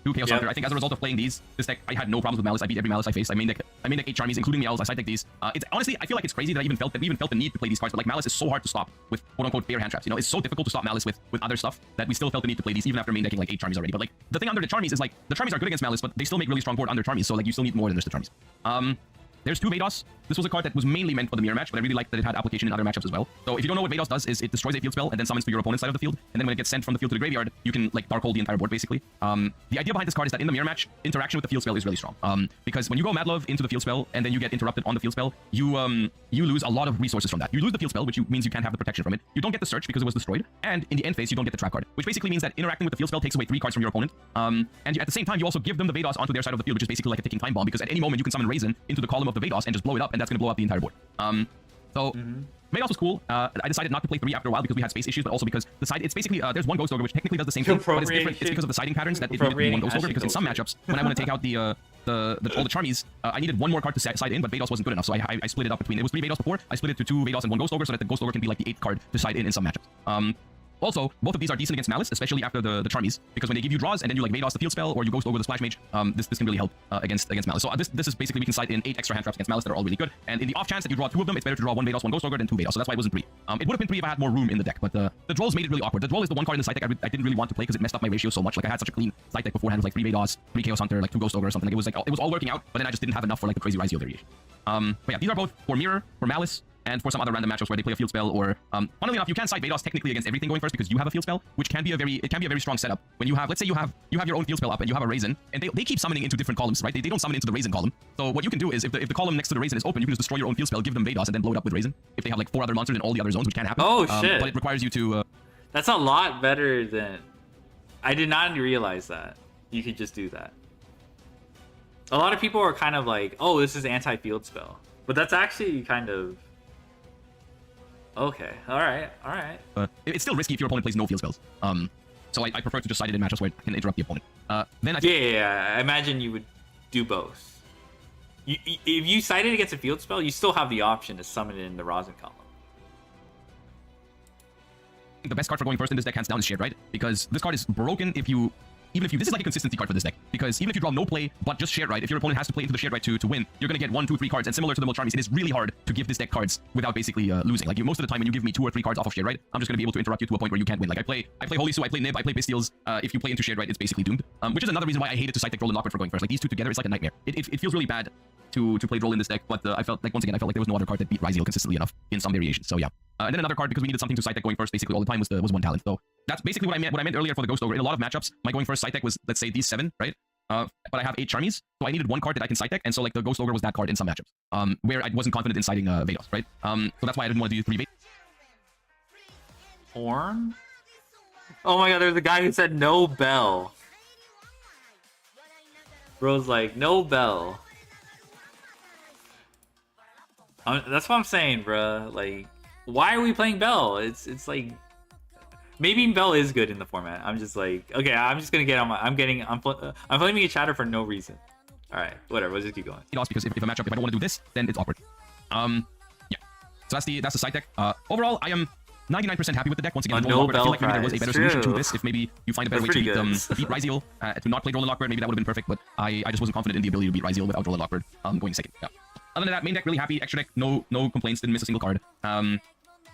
2 Chaos Hunter. I think as a result of playing this deck, I had no problems with Malice. I beat every Malice I faced. I main deck 8 Charmies, including Meowls. I side deck these. It's honestly, I feel like it's crazy that we even felt the need to play these cards. But like, Malice is so hard to stop with quote-unquote fair hand traps. You know, it's so difficult to stop Malice with other stuff that we still felt the need to play these even after main decking like 8 Charmies already. But like, the thing under the Charmies is like, the Charmies are good against Malice, but they still make really strong board under Charmies. So like, you still need more than just the Charmies. There's 2 Vados. This was a card that was mainly meant for the mirror match, but I really liked that it had application in other matchups as well. So if you don't know what Vados does, is it destroys a field spell and then summons to your opponent's side of the field, and then when it gets sent from the field to the graveyard, you can like dark hold the entire board basically. The idea behind this card is that in the mirror match, interaction with the field spell is really strong. Because when you go Mad Love into the field spell and then you get interrupted on the field spell, you lose a lot of resources from that. You lose the field spell, which means you can't have the protection from it. You don't get the search because it was destroyed, and in the end phase you don't get the trap card, which basically means that interacting with the field spell takes away 3 cards from your opponent. And at the same time, you also give them the Vados onto their side of the field, which is basically like a ticking time bomb, because at any moment you can summon Raisin into the column of the Vados and just blow it up, and that's gonna blow up the entire board. Vados was cool. I decided not to play 3 after a while because we had space issues, but also because the side, it's basically, there's 1 Ghost Ogre, which technically does the same thing, but it's different. It's because of the siding patterns that it needed to be 1 Ghost Ogre, because in some matchups, when I want to take out all the Charmies, I needed 1 more card to side in, but Vados wasn't good enough, so I split it up between, it was 3 Vados before, I split it to 2 Vados and 1 Ghost Ogre, so that the Ghost Ogre can be like the 8th card to side in some matchups. Also, both of these are decent against Malice, especially after the Charmies, because when they give you draws and then you like Vados the field spell or you Ghost Ogre the Splash Mage, this can really help against Malice. So this is basically, we can side in 8 extra hand traps against Malice that are all really good, and in the off chance that you draw 2 of them, it's better to draw 1 Vados, 1 Ghost Ogre than 2 Vados, so that's why it wasn't 3. It would have been 3 if I had more room in the deck, but the Drolls made it really awkward. The Droll is the one card in the side deck I didn't really want to play because it messed up my ratio so much. Like, I had such a clean side deck beforehand with like 3 Vados, 3 Chaos Hunter, like 2 Ghost Ogre or something. Like, it was all working out, but then I just didn't have enough for like the crazy Ryzeal variation. But yeah, these are both for Mirror, for Malice, and for some other random matchups where they play a field spell, or funnily enough, you can side Vados technically against everything going first because you have a field spell, which can be a very strong setup. When you have, let's say you have your own field spell up and you have a Raisin, and they keep summoning into different columns, right? They don't summon into the Raisin column. So what you can do is if the column next to the Raisin is open, you can just destroy your own field spell, give them Vados, and then blow it up with Raisin. If they have like 4 other monsters in all the other zones, which can happen. Oh shit! But it requires you to. That's a lot better than. I did not realize that you could just do that. A lot of people are kind of like, "Oh, this is anti-field spell," but that's actually kind of. Okay, alright. It's still risky if your opponent plays no field spells. So I prefer to just side it in matchups where I can interrupt the opponent. Then I yeah, I imagine you would do both. If you side it against a field spell, you still have the option to summon it in the Rosin column. The best card for going first in this deck, hands down, is Shared Ride, because this card is broken if you... this is like a consistency card for this deck, because even if you draw no play, but just Shared Ride, if your opponent has to play into the Shared Ride to win, you're going to get 1, 2, 3 cards, and similar to the Molcharmies, it is really hard to give this deck cards without basically losing. Like, most of the time when you give me 2 or 3 cards off of Shared Ride, I'm just going to be able to interrupt you to a point where you can't win. Like, I play Holy Su, I play Nib, I play Pistials. If you play into Shared Ride, it's basically doomed. Which is another reason why I hated to side deck Droll and Lockbird for going first. Like, these two together, it's like a nightmare. It feels really bad to play Droll in this deck, but I felt like, once again, I felt like there was no other card that beat Ryzeal consistently enough in some variations. So yeah. And then another card, because we needed something to side deck going first basically all the time, was one talent. So that's basically what I meant earlier for the Ghost Ogre. In a lot of matchups, my going first side deck was, let's say, these 7, right? But I have 8 Charmies, so I needed one card that I can side deck, and so like the Ghost Ogre was that card in some matchups, where I wasn't confident in siding Vados, right? So that's why I didn't want to do 3 Vados. Horn? Oh my god, there's a guy who said no bell. Bro's like, no bell. That's what I'm saying, bruh. Like, why are we playing Bell? It's like, maybe Bell is good in the format. I'm just like, okay, I'm just gonna get on my. I'm flaming a chatter for no reason. All right, whatever. Let's just keep going. Because if a matchup, if I don't want to do this, then it's awkward. Yeah. So that's the side deck. Overall, I am 99% happy with the deck. Once again, no I feel like maybe there was a better solution to true. this. If maybe you find a better way to beat Ryzeal, to not play Droll and Lockbird, maybe that would have been perfect. But I just wasn't confident in the ability to beat Ryzeal without Droll and Lockbird going second. Yeah. Other than that, main deck really happy. Extra deck, no complaints. Didn't miss a single card.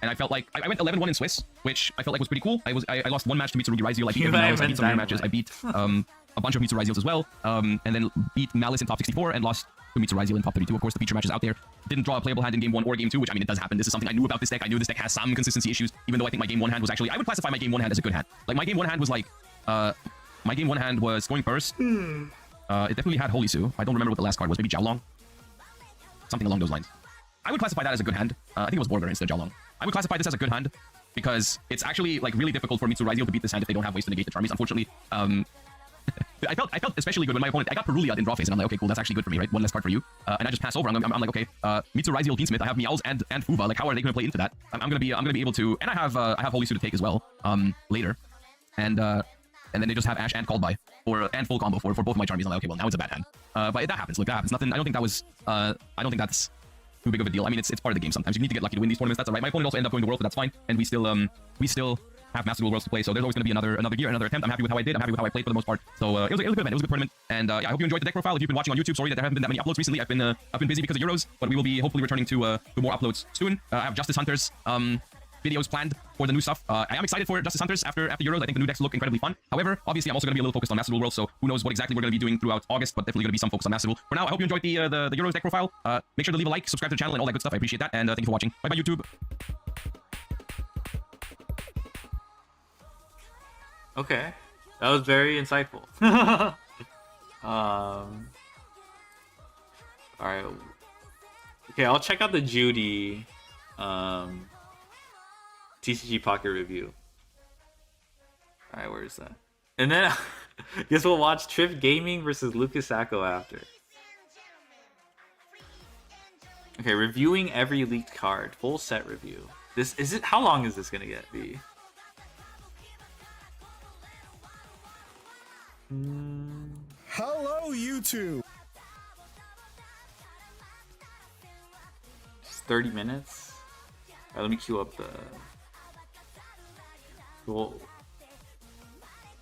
And I felt like I went 11-1 in Swiss, which I felt like was pretty cool. I lost 1 match to SłokyurործO Ryzeal. I beat everyone else. I beat some rare matches. I beat a bunch of SłokyurործOs as well. And then beat Malice in top 64 and lost to SłokyurործO in top 32. Of course, the feature matches out there. Didn't draw a playable hand in game 1 or game 2, which I mean it does happen. This is something I knew about this deck. I knew this deck has some consistency issues, even though I think my game 1 hand was actually, I would classify my game 1 hand as a good hand. Like my game 1 hand was like my game 1 hand was going first. It definitely had Holy Su. I don't remember what the last card was. Maybe Jiaolong. Something along those lines. I would classify that as a good hand. I think it was Borger instead of Jiaolong. I would classify this as a good hand because it's actually like really difficult for SłokyurործO to beat this hand if they don't have ways to negate the Charmies. Unfortunately, I felt especially good when my opponent, I got Perulia in draw phase, and I'm like, okay, cool, that's actually good for me, right? 1 less card for you. And I just pass over. I'm like, okay, SłokyurործO Beansmith, I have Meowls and Fuva. Like, how are they going to play into that? I'm gonna be able to, and I have Holy Su to take as well later, and then they just have Ash and Called By and full combo for both of my Charmies. I'm like, okay, well now it's a bad hand. But that happens. Look, that happens. Nothing. I don't think that was. I don't think that's too big of a deal. I mean, it's part of the game. Sometimes you need to get lucky to win these tournaments. That's alright. My opponent also ended up going to Worlds, but that's fine. And we still have Master Duel Worlds to play. So there's always going to be another year, another attempt. I'm happy with how I did. I'm happy with how I played for the most part. So it was a good event. It was a good tournament. And yeah, I hope you enjoyed the deck profile. If you've been watching on YouTube, sorry that there haven't been that many uploads recently. I've been busy because of Euros, but we will be hopefully returning to more uploads soon. I have Justice Hunters videos planned for the new stuff. I am excited for Justice Hunters after Euros. I think the new decks look incredibly fun. However, obviously, I'm also going to be a little focused on Master Duel World, so who knows what exactly we're going to be doing throughout August, but definitely going to be some focus on Master Duel. For now, I hope you enjoyed the Euros deck profile. Make sure to leave a like, subscribe to the channel, and all that good stuff. I appreciate that, and thank you for watching. Bye-bye, YouTube. Okay, that was very insightful. All right. Okay, I'll check out the Judy TCG Pocket review. All right, where is that? And then guess we'll watch Trip Gaming versus Lucas Sacco after. Okay, reviewing every leaked card, full set review. This is it. How long is this gonna be? Hello, YouTube. Just 30 minutes. All right, let me queue up the. Well,